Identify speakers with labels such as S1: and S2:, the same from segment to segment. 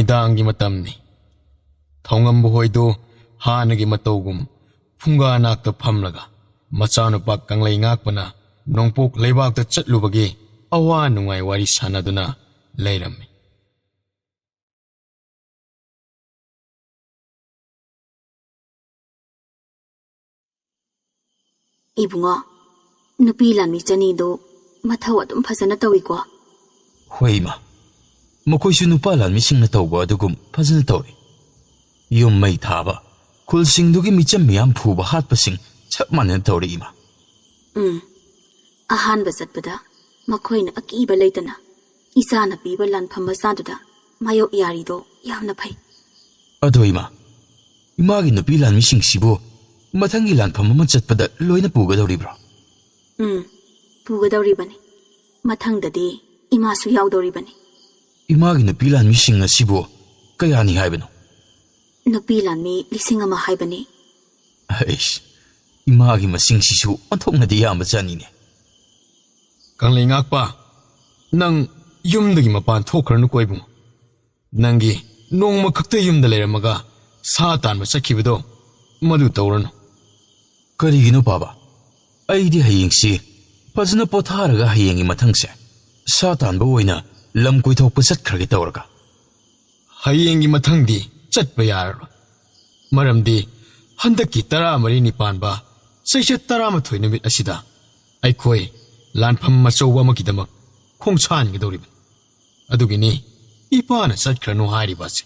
S1: नुमिदांगी मतमनी थौंगंबु होइदो हानगी मतौगुम फुंगा नाक्ता फमलगा मचानुपा कंगलै ngakpana nongpok leibakta chatlubagi awa nungai wari sanaduna leirami
S2: Ibungo nupi lanmi chani do mathau adum phasana tawiko
S3: Hoima Mokoisu nupa lanmi singna tawba adugum phasana tawi Yum mai thaba Kul singdugi micham miyam phuba hatpasing chap manan tawri ima
S2: ahan basatpada makhoina akiba leitana isana piba lan phamba saduda mayo yari do yamna phai
S3: Adoima Imagi nupi lanmi singsibo Mathangi lan phamba chatpada loina pugadawribra
S2: pugadawribani mathangdadi imasu yaudawribani
S3: Imagi nupi lanmi singna sibo kayani haibano
S2: nupi lanmi lisingama haibani
S3: Aish Imagi masing sisu onthokna di yamba chanine
S1: kanglei ngakpa nang yumdagi mapan thokhranu koibung nangi nongma khakta yumda leiramaga sa tanba chakhibido madu tawranu
S3: Karigino baba Aidi hayingsi Pazna potharaga hayengi mathangse Satan ba oina lam koithokpa chatkrage tawraga
S1: hayengi mathangdi chatpa yararo maramdi handaki 14 nipanba Saisha 13 numit asida aikhoi lanpham machowa makidamak khongchan gidoriban adugini ipana chatkranu hairi basi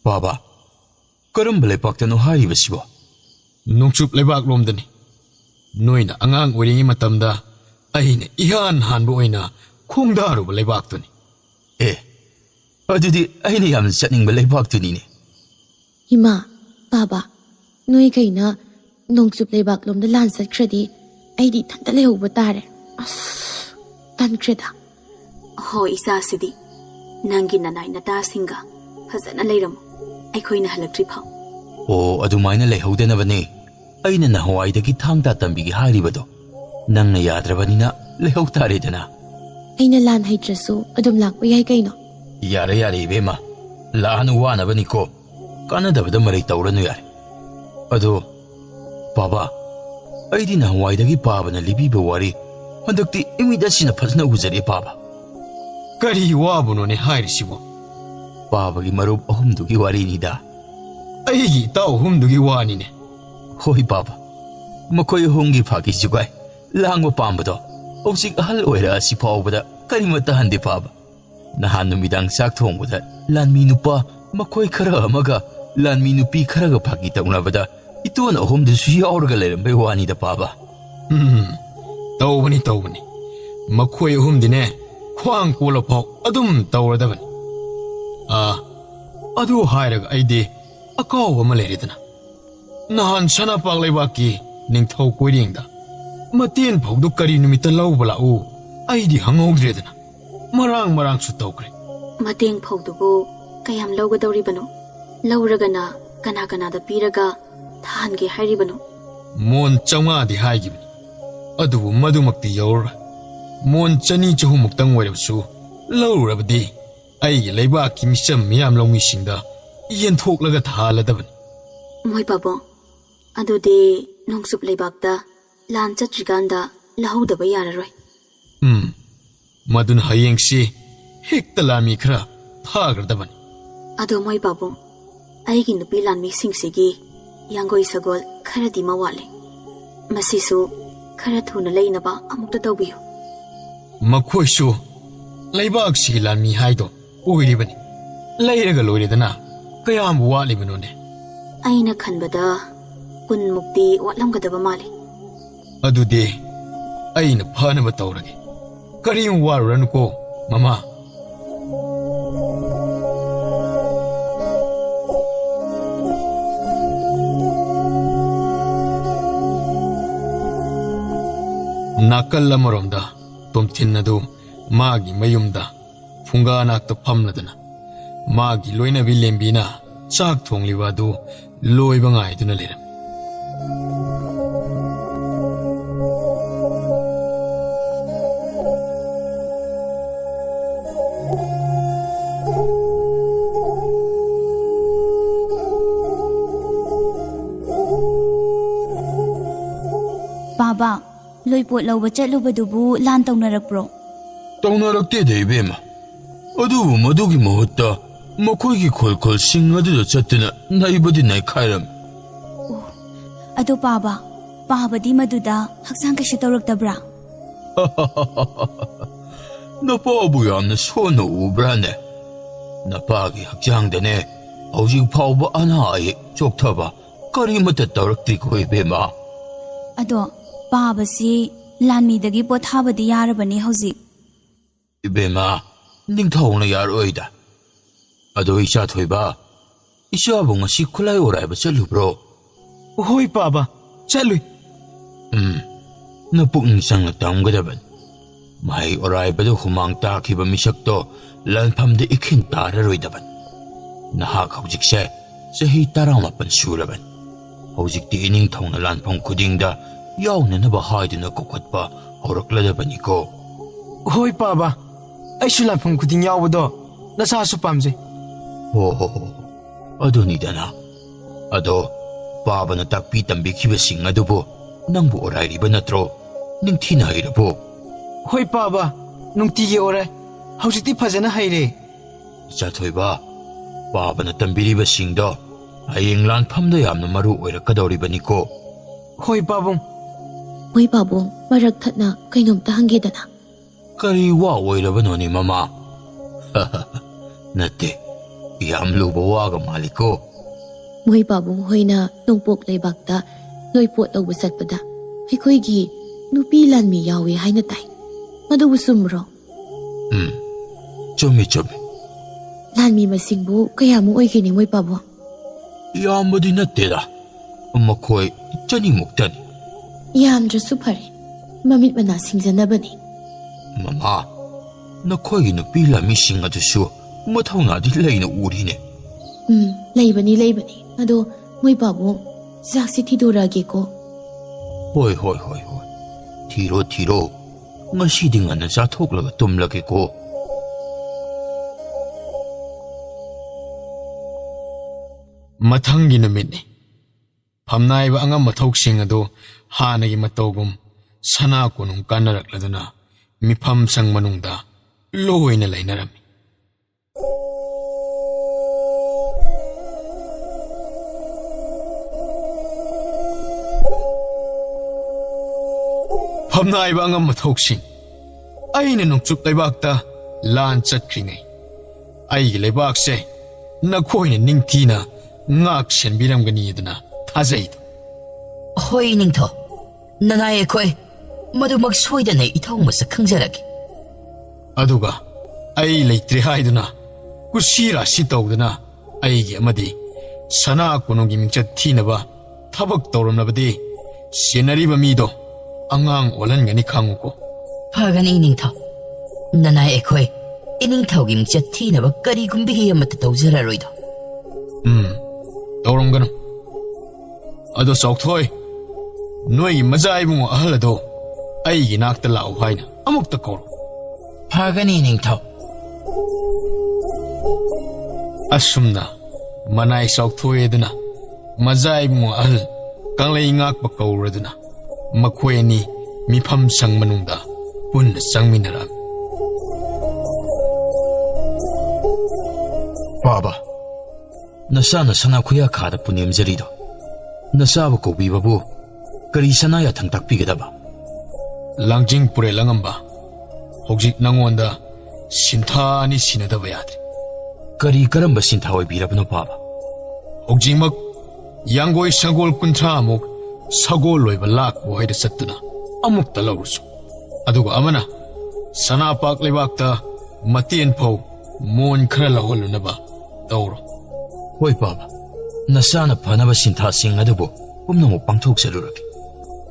S3: Baba Karam leipakta no hairi basibo
S1: Nungsup leibak lomdani noina angang oiringi matamda aina ihan hanbu oina khongdaru leibak tuni
S3: Adudi aina yam chatningba leibak tuni ne
S4: Ima Baba Noi kaina nongsup leibak lomda lan satkradi aidi thanta lehubba tare tankreda
S2: ho isa sidi nangi nanai nata singa phasana leiram aikhoina halaktri phau
S3: adumaina lehaudanabane aina na hawaidagi thangta tambigi haribado nangna yadrabanina lehau taredana
S4: aina lan haitrasu adum lakpa yai kaino
S3: Yare ibema lanu wanabani ko kanadabada marai tawranu yare Ado Baba Aidi na hawaidagi pabana libiba wari handakti imidasina phasna uzare baba
S1: kari wabunone hairisibo
S3: Babagi marub ahumdugi wari nida
S1: aigi taw humdugi wanine
S3: Hoi baba Makoi hongi phagi jugai langwa pambado Osik ahal oira asi phawbada karimata hande baba Nahan numidang sak thongbada lanmi nupa makoi khara amaga lanmi nupi kharaga phagi tawnabada Ituna ahumdu suya auraga leirambay wani da baba
S1: tawbani makhoi ahumdine khwang kola phaw adum tawradabani adu hairaga aide akaw ama leiridana nahan sanapak leibaki ningthau koiringda maten phawdu kari numita lawba lau aidi hangogdredana marang su tawkre
S2: mateng phawdugo kayam lawgadawribano lawragana kana da piraga thange hairibano
S1: mon chawnga di haigibani adubu madumakti yaura mon chani chahumuktang wairabsu lawrabadi aigi leibaki misam miyam lawmisingda yenthoklaga thaladabani
S2: moi babo adude nongsup leibakta lan chatriganda lahodaba yararoi
S1: madun hayengsi hekta lami khara thagradabani
S2: ado moi babo aigi nupi lanmi singsigi yangoi sagol kharadi mawale masisu khara thuna leinaba amukta tawbiyo
S1: makhoisu leibak si lami haido oiribani leiraga loiredana kayam walibanone
S2: aina khanbada kun mukti watlamgadaba male
S1: adude aina phanaba tawrage karim waruranko mama nakal amaromda tomthinnadu magi mayumda funga nakta phamladana magi loina bilembina chak thongliwa du loiba ngai duna leram
S2: ꯄꯥꯕ ꯂꯣꯏꯄꯣꯠ ꯂꯧꯕ ꯆꯠꯂꯨꯕꯗꯨꯕꯨ ꯂꯥꯟ ꯇꯧꯅꯔꯛꯄ꯭ꯔꯣ?
S3: ꯇꯧꯅꯔꯛꯇꯦꯗ ꯏꯕꯦꯝꯃ ꯑꯗꯨꯕꯨ ꯃꯗꯨꯒꯤ ꯃꯍꯨꯠꯇ ꯃꯈꯣꯏꯒꯤ ꯈꯣꯜꯈꯣꯜꯁꯤꯡ ꯑꯗꯨꯗ ꯆꯠꯇꯨꯅ ꯅꯩꯕꯗꯤ ꯅꯩꯈꯥꯏꯔꯝꯃꯤ
S2: ꯑꯗꯣ ꯄꯥꯕꯗꯤ ꯃꯗꯨꯗ ꯍꯛꯆꯥꯡ ꯀꯩꯁꯨ ꯇꯧꯔꯛꯇꯕ꯭ꯔꯥ?
S3: ꯅꯄꯥꯕꯨ ꯌꯥꯝꯅ ꯁꯣꯟꯅ ꯎꯕ꯭ꯔꯥꯅꯦ? ꯅꯄꯥꯒꯤ ꯍꯛꯆꯥꯡꯗꯅꯦ ꯍꯧꯖꯤꯛ ꯐꯥꯎꯕ ꯑꯅꯥ ꯑꯌꯦꯛ ꯆꯣꯛꯊꯕ ꯀꯔꯤꯃꯠꯇ ꯇꯧꯔꯛꯇ꯭ꯔꯤꯀꯣ ꯏꯕꯦꯝꯃ
S2: ꯑꯗꯣ ꯄꯥꯕꯁꯤ ꯂꯥꯟꯃꯤꯗꯒꯤ ꯄꯣꯊꯥꯕꯗꯤ ꯌꯥꯔꯕꯅꯤ ꯍꯧꯖꯤꯛ?
S3: ꯏꯕꯦꯝꯃ ꯅꯤꯡꯊꯧꯅ ꯌꯥꯔꯣꯏꯗ ꯑꯗꯣ ꯏꯆꯥ ꯊꯣꯏꯕ ꯏꯆꯥꯕꯨ ꯉꯁꯤ ꯈꯨꯠꯂꯥꯏ ꯑꯣꯔꯥꯏꯕ ꯆꯠꯂꯨꯕ꯭ꯔꯣ?
S1: ꯍꯣꯏ ꯄꯥꯕ ꯆꯠꯂꯨꯏ
S3: ꯅꯄꯨꯛꯅꯤꯡ ꯆꯪꯅ ꯇꯝꯒꯗꯕꯅꯤ ꯃꯍꯩ ꯑꯣꯔꯥꯏꯕꯗ ꯍꯨꯃꯥꯡ ꯇꯥꯈꯤꯕ ꯃꯤꯁꯛꯇꯣ ꯂꯥꯟꯐꯝꯗ ꯏꯈꯤꯟ ꯇꯥꯔꯔꯣꯏꯗꯕꯅꯤ ꯅꯍꯥꯛ ꯍꯧꯖꯤꯛꯁꯦ ꯆꯍꯤ 19 ꯁꯨꯔꯕꯅꯤ ꯍꯧꯖꯤꯛꯇꯤ ꯏꯅꯤꯡꯊꯧꯅ ꯂꯥꯟꯐꯝ ꯈꯨꯗꯤꯡꯗ ꯌꯥꯎꯅꯅꯕ ꯍꯥꯏꯗꯨꯅ ꯀꯧꯈꯠꯄ ꯍꯧꯔꯛꯂꯗꯕꯅꯤꯀꯣ
S1: ꯍꯣꯏ ꯄꯥꯕ ꯑꯩꯁꯨ ꯂꯥꯟꯐꯝ ꯈꯨꯗꯤꯡ ꯌꯥꯎꯕꯗꯣ ꯅꯁꯥꯁꯨ ꯄꯥꯝꯖꯩ
S3: ꯍꯣ ꯑꯗꯨꯅꯤꯗꯅ ꯑꯗꯣ ꯄꯥꯕꯅ ꯇꯥꯛꯄꯤ ꯇꯝꯕꯤꯈꯤꯕꯁꯤꯡ ꯑꯗꯨꯕꯨ ꯅꯪꯕꯨ ꯑꯣꯔꯥꯏꯔꯤꯕ ꯅꯠꯇ꯭ꯔꯣ? ꯅꯤꯡꯊꯤꯅ ꯍꯩꯔꯕꯣ?
S1: ꯍꯣꯏ ꯄꯥꯕ ꯅꯨꯡꯇꯤꯒꯤ ꯑꯣꯔꯥꯏ ꯍꯧꯖꯤꯛꯇꯤ ꯐꯖꯅ ꯍꯩꯔꯦ
S3: ꯏꯆꯥꯊꯣꯏꯕ ꯄꯥꯕꯅ ꯇꯝꯕꯤꯔꯤꯕꯁꯤꯡꯗꯣ ꯍꯌꯦꯡ ꯂꯥꯟꯐꯝꯗ ꯌꯥꯝꯅ ꯃꯔꯨ ꯑꯣꯏꯔꯛꯀꯗꯧꯔꯤꯕꯅꯤꯀꯣ
S1: ꯍꯣꯏ ꯄꯥꯕꯨꯡ
S4: ꯃꯣꯏ ꯄꯥꯕꯨꯡ ꯃꯔꯛ ꯊꯠꯅ ꯀꯩꯅꯣꯝꯇ ꯍꯪꯒꯦꯗꯅ
S3: ꯀꯔꯤ ꯋꯥ ꯑꯣꯏꯔꯕꯅꯣꯅꯦ ꯃꯃꯥ? ꯅꯠꯇꯦ ꯌꯥꯝ ꯂꯨꯕ ꯋꯥꯒ ꯃꯥꯜꯂꯤꯀꯣ
S4: ꯃꯣꯏ ꯄꯥꯕꯨꯡ ꯍꯣꯏꯅ ꯅꯣꯡꯄꯣꯛ ꯂꯩꯕꯥꯛꯇ ꯂꯣꯏꯄꯣꯠ ꯂꯧꯕ ꯆꯠꯄꯗ ꯑꯩꯈꯣꯏꯒꯤ ꯅꯨꯄꯤ ꯂꯥꯟꯃꯤ ꯌꯥꯎꯋꯦ ꯍꯥꯏꯅ ꯇꯥꯏ ꯃꯗꯨꯕꯨ ꯆꯨꯝꯕ꯭ꯔꯣ?
S3: ꯆꯨꯝꯃꯤ
S4: ꯂꯥꯟꯃꯤ ꯃꯁꯤꯡꯕꯨ ꯀꯌꯥꯃꯨꯛ ꯑꯣꯏꯒꯦꯅꯦ ꯃꯣꯏ ꯄꯥꯕꯨꯡ?
S3: ꯌꯥꯝꯕꯗꯤ ꯅꯠꯇꯦꯗ ꯃꯈꯣꯏ 200ꯃꯨꯛꯇꯅꯤ
S4: ꯌꯥꯝꯗ꯭ꯔꯁꯨ ꯐꯔꯦ ꯃꯃꯤꯠ ꯃꯅꯥ ꯁꯤꯡꯖꯅꯕꯅꯤ
S3: ꯃꯃꯥ ꯅꯈꯣꯏꯒꯤ ꯅꯨꯄꯤ ꯂꯥꯟꯃꯤꯁꯤꯡ ꯑꯗꯨꯁꯨ ꯃꯊꯧꯅꯥꯗꯤ ꯂꯩꯅ ꯎꯔꯤꯅꯦ
S4: ꯂꯩꯕꯅꯤ ꯑꯗꯣ ꯃꯣꯏ ꯄꯥꯕꯨꯡ ꯆꯥꯛꯁꯤ ꯊꯤꯗꯣꯔꯛꯑꯒꯦꯀꯣ
S3: ꯍꯣꯏ ꯊꯤꯔꯣ ꯉꯁꯤꯗꯤ ꯉꯟꯅ ꯆꯥꯊꯣꯛꯂꯒ ꯇꯨꯝꯂꯒꯦꯀꯣ
S1: ꯃꯊꯪꯒꯤ ꯅꯨꯃꯤꯠꯅꯤ ꯐꯝꯅꯥꯏꯕ ꯑꯉꯝ ꯃꯊꯧꯁꯤꯡ ꯑꯗꯨ ꯍꯥꯟꯅꯒꯤ ꯃꯇꯧꯒꯨꯝ ꯁꯅꯥ ꯀꯣꯅꯨꯡ ꯀꯥꯟꯅꯔꯛꯂꯗꯨꯅ ꯃꯤꯐꯝ ꯁꯪ ꯃꯅꯨꯡꯗ ꯂꯣꯏꯅ ꯂꯩꯅꯔꯝꯃꯤ ꯐꯝꯅꯥꯏꯕ ꯑꯉꯝ ꯃꯊꯧꯁꯤꯡ ꯑꯩꯅ ꯅꯣꯡꯆꯨꯞ ꯂꯩꯕꯥꯛꯇ ꯂꯥꯟ ꯆꯠꯈ꯭ꯔꯤꯉꯩ ꯑꯩꯒꯤ ꯂꯩꯕꯥꯛꯁꯦ ꯅꯈꯣꯏꯅ ꯅꯤꯡꯊꯤꯅ ꯉꯥꯛ ꯁꯦꯟꯕꯤꯔꯝꯒꯅꯤꯗꯅ ꯊꯥꯖꯩꯗꯣ
S5: ꯍꯣꯏ ꯅꯤꯡꯊꯧ ꯅꯅꯥꯏ ꯑꯩꯈꯣꯏ ꯃꯗꯨꯃꯛ ꯁꯣꯏꯗꯅ ꯏꯊꯧ ꯃꯁꯛ ꯈꯪꯖꯔꯒꯦ
S1: ꯑꯗꯨꯒ ꯑꯩ ꯂꯩꯇ꯭ꯔꯦ ꯍꯥꯏꯗꯨꯅ ꯀꯨꯁꯤ ꯔꯥꯁꯤ ꯇꯧꯗꯨꯅ ꯑꯩꯒꯤ ꯑꯃꯗꯤ ꯁꯅꯥ ꯀꯣꯅꯨꯡꯒꯤ ꯃꯤꯡꯆꯠ ꯊꯤꯅꯕ ꯊꯕꯛ ꯇꯧꯔꯝꯂꯕꯗꯤ ꯁꯦꯟꯅꯔꯤꯕ ꯃꯤꯗꯣ ꯑꯉꯥꯡ ꯑꯣꯜꯍꯟꯒꯅꯤ ꯈꯪꯉꯨꯀꯣ
S5: ꯐꯒꯅꯤ ꯅꯤꯡꯊꯧ ꯅꯅꯥꯏ ꯑꯩꯈꯣꯏ ꯏꯅꯤꯡꯊꯧꯒꯤ ꯃꯤꯡꯆꯠ ꯊꯤꯅꯕ ꯀꯔꯤꯒꯨꯝꯕ ꯍꯤ ꯑꯃꯠꯇ ꯇꯧꯖꯔꯔꯣꯏꯗꯣ
S1: ꯇꯧꯔꯝꯒꯅꯨ ꯑꯗꯣ ꯆꯥꯎꯊꯣꯏ ꯅꯣꯏꯒꯤ ꯃꯆꯥ ꯏꯕꯨꯡ ꯑꯍꯜ ꯑꯗꯣ ꯑꯩꯒꯤ ꯅꯥꯛꯇ ꯂꯥꯛꯎ ꯍꯥꯏꯅ ꯑꯃꯨꯛꯇ ꯀꯧꯔꯣ
S5: ꯐꯒꯅꯤ ꯅꯤꯡꯊꯧ
S1: ꯑꯁꯨꯝꯅ ꯃꯅꯥꯏ ꯆꯥꯎꯊꯣꯏꯗꯨꯅ ꯃꯆꯥ ꯏꯕꯨꯡ ꯑꯍꯜ ꯀꯪꯂꯩ ꯉꯥꯛꯄ ꯀꯧꯔꯗꯨꯅ ꯃꯈꯣꯏ ꯑꯅꯤ ꯃꯤꯐꯝ ꯁꯪ ꯃꯅꯨꯡꯗ ꯄꯨꯟꯅ ꯆꯪꯃꯤꯟꯅꯔꯝꯃꯤ
S3: ꯄꯥꯕ ꯅꯆꯥꯅ ꯁꯅꯥ ꯈꯨꯌꯥꯈꯥꯗ ꯄꯨꯅꯦꯝꯖꯔꯤꯗꯣ ꯅꯆꯥꯕꯨ ꯀꯧꯕꯤꯕꯕꯨ ꯀꯔꯤ ꯁꯅꯥ ꯌꯥꯊꯪ ꯇꯥꯛꯄꯤꯒꯗꯕ
S1: ꯂꯥꯡꯖꯤꯡ ꯄꯨꯔꯦꯜ ꯑꯉꯝꯕ ꯍꯧꯖꯤꯛ ꯅꯉꯣꯟꯗ ꯁꯤꯟꯊꯥ ꯑꯅꯤ ꯁꯤꯟꯅꯗꯕ ꯌꯥꯗ꯭ꯔꯦ
S3: ꯀꯔꯤ ꯀꯔꯝꯕ ꯁꯤꯟꯊꯥ ꯑꯣꯏꯕꯤꯔꯕꯅꯣ ꯄꯥꯕ
S1: ꯍꯧꯖꯤꯛꯃꯛ ꯌꯥꯡꯒꯣꯏ ꯁꯒꯣꯜ 30 ꯁꯒꯣꯜ ꯂꯣꯏꯕ ꯂꯥꯛꯄ ꯍꯣꯏꯗ ꯆꯠꯇꯨꯅ ꯑꯃꯨꯛꯇ ꯂꯧꯔꯨꯁꯨ ꯑꯗꯨꯒ ꯑꯃꯅ ꯁꯅꯥꯄꯥꯛ ꯂꯩꯕꯥꯛꯇ ꯃꯇꯦꯟ ꯐꯧ ꯃꯣꯟ ꯈꯔ ꯂꯧꯍꯜꯂꯨꯅꯕ ꯇꯧꯔꯣ
S3: ꯍꯣꯏ ꯄꯥꯕ ꯅꯆꯥꯅ ꯐꯅꯕ ꯁꯤꯟꯊꯥꯁꯤꯡ ꯑꯗꯨꯕꯨ ꯄꯨꯝꯅꯃꯛ ꯄꯥꯡꯊꯣꯛꯆꯔꯨꯔꯒꯦ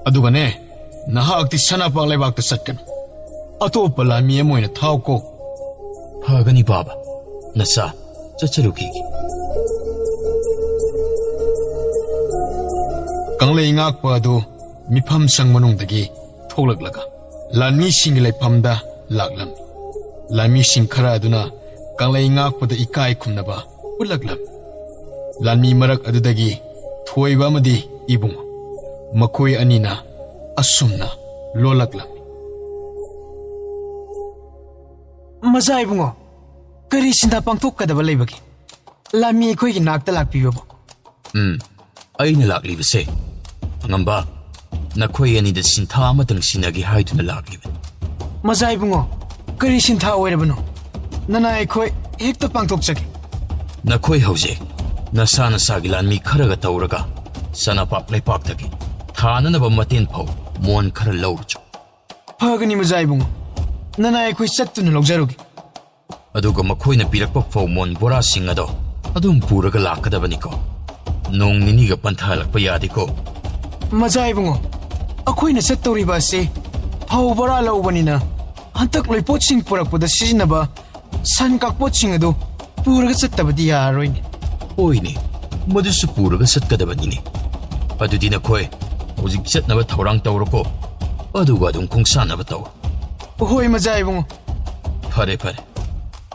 S1: ꯑꯗꯨꯒꯅꯦ ꯅꯍꯥꯛꯇꯤ ꯁꯅꯥꯄꯥꯛ ꯂꯩꯕꯥꯛꯇ ꯆꯠꯀꯅꯨ ꯑꯇꯣꯞꯄ ꯂꯥꯟꯃꯤ ꯑꯃ ꯑꯣꯏꯅ ꯊꯥꯎꯀꯣ
S3: ꯐꯒꯅꯤ ꯄꯥꯕ ꯅꯆꯥ ꯆꯠꯆꯔꯨꯈꯤꯒꯦ
S1: ꯀꯪꯂꯩ ꯉꯥꯛꯄ ꯑꯗꯨ ꯃꯤꯐꯝ ꯁꯪ ꯃꯅꯨꯡꯗꯒꯤ ꯊꯣꯛꯂꯛꯂꯒ ꯂꯥꯟꯃꯤꯁꯤꯡꯒꯤ ꯂꯩꯐꯝꯗ ꯂꯥꯛꯂꯝꯃꯤ ꯂꯥꯟꯃꯤꯁꯤꯡ ꯈꯔ ꯑꯗꯨꯅ ꯀꯪꯂꯩ ꯉꯥꯛꯄꯗ ꯏꯀꯥꯏ ꯈꯨꯝꯅꯕ ꯎꯠꯂꯛꯂꯝꯃꯤ ꯂꯥꯟꯃꯤ ꯃꯔꯛ ꯑꯗꯨꯗꯒꯤ ꯊꯣꯏꯕ ꯑꯃꯗꯤ ꯏꯕꯨꯡ ꯃꯈꯣꯏ ꯑꯅꯤꯅ ꯑꯁꯨꯝꯅ ꯂꯣꯜꯂꯛꯂꯝꯃꯤ꯫
S6: ꯃꯆꯥ ꯏꯕꯨꯡꯉꯣ, ꯀꯔꯤ ꯁꯤꯟꯊꯥ ꯄꯥꯡꯊꯣꯛꯀꯗꯕ ꯂꯩꯕꯒꯦ? ꯂꯥꯟꯃꯤ ꯑꯩꯈꯣꯏꯒꯤ ꯅꯥꯛꯇ ꯂꯥꯛꯄꯤꯕꯕꯨ?
S3: ꯑꯩꯅ ꯂꯥꯛꯂꯤꯕꯁꯦ ꯑꯉꯝꯕ ꯅꯈꯣꯏ ꯑꯅꯤꯗ ꯁꯤꯟꯊꯥ ꯑꯃꯇꯪ ꯁꯤꯟꯅꯒꯦ ꯍꯥꯏꯗꯨꯅ ꯂꯥꯛꯂꯤꯕꯅꯤ꯫
S6: ꯃꯆꯥ ꯏꯕꯨꯡꯉꯣ, ꯀꯔꯤ ꯁꯤꯟꯊꯥ ꯑꯣꯏꯔꯕꯅꯣ? ꯅꯅꯥꯏ ꯑꯩꯈꯣꯏ ꯍꯦꯛꯇ ꯄꯥꯡꯊꯣꯛꯆꯒꯦ꯫
S3: ꯅꯈꯣꯏ ꯍꯧꯖꯤꯛ ꯅꯁꯥ ꯅꯁꯥꯒꯤ ꯂꯥꯟꯃꯤ ꯈꯔꯒ ꯇꯧꯔꯒ ꯁꯅꯥꯄꯥꯛ ꯂꯩꯄꯥꯛꯇꯒꯤ ꯊꯥꯅꯅꯕ ꯃꯇꯦꯟ ꯐꯥꯎ ꯃꯣꯟ ꯈꯔ ꯂꯧꯔꯨꯆꯣ꯫
S6: ꯐꯒꯅꯤ ꯃꯆꯥ ꯏꯕꯨꯡꯉꯣ, ꯅꯅꯥꯏ ꯑꯩꯈꯣꯏ ꯆꯠꯇꯨꯅ ꯂꯧꯖꯔꯨꯒꯦ꯫
S3: ꯑꯗꯨꯒ ꯃꯈꯣꯏꯅ ꯄꯤꯔꯛꯄ ꯐꯧ ꯃꯣꯟ ꯕꯣꯔꯥꯁꯤꯡ ꯑꯗꯣ ꯑꯗꯨꯝ ꯄꯨꯔꯒ ꯂꯥꯛꯀꯗꯕꯅꯤꯀꯣ꯫ ꯅꯣꯡ ꯅꯤꯅꯤꯒ ꯄꯟꯊꯍꯜꯂꯛꯄ ꯌꯥꯗꯦꯀꯣ꯫
S6: ꯃꯆꯥ ꯏꯕꯨꯡꯉꯣ, ꯑꯩꯈꯣꯏꯅ ꯆꯠꯇꯧꯔꯤꯕ ꯑꯁꯤ ꯐꯧ ꯕꯣꯔꯥ ꯂꯧꯕꯅꯤꯅ ꯍꯟꯇꯛ ꯂꯣꯏꯄꯣꯠꯁꯤꯡ ꯄꯨꯔꯛꯄꯗ ꯁꯤꯖꯤꯟꯅꯕ ꯁꯟ ꯀꯥꯛꯄꯣꯠꯁꯤꯡ ꯑꯗꯨ ꯄꯨꯔꯒ ꯆꯠꯇꯕꯗꯤ ꯌꯥꯔꯔꯣꯏꯅꯦ꯫
S3: ꯍꯣꯏꯅꯦ, ꯃꯗꯨꯁꯨ ꯄꯨꯔꯒ ꯆꯠꯀꯗꯕꯅꯤꯅꯦ꯫ ꯑꯗꯨꯗꯤ ꯅꯈꯣꯏ ꯍꯧꯖꯤꯛ ꯆꯠꯅꯕ ꯊꯧꯔꯥꯡ ꯇꯧꯔꯣꯀꯣ, ꯑꯗꯨꯒ ꯑꯗꯨꯝ ꯈꯣꯡꯁꯥꯟꯅꯕ ꯇꯧ꯫
S6: ꯍꯣꯏ ꯃꯆꯥ ꯏꯕꯨꯡꯉꯣ꯫
S3: ꯐꯔꯦ ꯐꯔꯦ,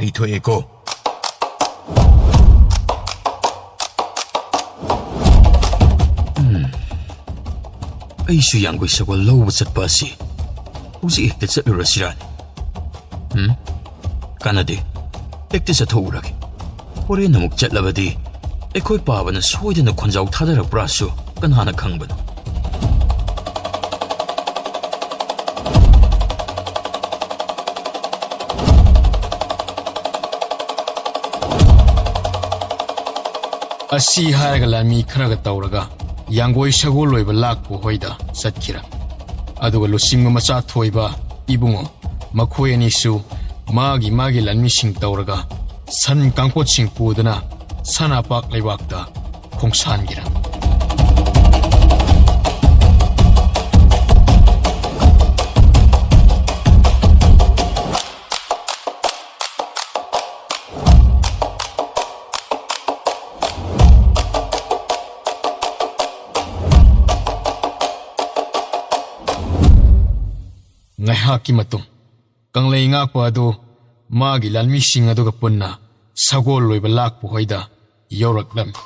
S3: ꯑꯩ ꯊꯣꯛꯑꯦꯀꯣ꯫ ꯑꯩꯁꯨ ꯌꯥꯡꯒꯣꯏ ꯁꯒꯣꯜ ꯂꯧꯕ ꯆꯠꯄ ꯑꯁꯤ ꯍꯧꯖꯤꯛ ꯍꯦꯛꯇ ꯆꯠꯂꯨꯔꯁꯤꯔꯥꯅꯤ? ꯀꯥꯟꯅꯗꯦ, ꯍꯦꯛꯇ ꯆꯠꯊꯣꯛꯎꯔꯒꯦ꯫ ꯍꯣꯔꯦꯟ ꯑꯃꯨꯛ ꯆꯠꯂꯕꯗꯤ ꯑꯩꯈꯣꯏ ꯄꯥꯕꯅ ꯁꯣꯏꯗꯅ ꯈꯣꯟꯖꯥꯎ ꯊꯥꯗꯔꯛꯄ꯭ꯔꯥꯁꯨ ꯀꯅꯥꯅ ꯈꯪꯕꯅꯣ?
S1: ꯑꯁꯤ ꯍꯥꯏꯔꯒ ꯂꯥꯟꯃꯤ ꯈꯔꯒ ꯇꯧꯔꯒ ꯌꯥꯡꯒꯣꯏ ꯁꯒꯣꯜ ꯂꯣꯏꯕ ꯂꯥꯛꯄ ꯍꯣꯏꯗ ꯆꯠꯈꯤꯔ꯫ ꯑꯗꯨꯒ ꯂꯨꯆꯤꯡꯕ ꯃꯆꯥ ꯊꯣꯏꯕ ꯏꯕꯨꯡꯉꯣ ꯃꯈꯣꯏ ꯑꯅꯤꯁꯨ ꯃꯥꯒꯤ ꯂꯥꯟꯃꯤꯁꯤꯡ ꯇꯧꯔꯒ ꯁꯟ ꯀꯥꯡꯄꯣꯠꯁꯤꯡ ꯄꯨꯗꯨꯅ ꯁꯅꯥꯄꯥꯛ ꯂꯩꯕꯥꯛꯇ ꯈꯣꯡꯁꯥꯟꯈꯤꯔ꯫ ꯉꯥꯏꯍꯥꯛꯀꯤ ꯃꯇꯨꯡ ꯀꯪꯂꯩ ꯉꯥꯛꯄ ꯑꯗꯨ ꯃꯥꯒꯤ ꯂꯥꯟꯃꯤꯁꯤꯡ ꯑꯗꯨꯒ ꯄꯨꯟꯅ ꯁꯒꯣꯜ ꯂꯣꯏꯕ ꯂꯥꯛꯄ ꯍꯣꯏꯗ ꯌꯧꯔꯛꯂꯝꯃꯤ꯫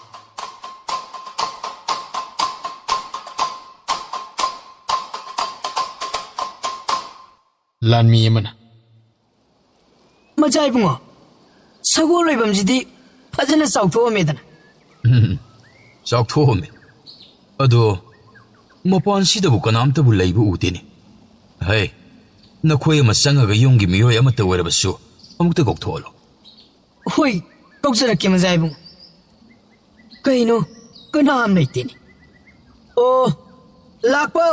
S1: ꯂꯥꯟꯃꯤ ꯑꯃꯅ,
S6: ꯃꯆꯥ ꯏꯕꯨꯡꯉꯣ, ꯁꯒꯣꯜ ꯂꯣꯏꯕꯝꯁꯤꯗꯤ ꯐꯖꯅ ꯆꯥꯎꯊꯣꯛꯑꯝꯃꯦꯗꯅ꯫
S3: ꯆꯥꯎꯊꯣꯛꯑꯝꯃꯦ, ꯑꯗꯣ ꯃꯄꯥꯟꯁꯤꯗꯕꯨ ꯀꯅꯥꯝꯇꯕꯨ ꯂꯩꯕ ꯎꯗꯦꯅꯦ꯫ ꯍꯩ, ꯅꯈꯣꯏ ꯑꯃ ꯆꯪꯉꯒ ꯌꯨꯝꯒꯤ ꯃꯤꯑꯣꯏ ꯑꯃꯠꯇ ꯑꯣꯏꯔꯕꯁꯨ ꯑꯃꯨꯛꯇ ꯀꯧꯊꯣꯛꯍꯜꯂꯣ꯫
S6: ꯍꯣꯏ, ꯀꯧꯖꯔꯛꯀꯦ ꯃꯆꯥ ꯏꯕꯨꯡꯉꯣ꯫ ꯀꯩꯅꯣ, ꯀꯅꯥꯝ ꯂꯩꯇꯦꯅꯦ꯫ ꯑꯣ, ꯂꯥꯛꯄꯣ?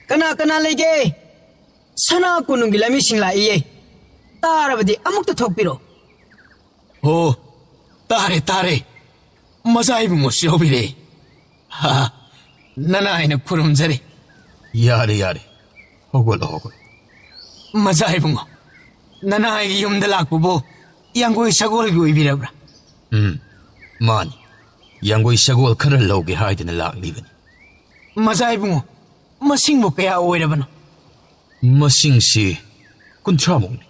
S6: ꯀꯅꯥ ꯀꯅꯥ ꯂꯩꯒꯦ? ꯁꯅꯥ ꯀꯣꯅꯨꯡꯒꯤ ꯂꯥꯟꯃꯤꯁꯤꯡ ꯂꯥꯛꯏꯌꯦ꯫ ꯇꯥꯔꯕꯗꯤ ꯑꯃꯨꯛꯇ ꯊꯣꯛꯄꯤꯔꯣ꯫
S1: ꯑꯣ, ꯇꯥꯔꯦ, ꯃꯆꯥ ꯏꯕꯨꯡꯉꯣꯁꯨ ꯌꯥꯎꯕꯤꯔꯦ꯫ ꯅꯅꯥꯏꯅ ꯈꯨꯔꯨꯝꯖꯔꯤ꯫
S3: ꯌꯥꯔꯦ, ꯍꯧꯒꯠꯂꯣ꯫
S6: ꯃꯆꯥ ꯏꯕꯨꯡꯉꯣ, ꯅꯅꯥꯏꯒꯤ ꯌꯨꯝꯗ ꯂꯥꯛꯄꯕꯨ ꯌꯥꯡꯒꯣꯏ ꯁꯒꯣꯜꯒꯤ ꯑꯣꯏꯕꯤꯔꯕ꯭ꯔꯥ?
S3: ꯃꯥꯅꯤ, ꯌꯥꯡꯒꯣꯏ ꯁꯒꯣꯜ ꯈꯔ ꯂꯧꯒꯦ ꯍꯥꯏꯗꯅ ꯂꯥꯛꯂꯤꯕꯅꯤ꯫
S6: ꯃꯆꯥ ꯏꯕꯨꯡꯉꯣ, ꯃꯁꯤꯡꯕꯨ ꯀꯌꯥ ꯑꯣꯏꯔꯕꯅꯣ?
S3: ꯃꯁꯤꯡꯁꯤ 30ꯃꯨꯛꯅꯤ꯫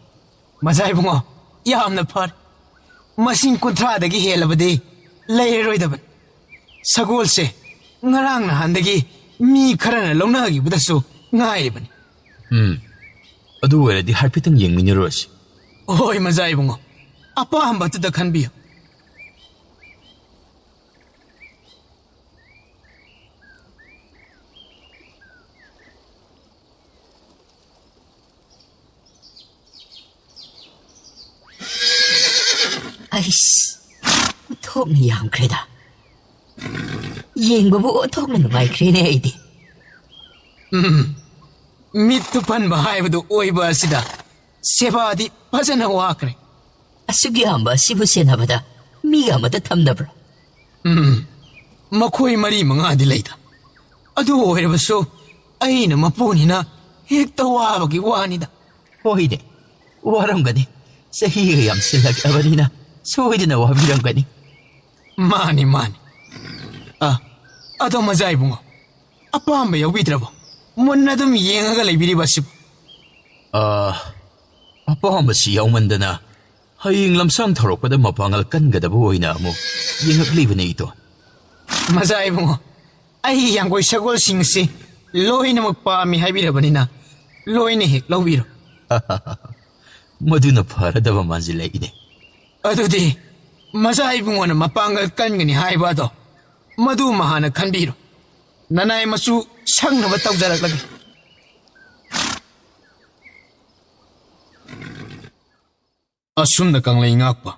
S6: ꯃꯆꯥ ꯏꯕꯨꯡꯉꯣ, ꯌꯥꯝꯅ ꯐꯔꯦ꯫ ꯃꯁꯤꯡ 30ꯗꯒꯤ ꯍꯦꯜꯂꯕꯗꯤ ꯂꯩꯔꯔꯣꯏꯗꯕꯅꯤ꯫ ꯁꯒꯣꯜꯁꯦ ꯉꯔꯥꯡ ꯅꯍꯥꯟꯗꯒꯤ ꯃꯤ ꯈꯔꯅ ꯂꯧꯅꯈꯤꯕꯗꯁꯨ ꯉꯥꯏꯔꯤꯕꯅꯤ꯫
S3: ꯑꯗꯨ ꯑꯣꯏꯔꯗꯤ ꯍꯥꯏꯐꯦꯠꯇꯪ ꯌꯦꯡꯃꯤꯟꯅꯔꯨꯔꯁꯤ꯫
S6: ꯍꯣꯏ ꯃꯆꯥ ꯏꯕꯨꯡꯉꯣ, ꯑꯄꯥꯝꯕꯗꯨꯗ ꯈꯟꯕꯤꯌꯨ꯫
S5: ꯑꯩꯁ, ꯑꯣꯟꯊꯣꯛꯅ ꯌꯥꯝꯈ꯭ꯔꯦꯗ꯫ ꯌꯦꯡꯕꯕꯨ ꯑꯣꯟꯊꯣꯛꯅ ꯅꯨꯡꯉꯥꯏꯈ꯭ꯔꯦꯅꯦ ꯑꯩꯗꯤ꯫
S6: ꯃꯤꯠꯇꯨ ꯄꯟꯕ ꯍꯥꯏꯕꯗꯨ ꯑꯣꯏꯕ ꯑꯁꯤꯗ ꯁꯦꯕꯥꯗꯤ ꯐꯖꯅ ꯋꯥꯈ꯭ꯔꯦ꯫
S5: ꯑꯁꯨꯛ ꯌꯥꯝꯕ ꯑꯁꯤꯕꯨ ꯁꯦꯟꯅꯕꯗ ꯃꯤꯒ ꯑꯃꯠꯇ ꯊꯝꯗꯕ꯭ꯔꯥ?
S6: ꯃꯈꯣꯏ 4-5ꯗꯤ ꯂꯩꯗ꯫ ꯑꯗꯨ ꯑꯣꯏꯔꯕꯁꯨ ꯑꯩꯅ ꯃꯄꯨꯅꯤꯅ ꯍꯦꯛꯇ ꯋꯥꯕꯒꯤ ꯋꯥꯅꯤꯗ꯫
S5: ꯍꯣꯏꯅꯦ, ꯋꯥꯔꯝꯒꯅꯤ꯫ ꯆꯍꯤꯒ ꯌꯥꯝꯁꯤꯜꯂꯛꯑꯕꯅꯤꯅ ꯁꯣꯏꯗꯅ ꯋꯥꯕꯤꯔꯝꯒꯅꯤ꯫
S6: ꯃꯥꯅꯤ꯫ ꯑꯗꯣ ꯃꯆꯥ ꯏꯕꯨꯡꯉꯣ, ꯑꯄꯥꯝꯕ ꯌꯥꯎꯕꯤꯗ꯭ꯔꯕꯣ? ꯃꯨꯟꯅ ꯑꯗꯨꯝ ꯌꯦꯡꯉꯒ ꯂꯩꯕꯤꯔꯤꯕ ꯑꯁꯤꯕꯨ?
S3: ꯑꯄꯥꯝꯕꯁꯤ ꯌꯥꯎꯃꯟꯗꯅ ꯍꯌꯦꯡ ꯂꯝꯁꯥꯡ ꯊꯧꯔꯛꯄꯗ ꯃꯄꯥꯡꯒꯜ ꯀꯟꯒꯗꯕ ꯑꯣꯏꯅ ꯑꯃꯨꯛ ꯌꯦꯡꯉꯛꯂꯤꯕꯅꯤ ꯏꯇꯣꯟ꯫
S6: ꯃꯆꯥ ꯏꯕꯨꯡꯉꯣ, ꯑꯩ ꯌꯥꯡꯒꯣꯏ ꯁꯒꯣꯜꯁꯤꯡ ꯑꯁꯤ loinamag paami haibirabani loina hek lawbiro.
S3: ꯃꯗꯨꯅ ꯐꯔꯗꯕ ꯃꯥꯟꯁꯤꯜꯂꯛꯏꯅꯦ
S6: ꯑꯗꯨꯗꯤ ꯃꯆꯥ ꯏꯕꯨꯡꯉꯣꯅ ꯃꯄꯥꯡꯒꯜ ꯀꯟꯒꯅꯤ ꯍꯥꯏꯕ ꯑꯗꯣ ꯃꯗꯨꯃ ꯍꯥꯟꯅ ꯈꯟꯕꯤꯔꯣ. ꯅꯅꯥꯏ ꯃꯆꯨ ꯁꯪꯅꯕ ꯇꯧꯖꯔꯛꯂꯒꯦ.
S1: ꯑꯁꯨꯝꯅ ꯀꯪꯂꯩ ꯉꯥꯛꯄ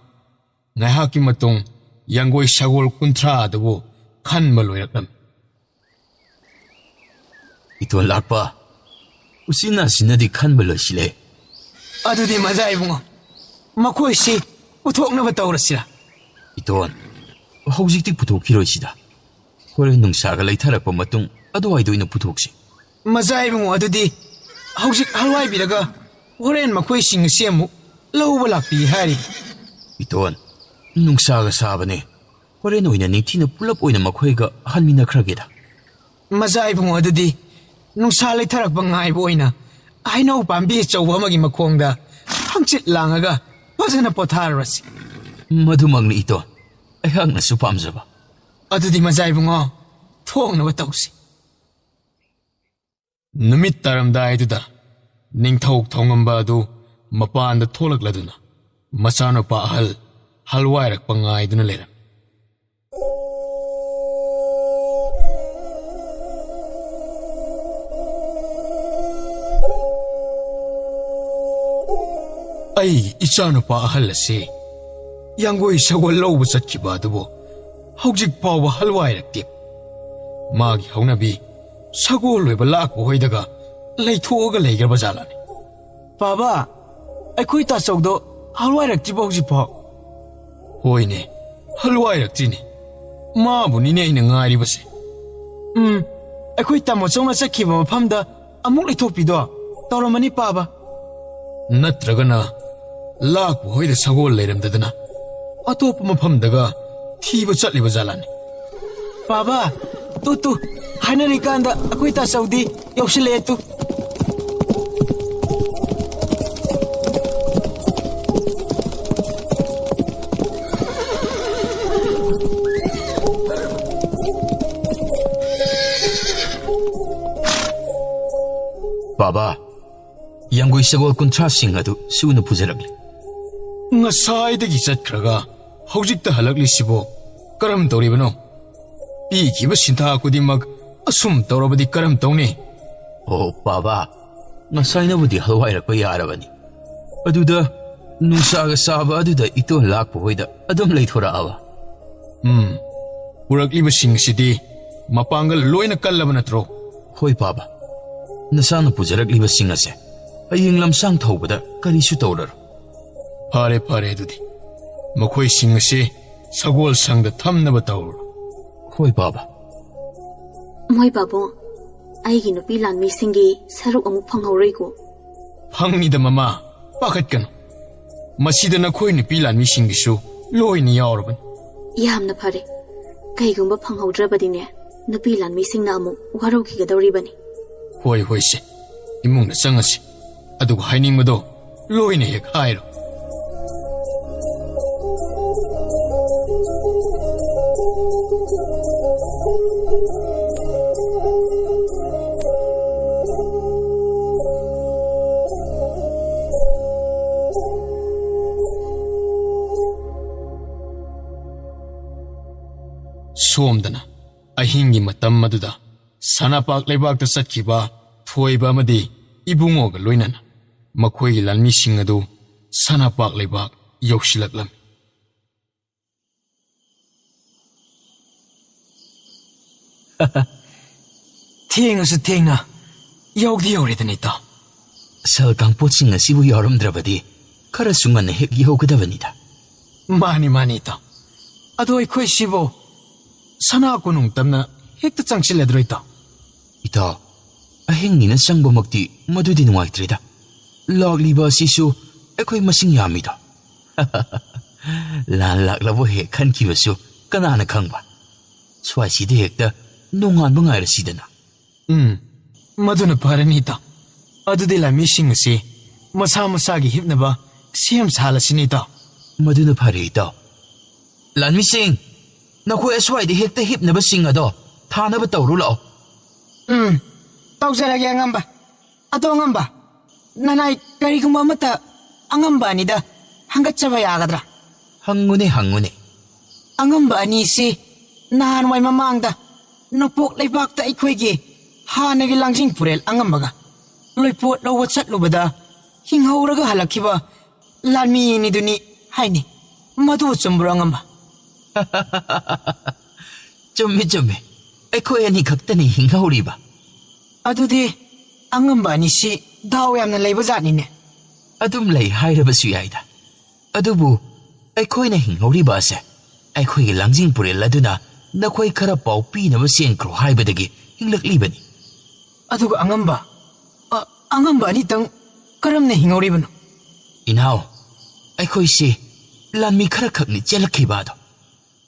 S1: ꯉꯥꯏꯍꯥꯛꯀꯤ ꯃꯇꯨꯡ ꯌꯥꯡꯒꯣꯏ ꯁꯒꯣꯜ 30 ꯑꯗꯨꯕꯨ ꯈꯟꯕ ꯂꯣꯏꯔꯛꯂꯝꯃꯤ.
S3: ꯏꯇꯣꯟ ꯂꯥꯛꯄ ꯎꯆꯤꯟꯅꯥꯆꯤꯟꯅꯗꯤ ꯈꯟꯕ ꯂꯣꯏꯁꯤꯜꯂꯦ.
S6: ꯑꯗꯨꯗꯤ ꯃꯆꯥ ꯏꯕꯨꯡꯉꯣ ꯃꯈꯣꯏꯁꯤ ꯄꯨꯊꯣꯛꯅꯕ ꯇꯧꯔꯁꯤꯔ.
S3: ꯏꯇꯣꯟ ꯍꯧꯖꯤꯛꯇꯤ ꯄꯨꯊꯣꯛꯈꯤꯔꯣꯏꯁꯤꯗ ꯍꯣꯔꯦꯟ ꯅꯨꯡꯁꯥꯒ ꯂꯩꯊꯔꯛꯄ ꯃꯇꯨꯡ ꯑꯗꯨꯋꯥꯏꯗ ꯑꯣꯏꯅ ꯄꯨꯊꯣꯛꯁꯤ.
S6: ꯃꯆꯥ ꯏꯕꯨꯡꯉꯣ ꯑꯗꯨꯗꯤ ꯍꯧꯖꯤꯛ ꯍꯜꯋꯥꯏꯕꯤꯔꯒ ꯍꯣꯔꯦꯟ ꯃꯈꯣꯏꯁꯤꯡ ꯑꯁꯤ ꯑꯃꯨꯛ ꯂꯧꯕ ꯂꯥꯛꯄꯤ ꯍꯥꯏꯔꯤꯕ.
S3: ꯏꯇꯣꯟ ꯅꯨꯡꯁꯥꯒ ꯁꯥꯕꯅꯦ ꯍꯣꯔꯦꯟ ꯑꯣꯏꯅ ꯅꯤꯡꯊꯤꯅ ꯄꯨꯂꯞ ꯑꯣꯏꯅ ꯃꯈꯣꯏꯒ ꯍꯟꯃꯤꯟꯅꯈ꯭ꯔꯒꯦꯗ.
S6: ꯃꯆꯥ ꯏꯕꯨꯡꯉꯣ ꯑꯗꯨꯗꯤ ꯅꯨꯡꯁꯥ ꯂꯩꯊꯔꯛꯄ ꯉꯥꯏꯕ ꯑꯣꯏꯅ ꯍꯩꯅꯧ ꯄꯥꯝꯕꯤ ꯑꯆꯧꯕ ꯑꯃꯒꯤ ꯃꯈꯣꯡꯗ ꯍꯪꯆꯤꯠ ꯂꯥꯡꯉꯒ ꯐꯖꯅ ꯄꯣꯊꯥꯔꯨꯔꯁꯤ.
S3: ꯃꯗꯨꯃꯛꯅꯤ ꯏꯇꯣꯟ ꯑꯩꯍꯥꯛꯅꯁꯨ ꯄꯥꯝꯖꯕ.
S6: ꯑꯗꯨꯗꯤ ꯃꯆꯥ ꯏꯕꯨꯡꯉꯣ ꯊꯣꯡꯅꯕ ꯇꯧꯁꯤ.
S1: ꯅꯨꯃꯤꯠ ꯇꯥꯔꯝꯗꯥꯏꯗꯨꯗ ꯅꯤꯡꯊꯧ ꯊꯧꯉꯝꯕ ꯑꯗꯨ ꯃꯄꯥꯟꯗ ꯊꯣꯛꯂꯛꯂꯗꯨꯅ ꯃꯆꯥꯅꯨꯄꯥ ꯑꯍꯜ ꯍꯜꯋꯥꯏꯔꯛꯄ ꯉꯥꯏꯗꯨꯅ ꯂꯩꯔꯝꯃꯤ. ꯑꯩꯒꯤ ꯏꯆꯥꯅꯨꯄꯥ ꯑꯍꯜ ꯑꯁꯤ ꯌꯥꯡꯒꯣꯏ ꯁꯒꯣꯜ ꯂꯧꯕ ꯆꯠꯈꯤꯕ ꯑꯗꯨꯕꯨ ꯍꯧꯖꯤꯛ ꯐꯥꯎꯕ ꯍꯜꯋꯥꯏꯔꯛꯇꯦ. ꯃꯥꯒꯤ ꯍꯧꯅꯕꯤ ꯁꯒꯣꯜ ꯂꯣꯏꯕ ꯂꯥꯛꯄ ꯍꯣꯏꯗꯒ ꯂꯩꯊꯣꯛꯑꯒ ꯂꯩꯈ꯭ꯔꯕ ꯖꯥꯠꯂꯅꯤ.
S6: ꯕꯥꯕꯥ ꯑꯩꯈꯣꯏ ꯇꯥꯆꯧꯗꯣ ꯍꯜꯋꯥꯏꯔꯛꯇ꯭ꯔꯤꯕ ꯍꯧꯖꯤꯛꯐꯥꯎ.
S1: ꯍꯣꯏꯅꯦ ꯍꯜꯋꯥꯏꯔꯛꯇ꯭ꯔꯤꯅꯦ. ꯃꯥꯕꯨꯅꯤꯅꯦ ꯑꯩꯅ ꯉꯥꯏꯔꯤꯕꯁꯦ.
S6: ꯑꯩꯈꯣꯏ ꯇꯥꯃꯣꯆꯧꯅ ꯆꯠꯈꯤꯕ ꯃꯐꯝꯗ ꯑꯃꯨꯛ ꯂꯩꯊꯣꯛꯄꯤꯗꯣ ꯇꯧꯔꯝꯃꯅꯤ ꯄꯥꯕ.
S1: ꯅꯠꯇ꯭ꯔꯒꯅ ꯂꯥꯛꯄ ꯍꯣꯏꯗ ꯁꯒꯣꯜ ꯂꯩꯔꯝꯗꯗꯅ ꯑꯇꯣꯞꯄ ꯃꯐꯝꯗꯒ ꯊꯤꯕ ꯆꯠꯂꯤꯕ ꯖꯥꯠꯂꯅꯤ.
S6: ꯕꯥꯕꯥ ꯇꯨ ꯍꯥꯏꯅꯔꯤꯀꯥꯟꯗ ꯑꯩꯈꯣꯏ ꯇꯥꯆꯧꯗꯤ ꯌꯧꯁꯤꯜꯂꯛꯑꯦ ꯇꯨ.
S3: ꯕꯥꯕꯥ ꯌꯥꯡꯒꯣꯏ ꯁꯒꯣꯜ 30 ꯑꯗꯨ ꯁꯨꯅ ꯄꯨꯖꯔꯛꯂꯤ.
S1: ꯉꯁꯥꯏꯗꯒꯤ ꯆꯠꯈ꯭ꯔꯒ ꯍꯧꯖꯤꯛꯇ ꯍꯜꯂꯛꯂꯤꯁꯤꯕꯣ ꯀꯔꯝ ꯇꯧꯔꯤꯕꯅꯣ? ꯄꯤꯈꯤꯕ ꯁꯤꯟꯊꯥ ꯈꯨꯗꯤꯡꯃꯛ ꯑꯁꯨꯝ ꯇꯧꯔꯕꯗꯤ ꯀꯔꯝ ꯇꯧꯅꯤ?
S3: ꯑꯣ ꯕꯥꯕꯥ ꯉꯁꯥꯏꯅꯕꯨꯗꯤ ꯍꯜꯋꯥꯏꯔꯛꯄ ꯌꯥꯔꯕꯅꯤ. ꯑꯗꯨꯗ ꯅꯨꯡꯁꯥꯒ ꯁꯥꯕ ꯑꯗꯨꯗ ꯏꯇꯣꯟ ꯂꯥꯛꯄ ꯍꯣꯏꯗ ꯑꯗꯨꯝ ꯂꯩꯊꯣꯔꯛꯑꯕ.
S1: ꯄꯨꯔꯛꯂꯤꯕꯁꯤꯡ ꯑꯁꯤꯗꯤ ꯃꯄꯥꯡꯒꯜ ꯂꯣꯏꯅ ꯀꯜꯂꯕ ꯅꯠꯇ꯭ꯔꯣ?
S3: ꯍꯣꯏ ꯕꯥꯕꯥ ꯅꯁꯥꯅ ꯄꯨꯖꯔꯛꯂꯤꯕꯁꯤꯡ ꯑꯁꯦ ꯍꯌꯦꯡ ꯂꯝꯁꯥꯡ ꯊꯧꯕꯗ ꯀꯔꯤꯁꯨ ꯇꯧꯔꯔꯣꯏ.
S1: ꯐꯔꯦ ꯑꯗꯨꯗꯤ ꯃꯈꯣꯏꯁꯤꯡ ꯑꯁꯤ ꯁꯒꯣꯜ ꯁꯪꯗ ꯊꯝꯅꯕ ꯇꯧꯔꯣ.
S3: ꯍꯣꯏ ꯕꯥꯕꯥ.
S2: ꯃꯣꯏ ꯕꯥꯕꯨꯡ ꯑꯩꯒꯤ ꯅꯨꯄꯤ ꯂꯥꯟꯃꯤꯁꯤꯡꯒꯤ ꯁꯔꯨꯛ ꯑꯃꯨꯛ ꯐꯪꯍꯧꯔꯣꯏꯀꯣ?
S1: ꯐꯪꯅꯤꯗ ꯃꯃꯥ ꯄꯥꯈꯠꯀꯅꯨ. ꯃꯁꯤꯗ ꯅꯈꯣꯏ ꯅꯨꯄꯤ ꯂꯥꯟꯃꯤꯁꯤꯡꯒꯤꯁꯨ ꯂꯣꯏꯅ ꯌꯥꯎꯔꯕꯅꯤ.
S2: ꯌꯥꯝꯅ ꯐꯔꯦ. ꯀꯩꯒꯨꯝꯕ ꯐꯪꯍꯧꯗ꯭ꯔꯕꯗꯤꯅꯦ ꯅꯨꯄꯤ ꯂꯥꯟꯃꯤꯁꯤꯡꯅ ꯑꯃꯨꯛ ꯋꯥꯔꯧꯈꯤꯒꯗꯧꯔꯤꯕꯅꯤ.
S1: ꯍꯣꯏꯁꯦ ꯏꯃꯨꯡꯗ ꯆꯪꯉꯁꯤ. ꯑꯗꯨꯒ ꯍꯥꯏꯅꯤꯡꯕꯗꯣ ꯂꯣꯏꯅ ꯍꯦꯛ ꯍꯥꯏꯔꯣ. ꯁꯣꯝꯗꯅ ꯑꯍꯤꯡꯒꯤ ꯃꯇꯝ ꯑꯗꯨꯗ ꯁꯅꯥꯄꯥꯛ ꯂꯩꯕꯥꯛꯇ ꯆꯠꯈꯤꯕ ꯊꯣꯏꯕ ꯑꯃꯗꯤ ꯏꯕꯨꯡꯉꯣꯒ ꯂꯣꯏꯅꯅ ꯃꯈꯣꯏꯒꯤ ꯂꯥꯟꯃꯤꯁꯤꯡ ꯑꯗꯨ ꯁꯅꯥꯄꯥꯛ ꯂꯩꯕꯥꯛ ꯌꯧꯁꯤꯜꯂꯛꯂꯝꯃꯤ.
S6: ꯊꯦꯡꯉꯁꯨ ꯊꯦꯡꯅ ꯌꯧꯗꯤ ꯌꯧꯔꯦꯗꯅ ꯏꯇꯥꯎ.
S3: ꯁꯜ ꯀꯥꯡꯄꯣꯠꯁꯤꯡ ꯑꯁꯤꯕꯨ ꯌꯥꯎꯔꯝꯗ꯭ꯔꯕꯗꯤ ꯈꯔꯁꯨ ꯉꯟꯅ ꯍꯦꯛ ꯌꯧꯒꯗꯕꯅꯤꯗ.
S6: ꯃꯥꯅꯤ ꯏꯇꯥꯎ. ꯑꯗꯣ ꯑꯩꯈꯣꯏ ꯁꯤꯕꯨ ꯁꯅꯥ ꯀꯣꯅꯨꯡ ꯇꯝꯅ ꯍꯦꯛꯇ ꯆꯪꯁꯤꯜꯂꯗ꯭ꯔꯣ ꯏꯇꯥꯎ?
S3: ꯏꯇꯥꯎ ꯑꯍꯤꯡꯅꯤꯅ ꯆꯪꯕꯃꯛꯇꯤ ꯃꯗꯨꯗꯤ ꯅꯨꯡꯉꯥꯏꯇ꯭ꯔꯦꯗ. ꯂꯥꯛꯂꯤꯕ ꯑꯁꯤꯁꯨ ꯑꯩꯈꯣꯏ ꯃꯁꯤꯡ ꯌꯥꯝꯃꯤꯗ. ꯂꯥꯟ ꯂꯥꯛꯂꯕꯨ ꯍꯦꯛ ꯈꯟꯈꯤꯕꯁꯨ ꯀꯅꯥꯅ ꯈꯪꯕ. ꯁ꯭ꯋꯥꯏꯁꯤꯗ ꯍꯦꯛꯇ ꯅꯣꯡꯉꯥꯟꯕ ꯉꯥꯏꯔꯁꯤꯗꯅ.
S6: ꯃꯗꯨꯅ ꯐꯔꯅꯤ ꯏꯇꯥꯎ. ꯑꯗꯨꯗꯤ ꯂꯥꯟꯃꯤꯁꯤꯡ ꯑꯁꯤ ꯃꯁꯥ ꯃꯁꯥꯒꯤ ꯍꯤꯞꯅꯕ ꯁꯦꯝ ꯁꯥꯍꯜꯂꯁꯤꯅꯤ ꯏꯇꯥꯎ.
S3: ꯃꯗꯨꯅ ꯐꯔꯦ ꯏꯇꯥꯎ. ꯂꯥꯟꯃꯤꯁꯤꯡ ꯅꯈꯣꯏ ꯑꯁ꯭ꯋꯥꯏꯗ ꯍꯦꯛꯇ ꯍꯤꯞꯅꯕꯁꯤꯡ ꯑꯗꯣ ꯊꯥꯅꯕ ꯇꯧꯔꯨ ꯂꯥꯛꯑꯣ.
S6: ꯇꯧꯖꯔꯒꯦ ꯑꯉꯝꯕ. ꯑꯗꯣ ꯑꯉꯝꯕ, ꯅꯅꯥꯏ ꯀꯔꯤꯒꯨꯝꯕ ꯑꯃꯠꯇ ꯑꯉꯝꯕ ꯑꯅꯤꯗ ꯍꯪꯒꯠꯆꯕ ꯌꯥꯒꯗ꯭ꯔꯥ?
S3: ꯍꯪꯉꯨꯅꯦ ꯍꯪꯉꯨꯅꯦ.
S6: ꯑꯉꯝꯕ ꯑꯅꯤꯁꯤ ꯅꯍꯥꯟꯋꯥꯏ ꯃꯃꯥꯡꯗ ꯅꯣꯡꯄꯣꯛ ꯂꯩꯕꯥꯛꯇ ꯑꯩꯈꯣꯏꯒꯤ ꯍꯥꯟꯅꯒꯤ ꯂꯥꯡꯖꯤꯡ ꯄꯨꯔꯦꯜ ꯑꯉꯝꯕꯒ ꯂꯣꯏꯄꯣꯠ ꯂꯧꯕ ꯆꯠꯂꯨꯕꯗ ꯍꯤꯡꯍꯧꯔꯒ ꯍꯜꯂꯛꯈꯤꯕ ꯂꯥꯟꯃꯤ ꯑꯅꯤꯗꯨꯅꯤ ꯍꯥꯏꯅꯤ. ꯃꯗꯨ ꯆꯨꯝꯕ꯭ꯔꯣ ꯑꯉꯝꯕ?
S3: ꯆꯨꯝꯃꯤ ꯆꯨꯝꯃꯤ. ꯑꯩꯈꯣꯏ ꯑꯅꯤ ꯈꯛꯇꯅꯤ ꯍꯤꯡꯍꯧꯔꯤꯕ.
S6: ꯑꯗꯨꯗꯤ ꯑꯉꯝꯕ ꯑꯅꯤꯁꯤ ꯗꯥꯎ ꯌꯥꯝꯅ ꯂꯩꯕ ꯖꯥꯠꯅꯤꯅꯦ.
S3: ꯑꯗꯨꯝ ꯂꯩ ꯍꯥꯏꯔꯕꯁꯨ ꯌꯥꯏꯗ. ꯑꯗꯨꯕꯨ ꯑꯩꯈꯣꯏꯅ ꯍꯤꯡꯍꯧꯔꯤꯕ ꯑꯁꯦ ꯑꯩꯈꯣꯏꯒꯤ ꯂꯥꯡꯖꯤꯡ ꯄꯨꯔꯦꯜ ꯑꯗꯨꯅ ꯅꯈꯣꯏ ꯈꯔ ꯄꯥꯎ ꯄꯤꯅꯕ ꯆꯦꯟꯈ꯭ꯔꯣ ꯍꯥꯏꯕꯗꯒꯤ ꯍꯤꯡꯂꯛꯂꯤꯕꯅꯤ.
S6: ꯑꯗꯨꯒ ꯑꯉꯝꯕ ꯑꯅꯤꯇꯪ ꯀꯔꯝꯅ ꯍꯤꯡꯍꯧꯔꯤꯕꯅꯣ?
S3: ꯏꯅꯥꯎ, ꯑꯩꯈꯣꯏꯁꯤ ꯂꯥꯟꯃꯤ ꯈꯔ ꯈꯛꯅꯤ ꯆꯦꯜꯂꯛꯈꯤꯕ ꯑꯗꯣ.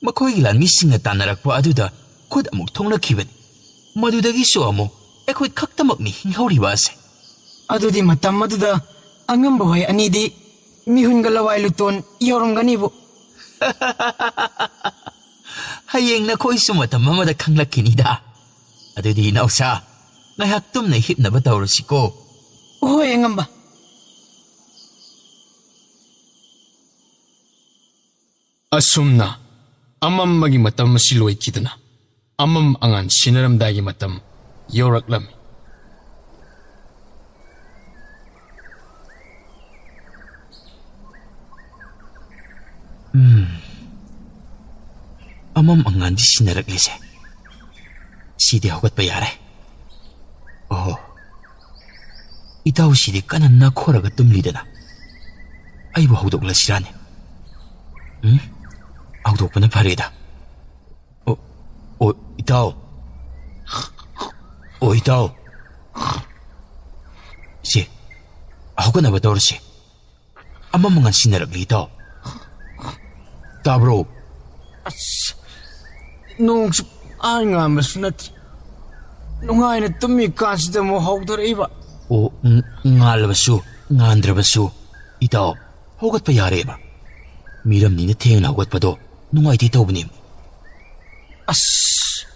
S3: ꯃꯈꯣꯏꯒꯤ ꯂꯥꯟꯃꯤꯁꯤꯡꯅ ꯇꯥꯟꯅꯔꯛꯄ ꯑꯗꯨꯗ ꯈꯨꯠ ꯑꯃꯨꯛ ꯊꯣꯡꯂꯛꯈꯤꯕꯅꯤ. ꯃꯗꯨꯗꯒꯤꯁꯨ ꯑꯃꯨꯛ ꯑꯩꯈꯣꯏ ꯈꯛꯇꯃꯛꯅꯤ ꯍꯤꯡꯍꯧꯔꯤꯕ ꯑꯁꯦ.
S6: ꯑꯗꯨꯗꯤ ꯃꯇꯝ ꯑꯗꯨꯗ ꯑꯉꯝꯕ ꯍꯣꯏ ꯑꯅꯤꯗꯤ ꯃꯤꯍꯨꯟꯒ ꯂꯋꯥꯏ ꯂꯨꯇꯣꯟ ꯌꯧꯔꯝꯒꯅꯤꯕꯨ.
S3: ꯍꯌꯦꯡ ꯅꯈꯣꯏꯁꯨ ꯃꯇꯝ ꯑꯃꯗ ꯈꯪꯂꯛꯈꯤꯅꯤꯗ. ꯑꯗꯨꯗꯤ ꯏꯅꯥꯎꯁꯥ, ꯉꯥꯏꯍꯥꯛ ꯇꯨꯝꯅ ꯍꯤꯞꯅꯕ ꯇꯧꯔꯁꯤꯀꯣ.
S6: ꯍꯣꯏ ꯑꯉꯝꯕ.
S1: ꯑꯁꯨꯝꯅ ꯑꯃꯝꯕꯒꯤ ꯃꯇꯝ ꯑꯁꯤ ꯂꯣꯏꯈꯤꯗꯨꯅ ꯑꯃꯝ ꯑꯉꯥꯟ ꯁꯤꯟꯅꯔꯝꯗꯥꯏꯒꯤ ꯃꯇꯝ ꯌꯧꯔꯛꯂꯝꯃꯤ.
S3: ꯑꯃꯝ ꯑꯉꯥꯟꯗꯤ ꯁꯤꯟꯅꯔꯛꯂꯤꯁꯦ. ꯁꯤꯗꯤ ꯍꯧꯒꯠꯄ ꯌꯥꯔꯦ. ꯑꯣ, ꯏꯇꯥꯎꯁꯤꯗꯤ ꯀꯟꯅ ꯅꯥꯈꯣꯔꯒ ꯇꯨꯝꯂꯤꯗꯅ. ꯑꯩꯕꯨ ꯍꯧꯗꯣꯛꯂꯁꯤꯔꯥꯅꯦ? ꯍꯧꯗꯣꯛꯄꯅ ꯐꯔꯦꯗ. ꯏꯇꯥꯎ. ꯏꯇꯥꯎ. ꯁꯤ ꯍꯧꯒꯠꯅꯕ ꯇꯧꯔꯁꯤ. ꯑꯃꯝ ꯑꯉꯥꯟ ꯁꯤꯟꯅꯔꯛꯂꯤ ꯏꯇꯥꯎ. ꯇꯥꯕ꯭ꯔꯣ?
S6: ꯑꯁ, ꯅꯣꯡꯁꯨ ꯉꯥꯟꯕꯁꯨ ꯅꯠꯇꯦ. ꯅꯨꯡꯉꯥꯏꯅ ꯇꯨꯝꯃꯤ ꯀꯥꯟꯁꯤꯗ ꯑꯃꯨꯛ ꯍꯧꯗꯣꯔꯛꯏꯕ.
S3: ꯉꯥꯜꯂꯕꯁꯨ ꯉꯥꯟꯗ꯭ꯔꯕꯁꯨ ꯏꯇꯥꯎ ꯍꯧꯒꯠꯄ ꯌꯥꯔꯦꯕ. ꯃꯤꯔꯝꯅꯤꯅ ꯊꯦꯡꯅ ꯍꯧꯒꯠꯄꯗꯣ ꯅꯨꯡꯉꯥꯏꯇꯦ ꯇꯧꯕꯅꯤ.
S6: ꯑꯁ,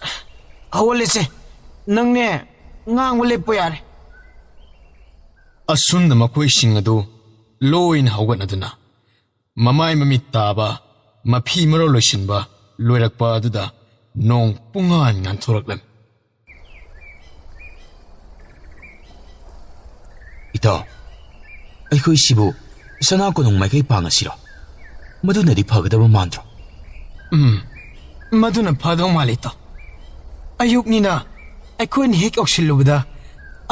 S6: ꯍꯧꯒꯠꯂꯁꯦ. ꯅꯪꯅꯦ ꯉꯥꯡꯕ ꯂꯦꯞꯄ ꯌꯥꯔꯦ.
S1: ꯑꯁꯨꯝꯅ ꯃꯈꯣꯏꯁꯤꯡ ꯑꯗꯨ ꯂꯣꯏꯅ ꯍꯧꯒꯠꯅꯗꯨꯅ ꯃꯃꯥꯏ ꯃꯃꯤꯠ ꯇꯥꯕ, ꯃꯐꯤ ꯃꯔꯣꯜ ꯂꯣꯏꯁꯤꯟꯕ ꯂꯣꯏꯔꯛꯄ ꯑꯗꯨꯗ ꯅꯣꯡ ꯄꯨꯡꯉꯥꯟ ꯉꯥꯟꯊꯣꯔꯛꯂꯝꯃꯤ.
S3: ꯏꯇꯥꯎ, ꯑꯩꯈꯣꯏꯁꯤꯕꯨ ꯁꯅꯥ ꯀꯣꯅꯨꯡ ꯃꯥꯏꯀꯩ ꯄꯥꯡꯉꯁꯤꯔꯣ? ꯃꯗꯨꯅꯗꯤ ꯐꯒꯗꯕ ꯃꯥꯟꯗ꯭ꯔꯣ?
S6: ꯃꯗꯨꯅ ꯐꯗꯧ ꯃꯥꯜꯂꯤ ꯏꯇꯥꯎ. ꯑꯌꯨꯛꯅꯤꯅ ꯑꯩꯈꯣꯏꯅ ꯍꯦꯛ ꯌꯧꯁꯤꯜꯂꯨꯕꯗ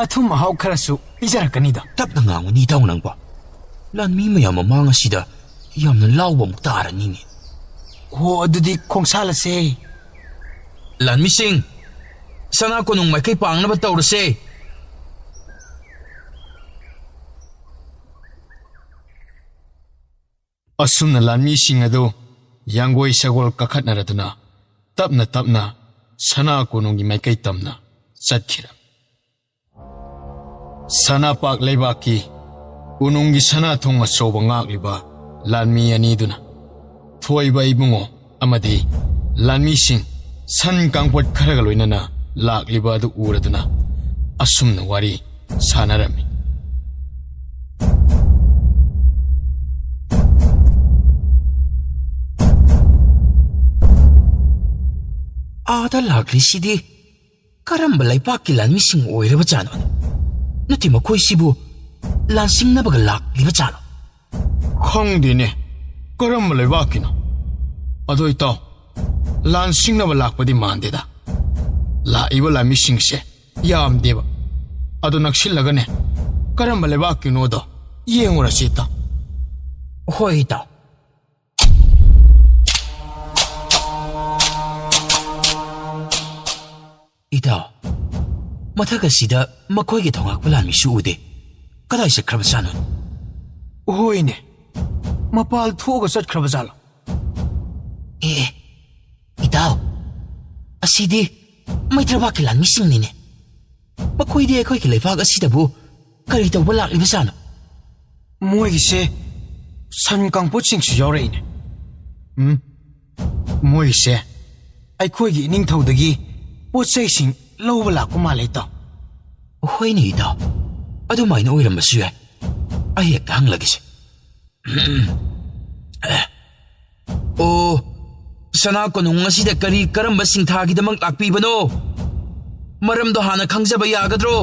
S6: ꯑꯊꯨꯝ ꯑꯍꯥꯎ ꯈꯔꯁꯨ ꯄꯤꯖꯔꯛꯀꯅꯤꯗ.
S3: ꯇꯞꯅ ꯉꯥꯡꯉꯨꯅꯤ ꯏꯇꯥꯎ ꯅꯪꯕꯣ. ꯂꯥꯟꯃꯤ ꯃꯌꯥꯝ ꯃꯃꯥꯡ ꯑꯁꯤꯗ ꯌꯥꯝꯅ ꯂꯥꯎꯕ ꯑꯃꯨꯛ ꯇꯥꯔꯅꯤꯅꯦ.
S6: ꯍꯣ, ꯑꯗꯨꯗꯤ ꯈꯣꯡꯁꯥꯜꯂꯁꯦ.
S3: ꯂꯥꯟꯃꯤꯁꯤꯡ, ꯁꯅꯥ ꯀꯣꯅꯨꯡ ꯃꯥꯏꯀꯩ ꯄꯥꯡꯅꯕ ꯇꯧꯔꯁꯦ.
S1: ꯑꯁꯨꯝꯅ ꯂꯥꯟꯃꯤꯁꯤꯡ ꯑꯗꯨ ꯌꯥꯡꯒꯣꯏ ꯁꯒꯣꯜ ꯀꯥꯈꯠꯅꯔꯗꯨꯅ ꯇꯞꯅ ꯇꯞꯅ ꯁꯅꯥ ꯀꯣꯅꯨꯡꯒꯤ ꯃꯥꯏꯀꯩ ꯇꯝꯅ ꯆꯠꯈꯤꯔꯝ. ꯁꯅꯥꯄꯥꯛ ꯂꯩꯕꯥꯛꯀꯤ ꯎꯅꯨꯡꯒꯤ ꯁꯅꯥꯊꯣꯡ ꯑꯆꯧꯕ ꯉꯥꯛꯂꯤꯕ ꯂꯥꯟꯃꯤ ꯑꯅꯤꯗꯨꯅ ꯊꯣꯏꯕ ꯏꯕꯨꯡꯉꯣ ꯑꯃꯗꯤ ꯂꯥꯟꯃꯤꯁꯤꯡ ꯁꯟ ꯀꯥꯡꯄꯣꯠ ꯈꯔꯒ ꯂꯣꯏꯅꯅ ꯂꯥꯛꯂꯤꯕ ꯑꯗꯨ ꯎꯔꯗꯨꯅ ꯑꯁꯨꯝꯅ ꯋꯥꯔꯤ ꯁꯥꯅꯔꯝꯃꯤ.
S3: ꯑꯥꯗ ꯂꯥꯛꯂꯤꯁꯤꯗꯤ ꯀꯔꯝꯕ ꯂꯩꯄꯥꯛꯀꯤ ꯂꯥꯟꯃꯤꯁꯤꯡ ꯑꯣꯏꯔꯕꯖꯥꯠꯅꯣ? ꯅꯠꯇꯦ, ꯃꯈꯣꯏꯁꯤꯕꯨ ꯂꯥꯟꯁꯤꯡꯅꯕꯒ ꯂꯥꯛꯂꯤꯕꯖꯥꯠꯂꯣ?
S1: ꯈꯪꯗꯦꯅꯦ, ꯀꯔꯝꯕ ꯂꯩꯕꯥꯛꯀꯤꯅꯣ? ꯑꯗꯣ ꯏꯇꯥꯎ, ꯂꯥꯟꯁꯤꯡꯅꯕ ꯂꯥꯛꯄꯗꯤ ꯃꯥꯟꯗꯦꯗ. ꯂꯥꯛꯏꯕ ꯂꯥꯟꯃꯤꯁꯤꯡꯁꯦ ꯌꯥꯝꯗꯦꯕ. ꯑꯗꯨ ꯅꯛꯁꯤꯜꯂꯒꯅꯦ ꯀꯔꯝꯕ ꯂꯩꯕꯥꯛꯀꯤꯅꯣꯗꯣ ꯌꯦꯡꯉꯨꯔꯁꯤ ꯏꯇꯥꯎ.
S3: ꯍꯣꯏ ꯏꯇꯥꯎ. ꯏꯇꯥꯎ, ꯃꯊꯛ ꯑꯁꯤꯗ ꯃꯈꯣꯏꯒꯤ ꯊꯧꯉꯥꯛꯄ ꯂꯥꯟꯃꯤꯁꯨ ꯎꯗꯦ. ꯀꯗꯥꯏ ꯆꯠꯈ꯭ꯔꯕꯖꯥꯠꯅꯣ?
S6: ꯍꯣꯏꯅꯦ, ꯃꯄꯥꯜ ꯊꯣꯛꯑꯒ ꯆꯠꯈ꯭ꯔꯕꯖꯥꯠꯂꯣ?
S3: ꯏꯇꯥꯎ, ꯑꯁꯤꯗꯤ ꯃꯩꯇ꯭ꯔꯕꯥꯛꯀꯤ ꯂꯥꯟꯃꯤꯁꯤꯡꯅꯤꯅꯦ. ꯃꯈꯣꯏꯗꯤ ꯑꯩꯈꯣꯏꯒꯤ ꯂꯩꯕꯥꯛ ꯑꯁꯤꯗꯕꯨ ꯀꯔꯤ ꯇꯧꯕ ꯂꯥꯛꯂꯤꯕꯖꯥꯠꯅꯣ?
S6: ꯃꯣꯏꯒꯤꯁꯦ ꯁꯟ ꯀꯥꯡꯄꯣꯠꯁꯤꯡꯁꯨ ꯌꯥꯎꯔꯛꯏꯅꯦ. ꯃꯣꯏꯒꯤꯁꯦ ꯑꯩꯈꯣꯏꯒꯤ ꯏꯅꯤꯡꯊꯧꯗꯒꯤ ꯄꯣꯠ ꯆꯩꯁꯤꯡ ꯂꯧꯕ ꯂꯥꯛꯄ ꯃꯥꯜꯂꯦ ꯏꯇꯥꯎ.
S3: ꯍꯣꯏꯅꯦ ꯏꯇꯥꯎ ꯑꯗꯨꯃꯥꯏꯅ ꯑꯣꯏꯔꯝꯕꯁꯨ ꯌꯥꯏ ꯑꯩ ꯍꯦꯛꯇ ꯍꯪꯂꯒꯦꯁꯦ ꯑꯣ ꯁꯅꯥ ꯀꯣꯅꯨꯡ ꯑꯁꯤꯗ ꯀꯔꯝꯕ ꯁꯤꯡꯊꯥꯒꯤꯗꯃꯛ ꯂꯥꯛꯄꯤꯕꯅꯣ ꯃꯔꯝꯗꯣ ꯍꯥꯟꯅ ꯈꯪꯖꯕ ꯌꯥꯒꯗ꯭ꯔꯣ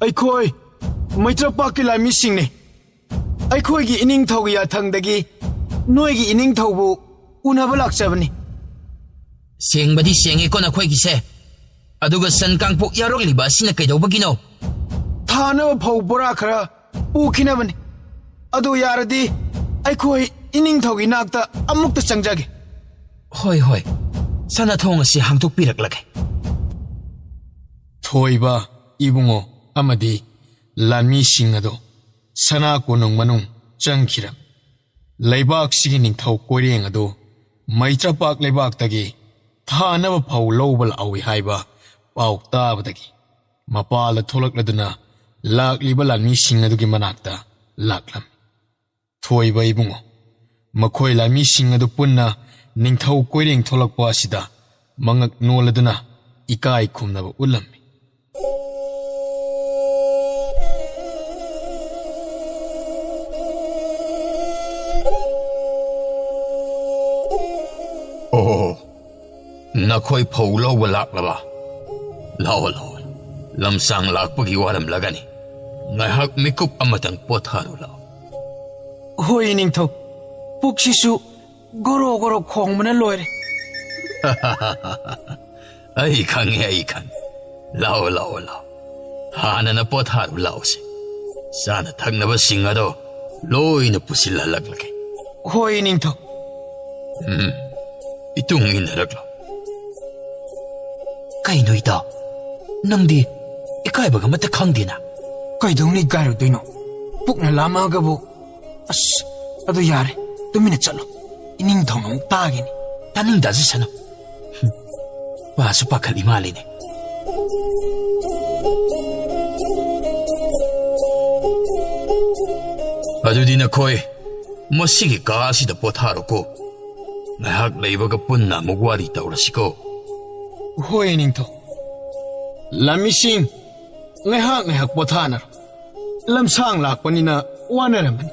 S6: ꯑꯩꯈꯣꯏ ꯃꯩꯇ꯭ꯔꯄꯥꯛꯀꯤ ꯂꯥꯟꯃꯤꯁꯤꯡꯅꯦ ꯑꯩꯈꯣꯏꯒꯤ ꯏꯅꯤꯡꯊꯧꯒꯤ ꯌꯥꯊꯪꯗꯒꯤ ꯅꯣꯏꯒꯤ ꯏꯅꯤꯡꯊꯧꯕꯨ ꯎꯅꯕ ꯂꯥꯛꯆꯕꯅꯤ
S3: ꯁꯦꯡꯕꯗꯤ ꯁꯦꯡꯉꯦꯀꯣ ꯅꯈꯣꯏꯒꯤꯁꯦ ꯑꯗꯨꯒ ꯁꯟ ꯀꯥꯡꯄꯣꯛ ꯌꯥꯎꯔꯛꯂꯤꯕ ꯑꯁꯤꯅ ꯀꯩꯗꯧꯕꯒꯤꯅꯣ
S6: ꯊꯥꯅꯕ ꯐꯧ ꯕꯣꯔꯥ ꯈꯔ ꯄꯨꯈꯤꯅꯕꯅꯤ ꯑꯗꯨ ꯌꯥꯔꯗꯤ ꯑꯩꯈꯣꯏ ꯏꯅꯤꯡꯊꯧꯒꯤ ꯅꯥꯛꯇ ꯑꯃꯨꯛꯇ ꯆꯪꯖꯒꯦ
S3: ꯍꯣꯏ ꯍꯣꯏ ꯁꯅꯥꯊꯣꯡ ꯑꯁꯤ ꯍꯥꯡꯗꯣꯛꯄꯤꯔꯛꯂꯒꯦ
S1: ꯊꯣꯏꯕ ꯏꯕꯨꯡꯉꯣ ꯑꯃꯗꯤ ꯂꯥꯟꯃꯤꯁꯤꯡ ꯑꯗꯣ ꯁꯅꯥ ꯀꯣꯅꯨꯡ ꯃꯅꯨꯡ ꯆꯪꯈꯤꯔ ꯂꯩꯕꯥꯛꯁꯤꯒꯤ ꯅꯤꯡꯊꯧ ꯀꯣꯏꯔꯦꯡ ꯑꯗꯨ ꯃꯩꯇ꯭ꯔꯄꯥꯛ ꯂꯩꯕꯥꯛꯇꯒꯤ ꯊꯥꯅꯕ ꯐꯧ ꯂꯧꯕ ꯂꯥꯛꯎꯏ ꯍꯥꯏꯕ ꯄꯥꯎ ꯇꯥꯕꯗꯒꯤ ꯃꯄꯥꯜꯗ ꯊꯣꯛꯂꯛꯂꯗꯨꯅ ꯂꯥꯛꯂꯤꯕ ꯂꯥꯟꯃꯤꯁꯤꯡ ꯑꯗꯨꯒꯤ ꯃꯅꯥꯛꯇ ꯂꯥꯛꯂꯝꯃꯤ ꯊꯣꯏꯕ ꯏꯕꯨꯡꯉꯣ ꯃꯈꯣꯏ ꯂꯥꯟꯃꯤꯁꯤꯡ ꯑꯗꯨ ꯄꯨꯟꯅ ꯅꯤꯡꯊꯧ ꯀꯣꯏꯔꯦꯡ ꯊꯣꯛꯂꯛꯄ ꯑꯁꯤꯗ ꯃꯉꯛ ꯅꯣꯜꯂꯗꯨꯅ ꯏꯀꯥꯏ ꯈꯨꯝꯅꯕ ꯎꯠꯂꯝꯃꯤ
S3: ꯑꯣ ꯅꯈꯣꯏ ꯐꯧ ꯂꯧꯕ ꯂꯥꯛꯂꯕ ꯂꯥꯛꯑꯣ ꯂꯥꯛꯑꯣ ꯂꯝꯁꯥꯡ ꯂꯥꯛꯄꯒꯤ ꯋꯥꯔꯝꯂꯒꯅꯤ ꯉꯥꯏꯍꯥꯛ ꯃꯤꯀꯨꯞ ꯑꯃꯇꯪ ꯄꯣꯊꯥꯔꯨ ꯂꯥꯛꯑꯣ
S6: ꯍꯣꯏ ꯅꯤꯡꯊꯧ ꯄꯨꯛꯁꯤꯁꯨ ꯒꯣꯔꯣ ꯒꯣꯔꯣ ꯈꯣꯡꯕꯅ ꯂꯣꯏꯔꯦ
S3: ꯑꯩ ꯈꯪꯉꯦ ꯂꯥꯛꯑꯣ ꯂꯥꯛꯑꯣ ꯂꯥꯛꯑꯣ ꯍꯥꯟꯅꯅ ꯄꯣꯊꯥꯔꯨ ꯂꯥꯛꯑꯣꯁꯦ ꯆꯥꯅ ꯊꯛꯅꯕꯁꯤꯡ ꯑꯗꯣ ꯂꯣꯏꯅ ꯄꯨꯁꯤꯜꯍꯜꯂꯛꯂꯒꯦ
S6: ꯍꯣꯏ ꯅꯤꯡꯊꯧ
S3: 이tung inharaglo. Kaino itaw? Nangdi, ikaibaga matakangdi na.
S6: Kaidong ni garo dino. Puk na lama gabo. As, ado yare. Tumina chalo. Ining daw nang tagini.
S3: Tanong dasi sano. Paso pa kalimali ni. Adudi na koy, masigi kaasi da potharo ko. Ngahak laibaga punna mugwari taurasi ko.
S6: Hoy ningto. Lamising, ngahak pothanar. Lamsang lakpanina wanaraman.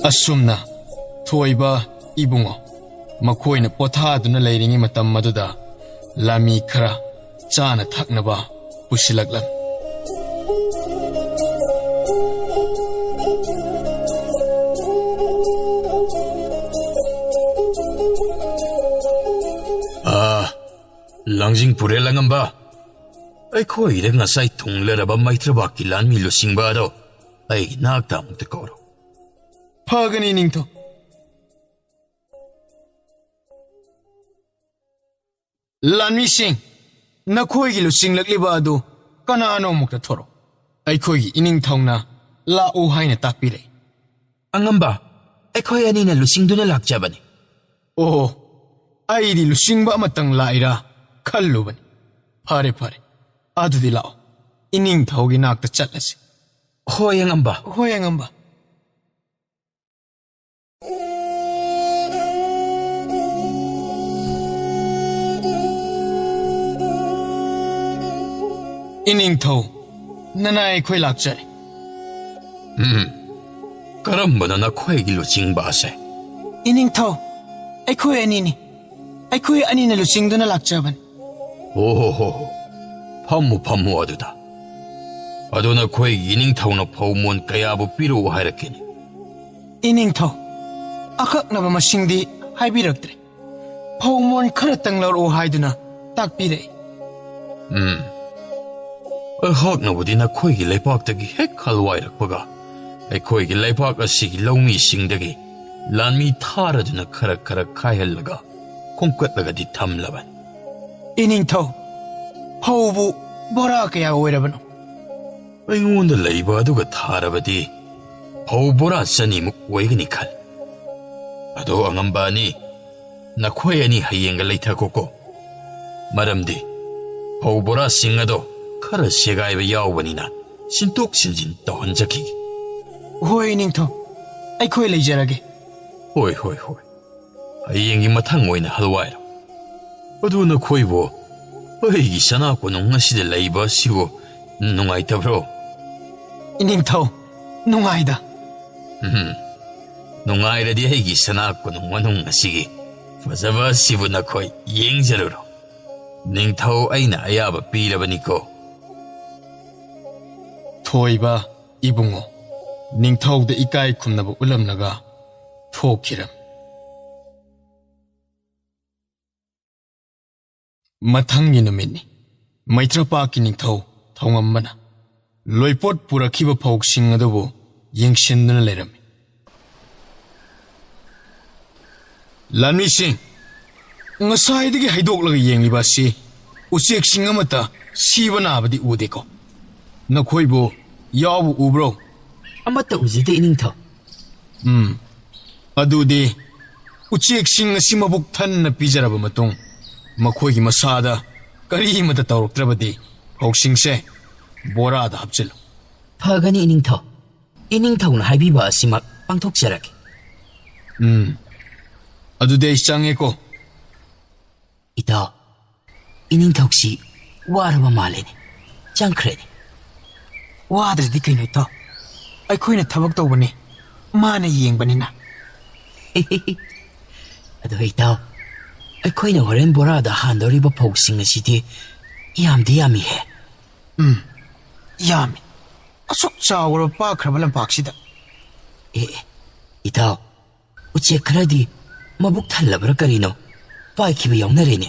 S6: Asumna, thoiba ibungo. Makoy na pothaduna layringi matam maduda. Lami kara, chana thaknaba, pusilaglam.
S3: Langjing pure langamba. Ay ko ida nga say tungleraba maitraba kilan mi lusingba do. Ay nagta mong tekoro.
S6: Pagani ningto. Lan mi sing. Na koy gi lusing lagliba do. Kana ano mukta toro. Ay koy gi ining thong na la o hay na takpire.
S3: Angamba. Ay koy ani na lusing do na lakjabani.
S6: Oh. Ay di lusing ba matang laira. Kalluban. Pare. Adudi lao. Ining thawgi nakta chatlasi.
S3: Hoy ang amba.
S6: Ining thaw. Nanay koy lakchari.
S3: Karamba na koy gilusing ba ase?
S6: Ining thaw. Ay koy anini. Ay koy anina lusing do na lakchaban.
S3: 오호호, 파무 아두다. 아도나 코에 이닝 타우나 파우몬 까야부 삐로 하이라케니.
S6: 이닝 타우, 아kak나바 마싱디 하이비럭드레. 파우몬 카르땅라로 하이드나 딱비레.
S3: 학나부디나 코에기 레파악다기 핵 할와이락바가. 코에기 레파악 아시기 라우미 싱다기 란미 타라드나 카라카라 카이헬라가 콩끝라가 디탐라반.
S6: Ining thaw, haubu bora kaya oirabano.
S3: ꯑꯩꯉꯣꯟꯗ ꯂꯩꯕ ꯑꯗꯨꯒ ꯊꯥꯔꯕꯗꯤ ꯐꯧ ꯕꯣꯔꯥ ꯆꯅꯤꯃꯨꯛ ꯑꯣꯏꯒꯅꯤ ꯈꯜ ꯑꯗꯣ ꯑꯉꯝꯕ ꯑꯅꯤ ꯅꯈꯣꯏ ꯑꯅꯤ ꯍꯌꯦꯡꯒ ꯂꯩꯊꯈꯣꯀꯣ ꯃꯔꯝꯗꯤ ꯐꯧ ꯕꯣꯔꯥꯁꯤꯡ ꯑꯗꯣ ꯈꯔ ꯁꯦꯒꯥꯏꯕ ꯌꯥꯎꯕꯅꯤꯅ ꯁꯤꯟꯇꯣꯛ ꯁꯤꯟꯖꯤꯟ ꯇꯧꯍꯟꯖꯈꯤꯒꯦ
S6: ꯍꯣꯏ ꯅꯤꯡꯊꯧ ꯑꯩꯈꯣꯏ ꯂꯩꯖꯔꯒꯦ
S3: ꯍꯣꯏ ꯍꯌꯦꯡꯒꯤ ꯃꯊꯪ ꯑꯣꯏꯅ ꯍꯜꯋꯥꯏꯔꯣ ꯑꯗꯨ ꯅꯈꯣꯏꯕꯨ ꯑꯩꯒꯤ ꯁꯅꯥ ꯀꯣꯅꯨꯡ ꯑꯁꯤꯗ ꯂꯩꯕ ꯑꯁꯤꯕꯨ ꯅꯨꯡꯉꯥꯏꯇꯕ꯭ꯔꯣ?
S6: ꯏꯅꯤꯡꯊꯧ, ꯅꯨꯡꯉꯥꯏꯗ.
S3: ꯅꯨꯡꯉꯥꯏꯔꯗꯤ ꯑꯩꯒꯤ ꯁꯅꯥ ꯀꯣꯅꯨꯡ ꯃꯅꯨꯡ ꯑꯁꯤꯒꯤ ꯐꯖꯕ ꯑꯁꯤꯕꯨ ꯅꯈꯣꯏ ꯌꯦꯡꯖꯔꯨꯔꯣ. ꯅꯤꯡꯊꯧ ꯑꯩꯅ ꯑꯌꯥꯕ ꯄꯤꯔꯕꯅꯤꯀꯣ.
S1: ꯊꯣꯏꯕ ꯏꯕꯨꯡꯉꯣ ꯅꯤꯡꯊꯧꯗ ꯏꯀꯥꯏ ꯈꯨꯝꯅꯕ ꯎꯠꯂꯝꯂꯒ ꯊꯣꯛꯈꯤꯔꯝ. ꯃꯊꯪꯒꯤ ꯅꯨꯃꯤꯠꯅꯤ. ꯃꯩꯇ꯭ꯔꯄꯥꯛꯀꯤ ꯅꯤꯡꯊꯧ ꯊꯧꯉꯝꯕꯅ ꯂꯣꯏꯄꯣꯠ ꯄꯨꯔꯛꯈꯤꯕ ꯐꯧꯁꯤꯡ ꯑꯗꯨꯕꯨ ꯌꯦꯡꯁꯤꯟꯗꯨꯅ ꯂꯩꯔꯝꯃꯤ. ꯂꯥꯟꯃꯤꯁꯤꯡ, ꯉꯁꯥꯏꯗꯒꯤ ꯍꯩꯗꯣꯛꯂꯒ ꯌꯦꯡꯂꯤꯕ ꯑꯁꯤ ꯎꯆꯦꯛꯁꯤꯡ ꯑꯃꯠꯇ ꯁꯤꯕ ꯅꯥꯕꯗꯤ ꯎꯗꯦꯀꯣ. ꯅꯈꯣꯏꯕꯨ ꯌꯥꯎꯕ ꯎꯕ꯭ꯔꯣ?
S5: ꯑꯃꯠꯇ ꯎꯖꯗꯦ ꯏꯅꯤꯡꯊꯧ.
S1: ꯑꯗꯨꯗꯤ ꯎꯆꯦꯛꯁꯤꯡ ꯑꯁꯤ ꯃꯕꯨꯛ ꯊꯟꯅ ꯄꯤꯖꯔꯕ ꯃꯇꯨꯡ ꯃꯈꯣꯏꯒꯤ ꯃꯁꯥꯗ ꯀꯔꯤꯃꯠꯇ ꯇꯧꯔꯛꯇ꯭ꯔꯕꯗꯤ ꯐꯧꯁꯤꯡꯁꯦ ꯕꯣꯔꯥꯗ ꯍꯥꯞꯆꯤꯜꯂꯨ.
S5: ꯐꯒꯅꯤ ꯏꯅꯤꯡꯊꯧ. ꯏꯅꯤꯡꯊꯧꯅ ꯍꯥꯏꯕꯤꯕ ꯑꯁꯤꯃꯛ ꯄꯥꯡꯊꯣꯛꯆꯔꯒꯦ.
S1: ꯑꯗꯨꯗꯤ ꯑꯩ ꯆꯪꯉꯦꯀꯣ.
S5: ꯏꯇꯥꯎ, ꯏꯅꯤꯡꯊꯧꯁꯤ ꯋꯥꯔꯕ ꯃꯥꯜꯂꯦꯅꯦ. ꯆꯪꯈ꯭ꯔꯦꯅꯦ.
S6: ꯋꯥꯗ꯭ꯔꯗꯤ ꯀꯩꯅꯣ ꯏꯇꯥꯎ? ꯑꯩꯈꯣꯏꯅ ꯊꯕꯛ ꯇꯧꯕꯅꯤ, ꯃꯥꯅ ꯌꯦꯡꯕꯅꯤꯅ.
S5: ꯑꯗꯣ ꯏꯇꯥꯎ, ꯑꯩꯈꯣꯏꯅ ꯍꯣꯔꯦꯟ ꯕꯣꯔꯥꯗ ꯍꯥꯟꯗꯧꯔꯤꯕ ꯐꯧꯁꯤꯡ ꯑꯁꯤꯗꯤ ꯌꯥꯝꯗꯤ ꯌꯥꯝꯃꯤꯍꯦ.
S6: ꯌꯥꯝꯃꯤ. ꯑꯁꯨꯛ ꯆꯥꯎꯔꯕ ꯄꯥꯛꯈ꯭ꯔꯕ ꯂꯝꯄꯥꯛꯁꯤꯗ.
S5: ꯏꯇꯥꯎ, ꯎꯆꯦꯛ ꯈꯔꯗꯤ ꯃꯕꯨꯛ ꯊꯜꯂꯕ꯭ꯔꯥ ꯀꯔꯤꯅꯣ ꯄꯥꯏꯈꯤꯕ ꯌꯥꯎꯅꯔꯦꯅꯦ.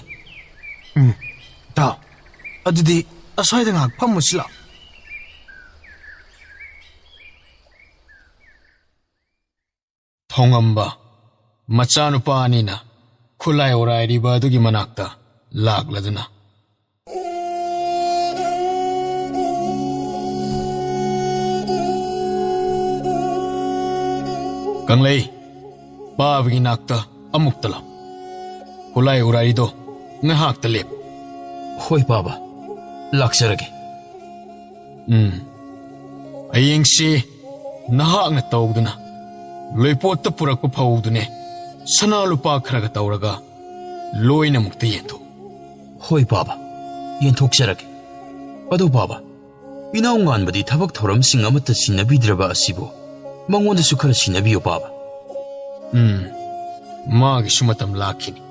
S6: ꯏꯇꯥꯎ, ꯑꯗꯨꯗꯤ ꯑꯁ꯭ꯋꯥꯏꯗ ꯉꯥꯏꯍꯥꯛ ꯐꯝꯃꯨꯁꯤ ꯂꯥꯛꯑꯣ.
S1: ꯊꯧꯉꯝꯕ ꯃꯆꯥꯅꯨꯄꯥ ꯑꯅꯤꯅ ꯈꯨꯠꯂꯥꯏ ꯑꯣꯔꯥꯏꯔꯤꯕ ꯑꯗꯨꯒꯤ ꯃꯅꯥꯛꯇ ꯂꯥꯛꯂꯗꯨꯅ ꯀꯪꯂꯩ, ꯄꯥꯕꯒꯤ ꯅꯥꯛꯇ ꯑꯃꯨꯛꯇ ꯂꯥꯎ. ꯈꯨꯠꯂꯥꯏ ꯑꯣꯔꯥꯏꯔꯤꯗꯣ ꯉꯥꯏꯍꯥꯛꯇ ꯂꯦꯞ.
S3: ꯍꯣꯏ ꯄꯥꯕ, ꯂꯥꯛꯆꯔꯒꯦ.
S1: ꯍꯌꯦꯡꯁꯤ ꯅꯍꯥꯛꯅ ꯇꯧꯗꯨꯅ ꯂꯣꯏꯄꯣꯠꯇ ꯄꯨꯔꯛꯄ ꯐꯧꯗꯨꯅꯦ ꯁꯅꯥ ꯂꯨꯄꯥ ꯈꯔꯒ ꯇꯧꯔꯒ ꯂꯣꯏꯅꯃꯛꯇ ꯌꯦꯟꯊꯣꯛ.
S3: ꯍꯣꯏ ꯄꯥꯕ, ꯌꯦꯟꯊꯣꯛꯆꯔꯒꯦ. ꯑꯗꯣ ꯄꯥꯕ, ꯏꯅꯥꯎ ꯉꯥꯟꯕꯗꯤ ꯊꯕꯛ ꯊꯧꯔꯝꯁꯤꯡ ꯑꯃꯠꯇ ꯁꯤꯟꯅꯕꯤꯗ꯭ꯔꯕ ꯑꯁꯤꯕꯨ ꯃꯉꯣꯟꯗꯁꯨ ꯈꯔ ꯁꯤꯟꯅꯕꯤꯌꯨ ꯄꯥꯕ.
S1: ꯃꯥꯒꯤꯁꯨ ꯃꯇꯝ ꯂꯥꯛꯈꯤꯅꯤ.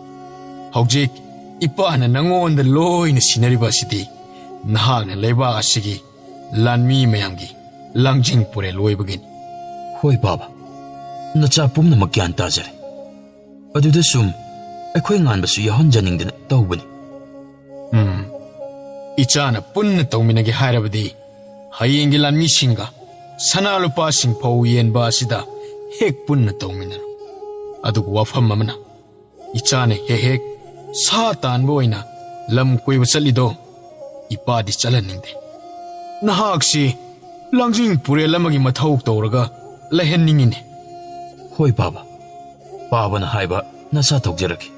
S1: ꯍꯧꯖꯤꯛ ꯏꯄꯥꯅ ꯅꯉꯣꯟꯗ ꯂꯣꯏꯅ ꯁꯤꯟꯅꯔꯤꯕ ꯑꯁꯤꯗꯤ ꯅꯍꯥꯛꯅ ꯂꯩꯕꯥꯛ ꯑꯁꯤꯒꯤ ꯂꯥꯟꯃꯤ ꯃꯌꯥꯝꯒꯤ ꯂꯥꯡꯖꯤꯡ ꯄꯨꯔꯦꯜ ꯑꯣꯏꯕꯒꯤꯅꯤ.
S3: ꯍꯣꯏ ꯄꯥꯕ, ꯅꯆꯥ ꯄꯨꯝꯅꯃꯛ ꯒ꯭ꯌꯥꯟ ꯇꯥꯖꯔꯦ. ꯑꯗꯨꯗ ꯁꯨꯝ ꯑꯩꯈꯣꯏ ꯉꯥꯟꯕꯁꯨ ꯌꯥꯎꯍꯟꯖꯅꯤꯡꯗꯅ ꯇꯧꯕꯅꯤ.
S1: ꯏꯆꯥꯅ ꯄꯨꯟꯅ ꯇꯧꯃꯤꯟꯅꯒꯦ ꯍꯥꯏꯔꯕꯗꯤ ꯍꯌꯦꯡꯒꯤ ꯂꯥꯟꯃꯤꯁꯤꯡꯒ ꯁꯅꯥ ꯂꯨꯄꯥꯁꯤꯡ ꯐꯧ ꯌꯦꯟꯕ ꯑꯁꯤꯗ ꯍꯦꯛ ꯄꯨꯟꯅ ꯇꯧꯃꯤꯟꯅꯔꯣ. ꯑꯗꯨꯒ ꯋꯥꯐꯝ ꯑꯃꯅ, ꯏꯆꯥꯅ ꯍꯦꯛ ꯁꯥ ꯇꯥꯟꯕ ꯑꯣꯏꯅ ꯂꯝ ꯀꯣꯏꯕ ꯆꯠꯂꯤꯗꯣ ꯏꯄꯥꯗꯤ ꯆꯠꯍꯟꯅꯤꯡꯗꯦ. ꯅꯍꯥꯛꯁꯤ ꯂꯥꯡꯖꯤꯡ ꯄꯨꯔꯦꯜ ꯑꯃꯒꯤ ꯃꯊꯧ ꯇꯧꯔꯒ ꯂꯩꯍꯟꯅꯤꯡꯉꯤꯅꯦ.
S3: ꯍꯣꯏ ꯄꯥꯕ, ꯄꯥꯕꯅ ꯍꯥꯏꯕ ꯅꯆꯥ ꯇꯧꯖꯔꯒꯦ.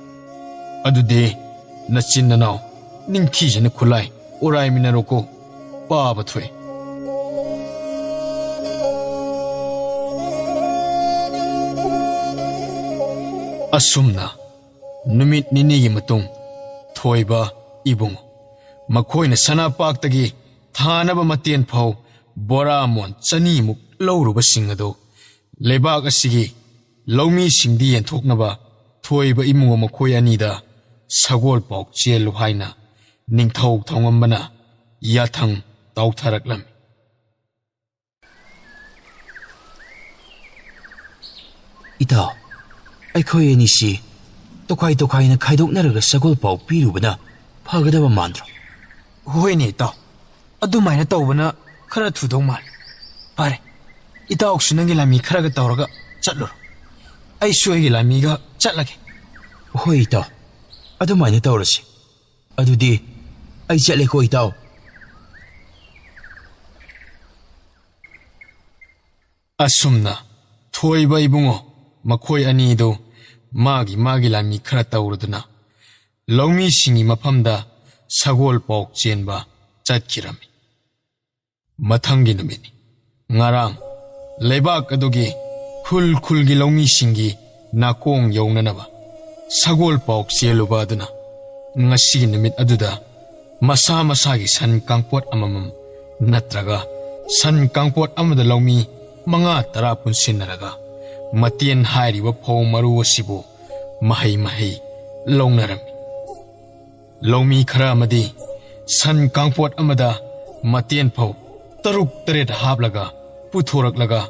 S1: ꯑꯗꯨꯗꯤ ꯅꯆꯤꯟ ꯅꯅꯥꯎ ꯅꯤꯡꯊꯤꯖꯅ ꯈꯨꯠꯂꯥꯏ ꯑꯣꯔꯥꯏꯃꯤꯟꯅꯔꯣꯀꯣ. ꯄꯥꯕ ꯊꯣꯛꯑꯦ. ꯑꯁꯨꯝꯅ ꯅꯨꯃꯤꯠ ꯅꯤꯅꯤꯒꯤ ꯃꯇꯨꯡ ꯊꯣꯏꯕ ꯏꯕꯨꯡꯉꯣ ꯃꯈꯣꯏꯅ ꯁꯅꯥꯄꯥꯛꯇꯒꯤ ꯊꯥꯅꯕ ꯃꯇꯦꯟ ꯐꯥꯎ ꯕꯣꯔꯥ ꯃꯣꯟ 200ꯃꯨꯛ ꯂꯧꯔꯨꯕꯁꯤꯡ ꯑꯗꯨ ꯂꯩꯕꯥꯛ ꯑꯁꯤꯒꯤ ꯂꯧꯃꯤꯁꯤꯡꯗꯤ ꯌꯦꯟꯊꯣꯛꯅꯕ ꯊꯣꯏꯕ ꯏꯃꯨꯡ ꯃꯈꯣꯏ ꯑꯅꯤꯗ ꯁꯒꯣꯜ ꯄꯥꯎ ꯆꯦꯜꯂꯨ ꯍꯥꯏꯅ ꯅꯤꯡꯊꯧ ꯊꯧꯉꯝꯕꯅ ꯌꯥꯊꯪ ꯇꯥꯎꯊꯔꯛꯂꯝꯃꯤ.
S3: ꯏꯇꯥꯎ, ꯑꯩꯈꯣꯏ ꯑꯅꯤꯁꯤ ꯇꯣꯈꯥꯏꯅ ꯈꯥꯏꯗꯣꯛꯅꯔꯒ ꯁꯒꯣꯜ ꯄꯥꯎ ꯄꯤꯔꯨꯕꯅ ꯐꯒꯗꯕ ꯃꯥꯟꯗ꯭ꯔꯣ?
S6: ꯍꯣꯏꯅꯦ ꯏꯇꯥꯎ, ꯑꯗꯨꯃꯥꯏꯅ ꯇꯧꯕꯅ ꯈꯔ ꯊꯨꯗꯧ ꯃꯥꯜꯂꯦ. ꯐꯔꯦ, ꯏꯇꯥꯎꯁꯨ ꯅꯪꯒꯤ ꯂꯥꯟꯃꯤ ꯈꯔꯒ ꯇꯧꯔꯒ ꯆꯠꯂꯨꯔꯣ. ꯑꯩꯁꯨ ꯑꯩꯒꯤ ꯂꯥꯟꯃꯤꯒ ꯆꯠꯂꯒꯦ.
S3: ꯍꯣꯏ ꯏꯇꯥꯎ, ꯑꯗꯨꯃꯥꯏꯅ ꯇꯧꯔꯁꯤ. ꯑꯗꯨꯗꯤ ꯑꯩ ꯆꯠꯂꯦꯀꯣ ꯏꯇꯥꯎ.
S1: ꯑꯁꯨꯝꯅ ꯊꯣꯏꯕ ꯏꯕꯨꯡꯉꯣ ꯃꯈꯣꯏ ꯑꯅꯤꯗꯨ ꯃꯥꯒꯤ ꯂꯥꯟꯃꯤ ꯈꯔ ꯇꯧꯔꯗꯨꯅ ꯂꯧꯃꯤꯁꯤꯡꯒꯤ ꯃꯐꯝꯗ ꯁꯒꯣꯜ ꯄꯥꯎ ꯆꯦꯟꯕ ꯆꯠꯈꯤꯔꯝꯃꯤ. ꯃꯊꯪꯒꯤ ꯅꯨꯃꯤꯠꯅꯤ. ꯉꯔꯥꯡ ꯂꯩꯕꯥꯛ ꯑꯗꯨꯒꯤ ꯈꯨꯜꯒꯤ ꯂꯧꯃꯤꯁꯤꯡꯒꯤ ꯅꯥꯀꯣꯡ ꯌꯧꯅꯅꯕ ꯁꯒꯣꯜ ꯄꯥꯎ ꯆꯦꯜꯂꯨꯕ ꯑꯗꯨꯅ ꯉꯁꯤꯒꯤ ꯅꯨꯃꯤꯠ ꯑꯗꯨꯗ ꯃꯁꯥ ꯃꯁꯥꯒꯤ ꯁꯟ ꯀꯥꯡꯄꯣꯠ ꯑꯃꯃꯝ ꯅꯠꯇ꯭ꯔꯒ ꯁꯟ ꯀꯥꯡꯄꯣꯠ ꯑꯃꯗ ꯂꯧꯃꯤ 5-10 ꯄꯨꯟꯁꯤꯟꯅꯔꯒ ꯃꯇꯦꯟ ꯍꯥꯏꯔꯤꯕ ꯐꯧ ꯃꯔꯨ ꯑꯁꯤꯕꯨ ꯃꯍꯩ ꯂꯧꯅꯔꯝꯃꯤ꯫ ꯂꯧꯃꯤ ꯈꯔ ꯑꯃꯗꯤ ꯁꯟ ꯀꯥꯡꯄꯣꯠ ꯑꯃꯗ ꯃꯇꯦꯟ ꯐꯧ 6-7 ꯍꯥꯞꯂꯒ ꯄꯨꯊꯣꯔꯛꯂꯒ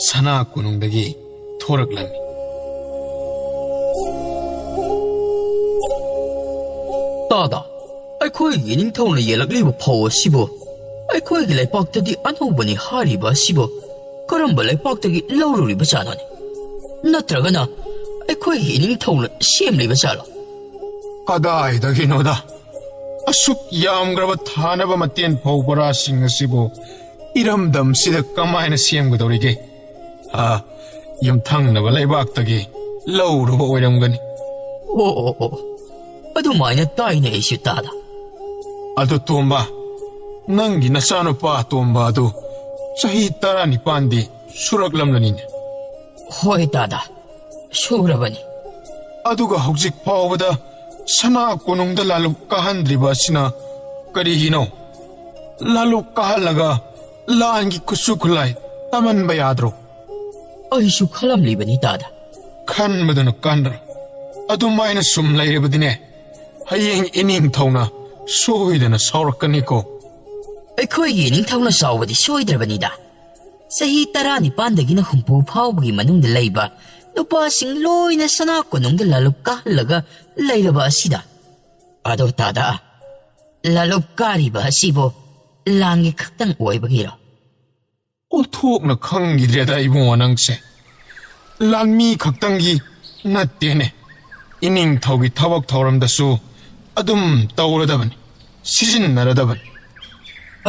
S1: ꯁꯅꯥ ꯀꯣꯅꯨꯡꯗꯒꯤ ꯊꯣꯔꯛꯂꯝꯃꯤ꯫
S3: ꯇꯥꯗ, ꯑꯩꯈꯣꯏꯒꯤ ꯅꯤꯡꯊꯧꯅ ꯌꯦꯜꯂꯛꯂꯤꯕ ꯐꯧ ꯑꯁꯤꯕꯨ ꯑꯩꯈꯣꯏꯒꯤ ꯂꯩꯄꯥꯛꯇꯗꯤ ꯑꯅꯧꯕꯅꯤ ꯍꯥꯏꯔꯤꯕ ꯑꯁꯤꯕꯨ ꯀꯔꯝꯕ ꯂꯩꯄꯥꯛꯇꯒꯤ ꯂꯧꯔꯨꯔꯤꯕ ꯖꯥꯠꯅꯣꯅꯤ? ꯅꯠꯇ꯭ꯔꯒꯅ ꯑꯩꯈꯣꯏꯒꯤ ꯅꯤꯡꯊꯧꯅ ꯁꯦꯝꯂꯤꯕ ꯖꯥꯠꯂꯣ?
S1: ꯀꯗꯥꯏꯗꯒꯤꯅꯣꯗ ꯑꯁꯨꯛ ꯌꯥꯝꯒ꯭ꯔꯕ ꯊꯥꯅꯕ ꯃꯇꯦꯟ ꯐꯧ ꯕꯣꯔꯥꯁꯤꯡ ꯑꯁꯤꯕꯨ ꯏꯔꯝꯗꯝꯁꯤꯗ ꯀꯃꯥꯏꯅ ꯁꯦꯝꯒꯗꯧꯔꯤꯒꯦ? ꯌꯨꯝꯊꯪꯅꯕ ꯂꯩꯕꯥꯛꯇꯒꯤ ꯂꯧꯔꯨꯕ ꯑꯣꯏꯔꯝꯒꯅꯤ꯫
S3: ꯑꯣ, ꯑꯗꯨꯃꯥꯏꯅ ꯇꯥꯏꯅꯦ ꯑꯩꯁꯨ ꯇꯥꯗ꯫
S1: ꯑꯗꯨ ꯇꯣꯝꯕ, ꯅꯪꯒꯤ ꯅꯆꯥꯅꯨꯄꯥ ꯇꯣꯝꯕ ꯑꯗꯨ ꯆꯍꯤ 19ꯗꯤ ꯁꯨꯔꯛꯂꯝꯂꯅꯤꯅꯦ꯫
S3: ꯍꯣꯏ ꯇꯥꯗ, ꯁꯨꯔꯕꯅꯤ꯫
S1: ꯑꯗꯨꯒ ꯍꯧꯖꯤꯛ ꯐꯥꯎꯕꯗ ꯁꯅꯥ ꯀꯣꯅꯨꯡꯗ ꯂꯥꯂꯨꯛ ꯀꯥꯍꯟꯗ꯭ꯔꯤꯕ ꯑꯁꯤꯅ ꯀꯔꯤꯒꯤꯅꯣ? ꯂꯥꯂꯨꯛ ꯀꯥꯍꯜꯂꯒ ꯂꯥꯟꯒꯤ ꯈꯨꯠꯁꯨ ꯈꯨꯠꯂꯥꯏ ꯇꯝꯍꯟꯕ ꯌꯥꯗ꯭ꯔꯣ?
S3: ꯑꯩꯁꯨ ꯈꯜꯂꯝꯂꯤꯕꯅꯤ ꯇꯥꯗ꯫
S1: ꯈꯟꯕꯗꯨꯅ ꯀꯥꯟꯗ꯭ꯔ ꯑꯗꯨꯃꯥꯏꯅ ꯁꯨꯝ ꯂꯩꯔꯕꯗꯤꯅꯦ, ꯍꯌꯦꯡ ꯏꯅꯤꯡꯊꯧꯅ ꯁꯣꯏꯗꯅ ꯁꯥꯎꯔꯛꯀꯅꯤꯀꯣ꯫
S3: ꯑꯩꯈꯣꯏꯒꯤ ꯅꯤꯡꯊꯧꯅ ꯁꯥꯎꯕꯗꯤ ꯁꯣꯏꯗ꯭ꯔꯕꯅꯤꯗ꯫ ꯆꯍꯤ 19ꯗꯒꯤꯅ 60 ꯐꯥꯎꯕꯒꯤ ꯃꯅꯨꯡꯗ ꯂꯩꯕ ꯅꯨꯄꯥꯁꯤꯡ ꯂꯣꯏꯅ ꯁꯅꯥ ꯀꯣꯅꯨꯡꯗ ꯂꯥꯂꯨꯛ ꯀꯥꯍꯜꯂꯒ ꯂꯩꯔꯕ ꯑꯁꯤꯗ꯫ ꯑꯗꯣ ꯇꯥꯗ, ꯂꯥꯂꯨꯛ ꯀꯥꯔꯤꯕ ꯑꯁꯤꯕꯨ ꯂꯥꯟꯒꯤ ꯈꯛꯇꯪ ꯑꯣꯏꯕꯒꯤꯔꯣ?
S1: ꯑꯣꯟꯊꯣꯛꯅ ꯈꯪꯈꯤꯗ꯭ꯔꯦꯗ ꯏꯕꯨꯡꯉꯣ ꯅꯪꯁꯦ꯫ ꯂꯥꯟꯃꯤ ꯈꯛꯇꯪꯒꯤ ꯅꯠꯇꯦꯅꯦ, ꯏꯅꯤꯡꯊꯧꯒꯤ ꯊꯕꯛ ꯊꯧꯔꯝꯗꯁꯨ ꯑꯗꯨꯝ ꯇꯧꯔꯗꯕꯅꯤ, ꯁꯤꯖꯤꯟꯅꯔꯗꯕꯅꯤ꯫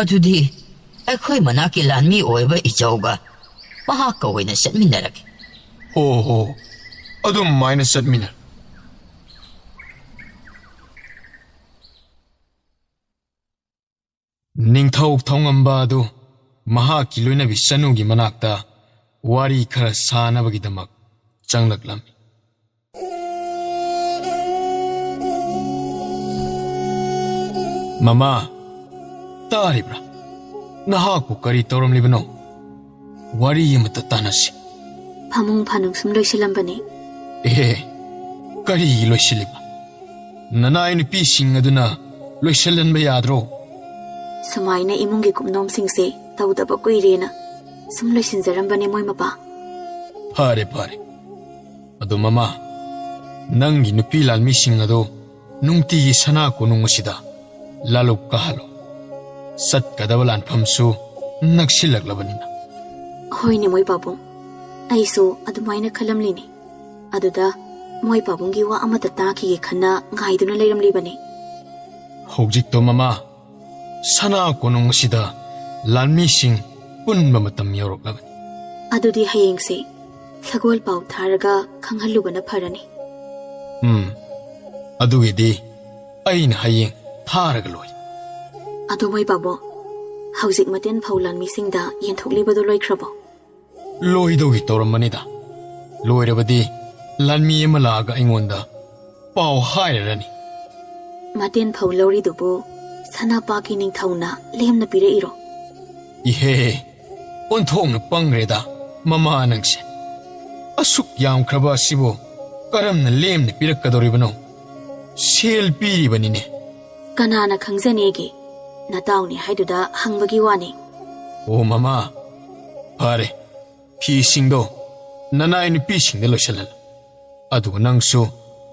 S5: ꯑꯗꯨꯗꯤ ꯑꯩꯈꯣꯏ ꯃꯅꯥꯛꯀꯤ ꯂꯥꯟꯃꯤ ꯑꯣꯏꯕ ꯏꯆꯧꯒ ꯃꯍꯥꯛꯀ ꯑꯣꯏꯅ ꯆꯠꯃꯤꯟꯅꯔꯒꯦ꯫
S1: ꯍꯣ, ꯑꯗꯨꯃꯥꯏꯅ ꯆꯠꯃꯤꯟꯅꯔ꯫ ꯅꯤꯡꯊꯧ ꯊꯧꯉꯝꯕ ꯑꯗꯨ ꯃꯍꯥꯛꯀꯤ ꯂꯣꯏꯅꯕꯤ ꯆꯅꯨꯒꯤ ꯃꯅꯥꯛꯇ ꯋꯥꯔꯤ ꯈꯔ ꯁꯥꯅꯕꯒꯤꯗꯃꯛ ꯆꯪꯂꯛꯂꯝꯃꯤ꯫ ꯃꯃꯥ, ꯇꯥꯔꯤꯕ꯭ꯔꯥ? ꯅꯍꯥꯛꯄꯨ ꯀꯔꯤ ꯇꯧꯔꯝꯂꯤꯕꯅꯣ? ꯋꯥꯔꯤ ꯑꯃꯇ ꯇꯥꯟꯅꯁꯤ꯫
S2: ꯐꯃꯨꯡ ꯐꯥꯅꯨꯡ ꯁꯨꯝ ꯂꯣꯏꯁꯤꯜꯂꯝꯕꯅꯤ꯫
S1: ꯀꯔꯤꯒꯤ ꯂꯣꯏꯁꯤꯜꯂꯤꯕ? ꯅꯅꯥꯏ ꯅꯨꯄꯤꯁꯤꯡ ꯑꯗꯨꯅ ꯂꯣꯏꯁꯤꯜꯍꯟꯕ ꯌꯥꯗ꯭ꯔꯣ?
S2: ꯁꯨꯃꯥꯏꯅ ꯏꯃꯨꯡꯒꯤ ꯀꯨꯞꯅꯣꯝꯁꯤꯡꯁꯦ ꯇꯧꯗꯕ ꯀꯨꯏꯔꯦꯅ ꯁꯨꯝ ꯂꯣꯏꯁꯤꯟꯖꯔꯝꯕꯅꯦ ꯃꯣꯏ ꯃꯄꯥ꯫
S1: ꯐꯔꯦ꯫ ꯑꯗꯣ ꯃꯃꯥ, ꯅꯪꯒꯤ ꯅꯨꯄꯤ ꯂꯥꯟꯃꯤꯁꯤꯡ ꯑꯗꯣ ꯅꯨꯡꯇꯤꯒꯤ ꯁꯅꯥ ꯀꯣꯅꯨꯡ ꯑꯁꯤꯗ ꯂꯥꯂꯨꯛ ꯀꯥꯍꯜꯂꯣ꯫ ꯆꯠꯀꯗꯕ ꯂꯥꯟꯐꯝꯁꯨ ꯅꯛꯁꯤꯜꯂꯛꯂꯕꯅꯤꯅ꯫
S2: ꯍꯣꯏꯅꯦ ꯃꯣꯏ ꯄꯥꯕꯨꯡ, ꯑꯩꯁꯨ ꯑꯗꯨꯃꯥꯏꯅ ꯈꯜꯂꯝꯂꯤꯅꯤ꯫ ꯑꯗꯨꯗ ꯃꯣꯏ ꯄꯥꯕꯨꯡꯒꯤ ꯋꯥ ꯑꯃꯇ ꯇꯥꯈꯤꯒꯦ ꯈꯟꯅ ꯉꯥꯏꯗꯨꯅ ꯂꯩꯔꯝꯂꯤꯕꯅꯤ꯫
S1: ꯍꯧꯖꯤꯛꯇꯣ ꯃꯃꯥ, ꯁꯅꯥ ꯀꯣꯅꯨꯡ ꯑꯁꯤꯗ ꯂꯥꯟꯃꯤꯁꯤꯡ ꯄꯨꯟꯕ ꯃꯇꯝ ꯌꯧꯔꯛꯂꯕꯅꯤ꯫
S2: ꯑꯗꯨꯗꯤ ꯍꯌꯦꯡꯁꯦ ꯁꯒꯣꯜ ꯄꯥꯎ ꯊꯥꯔꯒ ꯈꯪꯍꯜꯂꯨꯕꯅ ꯐꯔꯅꯤ꯫
S1: ꯑꯗꯨꯒꯤꯗꯤ ꯑꯩꯅ ꯍꯌꯦꯡ ꯊꯥꯔꯒ ꯂꯣꯏ꯫
S2: ꯑꯗꯣ ꯃꯣꯏ ꯄꯥꯕꯨꯡ, ꯍꯧꯖꯤꯛ ꯃꯇꯦꯟ ꯐꯧ ꯂꯥꯟꯃꯤꯁꯤꯡꯗ ꯌꯦꯟꯊꯣꯛꯂꯤꯕꯗꯨ ꯂꯣꯏꯈ꯭ꯔꯕꯣ?
S1: ꯂꯣꯏꯗꯧꯒꯤ ꯇꯧꯔꯝꯕꯅꯤꯗ꯫ ꯂꯣꯏꯔꯕꯗꯤ ꯂꯥꯟꯃꯤ ꯑꯃ ꯂꯥꯛꯑꯒ ꯑꯩꯉꯣꯟꯗ ꯄꯥꯎ ꯍꯥꯏꯔꯔꯅꯤ꯫
S2: ꯃꯇꯦꯟ ꯐꯧ ꯂꯧꯔꯤꯗꯨꯕꯨ ꯁꯅꯥꯄꯥꯛꯀꯤ ꯅꯤꯡꯊꯧꯅ ꯂꯦꯝꯅ ꯄꯤꯔꯛꯏꯔꯣ?
S1: ꯏꯍꯦ, ꯑꯣꯟꯊꯣꯛꯅ ꯄꯪꯈ꯭ꯔꯦꯗ ꯃꯃꯥ ꯅꯪꯁꯦ꯫ ꯑꯁꯨꯛ ꯌꯥꯝꯈ꯭ꯔꯕ ꯑꯁꯤꯕꯨ ꯀꯔꯝꯅ ꯂꯦꯝꯅ ꯄꯤꯔꯛꯀꯗꯧꯔꯤꯕꯅꯣ? ꯁꯦꯜ ꯄꯤꯔꯤꯕꯅꯤꯅꯦ꯫
S2: ꯀꯅꯥꯅ ꯈꯪꯖꯅꯦꯒꯦ? ꯅꯇꯥꯎꯅꯤ ꯍꯥꯏꯗꯨꯗ ꯍꯪꯕꯒꯤ ꯋꯥꯅꯤ꯫
S1: ꯑꯣ ꯃꯃꯥ, ꯐꯔꯦ, ꯐꯤꯁꯤꯡꯗꯣ ꯅꯅꯥꯏ ꯅꯨꯄꯤꯁꯤꯡꯗ ꯂꯣꯏꯁꯤꯜꯍꯜꯂꯨ꯫ ꯑꯗꯨꯒ ꯅꯪꯁꯨ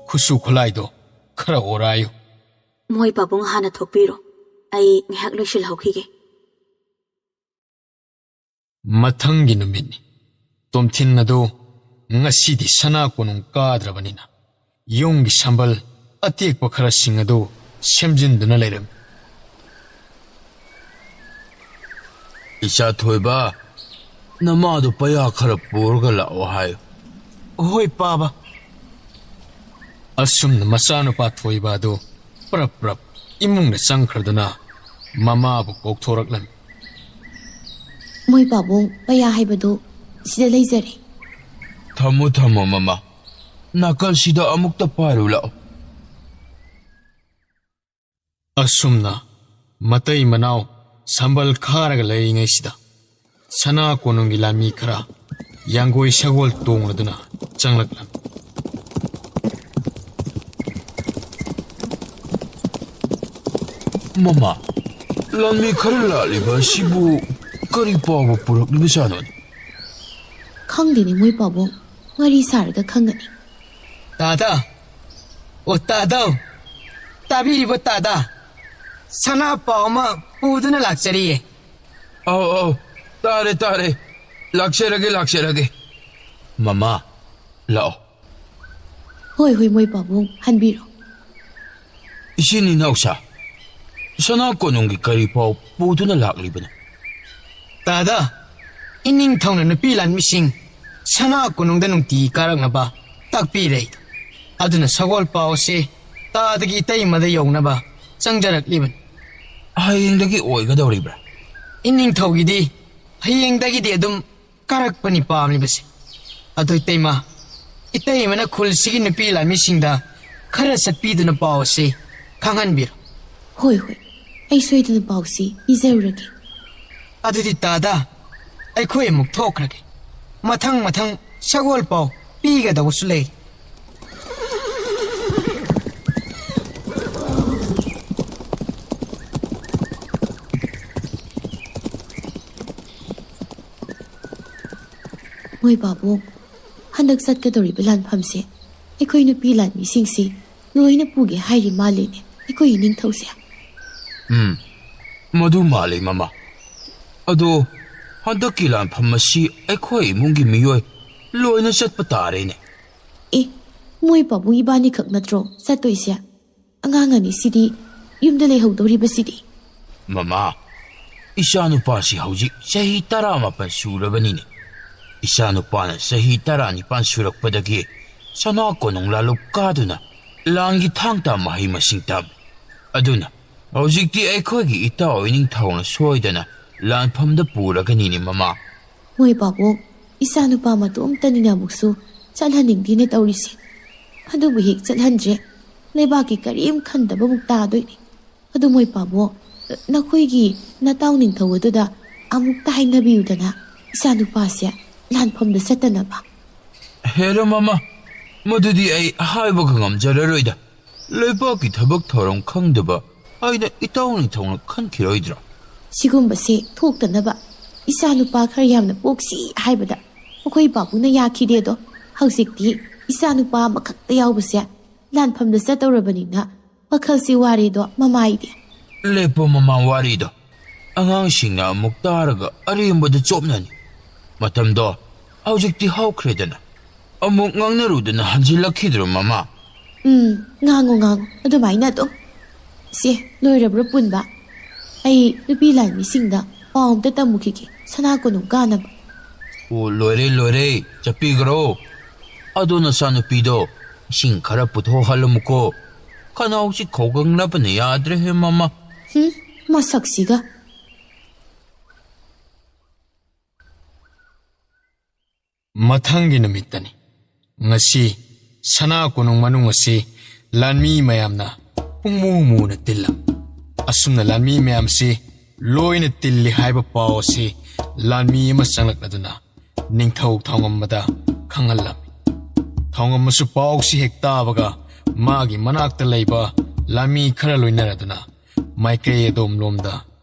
S1: ꯈꯨꯠꯁꯨ ꯈꯨꯠꯂꯥꯏꯗꯣ ꯈꯔ ꯑꯣꯔꯥꯏꯌꯨ꯫
S2: ꯃꯣꯏ ꯄꯥꯕꯨꯡ ꯍꯥꯟꯅ ꯊꯣꯛꯄꯤꯔꯣ, ꯑꯩ ꯉꯥꯏꯍꯥꯛ ꯂꯣꯏꯁꯤꯜꯍꯧꯈꯤꯒꯦ꯫
S1: ꯃꯊꯪꯒꯤ ꯅꯨꯃꯤꯠꯅꯤ꯫ ꯇꯣꯝꯊꯤꯟ ꯑꯗꯨ ꯉꯁꯤꯗꯤ ꯁꯅꯥ ꯀꯣꯅꯨꯡ ꯀꯥꯗ꯭ꯔꯕꯅꯤꯅ ꯌꯨꯝꯒꯤ ꯁꯝꯕꯜ ꯑꯇꯦꯛꯄ ꯈꯔꯁꯤꯡ ꯑꯗꯨ ꯁꯦꯝꯖꯤꯟꯗꯨꯅ ꯂꯩꯔꯝꯃꯤ꯫
S3: ꯏꯆꯥ ꯊꯣꯏꯕ, ꯅꯃꯥꯗꯨ ꯄꯩꯌꯥ ꯈꯔ ꯄꯨꯔꯒ ꯂꯥꯛꯑꯣ ꯍꯥꯏꯌꯨ꯫
S6: ꯍꯣꯏ ꯄꯥꯕ꯫
S1: ꯑꯁꯨꯝꯅ ꯃꯆꯥꯅꯨꯄꯥ ꯊꯣꯏꯕ ꯑꯗꯨ ꯄ꯭ꯔꯞ ꯏꯃꯨꯡꯗ ꯆꯪꯈ꯭ꯔꯗꯨꯅ ꯃꯃꯥꯕꯨ ꯀꯧꯊꯣꯔꯛꯂꯝꯃꯤ꯫
S4: ꯃꯣꯏ ꯄꯥꯕꯨꯡ, ꯄꯩꯌꯥ ꯍꯥꯏꯕꯗꯨ ꯁꯤꯗ ꯂꯩꯖꯔꯦ꯫
S3: ꯊꯝꯃꯣ ꯃꯃꯥ, ꯅꯥꯀꯜꯁꯤꯗ ꯑꯃꯨꯛꯇ ꯄꯥꯏꯔꯨ ꯂꯥꯛꯑꯣ꯫
S1: ꯑꯁꯨꯝꯅ matai manau sambal kharaga layingai sida sana konungi lami khara yangoi sagol tongladuna changlaklam
S3: Mama, lanmi khara laliba sibu kari pawa purakliba sanon.
S4: ꯈꯪꯗꯦꯅꯦ ꯃꯣꯏ ꯄꯥꯕꯨꯡ ꯋꯥꯔꯤ ꯁꯥꯔꯒ ꯈꯪꯒꯅꯤ
S6: Tada! O Tadao! Tabiribo Tada! Sana pauma puduna laksariye.
S3: Oh, tare. Lakserage. Mama, lao.
S4: ꯍꯣꯏ ꯃꯣꯏ ꯄꯥꯕꯨꯡ ꯍꯟꯕꯤꯔꯣ
S3: Isini nausa. Sana konungi kari paw puduna laklibana.
S6: Tada! Ining thongna nupilan mising sana kunungda nungti karangnaba takpirei. Aduna sagol pao se tadagi taimada yognaba changjarakliban.
S3: Hayengdagi oigadoribra.
S6: Ining thogidi hayengdagidi adum karakpani pamlibase. Adoy taima itaimana khulsigi nupilan misingda khara satpiduna pao se khanganbiro.
S4: ꯍꯣꯏ ꯑꯩ ꯁꯣꯏꯗꯅ ꯄꯥꯎꯁꯤ ꯄꯤꯖꯔꯨꯔꯒꯦ
S6: Adudi Tada! Aikhoy amuk thokrage. Mathang sagol pao pigadabusu lei.
S4: ꯃꯣꯏ ꯄꯥꯕꯨꯡ ꯍꯟꯗꯛ ꯆꯠꯀꯗꯧꯔꯤꯕ ꯂꯥꯟꯐꯝꯁꯦ ꯑꯩꯈꯣꯏ ꯅꯨꯄꯤ ꯂꯥꯟꯃꯤꯁꯤꯡꯁꯤ ꯂꯣꯏꯅ ꯄꯨꯒꯦ ꯍꯥꯏꯔꯤ ꯃꯥꯜꯂꯦꯅꯦ ꯑꯩꯈꯣꯏ ꯅꯤꯡꯊꯧꯁꯦ
S3: Madu mali mama. Ado, handaki lanpham masi aikhoi imungi miyoi loina chatpa tarene.
S4: ꯑꯦ ꯃꯣꯏ ꯄꯥꯕꯨꯡ ꯏꯕꯥꯅꯤꯈꯛ ꯅꯠꯇ꯭ꯔꯣ ꯆꯠꯇꯣꯏꯁꯦ ꯑꯉꯥꯡ ꯑꯅꯤꯁꯤꯗꯤ ꯌꯨꯝꯗ ꯂꯩꯍꯧꯗꯧꯔꯤꯕꯁꯤꯗꯤ
S3: Mama, isanupasi hauzik sahi 18 surabanine. Isanupana sahi 19 surakpadagi sana konong laluk kaduna langi thangta mahi masing tab. Aduna, hauzikti aikhoigi itaw ining thawna soidana lanphamda puraganini mama.
S4: ꯃꯣꯏ ꯄꯥꯕꯨꯡ ꯏꯆꯥꯅꯨꯄꯥ ꯃꯇꯣꯝꯇꯅꯤꯅ ꯑꯃꯨꯛꯁꯨ ꯆꯠꯍꯟꯅꯤꯡꯗꯦꯅꯦ ꯇꯧꯔꯤꯁꯦ ꯑꯗꯨꯕꯨ ꯍꯦꯛ ꯆꯠꯍꯟꯗ꯭ꯔꯦ ꯂꯩꯕꯥꯛꯀꯤ ꯀꯔꯤꯝ ꯈꯟꯗꯕꯃꯨꯛ ꯇꯥꯗꯣꯏꯅꯤ ꯑꯗꯨ ꯃꯣꯏ ꯄꯥꯕꯨꯡ ꯅꯈꯣꯏꯒꯤ ꯅꯇꯥꯎ ꯅꯤꯡꯊꯧ ꯑꯗꯨꯗ ꯑꯃꯨꯛꯇ ꯍꯥꯏꯅꯕꯤꯌꯨꯗꯅ ꯏꯆꯥꯅꯨꯄꯥꯁꯦ ꯂꯥꯟꯐꯝꯗ ꯆꯠꯇꯅꯕ
S3: Hera mama, madudi ai haibaga ngamjararoida. Leibaki thabak thoram khangdaba aina itawni thawna khankiroidra.
S4: ꯁꯤꯒꯨꯝꯕꯁꯦ ꯊꯣꯛꯇꯅꯕ ꯏꯆꯥꯅꯨꯄꯥ ꯈꯔ ꯌꯥꯝꯅ ꯄꯣꯛꯁꯤ ꯍꯥꯏꯕꯗ ꯃꯈꯣꯏ ꯄꯥꯕꯨꯡꯅ ꯌꯥꯈꯤꯗꯦꯗꯣ ꯍꯧꯖꯤꯛꯇꯤ ꯏꯆꯥꯅꯨꯄꯥ ꯑꯃꯈꯛꯇ ꯌꯥꯎꯕꯁꯦ ꯂꯥꯟꯐꯝꯗ ꯆꯠꯇꯧꯔꯕꯅꯤꯅ ꯋꯥꯈꯜꯁꯤ ꯋꯥꯔꯦꯗꯣ ꯃꯃꯥꯏꯗꯤ
S3: Lepo mama warido. Angangsingna amuk taraga arembada chopnani. Matamdo haujikti hawkhredana. Amuk ngangnarudana hanjilakhidro mama.
S4: ꯉꯥꯡꯉꯣ ꯑꯗꯨꯃꯥꯏꯅ ꯑꯗꯨꯝ ꯁꯦ ꯂꯣꯏꯔꯕ꯭ꯔꯥ ꯄꯨꯟꯕ ꯑꯩ ꯅꯨꯄꯤ ꯂꯥꯟꯃꯤꯁꯤꯡꯗ ꯄꯥꯎ ꯑꯝꯇ ꯇꯝꯃꯨꯈꯤꯒꯦ ꯁꯅꯥ ꯀꯣꯅꯨꯡ ꯀꯥꯅꯕ
S3: O loire chapigro. Adona sanupido sing khara putho halamuko. Kanausi khogangnabane yadre he mama.
S4: ꯃꯁꯛꯁꯤꯒ
S1: mathanggi namittani ngasi sana konung manung asi lanmi mayamna pungmu na tillam asumna lanmi mayam si loina tilli haiba paw si lanmi ma sanglakladuna ningthau thongam khangallam thongam su paw si hekta baga magi manakta leiba lanmi khara loinaraduna maikay dom lomda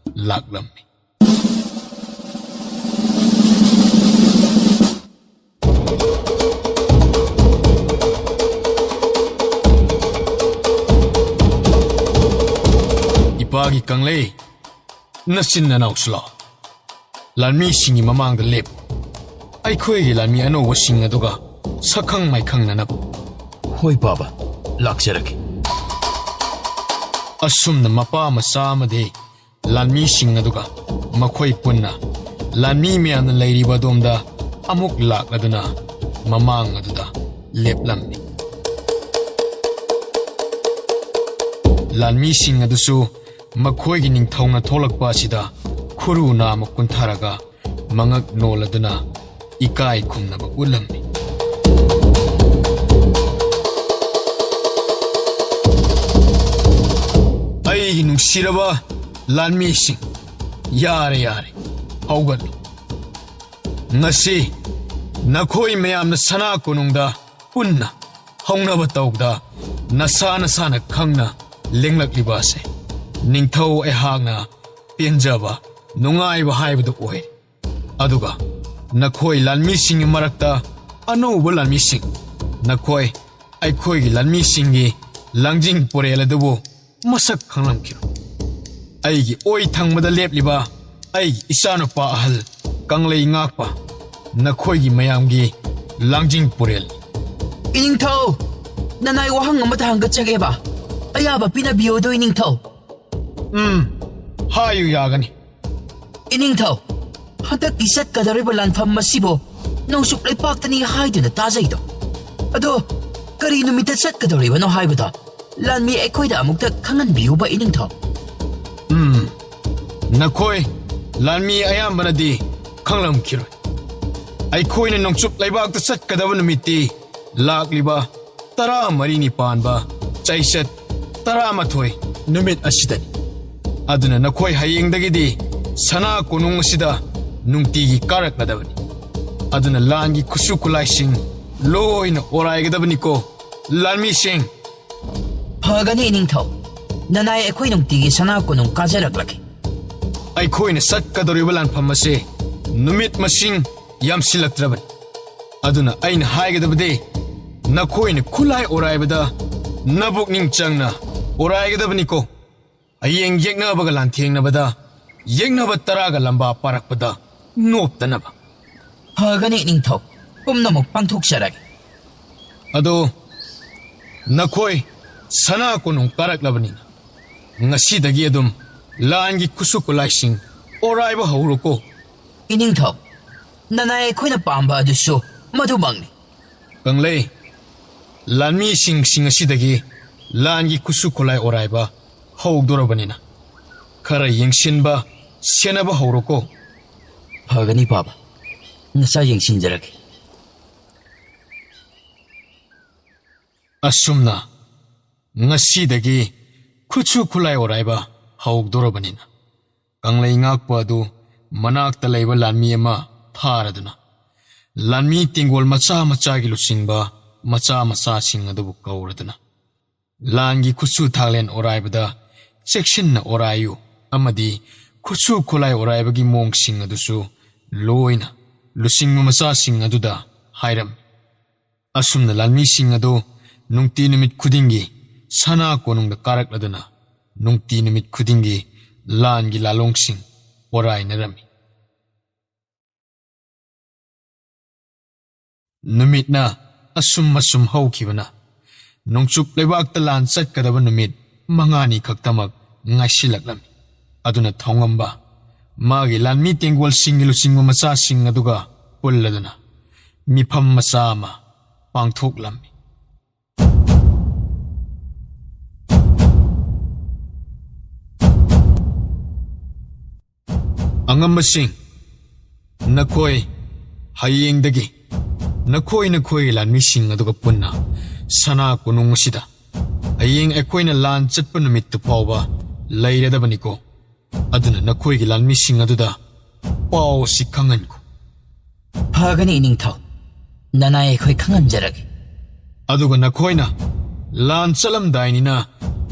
S1: laklam Ipagi kanglay nasin na nausla lanmi singi mamang da lep ay khoy lanmi ano wasing aduga sakhang maikhang nanap
S3: Hoi baba, laksaraki.
S1: asum na mapa masamade lanmi sing aduga makhoi punna lanmi me an lairi badomda amuk lak aduna mamang aduda leplamni lanmi sing adusu makhoi gi ning thongna tholakpa sida khuru na makun tharaga mangak noladuna ikai khumna ba ulamni ai nungsiraba ꯂꯥꯟꯃꯤꯁꯤꯡ ꯌꯥꯔꯦ ꯌꯥꯔꯦ ꯍꯧꯒꯠꯂꯨ ꯉꯁꯤ ꯅꯈꯣꯏ ꯃꯌꯥꯝꯅ ꯁꯅꯥ ꯀꯣꯅꯨꯡꯗ ꯄꯨꯟꯅ ꯍꯧꯅꯕ ꯇꯧꯕꯗ ꯅꯁꯥ ꯅꯁꯥꯅ ꯈꯪꯅ ꯂꯦꯡꯂꯛꯂꯤꯕ ꯑꯁꯦ ꯅꯤꯡꯊꯧ ꯑꯩꯍꯥꯛꯅ ꯄꯦꯟꯖꯕ ꯅꯨꯡꯉꯥꯏꯕ ꯍꯥꯏꯕꯗꯨ ꯑꯣꯏ ꯑꯗꯨꯒ ꯅꯈꯣꯏ ꯂꯥꯟꯃꯤꯁꯤꯡꯒꯤ ꯃꯔꯛꯇ ꯑꯅꯧꯕ ꯂꯥꯟꯃꯤꯁꯤꯡ ꯅꯈꯣꯏ ꯑꯩꯈꯣꯏꯒꯤ ꯂꯥꯟꯃꯤꯁꯤꯡꯒꯤ ꯂꯥꯡꯖꯤꯡ ꯄꯨꯔꯦꯜ ꯑꯗꯨꯕꯨ ꯃꯁꯛ ꯈꯪꯂꯝꯈꯤꯔꯣꯏ ꯑꯩꯒꯤ ꯑꯣꯏ ꯊꯪꯕꯗ ꯂꯦꯞꯂꯤꯕ ꯑꯩꯒꯤ ꯏꯆꯥꯅꯨꯄꯥ ꯑꯍꯜ ꯀꯪꯂꯩ ꯉꯥꯛꯄ ꯅꯈꯣꯏꯒꯤ ꯃꯌꯥꯝꯒꯤ ꯂꯥꯡꯖꯤꯡ ꯄꯨꯔꯦꯜ
S5: ꯏꯅꯤꯡꯊꯧ ꯅꯅꯥꯏ ꯋꯥꯍꯪ ꯑꯃꯇ ꯍꯪꯒꯠꯆꯒꯦꯕ ꯑꯌꯥꯕ ꯄꯤꯅꯕꯤꯌꯣꯗꯣ ꯏꯅꯤꯡꯊꯧ
S1: ꯍꯥꯏꯌꯨ ꯌꯥꯒꯅꯤ
S5: ꯏꯅꯤꯡꯊꯧ ꯍꯟꯗꯛꯀꯤ ꯆꯠꯀꯗꯧꯔꯤꯕ ꯂꯥꯟꯐꯝ ꯑꯁꯤꯕꯨ ꯅꯣꯡꯆꯨꯞ ꯂꯩꯄꯥꯛꯇꯅꯤ ꯍꯥꯏꯗꯨꯅ ꯇꯥꯖꯩꯗꯣ ꯑꯗꯣ ꯀꯔꯤ ꯅꯨꯃꯤꯠꯇ ꯆꯠꯀꯗꯧꯔꯤꯕꯅꯣ ꯍꯥꯏꯕꯗꯣ ꯂꯥꯟꯃꯤ ꯑꯩꯈꯣꯏꯗ ꯑꯃꯨꯛꯇ ꯈꯪꯍꯟꯕꯤꯌꯨꯕ ꯏꯅꯤꯡꯊꯧ
S1: ꯅꯈꯣꯏ ꯂꯥꯟꯃꯤ ꯑꯌꯥꯝꯕꯅꯗꯤ ꯈꯪꯂꯝꯈꯤꯔꯣꯏ ꯑꯩꯈꯣꯏꯅ ꯅꯣꯡꯆꯨꯞ ꯂꯩꯕꯥꯛꯇ ꯆꯠꯀꯗꯕ ꯅꯨꯃꯤꯠꯇꯤ ꯂꯥꯛꯂꯤꯕ 13ꯅꯤ ꯄꯥꯟꯕ ꯆꯩꯆꯠ 11 ꯅꯨꯃꯤꯠ ꯑꯁꯤꯗꯅꯤ ꯑꯗꯨꯅ ꯅꯈꯣꯏ ꯍꯌꯦꯡꯗꯒꯤꯗꯤ ꯁꯅꯥ ꯀꯣꯅꯨꯡ ꯑꯁꯤꯗ ꯅꯨꯡꯇꯤꯒꯤ ꯀꯥꯔꯛꯂꯗꯕꯅꯤ ꯑꯗꯨꯅ ꯂꯥꯟꯒꯤ ꯈꯨꯠꯁꯨ ꯈꯨꯠꯂꯥꯏꯁꯤꯡ ꯂꯣꯏꯅ ꯑꯣꯔꯥꯏꯒꯗꯕꯅꯤꯀꯣ ꯂꯥꯟꯃꯤꯁꯤꯡ
S5: ꯐꯒꯅꯤ ꯏꯅꯤꯡꯊꯧ ꯅꯅꯥꯏ ꯑꯩꯈꯣꯏ ꯅꯨꯡꯇꯤꯒꯤ ꯁꯅꯥ ꯀꯣꯅꯨꯡ ꯀꯥꯖꯔꯛꯂꯒꯦ
S1: ꯑꯩꯈꯣꯏꯅ ꯆꯠꯀꯗꯧꯔꯤꯕ ꯂꯥꯟꯐꯝ ꯑꯁꯤ ꯅꯨꯃꯤꯠ ꯃꯁꯤꯡ ꯌꯥꯝꯁꯤꯜꯂꯛꯇ꯭ꯔꯕꯅꯤ ꯑꯗꯨꯅ ꯑꯩꯅ ꯍꯥꯏꯒꯗꯕꯗꯤ ꯅꯈꯣꯏꯅ ꯈꯨꯠꯂꯥꯏ ꯑꯣꯔꯥꯏꯕꯗ ꯅꯕꯨꯛꯅꯤꯡ ꯆꯪꯅ ꯑꯣꯔꯥꯏꯒꯗꯕꯅꯤꯀꯣ ꯍꯌꯦꯡ ꯌꯦꯛꯅꯕꯒ ꯂꯥꯟꯊꯦꯡꯅꯕꯗ ꯌꯦꯛꯅꯕ ꯇꯔꯥꯒ ꯂꯝꯕꯥ ꯄꯥꯔꯛꯄꯗ ꯅꯣꯞꯇꯅꯕ
S5: ꯐꯒꯅꯤ ꯏꯅꯤꯡꯊꯧ ꯄꯨꯝꯅꯃꯛ ꯄꯥꯡꯊꯣꯛꯆꯔꯒꯦ
S1: ꯑꯗꯣ ꯅꯈꯣꯏ ꯁꯅꯥ ꯀꯣꯅꯨꯡ ꯀꯥꯔꯛꯂꯕꯅꯤꯅ ꯉꯁꯤꯗꯒꯤ ꯑꯗꯨꯝ ꯂꯥꯟꯒꯤ ꯈꯨꯠꯁꯨ ꯈꯨꯠꯂꯥꯏꯁꯤꯡ ꯑꯣꯔꯥꯏꯕ ꯍꯧꯔꯣꯀꯣ
S5: ꯏꯅꯤꯡꯊꯧ ꯅꯅꯥꯏ ꯑꯩꯈꯣꯏꯅ ꯄꯥꯝꯕ ꯑꯗꯨꯁꯨ ꯃꯗꯨꯃꯛꯅꯤ
S1: ꯀꯪꯂꯩ ꯂꯥꯟꯃꯤꯁꯤꯡ ꯑꯁꯤꯗꯒꯤ ꯂꯥꯟꯒꯤ ꯈꯨꯠꯁꯨ ꯈꯨꯠꯂꯥꯏ ꯑꯣꯔꯥꯏꯕ ꯍꯧꯗꯣꯔꯕꯅꯤꯅ ꯈꯔ ꯌꯦꯡꯁꯤꯟꯕ ꯁꯦꯟꯅꯕ ꯍꯧꯔꯣꯀꯣ
S5: ꯐꯒꯅꯤ ꯕꯥꯕꯥ ꯉꯁꯥ ꯌꯦꯡꯁꯤꯟꯖꯔꯒꯦ
S1: ꯑꯁꯨꯝꯅ ꯉꯁꯤꯗꯒꯤ ꯈꯨꯠꯁꯨ ꯈꯨꯠꯂꯥꯏ ꯑꯣꯔꯥꯏꯕ ꯍꯧꯗꯣꯔꯕꯅꯤꯅ ꯀꯪꯂꯩ ꯉꯥꯛꯄ ꯑꯗꯨ ꯃꯅꯥꯛꯇ ꯂꯩꯕ ꯂꯥꯟꯃꯤ ꯑꯃ ꯊꯥꯔꯗꯨꯅ ꯂꯥꯟꯃꯤ ꯇꯦꯡꯒꯣꯜ ꯃꯆꯥ ꯃꯆꯥꯒꯤ ꯂꯨꯆꯤꯡꯕ ꯃꯆꯥ ꯃꯆꯥꯁꯤꯡ ꯑꯗꯨꯕꯨ ꯀꯧꯔꯗꯨꯅ ꯂꯥꯟꯒꯤ ꯈꯨꯠꯁꯨ ꯊꯥꯛꯂꯦꯟ ꯑꯣꯔꯥꯏꯕꯗ ꯆꯦꯛꯁꯤꯟꯅ ꯑꯣꯔꯥꯏꯌꯨ ꯑꯃꯗꯤ ꯈꯨꯠꯁꯨ ꯈꯨꯠꯂꯥꯏ ꯑꯣꯔꯥꯏꯕꯒꯤ ꯃꯑꯣꯡꯁꯤꯡ ꯑꯗꯨꯁꯨ ꯂꯣꯏꯅ ꯂꯨꯆꯤꯡꯕ ꯃꯆꯥꯁꯤꯡ ꯑꯗꯨꯗ ꯍꯥꯏꯔꯝꯃꯤ ꯑꯁꯨꯝꯅ ꯂꯥꯟꯃꯤꯁꯤꯡ ꯑꯗꯨ ꯅꯨꯡꯇꯤ ꯅꯨꯃꯤꯠ ꯈꯨꯗꯤꯡꯒꯤ ꯁꯅꯥ ꯀꯣꯅꯨꯡꯗ ꯀꯥꯔꯛꯂꯗꯨꯅ ꯅꯨꯡꯇꯤ ꯅꯨꯃꯤꯠ ꯈꯨꯗꯤꯡꯒꯤ ꯂꯥꯟꯒꯤ ꯂꯥꯂꯣꯡꯁꯤꯡ ꯑꯣꯔꯥꯏꯅꯔꯝꯃꯤ ꯅꯨꯃꯤꯠꯅ ꯑꯁꯨꯝ ꯍꯧꯈꯤꯕꯅ ꯅꯣꯡꯆꯨꯞ ꯂꯩꯕꯥꯛꯇ ꯂꯥꯟ ꯆꯠꯀꯗꯕ ꯅꯨꯃꯤꯠ 5ꯅꯤ ꯈꯛꯇꯃꯛ ꯉꯥꯏꯁꯤꯜꯂꯛꯂꯝꯃꯤ ꯑꯗꯨꯅ ꯊꯧꯉꯝꯕ ꯃꯥꯒꯤ ꯂꯥꯟꯃꯤ ꯇꯦꯡꯒꯣꯜꯁꯤꯡꯒꯤ ꯂꯨꯆꯤꯡꯕ ꯃꯆꯥꯁꯤꯡ ꯑꯗꯨꯒ ꯄꯨꯜꯂꯗꯨꯅ ꯃꯤꯐꯝ ꯃꯆꯥ ꯑꯃ ꯄꯥꯡꯊꯣꯛꯂꯝꯃꯤ ꯑꯉꯝꯕꯁꯤꯡ ꯅꯈꯣꯏ ꯍꯌꯦꯡꯗꯒꯤ ꯅꯈꯣꯏꯒꯤ ꯂꯥꯟꯃꯤꯁꯤꯡ ꯑꯗꯨꯒ ꯄꯨꯟꯅ ꯁꯅꯥ ꯀꯣꯅꯨꯡ ꯑꯁꯤꯗ ꯍꯌꯦꯡ ꯑꯩꯈꯣꯏꯅ ꯂꯥꯟ ꯆꯠꯄ ꯅꯨꯃꯤꯠꯇꯨ ꯐꯥꯎꯕ ꯂꯩꯔꯗꯕꯅꯤꯀꯣ ꯑꯗꯨꯅ ꯅꯈꯣꯏꯒꯤ ꯂꯥꯟꯃꯤꯁꯤꯡ ꯑꯗꯨꯗ ꯄꯥꯎ ꯑꯁꯤ ꯈꯪꯍꯟꯈꯣ
S5: ꯐꯒꯅꯤ ꯏꯅꯤꯡꯊꯧ ꯅꯅꯥꯏ ꯑꯩꯈꯣꯏ ꯈꯪꯍꯟꯖꯔꯒꯦ
S1: ꯑꯗꯨꯒ ꯅꯈꯣꯏꯅ ꯂꯥꯟ ꯆꯠꯂꯝꯗꯥꯏꯅꯤꯅ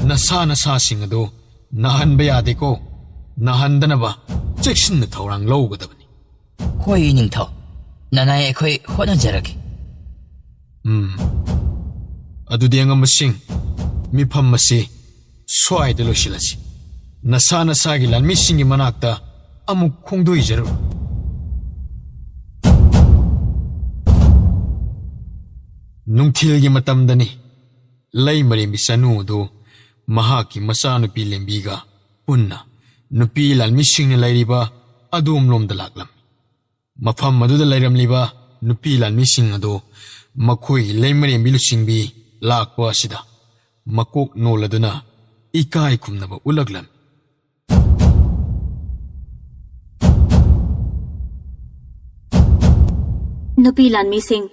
S1: ꯅꯁꯥꯁꯤꯡ ꯑꯗꯨ ꯅꯥꯍꯟꯕ ꯌꯥꯗꯦꯀꯣ ꯅꯥꯍꯟꯗꯅꯕ ꯆꯦꯛꯁꯤꯟꯅ ꯊꯧꯔꯥꯡ ꯂꯧꯒꯗꯕꯅꯤ
S5: ꯍꯣꯏ ꯏꯅꯤꯡꯊꯧ ꯅꯅꯥꯏ ꯑꯩꯈꯣꯏ ꯍꯣꯠꯅꯖꯔꯒꯦ
S1: ꯑꯗꯨꯗꯤ ꯑꯉꯝꯕꯁꯤꯡ ꯃꯤꯐꯝ ꯑꯁꯤ ꯁ꯭ꯋꯥꯏꯗ ꯂꯣꯏꯁꯤꯜꯂꯁꯤ ꯅꯁꯥꯒꯤ ꯂꯥꯟꯃꯤꯁꯤꯡꯒꯤ ꯃꯅꯥꯛꯇ ꯑꯃꯨꯛ ꯈꯣꯡꯗꯣꯏꯖꯔꯨ ꯅꯨꯡꯊꯤꯜꯒꯤ ꯃꯇꯝꯗꯅꯤ ꯂꯩꯃꯔꯦꯝꯕꯤ ꯆꯅꯨ ꯑꯗꯨ ꯃꯍꯥꯛꯀꯤ ꯃꯆꯥꯅꯨꯄꯤ ꯂꯦꯝꯕꯤꯒ ꯄꯨꯟꯅ ꯅꯨꯄꯤ ꯂꯥꯟꯃꯤꯁꯤꯡꯅ ꯂꯩꯔꯤꯕ ꯑꯗꯣꯝꯂꯣꯝꯗ ꯂꯥꯛꯂꯝꯃꯤ ꯃꯐꯝ ꯑꯗꯨꯗ ꯂꯩꯔꯝꯂꯤꯕ ꯅꯨꯄꯤ ꯂꯥꯟꯃꯤꯁꯤꯡ ꯑꯗꯨ ꯃꯈꯣꯏꯒꯤ ꯂꯩꯃꯔꯦꯝꯕꯤ ꯂꯨꯆꯤꯡꯕꯤ ꯂꯥꯛꯄ ꯑꯁꯤꯗ ꯃꯀꯣꯛ ꯅꯣꯜꯂꯗꯨꯅ ꯏꯀꯥꯏ ꯈꯨꯝꯅꯕ ꯎꯠꯂꯛꯂꯝꯃꯤ
S2: ꯅꯨꯄꯤ ꯂꯥꯟꯃꯤꯁꯤꯡ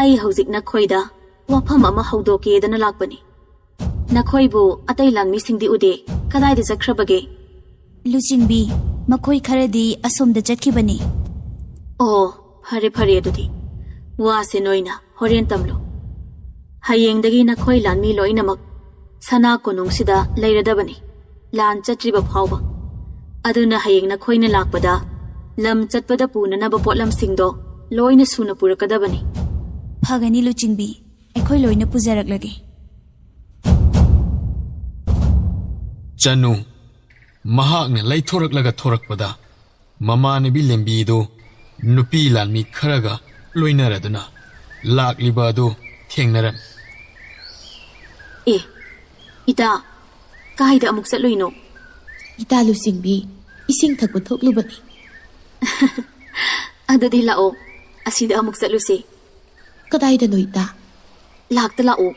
S2: ꯑꯩ ꯍꯧꯖꯤꯛ ꯅꯈꯣꯏꯗ ꯋꯥꯐꯝ ꯑꯃ ꯍꯧꯗꯣꯛꯀꯦꯗꯅ ꯂꯥꯛꯄꯅꯤ ꯅꯈꯣꯏꯕꯨ ꯑꯇꯩ ꯂꯥꯟꯃꯤꯁꯤꯡꯗꯤ ꯎꯗꯦ ꯀꯗꯥꯏꯗ ꯆꯠꯈ꯭ꯔꯕꯒꯦ
S7: ꯂꯨꯆꯤꯡꯕꯤ, ꯃꯈꯣꯏ ꯈꯔꯗꯤ ꯑꯁꯣꯝꯗ ꯆꯠꯈꯤꯕꯅꯤ꯫
S2: ꯑꯣ, ꯐꯔꯦ ꯐꯔꯦ ꯑꯗꯨꯗꯤ ꯋꯥꯁꯦ ꯅꯣꯏꯅ ꯍꯣꯔꯦꯟ ꯇꯝꯂꯣ꯫ ꯍꯌꯦꯡꯗꯒꯤ ꯅꯈꯣꯏ ꯂꯥꯟꯃꯤ ꯂꯣꯏꯅꯃꯛ ꯁꯅꯥ ꯀꯣꯅꯨꯡꯁꯤꯗ ꯂꯩꯔꯗꯕꯅꯤ ꯂꯥꯟ ꯆꯠꯇ꯭ꯔꯤꯕ ꯐꯥꯎꯕ꯫ ꯑꯗꯨꯅ ꯍꯌꯦꯡ ꯅꯈꯣꯏꯅ ꯂꯥꯛꯄꯗ ꯂꯝ ꯆꯠꯄꯗ ꯄꯨꯅꯅꯕ ꯄꯣꯠꯂꯝꯁꯤꯡꯗꯣ ꯂꯣꯏꯅ ꯁꯨꯅ ꯄꯨꯔꯛꯀꯗꯕꯅꯤ꯫
S7: ꯐꯒꯅꯤ ꯂꯨꯆꯤꯡꯕꯤ, ꯑꯩꯈꯣꯏ ꯂꯣꯏꯅ ꯄꯨꯖꯔꯛꯂꯒꯦ꯫
S1: ꯆꯅꯨ ꯃꯍꯥꯛꯅ ꯂꯩꯊꯣꯔꯛꯂꯒ ꯊꯣꯔꯛꯄꯗ ꯃꯃꯥꯟꯅꯕꯤ ꯂꯦꯝꯕꯤꯗꯨ ꯅꯨꯄꯤ ꯂꯥꯟꯃꯤ ꯈꯔꯒ ꯂꯣꯏꯅꯔꯗꯨꯅ ꯂꯥꯛꯂꯤꯕ ꯑꯗꯨ ꯊꯦꯡꯅꯔꯝꯃꯤ꯫
S2: ꯑꯦ, ꯏꯇꯥ, ꯀꯥꯏꯗ ꯑꯃꯨꯛ ꯆꯠꯂꯨꯏꯅꯣ?
S4: ꯏꯇꯥ ꯂꯨꯆꯤꯡꯕꯤ, ꯏꯁꯤꯡ ꯊꯛꯄ ꯊꯣꯛꯂꯨꯕꯅꯤ꯫
S2: ꯑꯗꯨꯗꯤ ꯂꯥꯛꯑꯣ, ꯑꯁꯤꯗ ꯑꯃꯨꯛ ꯆꯠꯂꯨꯁꯤ꯫
S4: ꯀꯗꯥꯏꯗꯅꯣ ꯏꯇꯥ?
S2: ꯂꯥꯛꯇ ꯂꯥꯛꯑꯣ꯫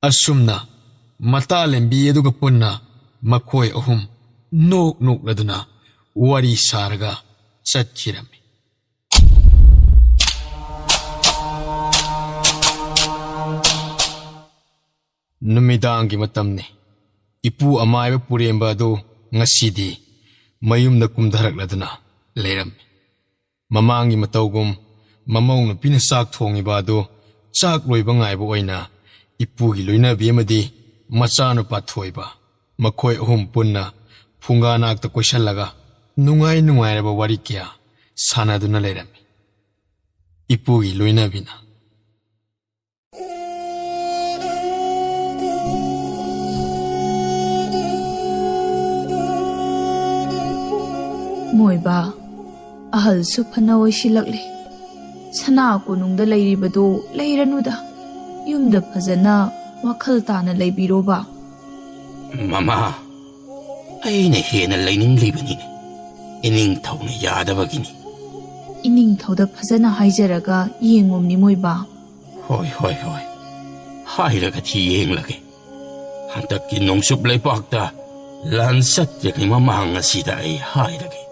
S1: ꯑꯁꯨꯝꯅ ꯃꯇꯥ ꯂꯦꯝꯕꯤ ꯑꯗꯨꯒ ꯄꯨꯟꯅ ꯃꯈꯣꯏ ꯑꯍꯨꯝ ꯅꯣꯛ ꯅꯣꯛꯂꯗꯨꯅ ꯋꯥꯔꯤ ꯁꯥꯔꯒ ꯆꯠꯈꯤꯔꯝꯃꯤ꯫ ꯅꯨꯃꯤꯗꯥꯡꯒꯤ ꯃꯇꯝꯅꯤ꯫ ꯏꯄꯨ ꯑꯃꯥꯏꯕ ꯄꯨꯔꯦꯝꯕ ꯑꯗꯨ ꯉꯁꯤꯗꯤ ꯃꯌꯨꯝꯗ ꯀꯨꯝꯊꯔꯛꯂꯗꯨꯅ ꯂꯩꯔꯝꯃꯤ꯫ ꯃꯃꯥꯡꯒꯤ ꯃꯇꯧꯒꯨꯝ ꯃꯃꯧ ꯅꯨꯄꯤꯅ ꯆꯥꯛ ꯊꯣꯡꯉꯤꯕ ꯑꯗꯨ ꯆꯥꯛ ꯂꯣꯏꯕ ꯉꯥꯏꯕ ꯑꯣꯏꯅ ꯏꯄꯨꯒꯤ ꯂꯣꯏꯅꯕꯤ ꯑꯃꯗꯤ ꯃꯆꯥꯅꯨꯄꯥ ꯊꯣꯏꯕ ꯃꯈꯣꯏ ꯑꯍꯨꯝ ꯄꯨꯟꯅ ꯐꯨꯡꯒꯥ ꯅꯥꯛꯇ ꯀꯣꯏꯁꯜꯂꯒ ꯅꯨꯡꯉꯥꯏ ꯅꯨꯡꯉꯥꯏꯔꯕ ꯋꯥꯔꯤ ꯀꯌꯥ ꯁꯥꯟꯅꯗꯨꯅ ꯂꯩꯔꯝꯃꯤ꯫ ꯏꯄꯨꯒꯤ ꯂꯣꯏꯅꯕꯤꯅ
S8: ꯃꯣꯏꯕ, ꯑꯍꯜꯁꯨ ꯐꯅ ꯑꯣꯏꯁꯤꯜꯂꯛꯂꯦ꯫ ꯁꯅꯥ ꯀꯣꯅꯨꯡꯗ ꯂꯩꯔꯤꯕꯗꯨ ꯂꯩꯔꯅꯨꯗ, ꯌꯨꯝꯗ ꯐꯖꯅ ꯋꯥꯈꯜ ꯇꯥꯅ ꯂꯩꯕꯤꯔꯣꯕ꯫
S3: ꯃꯃꯥ, ꯑꯩꯅ ꯍꯦꯟꯅ ꯂꯩꯅꯤꯡꯂꯤꯕꯅꯤꯅꯦ, ꯏꯅꯤꯡꯊꯧꯅ ꯌꯥꯗꯕꯒꯤꯅꯤ꯫
S8: ꯏꯅꯤꯡꯊꯧꯗ ꯐꯖꯅ ꯍꯥꯏꯖꯔꯒ ꯌꯦꯡꯉꯣꯝꯅꯤ ꯃꯣꯏꯕ꯫
S3: ꯍꯣꯏ ꯍꯣꯏ ꯍꯣꯏ, ꯍꯥꯏꯔꯒꯗꯤ ꯌꯦꯡꯂꯒꯦ꯫ ꯍꯟꯗꯛꯀꯤ ꯅꯣꯡꯆꯨꯞ ꯂꯩꯄꯥꯛꯇ ꯂꯥꯟ ꯆꯠꯇ꯭ꯔꯤꯉꯩ ꯃꯃꯥꯡ ꯑꯁꯤꯗ ꯑꯩ ꯍꯥꯏꯔꯒꯦ꯫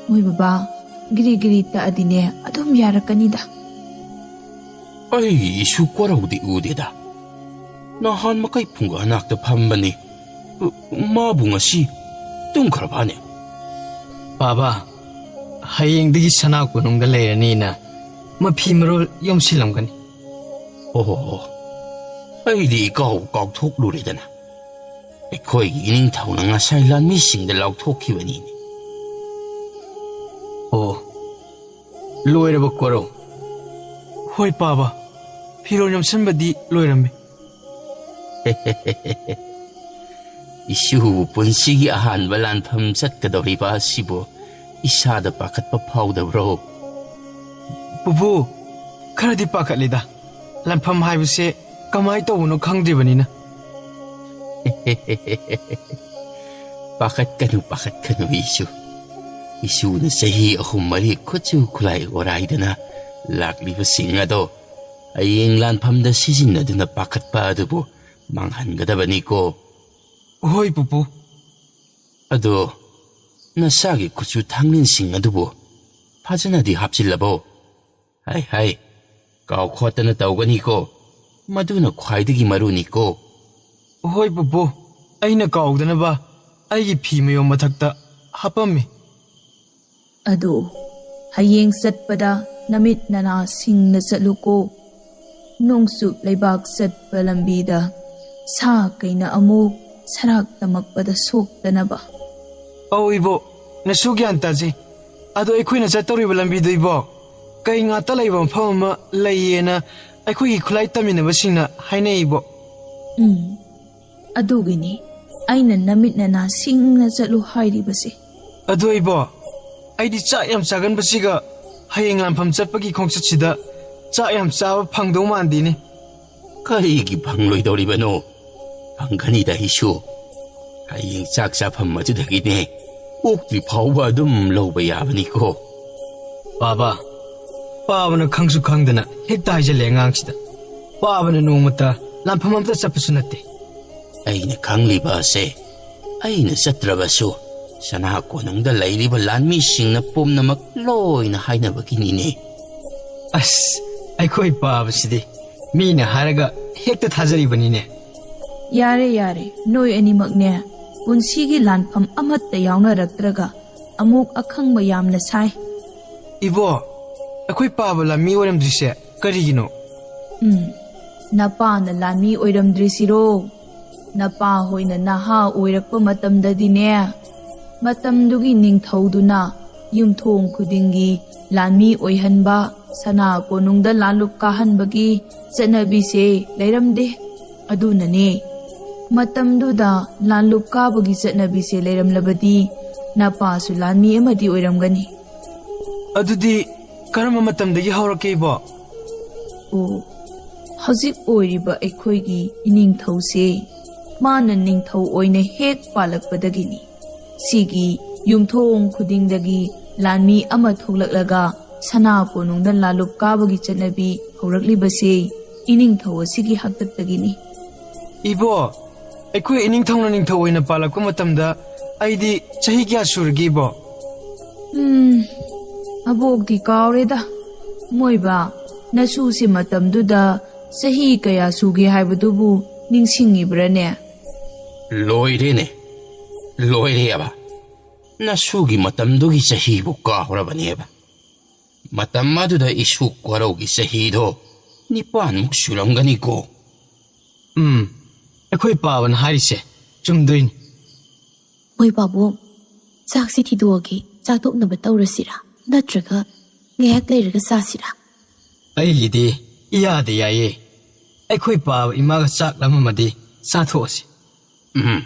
S8: ꯃꯣꯏ ꯕꯕꯥ, ꯒꯤꯔꯤ ꯒꯤꯔꯤ ꯇꯛꯑꯗꯤꯅꯦ ꯑꯗꯨꯝ ꯌꯥꯔꯛꯀꯅꯤꯗ꯫
S3: ꯑꯩꯒꯤ ꯏꯁꯨ ꯀꯣꯔꯧꯗꯤ ꯎꯗꯦꯗ꯫ ꯅꯍꯥꯟ ꯃꯈꯩ ꯐꯨꯡꯒꯥ ꯅꯥꯛꯇ ꯐꯝꯕꯅꯤ꯫ ꯃꯥꯕꯨ ꯉꯁꯤ ꯇꯨꯝꯈ꯭ꯔꯕꯅꯦ?
S6: ꯕꯥꯕꯥ, ꯍꯌꯦꯡꯗꯒꯤ ꯁꯅꯥ ꯀꯣꯅꯨꯡꯗ ꯂꯩꯔꯅꯤꯅ ꯃꯐꯤ ꯃꯔꯣꯜ ꯌꯣꯝꯁꯤꯜꯂꯝꯒꯅꯤ꯫
S3: ꯑꯣ, ꯑꯩꯗꯤ ꯀꯥꯎꯊꯣꯛꯂꯨꯔꯦꯗꯅ꯫ ꯑꯩꯈꯣꯏꯒꯤ ꯏꯅꯤꯡꯊꯧꯅ ꯉꯁꯥꯏ ꯂꯥꯟꯃꯤꯁꯤꯡꯗ ꯂꯥꯎꯊꯣꯛꯈꯤꯕꯅꯤꯅꯦ꯫
S6: ꯑꯣ, ꯂꯣꯏꯔꯕ ꯀꯣꯔꯧ? ꯍꯣꯏ ꯕꯥꯕꯥ, ꯐꯤꯔꯣꯜ ꯌꯣꯝꯁꯤꯟꯕꯗꯤ ꯂꯣꯏꯔꯝꯃꯤ꯫
S3: ꯏꯁꯨꯕꯨ ꯄꯨꯟꯁꯤꯒꯤ ꯑꯍꯥꯟꯕ ꯂꯥꯟꯐꯝ ꯆꯠꯀꯗꯧꯔꯤꯕ ꯑꯁꯤꯕꯨ ꯏꯁꯥꯗ ꯄꯥꯈꯠꯄ ꯐꯥꯎꯗꯕ꯭ꯔꯣ?
S6: ꯄꯨꯄꯨ, ꯈꯔꯗꯤ ꯄꯥꯈꯠꯂꯤꯗ꯫ ꯂꯥꯟꯐꯝ ꯍꯥꯏꯕꯁꯦ ꯀꯃꯥꯏ ꯇꯧꯕꯅꯣ ꯈꯪꯗ꯭ꯔꯤꯕꯅꯤꯅ꯫
S3: ꯄꯥꯈꯠꯀꯅꯨ ꯏꯁꯨ꯫ ꯏꯁꯨꯅ ꯆꯍꯤ 3-4 ꯈꯨꯠꯁꯨ ꯈꯨꯠꯂꯥꯏ ꯑꯣꯔꯥꯏꯗꯅ ꯂꯥꯛꯂꯤꯕꯁꯤꯡ ꯑꯗꯣ ꯍꯌꯦꯡ ꯂꯥꯟꯐꯝꯗ ꯁꯤꯖꯤꯟꯅꯗꯨꯅ ꯄꯥꯈꯠꯄ ꯑꯗꯨꯕꯨ ꯃꯥꯡꯍꯟꯒꯗꯕꯅꯤꯀꯣ꯫
S6: ꯍꯣꯏ ꯄꯨꯄꯨ꯫
S3: ꯑꯗꯣ ꯅꯁꯥꯒꯤ ꯈꯨꯠꯁꯨ ꯊꯥꯡꯅꯤꯟꯁꯤꯡ ꯑꯗꯨꯕꯨ ꯐꯖꯅꯗꯤ ꯍꯥꯞꯆꯤꯜꯂꯕꯣ? ꯍꯥꯏ, ꯀꯥꯎꯈꯣꯠꯇꯅ ꯇꯧꯒꯅꯤꯀꯣ, ꯃꯗꯨꯅ ꯈ꯭ꯋꯥꯏꯗꯒꯤ ꯃꯔꯨꯅꯤꯀꯣ꯫
S6: ꯍꯣꯏ ꯄꯨꯄꯨ, ꯑꯩꯅ ꯀꯥꯎꯗꯅꯕ ꯑꯩꯒꯤ ꯐꯤ ꯃꯌꯣꯝ ꯃꯊꯛꯇ ꯍꯥꯞꯄꯝꯃꯤ꯫
S8: ꯑꯗꯣ ꯍꯌꯦꯡ ꯆꯠꯄꯗ ꯅꯃꯤꯠ ꯅꯅꯥ ꯁꯤꯡꯅ ꯆꯠꯂꯨꯀꯣ꯫ ꯅꯣꯡꯆꯨꯞ ꯂꯩꯕꯥꯛ ꯆꯠꯄ ꯂꯝꯕꯤꯗ ꯁꯥ ꯀꯩꯅ ꯑꯃꯨꯛ ꯁꯔꯥꯛ ꯇꯝꯃꯛꯄꯗ ꯁꯣꯛꯇꯅꯕ꯫
S6: ꯑꯧ ꯏꯕꯣ, ꯅꯁꯨ ꯒ꯭ꯌꯥꯟ ꯇꯥꯖꯩ꯫ ꯑꯗꯣ ꯑꯩꯈꯣꯏꯅ ꯆꯠꯇꯧꯔꯤꯕ ꯂꯝꯕꯤꯗꯨ ꯏꯕꯣ, ꯀꯩ ꯉꯥꯛꯇ ꯂꯩꯕ ꯃꯐꯝ ꯑꯃ ꯂꯩꯌꯦꯅ ꯑꯩꯈꯣꯏꯒꯤ ꯈꯨꯠꯂꯥꯏ ꯇꯝꯃꯤꯟꯅꯕꯁꯤꯡꯅ ꯍꯥꯏꯅꯩ ꯏꯕꯣ꯫
S8: ꯑꯗꯨꯒꯤꯅꯤ ꯑꯩꯅ ꯅꯃꯤꯠ ꯅꯅꯥ ꯁꯤꯡꯅ ꯆꯠꯂꯨ ꯍꯥꯏꯔꯤꯕꯁꯦ꯫
S6: ꯑꯗꯣ ꯏꯕꯣ, ꯑꯩꯗꯤ ꯆꯥꯛ ꯌꯥꯝ ꯆꯥꯒꯟꯕꯁꯤꯒ ꯍꯌꯦꯡ ꯂꯥꯟꯐꯝ ꯆꯠꯄꯒꯤ ꯈꯣꯡꯆꯠꯁꯤꯗ ꯆꯥꯛ ꯌꯥꯝ ꯆꯥꯕ ꯐꯪꯗꯧ ꯃꯥꯟꯗꯦꯅꯦ꯫
S3: ꯀꯔꯤꯒꯤ ꯐꯪꯂꯣꯏꯗꯧꯔꯤꯕꯅꯣ? ꯐꯪꯒꯅꯤꯗ ꯏꯁꯨ꯫ ꯍꯌꯦꯡ ꯆꯥꯛ ꯆꯥꯐꯝ ꯑꯗꯨꯗꯒꯤꯅꯦ ꯑꯣꯛꯇ꯭ꯔꯤ ꯐꯥꯎꯕ ꯑꯗꯨꯝ ꯂꯧꯕ ꯌꯥꯕꯅꯤꯀꯣ꯫
S6: ꯕꯥꯕꯥ, ꯄꯥꯕꯅ ꯈꯪꯁꯨ ꯈꯪꯗꯅ ꯍꯦꯛꯇ ꯍꯥꯏꯖꯜꯂꯦ ꯑꯉꯥꯡꯁꯤꯗ꯫ ꯄꯥꯕꯅ ꯅꯣꯡꯃꯇ ꯂꯥꯟꯐꯝ ꯑꯝꯇ ꯆꯠꯄꯁꯨ ꯅꯠꯇꯦ꯫
S3: ꯑꯩꯅ ꯈꯪꯂꯤꯕ ꯑꯁꯦ, ꯑꯩꯅ ꯆꯠꯇ꯭ꯔꯕꯁꯨ ꯁꯅꯥ ꯀꯣꯅꯨꯡꯗ ꯂꯩꯔꯤꯕ ꯂꯥꯟꯃꯤꯁꯤꯡꯅ ꯄꯨꯝꯅꯃꯛ ꯂꯣꯏꯅ ꯍꯥꯏꯅꯕꯒꯤꯅꯤꯅꯦ꯫
S6: ꯑꯁ, ꯑꯩꯈꯣꯏ ꯄꯥꯕꯁꯤꯗꯤ ꯃꯤꯅ ꯍꯥꯏꯔꯒ ꯍꯦꯛꯇ ꯊꯥꯖꯔꯤꯕꯅꯤꯅꯦ꯫
S8: ꯌꯥꯔꯦ ꯌꯥꯔꯦ ꯅꯣꯏ ꯑꯅꯤꯃꯛꯅꯦ ꯄꯨꯟꯁꯤꯒꯤ ꯂꯥꯟꯐꯝ ꯑꯃꯠꯇ ꯌꯥꯎꯅꯔꯛꯇ꯭ꯔꯒ ꯑꯃꯨꯛ ꯑꯈꯪꯕ ꯌꯥꯝꯅ ꯁꯥꯏ
S6: ꯏꯕꯣ ꯑꯩꯈꯣꯏ ꯄꯥꯕ ꯂꯥꯟꯃꯤ ꯑꯣꯏꯔꯝꯗ꯭ꯔꯤꯁꯦ ꯀꯔꯤꯒꯤꯅꯣ
S8: ꯅꯄꯥꯅ ꯂꯥꯟꯃꯤ ꯑꯣꯏꯔꯝꯗ꯭ꯔꯤꯁꯤꯔꯣ ꯅꯄꯥ ꯍꯣꯏꯅ ꯅꯍꯥ ꯑꯣꯏꯔꯛꯄ ꯃꯇꯝꯗꯗꯤꯅꯦ ꯃꯇꯝꯗꯨꯒꯤ ꯅꯤꯡꯊꯧꯗꯨꯅ ꯌꯨꯝꯊꯣꯡ ꯈꯨꯗꯤꯡꯒꯤ ꯂꯥꯟꯃꯤ ꯑꯣꯏꯍꯟꯕ ꯁꯅꯥ ꯀꯣꯅꯨꯡꯗ ꯂꯥꯟꯂꯨꯞ ꯀꯥꯍꯟꯕꯒꯤ ꯆꯠꯅꯕꯤꯁꯦ ꯂꯩꯔꯝꯗꯦ ꯑꯗꯨꯅꯅꯦ ꯃꯇꯝꯗꯨꯗ ꯂꯥꯟꯂꯨꯞ ꯀꯥꯕꯒꯤ ꯆꯠꯅꯕꯤꯁꯦ ꯂꯩꯔꯝꯂꯕꯗꯤ ꯅꯄꯥꯁꯨ ꯂꯥꯟꯃꯤ ꯑꯃꯗꯤ ꯑꯣꯏꯔꯝꯒꯅꯤ
S6: ꯑꯗꯨꯗꯤ ꯀꯔꯝꯕ ꯃꯇꯝꯗꯒꯤ ꯍꯧꯔꯛꯀꯦ ꯏꯕꯣ
S8: ꯍꯧꯖꯤꯛ ꯑꯣꯏꯔꯤꯕ ꯑꯩꯈꯣꯏꯒꯤ ꯏꯅꯤꯡꯊꯧꯁꯦ ꯃꯥꯅ ꯅꯤꯡꯊꯧ ꯑꯣꯏꯅ ꯍꯦꯛ ꯄꯥꯜꯂꯛꯄꯗꯒꯤꯅꯤ ꯁꯤꯒꯤ ꯌꯨꯝꯊꯣꯡ ꯈꯨꯗꯤꯡꯗꯒꯤ ꯂꯥꯟꯃꯤ ꯑꯃ ꯊꯣꯛꯂꯛꯂꯒ ꯁꯅꯥ ꯀꯣꯅꯨꯡꯗ ꯂꯥꯟꯂꯨꯞ ꯀꯥꯕꯒꯤ ꯆꯠꯅꯕꯤ ꯍꯧꯔꯛꯂꯤꯕꯁꯦ ꯏꯅꯤꯡꯊꯧ ꯑꯁꯤꯒꯤ ꯍꯥꯛꯇꯛꯇꯒꯤꯅꯤ
S6: ꯏꯕꯣ ꯑꯩꯈꯣꯏ ꯏꯅꯤꯡꯊꯧꯅ ꯅꯤꯡꯊꯧ ꯑꯣꯏꯅ ꯄꯥꯜꯂꯛꯄ ꯃꯇꯝꯗ ꯑꯩꯗꯤ ꯆꯍꯤ ꯀꯌꯥ ꯁꯨꯔꯒꯦ ꯏꯕꯣ
S8: ꯑꯕꯣꯛꯇꯤ ꯀꯥꯎꯔꯦꯗ ꯃꯣꯏꯕ ꯅꯁꯨꯁꯤ ꯃꯇꯝꯗꯨꯗ ꯆꯍꯤ ꯀꯌꯥ ꯁꯨꯒꯦ ꯍꯥꯏꯕꯗꯨꯕꯨ ꯅꯤꯡꯁꯤꯡꯉꯤꯕ꯭ꯔꯅꯦ
S3: ꯂꯣꯏꯔꯦꯅꯦ ꯂꯣꯏꯔꯦꯕ ꯅꯁꯨꯒꯤ ꯃꯇꯝꯗꯨꯒꯤ ꯆꯍꯤꯕꯨ ꯀꯥꯎꯔꯕꯅꯦꯕ ꯃꯇꯝ ꯑꯗꯨꯗ ꯏꯁꯨꯛ ꯋꯥꯔꯧꯒꯤ ꯆꯍꯤꯗꯣ 9ꯃꯨꯛ ꯁꯨꯔꯝꯒꯅꯤꯀꯣ
S6: ꯑꯩꯈꯣꯏ ꯄꯥꯕꯅ ꯍꯥꯏꯔꯤꯁꯦ ꯆꯨꯝꯗꯣꯏꯅꯤ
S4: ꯃꯣꯏ ꯄꯥꯕꯨꯡ ꯆꯥꯛꯁꯤ ꯊꯤꯗꯣꯛꯑꯒꯦ ꯆꯥꯊꯣꯛꯅꯕ ꯇꯧꯔꯁꯤꯔꯥ ꯅꯠꯇ꯭ꯔꯒ ꯉꯥꯏꯍꯥꯛ ꯂꯩꯔꯒ ꯆꯥꯁꯤꯔꯥ
S6: ꯑꯩꯒꯤꯗꯤ ꯏꯌꯥꯗ ꯌꯥꯏꯌꯦ ꯑꯩꯈꯣꯏ ꯄꯥꯕ ꯏꯃꯥꯒ ꯆꯥꯛ ꯂꯥꯝꯃꯝꯃꯗꯤ ꯆꯥꯊꯣꯛꯑꯁꯤ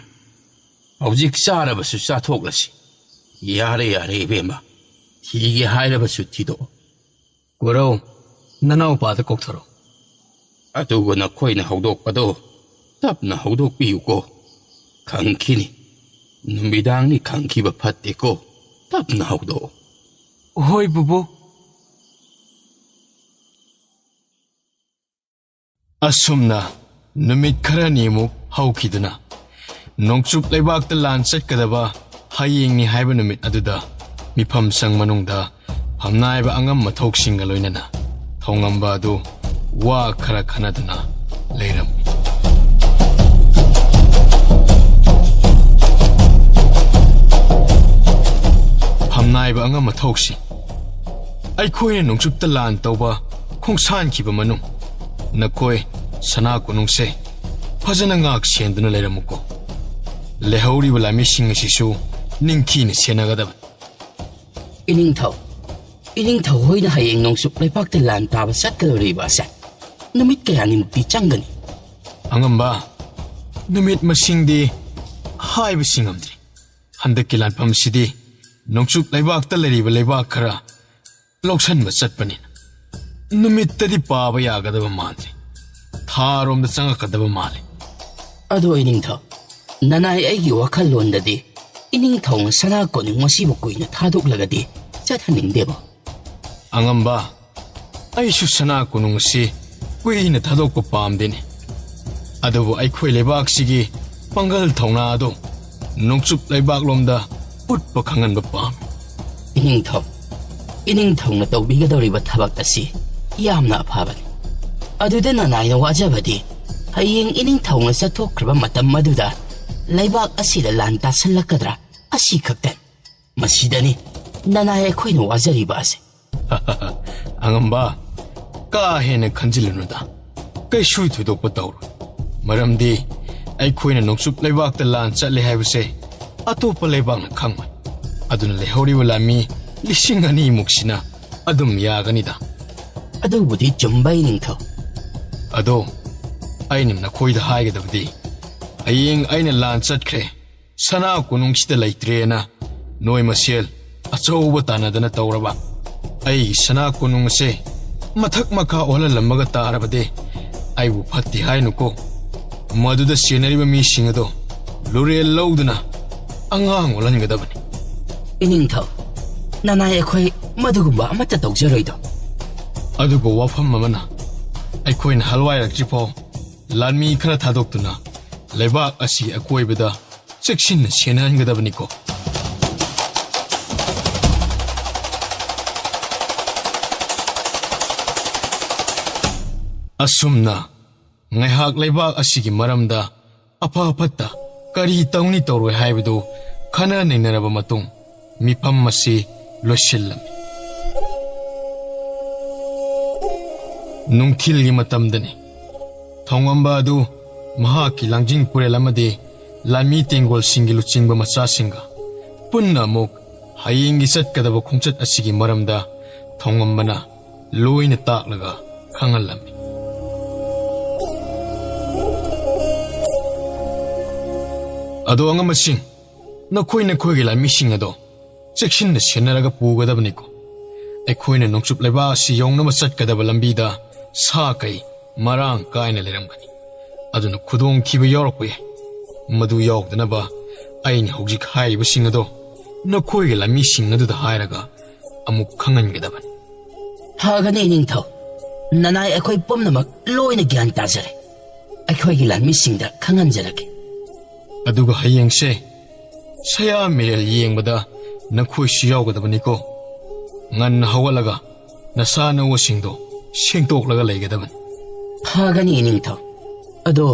S3: ꯍꯧꯖꯤꯛ ꯆꯥꯔꯕꯁꯨ ꯆꯥꯊꯣꯛꯂꯁꯤ ꯌꯥꯔꯦ ꯌꯥꯔꯦ ꯏꯕꯦꯝꯃ ꯊꯤꯒꯦ ꯍꯥꯏꯔꯕꯁꯨ ꯊꯤꯗꯣꯛꯑꯣ
S6: ꯀꯣꯔꯧ ꯅꯅꯥꯎꯄꯥꯗ ꯀꯧꯊꯔꯣ
S3: ꯑꯗꯨꯒ ꯅꯈꯣꯏꯅ ꯍꯧꯗꯣꯛꯄꯗꯣ ꯇꯞꯅ ꯍꯧꯗꯣꯛꯄꯤꯌꯨꯀꯣ ꯈꯪꯈꯤꯅꯤ ꯅꯨꯃꯤꯗꯥꯡꯅꯤ ꯈꯪꯈꯤꯕ ꯐꯠꯇꯦꯀꯣ ꯇꯞꯅ ꯍꯧꯗꯣꯛꯑꯣ
S6: ꯍꯣꯏ ꯕꯨꯕꯨ ꯑꯁꯨꯝꯅ ꯅꯨꯃꯤꯠ ꯈꯔꯅꯤꯃꯨꯛ ꯍꯧꯈꯤꯗꯨꯅ ꯅꯣꯡꯆꯨꯞ ꯂꯩꯕꯥꯛꯇ ꯂꯥꯟ ꯆꯠꯀꯗꯕ ꯍꯌꯦꯡꯅꯤ ꯍꯥꯏꯕ ꯅꯨꯃꯤꯠ ꯑꯗꯨꯗ ꯃꯤꯐꯝꯁꯪ ꯃꯅꯨꯡꯗ ꯐꯝꯅꯥꯏꯕ ꯑꯉꯝ ꯃꯊꯧꯁꯤꯡꯒ ꯂꯣꯏꯅꯅ ꯊꯧꯉꯝꯕ ꯑꯗꯨ ꯋꯥ ꯈꯔ ꯈꯟꯅꯗꯨꯅ ꯂꯩꯔꯝꯃꯤ ꯐꯝꯅꯥꯏꯕ ꯑꯉꯝ ꯃꯊꯧꯁꯤꯡ ꯑꯩꯈꯣꯏꯅ ꯅꯣꯡꯆꯨꯞꯇ ꯂꯥꯟ ꯇꯧꯕ ꯈꯣꯡꯁꯥꯟꯈꯤꯕ ꯃꯅꯨꯡ ꯅꯈꯣꯏ ꯁꯅꯥ ꯀꯣꯅꯨꯡꯁꯦ ꯐꯖꯅ ꯉꯥꯛ ꯁꯦꯟꯗꯨꯅ ꯂꯩꯔꯝꯃꯨꯀꯣ ꯂꯩꯍꯧꯔꯤꯕ ꯂꯥꯟꯃꯤꯁꯤꯡ ꯑꯁꯤꯁꯨ ꯅꯤꯡꯊꯤꯅ ꯁꯦꯟꯅꯒꯗꯕꯅꯤ
S5: ꯏꯅꯤꯡꯊꯧ ꯍꯣꯏꯅ ꯍꯌꯦꯡ ꯅꯣꯡꯆꯨꯞ ꯂꯩꯕꯥꯛꯇ ꯂꯥꯟ ꯇꯥꯕ ꯆꯠꯀꯗꯧꯔꯤꯕ ꯑꯁꯦ ꯅꯨꯃꯤꯠ ꯀꯌꯥꯅꯤꯃꯨꯛꯇꯤ ꯆꯪꯒꯅꯤ
S6: ꯑꯉꯝꯕ ꯅꯨꯃꯤꯠ ꯃꯁꯤꯡꯗꯤ ꯍꯥꯏꯕꯁꯤ ꯉꯝꯗ꯭ꯔꯤ ꯍꯟꯗꯛꯀꯤ ꯂꯥꯟꯐꯝꯁꯤꯗꯤ ꯅꯣꯡꯆꯨꯞ ꯂꯩꯕꯥꯛꯇ ꯂꯩꯔꯤꯕ ꯂꯩꯕꯥꯛ ꯈꯔ ꯂꯧꯁꯟꯕ ꯆꯠꯄꯅꯤꯅ ꯅꯨꯃꯤꯠꯇꯗꯤ ꯄꯥꯕ ꯌꯥꯒꯗꯕ ꯃꯥꯟꯗ꯭ꯔꯤ ꯊꯥꯔꯣꯝꯗ ꯆꯪꯉꯛꯀꯗꯕ ꯃꯥꯜꯂꯤ
S5: ꯑꯗꯣ ꯏꯅꯤꯡꯊꯧ ꯅꯅꯥꯏ ꯑꯩꯒꯤ ꯋꯥꯈꯜꯂꯣꯟꯗꯗꯤ ꯏꯅꯤꯡꯊꯧꯅ ꯁꯅꯥ ꯀꯣꯅꯨꯡ ꯃꯁꯤꯕꯨ ꯀꯨꯏꯅ ꯊꯥꯗꯣꯛꯂꯒꯗꯤ ꯆꯠꯍꯟꯅꯤꯡꯗꯦꯕ
S6: ꯑꯉꯝꯕ ꯑꯩꯁꯨ ꯁꯅꯥ ꯀꯣꯅꯨꯡ ꯑꯁꯤ ꯀꯨꯏꯅ ꯊꯥꯗꯣꯛꯄ ꯄꯥꯝꯗꯦꯅꯦ ꯑꯗꯨꯕꯨ ꯑꯩꯈꯣꯏ ꯂꯩꯕꯥꯛꯁꯤꯒꯤ ꯄꯥꯡꯒꯜ ꯊꯧꯅꯥ ꯑꯗꯨ ꯅꯣꯡꯆꯨꯞ ꯂꯩꯕꯥꯛꯂꯣꯝꯗ ꯎꯠꯄ ꯈꯪꯍꯟꯕ ꯄꯥꯝꯃꯤ
S5: ꯏꯅꯤꯡꯊꯧꯅ ꯇꯧꯕꯤꯒꯗꯧꯔꯤꯕ ꯊꯕꯛ ꯑꯁꯤ ꯌꯥꯝꯅ ꯑꯐꯕꯅꯤ ꯑꯗꯨꯗ ꯅꯅꯥꯏꯅ ꯋꯥꯖꯕꯗꯤ ꯍꯌꯦꯡ ꯏꯅꯤꯡꯊꯧꯅ ꯆꯠꯊꯣꯛꯈ꯭ꯔꯕ ꯃꯇꯝ ꯑꯗꯨꯗ ꯂꯩꯕꯥꯛ ꯑꯁꯤꯗ ꯂꯥꯟ ꯇꯥꯁꯜꯂꯛꯀꯗ꯭ꯔꯥ ꯑꯁꯤ ꯈꯛꯇꯅꯤ ꯃꯁꯤꯗꯅꯤ ꯅꯅꯥꯏ ꯑꯩꯈꯣꯏꯅ ꯋꯥꯖꯔꯤꯕ ꯑꯁꯤ
S6: ꯑꯉꯝꯕ ꯀꯥ ꯍꯦꯟꯅ ꯈꯟꯖꯤꯜꯂꯨꯅꯨꯗ ꯀꯩꯁꯨ ꯊꯣꯏꯗꯣꯛꯄ ꯇꯧꯔꯣꯏ ꯃꯔꯝꯗꯤ ꯑꯩꯈꯣꯏꯅ ꯅꯣꯡꯆꯨꯞ ꯂꯩꯕꯥꯛꯇ ꯂꯥꯟ ꯆꯠꯂꯦ ꯍꯥꯏꯕꯁꯦ ꯑꯇꯣꯞꯄ ꯂꯩꯕꯥꯛꯅ ꯈꯪꯉꯣꯏ ꯑꯗꯨꯅ ꯂꯩꯍꯧꯔꯤꯕ ꯂꯥꯟꯃꯤ 2,000ꯃꯨꯛꯁꯤꯅ ꯑꯗꯨꯝ ꯌꯥꯒꯅꯤꯗ
S5: ꯑꯗꯨꯕꯨꯗꯤ ꯆꯨꯝꯕ ꯏꯅꯤꯡꯊꯧ
S6: ꯑꯗꯣ ꯑꯩꯅ ꯅꯈꯣꯏꯗ ꯍꯥꯏꯒꯗꯕꯗꯤ ꯍꯌꯦꯡ ꯑꯩꯅ ꯂꯥꯟ ꯆꯠꯈ꯭ꯔꯦ ꯁꯅꯥ ꯀꯣꯅꯨꯡꯁꯤꯗ ꯂꯩꯇ꯭ꯔꯦꯅ ꯅꯣꯏ ꯃꯁꯦꯜ ꯑꯆꯧꯕ ꯇꯥꯟꯅꯗꯅ ꯇꯧꯔꯕ ꯑꯩꯒꯤ ꯁꯅꯥ ꯀꯣꯅꯨꯡ ꯑꯁꯦ ꯃꯊꯛ ꯃꯈꯥ ꯑꯣꯜꯍꯜꯂꯝꯃꯒ ꯇꯥꯔꯕꯗꯤ ꯑꯩꯕꯨ ꯐꯠꯇꯦ ꯍꯥꯏꯅꯨꯀꯣ ꯃꯗꯨꯗ ꯆꯦꯟꯅꯔꯤꯕ ꯃꯤꯁꯤꯡ ꯑꯗꯣ ꯂꯨꯔꯦꯜ ꯂꯧꯗꯨꯅ ꯑꯉꯥꯡ ꯑꯣꯜꯍꯟꯒꯗꯕꯅꯤ
S5: ꯏꯅꯤꯡꯊꯧ ꯅꯅꯥꯏ ꯑꯩꯈꯣꯏ ꯃꯗꯨꯒꯨꯝꯕ ꯑꯃꯠꯇ ꯇꯧꯖꯔꯣꯏꯗꯣ
S6: ꯑꯗꯨꯕꯨ ꯋꯥꯐꯝ ꯑꯃꯅ ꯑꯩꯈꯣꯏꯅ ꯍꯜꯋꯥꯏꯔꯛꯇ꯭ꯔꯤꯐꯥꯎ ꯂꯥꯟꯃꯤ ꯈꯔ ꯊꯥꯗꯣꯛꯇꯨꯅ ꯂꯩꯕꯥꯛ ꯑꯁꯤ ꯑꯀꯣꯏꯕꯗ ꯆꯦꯛꯁꯤꯟꯅ ꯁꯦꯟꯅꯍꯟꯒꯗꯕꯅꯤꯀꯣ ꯑꯁꯨꯝꯅ ꯉꯥꯏꯍꯥꯛ ꯂꯩꯕꯥꯛ ꯑꯁꯤꯒꯤ ꯃꯔꯝꯗ
S1: ꯑꯐ ꯐꯠꯇ ꯀꯔꯤ ꯇꯧꯅꯤ ꯇꯧꯔꯣꯏ ꯍꯥꯏꯕꯗꯨ ꯈꯟꯅ ꯅꯩꯅꯔꯕ ꯃꯇꯨꯡ ꯃꯤꯐꯝ ꯑꯁꯤ ꯂꯣꯏꯁꯤꯜꯂꯝꯃꯤ꯫ ꯅꯨꯡꯊꯤꯜꯒꯤ ꯃꯇꯝꯗꯅꯤ ꯊꯧꯉꯝꯕ ꯑꯗꯨ ꯃꯍꯥꯛꯀꯤ ꯂꯥꯡꯖꯤꯡ ꯄꯨꯔꯦꯜ ꯑꯃꯗꯤ ꯂꯥꯟꯃꯤ ꯇꯦꯡꯒꯣꯜꯁꯤꯡꯒꯤ ꯂꯨꯆꯤꯡꯕ ꯃꯆꯥꯁꯤꯡꯒ ꯄꯨꯟꯅ ꯑꯃꯨꯛ ꯍꯌꯦꯡꯒꯤ ꯆꯠꯀꯗꯕ ꯈꯣꯡꯆꯠ ꯑꯁꯤꯒꯤ ꯃꯔꯝꯗ ꯊꯧꯉꯝꯕꯅ ꯂꯣꯏꯅ ꯇꯥꯛꯂꯒ ꯈꯪꯍꯜꯂꯝꯃꯤ꯫ ꯑꯗꯣ ꯑꯉꯝꯕꯁꯤꯡ, ꯅꯈꯣꯏꯒꯤ ꯂꯥꯟꯃꯤꯁꯤꯡ ꯑꯗꯣ ꯆꯦꯛꯁꯤꯟꯅ ꯁꯦꯟꯅꯔꯒ ꯄꯨꯒꯗꯕꯅꯤꯀꯣ꯫ ꯑꯩꯈꯣꯏꯅ ꯅꯣꯡꯆꯨꯞ ꯂꯩꯕꯥꯛ ꯑꯁꯤ ꯌꯧꯅꯕ ꯆꯠꯀꯗꯕ ꯂꯝꯕꯤꯗ ꯁꯥ ꯀꯩ ꯃꯔꯥꯡ ꯀꯥꯏꯅ ꯂꯩꯔꯝꯒꯅꯤ, ꯑꯗꯨꯅ ꯈꯨꯗꯣꯡꯊꯤꯕ ꯌꯥꯎꯔꯛꯄ ꯌꯥꯏ꯫ ꯃꯗꯨ ꯌꯥꯎꯗꯅꯕ ꯑꯩꯅ ꯍꯧꯖꯤꯛ ꯍꯥꯏꯔꯤꯕꯁꯤꯡ ꯑꯗꯣ ꯅꯈꯣꯏꯒꯤ ꯂꯥꯟꯃꯤꯁꯤꯡ ꯑꯗꯨꯗ ꯍꯥꯏꯔꯒ ꯑꯃꯨꯛ ꯈꯪꯍꯟꯒꯗꯕꯅꯤ꯫
S5: ꯐꯒꯅꯤ ꯏꯅꯤꯡꯊꯧ, ꯅꯅꯥꯏ ꯑꯩꯈꯣꯏ ꯄꯨꯝꯅꯃꯛ ꯂꯣꯏꯅ ꯒ꯭ꯌꯥꯟ ꯇꯥꯖꯔꯦ꯫ ꯑꯩꯈꯣꯏꯒꯤ ꯂꯥꯟꯃꯤꯁꯤꯡꯗ ꯈꯪꯍꯟꯖꯔꯒꯦ꯫
S1: ꯑꯗꯨꯒ ꯍꯌꯦꯡꯁꯦ ꯁꯌꯥ ꯃꯤꯔꯦꯜ ꯌꯦꯡꯕꯗ ꯅꯈꯣꯏꯁꯨ ꯌꯥꯎꯒꯗꯕꯅꯤꯀꯣ꯫ ꯉꯟꯅ ꯍꯧꯒꯠꯂꯒ ꯅꯁꯥ ꯅꯎꯁꯤꯡꯗꯣ ꯁꯦꯡꯗꯣꯛꯂꯒ ꯂꯩꯒꯗꯕꯅꯤ꯫
S5: ꯐꯒꯅꯤ ꯏꯅꯤꯡꯊꯧ, ꯑꯗꯣ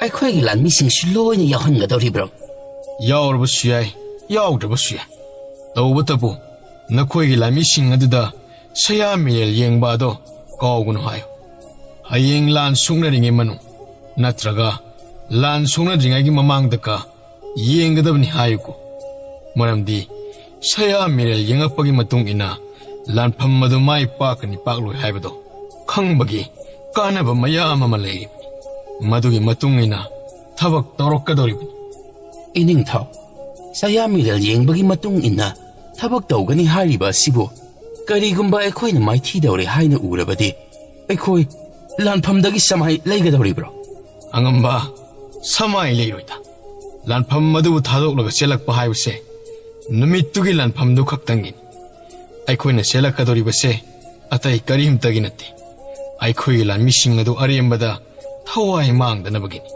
S5: ꯑꯩꯈꯣꯏꯒꯤ ꯂꯥꯟꯃꯤꯁꯤꯡꯁꯨ ꯂꯣꯏꯅ ꯌꯥꯎꯍꯟꯒꯗꯧꯔꯤꯕ꯭ꯔꯣ?
S1: ꯌꯥꯎꯔꯕꯁꯨ ꯌꯥꯏ, ꯌꯥꯎꯗ꯭ꯔꯕꯁꯨ ꯌꯥꯏ꯫ ꯇꯧꯕꯇꯕꯨ ꯅꯈꯣꯏꯒꯤ ꯂꯥꯟꯃꯤꯁꯤꯡ ꯑꯗꯨꯗ ꯁꯌꯥ ꯃꯤꯔꯦꯜ ꯌꯦꯡꯕ ꯑꯗꯣ ꯀꯥꯎꯒꯅꯨ ꯍꯥꯏꯌꯨ꯫ ꯍꯌꯦꯡ ꯂꯥꯟ ꯁꯣꯛꯅꯔꯤꯉꯩ ꯃꯅꯨꯡ ꯅꯠꯇ꯭ꯔꯒ ꯂꯥꯟ ꯁꯣꯛꯅꯗ꯭ꯔꯤꯉꯩꯒꯤ ꯃꯃꯥꯡꯗꯀ ꯌꯦꯡꯒꯗꯕꯅꯤ ꯍꯥꯏꯌꯨꯀꯣ꯫ ꯃꯔꯝꯗꯤ ꯁꯌꯥ ꯃꯤꯔꯦꯜ ꯌꯦꯡꯉꯛꯄꯒꯤ ꯃꯇꯨꯡ ꯏꯟꯅ ꯂꯥꯟꯐꯝ ꯑꯗꯨ ꯃꯥꯏ ꯄꯥꯛꯀꯅꯤ ꯄꯥꯛꯂꯣꯏ ꯍꯥꯏꯕꯗꯣ ꯈꯪꯕꯒꯤ ꯀꯥꯟꯅꯕ ꯃꯌꯥꯝ ꯑꯃ ꯂꯩꯔꯤꯕꯅꯤ꯫ ꯃꯗꯨꯒꯤ ꯃꯇꯨꯡ ꯏꯟꯅ ꯊꯕꯛ ꯇꯧꯔꯛꯀꯗꯧꯔꯤꯕꯅꯤ꯫
S5: ꯏꯅꯤꯡꯊꯧ, ꯁꯌꯥ ꯃꯤꯔꯦꯜ ꯌꯦꯡꯕꯒꯤ ꯃꯇꯨꯡ ꯏꯟꯅ ꯊꯕꯛ ꯇꯧꯒꯅꯤ ꯍꯥꯏꯔꯤꯕ ꯑꯁꯤꯕꯨ ꯀꯔꯤꯒꯨꯝꯕ ꯑꯩꯈꯣꯏꯅ ꯃꯥꯏꯊꯤꯗꯧꯔꯦ ꯍꯥꯏꯅ ꯎꯔꯕꯗꯤ ꯑꯩꯈꯣꯏ ꯂꯥꯟꯐꯝꯗꯒꯤ ꯁꯃꯥꯏ ꯂꯩꯒꯗꯧꯔꯤꯕ꯭ꯔꯣ?
S1: ꯑꯉꯝꯕ, ꯁꯃꯥꯏ ꯂꯩꯔꯣꯏꯗ꯫ ꯂꯥꯟꯐꯝ ꯑꯗꯨꯕꯨ ꯊꯥꯗꯣꯛꯂꯒ ꯆꯦꯜꯂꯛꯄ ꯍꯥꯏꯕꯁꯦ ꯅꯨꯃꯤꯠꯇꯨꯒꯤ ꯂꯥꯟꯐꯝꯗꯨ ꯈꯛꯇꯪꯒꯤꯅꯤ꯫ ꯑꯩꯈꯣꯏꯅ ꯆꯦꯜꯂꯛꯀꯗꯧꯔꯤꯕꯁꯦ ꯑꯇꯩ ꯀꯔꯤꯝꯇꯒꯤ ꯅꯠꯇꯦ꯫ ꯑꯩꯈꯣꯏꯒꯤ ꯂꯥꯟꯃꯤꯁꯤꯡ ꯑꯗꯨ ꯑꯔꯦꯝꯕꯗ ꯊꯋꯥꯏ ꯃꯥꯡꯗꯅꯕꯒꯤꯅꯤ꯫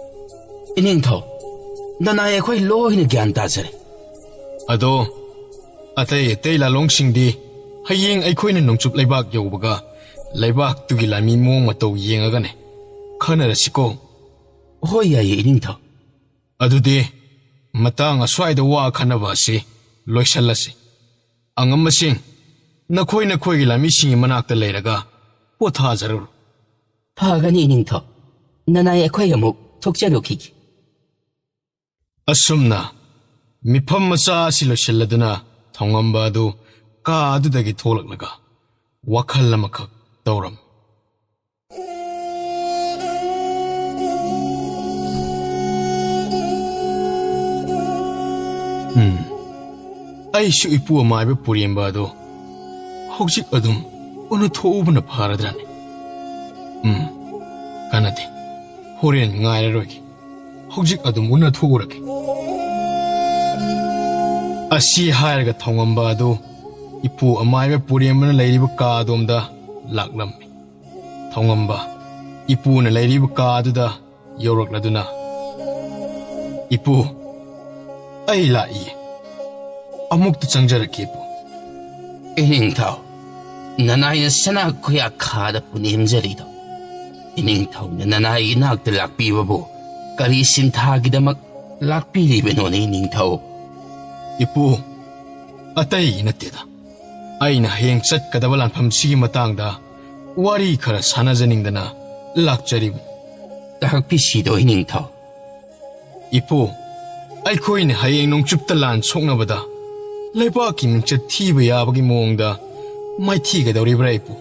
S5: ꯏꯅꯤꯡꯊꯧ, ꯅꯅꯥꯏ ꯑꯩꯈꯣꯏ ꯂꯣꯏꯅ ꯒ꯭ꯌꯥꯟ ꯇꯥꯖꯔꯦ꯫
S1: ꯑꯗꯣ ꯑꯇꯩ ꯂꯥꯂꯣꯡꯁꯤꯡꯗꯤ ꯍꯌꯦꯡ ꯑꯩꯈꯣꯏꯅ ꯅꯣꯡꯆꯨꯞ ꯂꯩꯕꯥꯛ ꯌꯧꯕꯒ ꯂꯩꯕꯥꯛꯇꯨꯒꯤ ꯂꯥꯟꯃꯤ ꯃꯑꯣꯡ ꯃꯇꯧ ꯌꯦꯡꯉꯒꯅꯦ ꯈꯟꯅꯔꯁꯤꯀꯣ꯫
S5: ꯍꯣꯏ ꯌꯥꯏꯌꯦ ꯏꯅꯤꯡꯊꯧ꯫
S1: ꯑꯗꯨꯗꯤ ꯃꯇꯥꯡ ꯑꯁ꯭ꯋꯥꯏꯗ ꯋꯥ ꯈꯟꯅꯕ ꯑꯁꯤ ꯂꯣꯏꯁꯜꯂꯁꯤ꯫ ꯑꯉꯝꯕꯁꯤꯡ, ꯅꯈꯣꯏꯒꯤ ꯂꯥꯟꯃꯤꯁꯤꯡꯒꯤ ꯃꯅꯥꯛꯇ ꯂꯩꯔꯒ ꯄꯣꯊꯥꯖꯔꯨꯔꯣ꯫
S5: ꯐꯒꯅꯤ ꯏꯅꯤꯡꯊꯧ, ꯅꯅꯥꯏ ꯑꯩꯈꯣꯏ ꯑꯃꯨꯛ ꯊꯣꯛꯆꯔꯨꯈꯤꯒꯦ꯫
S1: ꯑꯁꯨꯝꯅ ꯃꯤꯐꯝ ꯃꯆꯥ ꯑꯁꯤ ꯂꯣꯏꯁꯤꯜꯂꯗꯨꯅ ꯊꯧꯉꯝꯕ ꯑꯗꯨ ꯀꯥ ꯑꯗꯨꯗꯒꯤ ꯊꯣꯛꯂꯛꯂꯒ ꯋꯥꯈꯜ ꯑꯃꯈꯛ ꯇꯧꯔꯝꯃꯤ꯫ ꯑꯩꯁꯨ ꯏꯄꯨ ꯑꯃꯥꯏꯕ ꯄꯨꯔꯦꯝꯕ ꯑꯗꯣ ꯍꯧꯖꯤꯛ ꯑꯗꯨꯝ ꯎꯅꯊꯣꯛꯎꯕꯅ ꯐꯔꯗ꯭ꯔꯥꯅꯦ? ꯀꯥꯟꯅꯗꯦ, ꯍꯣꯔꯦꯟ ꯉꯥꯏꯔꯔꯣꯏꯒꯦ, ꯍꯧꯖꯤꯛ ꯑꯗꯨꯝ ꯎꯅꯊꯣꯛꯎꯔꯒꯦ꯫ ꯑꯁꯤ ꯍꯥꯏꯔꯒ ꯊꯧꯉꯝꯕ ꯑꯗꯨ ꯏꯄꯨ ꯑꯃꯥꯏꯕ ꯄꯨꯔꯦꯝꯕꯅ ꯂꯩꯔꯤꯕ ꯀꯥ ꯑꯗꯣꯝꯗ ꯂꯥꯛꯂꯝꯃꯤ꯫ ꯊꯧꯉꯝꯕ ꯏꯄꯨꯅ ꯂꯩꯔꯤꯕ ꯀꯥ ꯑꯗꯨꯗ ꯌꯧꯔꯛꯂꯗꯨꯅ, "ꯏꯄꯨ, ꯑꯩ ꯂꯥꯛꯏꯌꯦ, ꯑꯃꯨꯛꯇ ꯆꯪꯖꯔꯛꯀꯦ ꯏꯄꯨ."
S5: ꯏꯅꯤꯡꯊꯧ, ꯅꯅꯥꯏꯅ ꯁꯅꯥ ꯈꯨꯌꯥ ꯈꯥꯗ ꯄꯨꯅꯦꯝꯖꯔꯤꯗꯣ ꯏꯅꯤꯡꯊꯧꯅ ꯅꯅꯥꯏꯒꯤ ꯅꯥꯛꯇ ꯂꯥꯛꯄꯤꯕꯕꯨ ꯀꯔꯤ ꯁꯤꯟꯊꯥꯒꯤꯗꯃꯛ ꯂꯥꯛꯄꯤꯔꯤꯕꯅꯣꯅꯦ ꯏꯅꯤꯡꯊꯧ?
S1: ꯏꯄꯨ, ꯑꯇꯩꯒꯤ ꯅꯠꯇꯦꯗ, ꯑꯩꯅ ꯍꯌꯦꯡ ꯆꯠꯀꯗꯕ ꯂꯥꯟꯐꯝꯁꯤꯒꯤ ꯃꯇꯥꯡꯗ ꯋꯥꯔꯤ ꯈꯔ ꯁꯥꯟꯅꯖꯅꯤꯡꯗꯅ ꯂꯥꯛꯆꯔꯤꯕꯅꯤ꯫
S5: ꯇꯥꯛꯄꯤꯁꯤꯗꯣ ꯏꯅꯤꯡꯊꯧ꯫
S1: ꯏꯄꯨ, ꯑꯩꯈꯣꯏꯅ ꯍꯌꯦꯡ ꯅꯣꯡꯆꯨꯞꯇ ꯂꯥꯟ ꯁꯣꯛꯅꯕꯗ ꯂꯩꯕꯥꯛꯀꯤ ꯃꯤꯡꯆꯠ ꯊꯤꯕ ꯌꯥꯕꯒꯤ ꯃꯑꯣꯡꯗ ꯃꯥꯏꯊꯤꯒꯗꯧꯔꯤꯕ꯭ꯔꯥ ꯏꯄꯨ?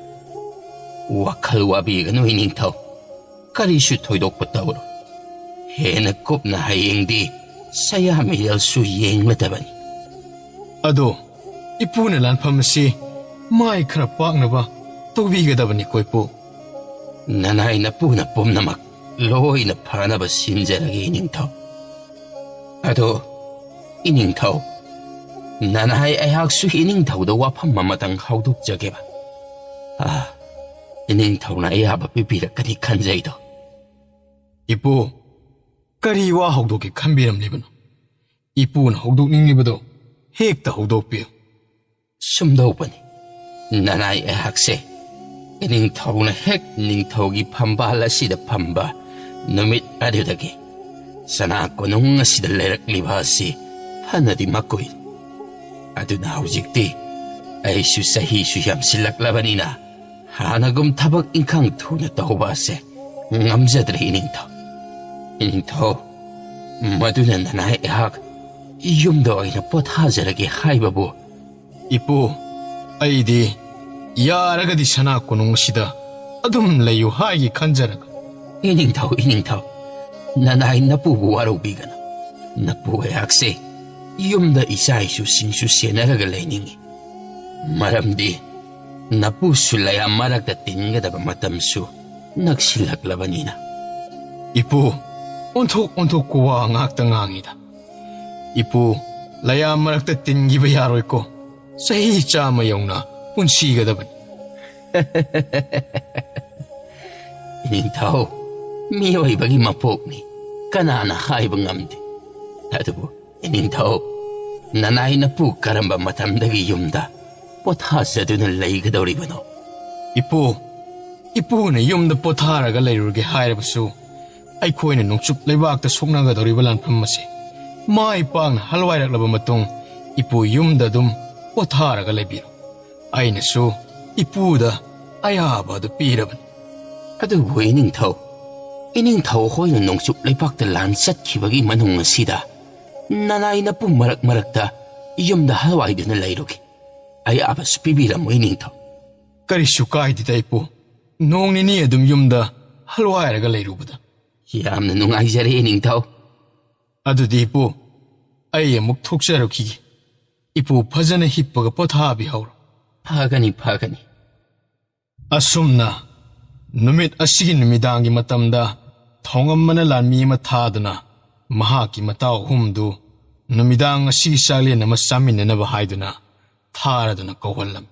S5: ꯋꯥꯈꯜ ꯋꯥꯕꯤꯒꯅꯨ ꯏꯅꯤꯡꯊꯧ, ꯀꯔꯤꯁꯨ ꯊꯣꯏꯗꯣꯛꯄ ꯇꯧꯔꯣꯏ꯫ ꯍꯦꯟꯅ ꯀꯨꯞꯅ ꯍꯌꯦꯡꯗꯤ ꯁꯌꯥ ꯃꯤꯔꯦꯜꯁꯨ ꯌꯦꯡꯂꯗꯕꯅꯤ꯫
S1: ꯑꯗꯣ ꯏꯄꯨꯅ ꯂꯥꯟꯐꯝ ꯑꯁꯤ ꯃꯥꯏ ꯈꯔ ꯄꯥꯛꯅꯕ ꯇꯧꯕꯤꯒꯗꯕꯅꯤꯀꯣ ꯏꯄꯨ?
S5: ꯅꯅꯥꯏ ꯅꯄꯨꯅ ꯄꯨꯝꯅꯃꯛ ꯂꯣꯏꯅ ꯐꯅꯕ ꯁꯤꯟꯖꯔꯒꯦ ꯏꯅꯤꯡꯊꯧ꯫ ꯑꯗꯣ ꯏꯅꯤꯡꯊꯧ, ꯅꯅꯥꯏ ꯑꯩꯍꯥꯛꯁꯨ ꯏꯅꯤꯡꯊꯧꯗ ꯋꯥꯐꯝ ꯑꯃꯇꯪ ꯍꯧꯗꯣꯛꯆꯒꯦꯕ꯫ ꯏꯅꯤꯡꯊꯧꯅ ꯑꯌꯥꯕ ꯄꯤꯕꯤꯔꯛꯀꯅꯤ ꯈꯟꯖꯩꯗꯣ꯫
S1: ꯏꯄꯨ, ꯀꯔꯤ ꯋꯥ ꯍꯧꯗꯣꯛꯀꯦ ꯈꯟꯕꯤꯔꯝꯂꯤꯕꯅꯣ? ꯏꯄꯨꯅ ꯍꯧꯗꯣꯛꯅꯤꯡꯂꯤꯕꯗꯣ ꯍꯦꯛꯇ ꯍꯧꯗꯣꯛꯄꯤꯌꯨ꯫
S5: ꯁꯨꯝꯗꯧꯕꯅꯤ, ꯅꯅꯥꯏ ꯑꯩꯍꯥꯛꯁꯦ ꯏꯅꯤꯡꯊꯧꯅ ꯍꯦꯛ ꯅꯤꯡꯊꯧꯒꯤ ꯐꯝꯕꯥꯜ ꯑꯁꯤꯗ ꯐꯝꯕ ꯅꯨꯃꯤꯠ ꯑꯗꯨꯗꯒꯤ Sana konong nga sidalerek libasi, hanadi makoy. Aduna hujikti, ay susahi suyam silak labanina, hanagum tabak ingkang tuna tahubase, ngamzadre iningto. Iningto, maduna nanay ihak, yumdo ay na pothazaragi haibabu.
S1: Ipo, aidi, yaragadi sana kunong sida, adum layu haigi kanjaraga.
S5: Iningto, nanay napubu warubigano. Napu ayakse, yumda isa isu sinsu senaraga layningi. Maramdi, napu sulaya maragda tingadaba matamsu, nagsilaklabanina.
S1: Ipo, untok kuwa ang akta ngangida. Ipo, laya marakta tingiba yaroy ko, sahi chama yung na, punsiga daban.
S5: Iningtaw, miyoy bagi mapok ni, kanana haibang ngamdi. Adubo, iningtaw, nanay na po karamba matamdagi yumda, pothasa doon ang layga daw ribano.
S1: Ipo na yung napotaraga layrugi hairabasu, ay koy na nung sup laybak ta suknaga daw ribalan pamasi. Maipang na halway raklaba matong, ipo yung dadum potaraga laybiro. Ay nasu, ipo da ayaba da piraban.
S5: Adubo, iningtaw ko'y na nung sup laypak ta lansat kibagi manong asida. Nanay na po marak-marakta, yumda halway doon ang layrugi. Ay abas pibira mo iningtaw.
S1: Karisu kahit itay po, noong niniya dumyumda, halway raga layrubada.
S5: Yam na nung ay sari iningtaw.
S1: Ado di po, ay amuk tuksaro kigi. Ipo pazana hippaga pothabi hauro.
S5: Pagani.
S1: Asum na, numit asigi numidangi matamda, thongam manalan mi matadana, mahaki matao humdu, numidang asigi sali na masamin na nabahayduna, tharaduna kawalam.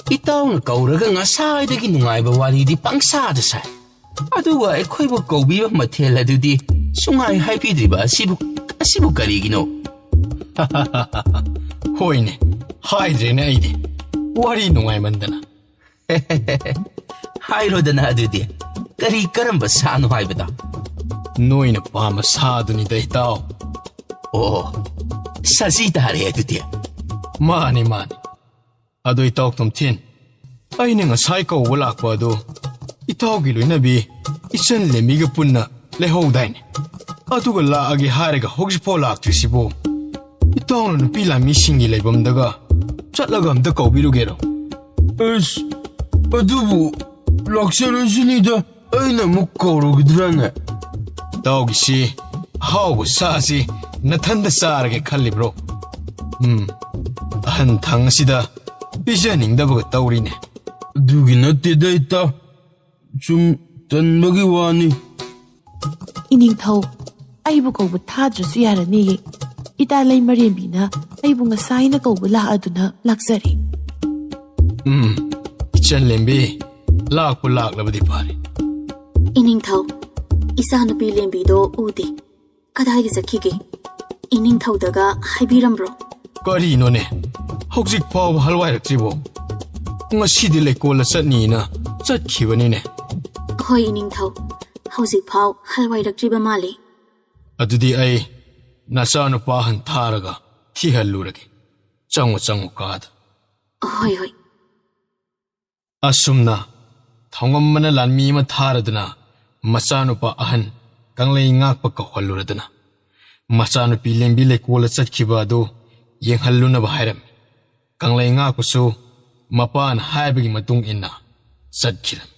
S5: Itaw nga kauraga nga saayda ginungay ba wari di pangsada sa. Aduwa ko'y ba kaubi ba matela do di sungay haipidri ba asibu karigino.
S1: Hoy ne, haydre na ayde, wari nungay mandana.
S5: Hayro da na do di, kari karamba sano hay ba da?
S1: Noy na pamasado ni day tao.
S5: Oo, sasita hari do di.
S1: Mani. Ado itaw tumtin. Ay nga saikaw wala ko ado. Itaw giloy nabi, isan lemiga punna lehaw dain. Ado ka laagi hariga hogsipo laktrisibo. Itaw na napila misingi laybam daga. Chatlagam da kaubirugero.
S3: Adubo, laksaran sinida ay namukkaurugdrana.
S1: Itaw gisi, haw sasi, natanda sarage kalibro. Ahan tang sida, bijaning dabaga taurine.
S3: Dugi nattida ita, sum tanbagi wani.
S4: Iningtaw, aybu kauba thadраsu yarani. Italay marembina, aybu ngasay na kauba laaduna laksari.
S1: Ichan lembe, lakpo laklabadi pare.
S2: Iningtaw, isa nupi lembido udi. Kadaygi zakige. Iningtaw daga haibiramro.
S1: Kari none, hoksik paw halway raktribo. Ngasidi lekola satnina, satkhibanine.
S2: Hoy iningtaw, hauzik phaw halway raktriba mali.
S1: Adudi ay nasa nupahan tharaga thihalurage. Changu kada.
S2: Hoy.
S1: Asumna, thongam mana lanmi ma tharadana, masanupa ahan, kanglay ngakpa kawaluradana. Masanupi lembi lekola satkhiba do, yang haluna bahairam. Kanglay ngakpasu, mapaan haibagi matung ina, sadkiram.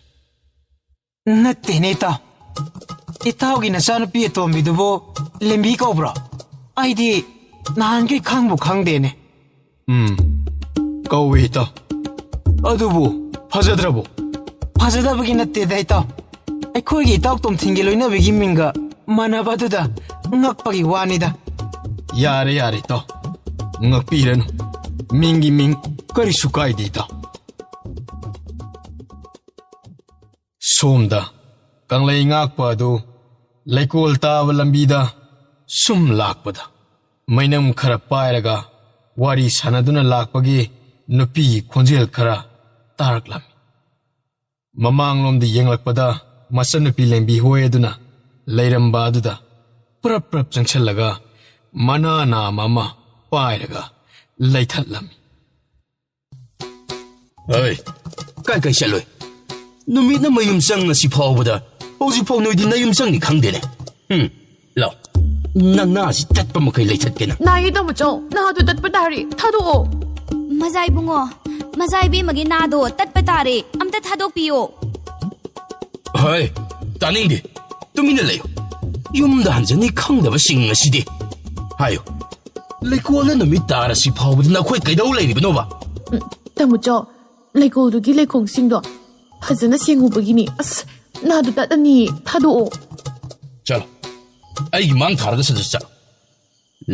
S6: Natte neta. Itaw ginasanupi ito midubo, lembi ka bro. Ay di, nahan kay kangbo kangdene.
S1: Kauwi ito. Adubo, 파자드라보.
S6: 파자다보기 나때다 ito. Ay ko'y itaw tum tinggiloy na bigiminga, manabaduda, ngakpagi wanida.
S1: Yare ito. Ngakpiran, mingi karisukay dito. Sumda, kang lay ngakpa do, laykol tawa lambida, sumlakpada. May nam karapayraga, wari sanaduna lakpagi, nupi konjel kara, tarak lami. Mamanglom di yenglakpada, ꯃꯆꯟꯅꯨꯄꯤ ꯂꯦꯝꯕꯤ ꯍꯣꯏ ꯑꯗꯨꯅ ꯂꯩꯔꯝꯕ ꯑꯗꯨꯗ ꯄ꯭ꯔꯞ ꯄ꯭ꯔꯞ ꯆꯪꯁꯜꯂꯒ ꯃꯅꯥ ꯅꯥꯝ ꯑꯃ ꯄꯥꯏꯔꯒ ꯂꯩꯊꯠꯂꯝꯃꯤ꯫
S3: ꯍꯣꯏ ꯀꯥꯏ ꯆꯠꯂꯣꯏ ꯅꯨꯃꯤꯠꯅ ꯃꯌꯨꯝ ꯆꯪꯉꯁꯤ ꯐꯥꯎꯕꯗ ꯍꯧꯖꯤꯛꯐꯥꯎ ꯅꯣꯏꯗꯤ ꯅꯌꯨꯝ ꯆꯪꯅꯤ ꯈꯪꯗꯦꯅꯦ ꯂꯥꯎ ꯅꯅꯥꯁꯤ ꯇꯠꯄ ꯃꯈꯩ ꯂꯩꯊꯠꯀꯦꯅ
S4: 나이 너무죠. 나도 datpadari. 타도.
S7: ꯃꯖꯥ ꯏꯕꯨꯡꯉꯣ, ꯃꯖꯥ ꯏꯕꯦꯝꯃꯒꯤ ꯅꯥꯗꯣ ꯇꯠꯄ ꯇꯥꯔꯦ. ꯑꯝꯇ ꯊꯥꯗꯣꯛꯄꯤꯌꯣ.
S3: ꯍꯣꯏ ꯇꯥꯅꯤꯡꯗꯦ ꯇꯨꯃꯤꯟꯅ ꯂꯩꯌꯨ ꯌꯨꯝꯗ ꯍꯟꯖꯅꯤ ꯈꯪꯗꯕꯁꯤꯡ ꯑꯁꯤꯗꯤ ꯍꯥꯏꯌꯨ ꯂꯩꯀꯣꯜꯗ ꯅꯨꯃꯤꯠ ꯇꯥꯔꯁꯤ ꯐꯥꯎꯕꯗ ꯅꯈꯣꯏ ꯀꯩꯗꯧ ꯂꯩꯔꯤꯕꯅꯣꯕ
S4: tamucho. Leikodugi leikong singdo. Fazana sengubagini. As nadu tatani. Thado.
S3: ꯆꯠꯂꯣ ꯑꯩꯒꯤ ꯃꯥꯡ ꯊꯥꯔꯒ ꯁꯠ ꯆꯠꯂꯣ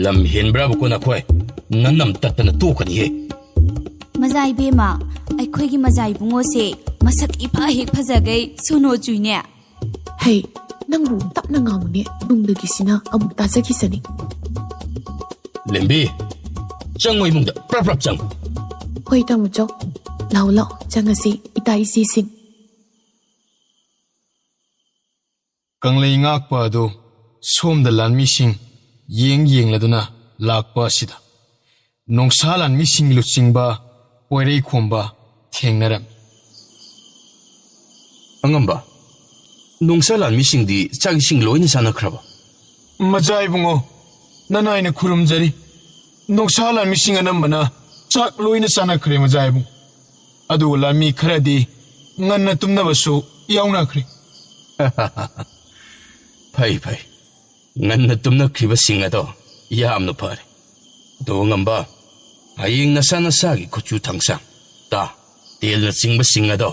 S3: ꯂꯝ ꯍꯦꯟꯕ꯭ꯔꯥꯕꯀꯣ ꯅꯈꯣꯏ ꯅꯟꯅꯝ ꯇꯠꯇꯅ ꯇꯣꯛꯀꯅꯤꯍꯦ
S7: ꯃꯖꯥ ꯏꯕꯦꯝꯃ, ꯑꯩꯈꯣꯏꯒꯤ ꯃꯖꯥ ꯏꯕꯨꯡꯉꯣꯁꯦ ꯃꯁꯛ ꯏꯐ ꯍꯦꯛ ꯐꯖꯒꯩ ꯁꯣꯅꯣ ꯆꯨꯏꯅꯦ.
S4: Hey, nangbu tapna ngamune. Nungdagi sina amuk tazakisani.
S3: ꯂꯦꯝꯕꯤ ꯆꯪꯉꯣ ꯏꯃꯨꯡꯗ ꯄ꯭ꯔꯞ ꯄ꯭ꯔꯞ ꯆꯪꯉꯣ
S4: Hoy tamucho. Lao lao changasi itai sising.
S1: ꯀꯪꯂꯩ ꯉꯥꯛꯄ ꯑꯗꯨ ꯁꯣꯝꯗ ꯂꯥꯟꯃꯤꯁꯤꯡ ꯌꯦꯡꯂꯗꯨꯅ ꯂꯥꯛꯄ ꯑꯁꯤꯗ ꯅꯣꯡꯁꯥ ꯂꯥꯟꯃꯤꯁꯤꯡ ꯂꯨꯆꯤꯡꯕ ꯄꯣꯏꯔꯩ ꯈꯣꯝꯕ ꯊꯦꯡꯅꯔꯝꯃꯤ꯫
S3: ꯑꯉꯝꯕ ꯅꯣꯡꯁꯥ ꯂꯥꯟꯃꯤꯁꯤꯡꯗꯤ ꯆꯥꯛ ꯏꯁꯤꯡ ꯂꯣꯏꯅ ꯆꯥꯅꯈ꯭ꯔꯕ?
S6: ꯃꯖꯥ ꯏꯕꯨꯡꯉꯣ, ꯅꯅꯥꯏꯅ ꯈꯨꯔꯨꯝꯖꯔꯤ. ꯅꯣꯡꯁꯥ ꯂꯥꯟꯃꯤꯁꯤꯡ ꯑꯅꯝꯕꯅ ꯆꯥꯛ ꯂꯣꯏꯅ ꯆꯥꯅꯈ꯭ꯔꯦ ꯃꯖꯥ ꯏꯕꯨꯡ. ꯑꯗꯨꯒ ꯂꯥꯟꯃꯤ ꯈꯔꯗꯤ ꯉꯟꯅ ꯇꯨꯝꯅꯕꯁꯨ ꯌꯥꯎꯅꯈ꯭ꯔꯦ꯫
S3: ꯐꯩ ꯐꯩ ꯉꯟꯅ ꯇꯨꯝꯅꯈ꯭ꯔꯤꯕꯁꯤꯡ ꯑꯗꯣ ꯌꯥꯝꯅ ꯐꯔꯦ꯫ ꯑꯗꯣ ꯑꯉꯝꯕ ꯍꯌꯦꯡ ꯅꯁꯥ ꯅꯁꯥꯒꯤ ꯈꯨꯠꯁꯨ ꯊꯥꯡꯁꯥꯡ ꯇꯥ ꯇꯦꯜꯅꯆꯤꯡꯕꯁꯤꯡ ꯑꯗꯣ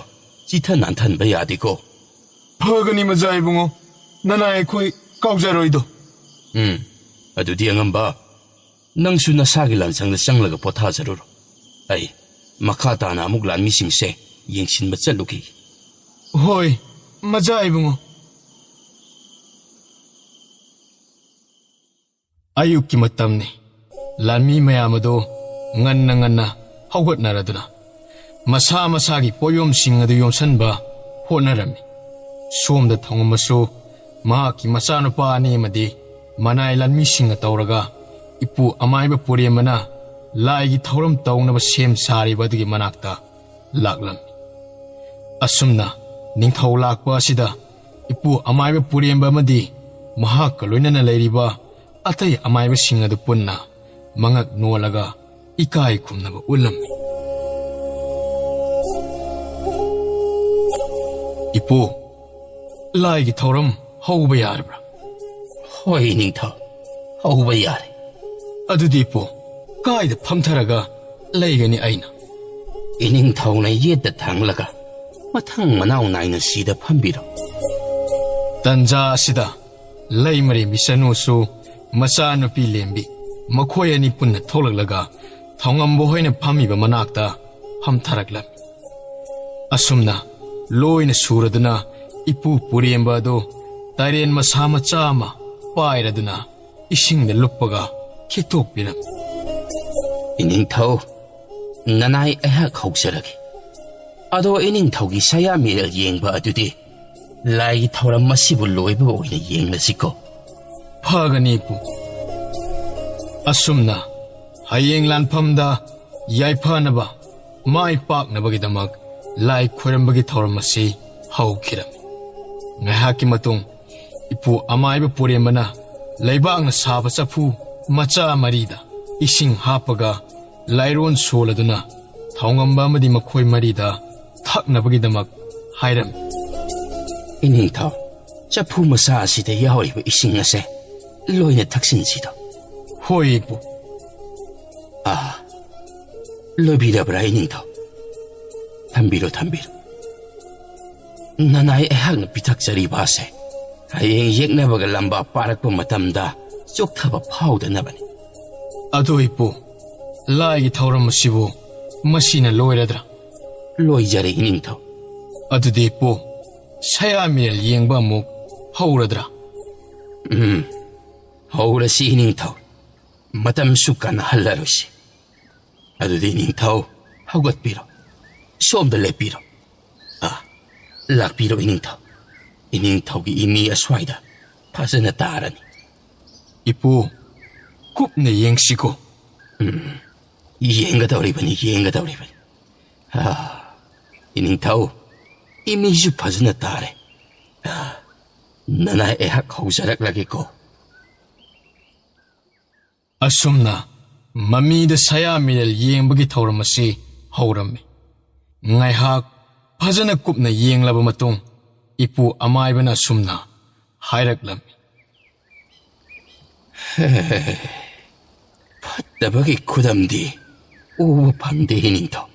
S3: ꯆꯤꯊ ꯅꯥꯟꯊꯟꯕ ꯌꯥꯗꯦꯀꯣ꯫
S6: ꯐꯒꯅꯤ ꯃꯖꯥ ꯏꯕꯨꯡꯉꯣ, ꯅꯅꯥꯏ ꯑꯩꯈꯣꯏ ꯀꯥꯎꯖꯔꯣꯏꯗꯣ꯫
S3: ꯑꯗꯨꯗꯤ ꯑꯉꯝꯕ ꯅꯪꯁꯨ ꯅꯁꯥꯒꯤ ꯂꯥꯟꯁꯪꯗ ꯆꯪꯂꯒ ꯄꯣꯊꯥꯖꯔꯨꯔꯣ꯫ ꯑꯩ ꯃꯈꯥ ꯇꯥꯅ ꯑꯃꯨꯛ ꯂꯥꯟꯃꯤꯁꯤꯡꯁꯦ ꯌꯦꯡꯁꯤꯟꯕ ꯆꯠꯂꯨꯈꯤꯒꯦ꯫
S6: ꯍꯣꯏ ꯃꯖꯥ ꯏꯕꯨꯡꯉꯣ꯫
S1: ꯑꯌꯨꯛꯀꯤ ꯃꯇꯝꯅꯤ꯫ ꯂꯥꯟꯃꯤ ꯃꯌꯥꯝ ꯑꯗꯨ ꯉꯟꯅ ꯍꯧꯒꯠꯅꯔꯗꯨꯅ ꯃꯁꯥ ꯃꯁꯥꯒꯤ ꯄꯣꯠꯌꯣꯝꯁꯤꯡ ꯑꯗꯨ ꯌꯣꯝꯁꯟꯕ ꯍꯣꯠꯅꯔꯝꯃꯤ꯫ ꯁꯣꯝꯗ ꯊꯧꯉꯝꯃꯁꯨ ꯃꯍꯥꯛꯀꯤ ꯃꯆꯥꯅꯨꯄꯥ ꯑꯅꯤ ꯑꯃꯗꯤ ꯃꯅꯥꯏ ꯂꯥꯟꯃꯤꯁꯤꯡꯒ ꯇꯧꯔꯒ ꯏꯄꯨ ꯑꯃꯥꯏꯕ ꯄꯨꯔꯦꯝꯕꯅ ꯂꯥꯏꯒꯤ ꯊꯧꯔꯝ ꯇꯧꯅꯕ ꯁꯦꯝ ꯁꯥꯔꯤꯕ ꯑꯗꯨꯒꯤ ꯃꯅꯥꯛꯇ ꯂꯥꯛꯂꯝꯃꯤ꯫ ꯑꯁꯨꯝꯅ ꯅꯤꯡꯊꯧ ꯂꯥꯛꯄ ꯑꯁꯤꯗ ꯏꯄꯨ ꯑꯃꯥꯏꯕ ꯄꯨꯔꯦꯝꯕ ꯑꯃꯗꯤ ꯃꯍꯥꯛꯀ ꯂꯣꯏꯅꯅ ꯂꯩꯔꯤꯕ ꯑꯇꯩ ꯑꯃꯥꯏꯕꯁꯤꯡ ꯑꯗꯨ ꯄꯨꯟꯅ ꯃꯉꯛ ꯅꯣꯜꯂꯒ ꯏꯀꯥꯏ ꯈꯨꯝꯅꯕ ꯎꯠꯂꯝꯃꯤ꯫ ꯏꯄꯨ, ꯂꯥꯏꯒꯤ ꯊꯧꯔꯝ ꯍꯧꯕ ꯌꯥꯔꯕ꯭ꯔꯥ?
S3: ꯍꯣꯏ ꯅꯤꯡꯊꯧ ꯍꯧꯕ ꯌꯥꯔꯦ꯫
S1: ꯑꯗꯨꯗꯤ ꯏꯄꯨ ꯀꯥꯏꯗ ꯐꯝꯊꯔꯒ ꯂꯩꯒꯅꯤ ꯑꯩꯅ?
S3: ꯏꯅꯤꯡꯊꯧꯅ ꯌꯦꯠꯇ ꯊꯥꯡꯂꯒ ꯃꯊꯪ ꯃꯅꯥꯎ ꯅꯥꯏꯅ ꯁꯤꯗ ꯐꯝꯕꯤꯔꯣ꯫
S1: ꯇꯟꯖꯥ ꯑꯁꯤꯗ ꯂꯩꯃꯔꯦꯝꯕꯤ ꯆꯅꯨꯁꯨ ꯃꯆꯥꯅꯨꯄꯤ ꯂꯦꯝꯕꯤ ꯃꯈꯣꯏ ꯑꯅꯤ ꯄꯨꯟꯅ ꯊꯣꯛꯂꯛꯂꯒ ꯊꯧꯉꯝꯕ ꯍꯣꯏꯅ ꯐꯝꯃꯤꯕ ꯃꯅꯥꯛꯇ ꯐꯝꯊꯔꯛꯂꯝꯃꯤ꯫ ꯑꯁꯨꯝꯅ ꯂꯣꯏꯅ ꯁꯨꯔꯗꯨꯅ ꯏꯄꯨ ꯄꯨꯔꯦꯝꯕ ꯑꯗꯨ ꯇꯥꯏꯔꯦꯟ ꯃꯁꯥ ꯃꯆꯥ ꯑꯃ ꯄꯥꯏꯔꯗꯨꯅ ꯏꯁꯤꯡꯗ ꯂꯨꯞꯄꯒ ꯈꯤꯛꯇꯣꯛꯄꯤꯔꯝꯃꯤ꯫
S3: ꯏꯅꯤꯡꯊꯧ ꯅꯅꯥꯏ ꯑꯩꯍꯥꯛ ꯍꯧꯖꯔꯒꯦ꯫ ꯑꯗꯣ ꯏꯅꯤꯡꯊꯧꯒꯤ ꯁꯌꯥ ꯃꯤꯔꯦꯜ ꯌꯦꯡꯕ ꯑꯗꯨꯗꯤ ꯂꯥꯏꯒꯤ ꯊꯧꯔꯝ ꯑꯁꯤꯕꯨ ꯂꯣꯏꯕ ꯑꯣꯏꯅ ꯌꯦꯡꯂꯁꯤꯀꯣ꯫
S1: ꯐꯒꯅꯤ ꯏꯄꯨ꯫ ꯑꯁꯨꯝꯅ ꯍꯌꯦꯡ ꯂꯥꯟꯐꯝꯗ ꯌꯥꯏꯐꯅꯕ ꯃꯥꯏ ꯄꯥꯛꯅꯕꯒꯤꯗꯃꯛ ꯂꯥꯏ ꯈꯣꯏꯔꯝꯕꯒꯤ ꯊꯧꯔꯝ ꯑꯁꯤ ꯍꯧꯈꯤꯔꯝꯃꯤ꯫ ꯉꯥꯏꯍꯥꯛꯀꯤ ꯃꯇꯨꯡ ꯏꯄꯨ ꯑꯃꯥꯏꯕ ꯄꯨꯔꯦꯝꯕꯅ ꯂꯩꯕꯥꯛꯅ ꯁꯥꯕ ꯆꯐꯨ ꯃꯆꯥ ꯃꯔꯤꯗ ꯏꯁꯤꯡ ꯍꯥꯞꯄꯒ ꯂꯥꯏꯔꯣꯟ ꯁꯣꯜꯂꯗꯨꯅ ꯊꯧꯉꯝꯕ ꯑꯃꯗꯤ ꯃꯈꯣꯏ ꯃꯔꯤꯗ ꯊꯛꯅꯕꯒꯤꯗꯃꯛ ꯍꯥꯏꯔꯝꯃꯤ꯫
S3: ꯏꯅꯤꯡꯊꯧ ꯆꯐꯨ ꯃꯆꯥ ꯑꯁꯤꯗ ꯌꯥꯎꯔꯤꯕ ꯏꯁꯤꯡ ꯑꯁꯦ ꯂꯣꯏꯅ ꯊꯛꯆꯤꯟꯁꯤꯗꯣ꯫
S1: ꯍꯣꯏ ꯏꯄꯨ꯫
S3: ꯂꯣꯏꯕꯤꯔꯕ꯭ꯔꯥ ꯏꯅꯤꯡꯊꯧ? ꯊꯝꯕꯤꯔꯣ ꯊꯝꯕꯤꯔꯣ꯫ ꯅꯅꯥꯏ ꯑꯩꯍꯥꯛꯅ ꯄꯤꯊꯛꯆꯔꯤꯕ ꯑꯁꯦ ꯍꯌꯦꯡ ꯌꯦꯛꯅꯕꯒ ꯂꯝꯕꯥ ꯄꯥꯔꯛꯄ ꯃꯇꯝꯗ ꯆꯣꯛꯊꯕ ꯐꯥꯎꯗꯅꯕꯅꯤ꯫
S1: ꯑꯗꯨ ꯏꯄꯨ, ꯂꯥꯏꯒꯤ ꯊꯧꯔꯝ ꯑꯁꯤꯕꯨ ꯃꯁꯤꯅ ꯂꯣꯏꯔꯗ꯭ꯔꯥ?
S3: ꯂꯣꯏꯖꯔꯦ ꯏꯅꯤꯡꯊꯧ꯫
S1: ꯑꯗꯨꯗꯤ ꯏꯄꯨ, ꯁꯌꯥ ꯃꯤꯔꯦꯜ ꯌꯦꯡꯕ ꯑꯃꯨꯛ ꯍꯧꯔꯗ꯭ꯔꯥ?
S3: ꯍꯧꯔꯁꯤ ꯏꯅꯤꯡꯊꯧ꯫ ꯃꯇꯝꯁꯨ ꯀꯥꯟꯅꯍꯜꯂꯔꯣꯏꯁꯤ꯫ ꯑꯗꯨꯗꯤ ꯏꯅꯤꯡꯊꯧ ꯍꯧꯒꯠꯄꯤꯔꯣ, ꯁꯣꯝꯗ ꯂꯦꯞꯄꯤꯔꯣ꯫ ꯂꯥꯛꯄꯤꯔꯣ ꯏꯅꯤꯡꯊꯧ꯫
S5: 이닝ꯊꯧꯒꯤ 이미 ꯑꯁ꯭ꯋꯥꯏꯗ ꯐꯖꯅ ꯇꯥꯔꯅꯤ.
S1: 이쁘, 굽네 ꯌꯦꯡ시고.
S5: ꯌꯦꯡꯒꯗꯧꯔꯤꯕꯅꯤ. 이닝ꯊꯧ, 이미ꯁꯨ ꯐꯖꯅ ꯇꯥꯔꯦ. ꯅꯅꯥꯏ ꯑꯩꯍꯥꯛ ꯍꯧꯖꯔꯛꯂꯒꯦꯀꯣ.
S1: ꯑꯁꯨꯝꯅ ꯃꯃꯤꯗ ꯁꯌꯥ ꯃꯤꯔꯦꯜ ꯌꯦꯡꯕꯒꯤ ꯊꯧꯔꯝ ꯑꯁꯤ ꯍꯧꯔꯝꯃꯤ. ꯉꯥꯏꯍꯥꯛ ꯐꯖꯅ ꯀꯨꯞꯅ ꯌꯦꯡꯂꯕ ꯃꯇꯨꯡ ꯏꯄꯨ ꯑꯃꯥꯏꯕꯅ ꯑꯁꯨꯝꯅ ꯍꯥꯏꯔꯛꯂꯝꯃꯤ.
S5: ꯐꯠꯇꯕꯒꯤ ꯈꯨꯗꯝꯗꯤ ꯎꯕ ꯐꯪꯗꯦ 이닝ꯊꯧ.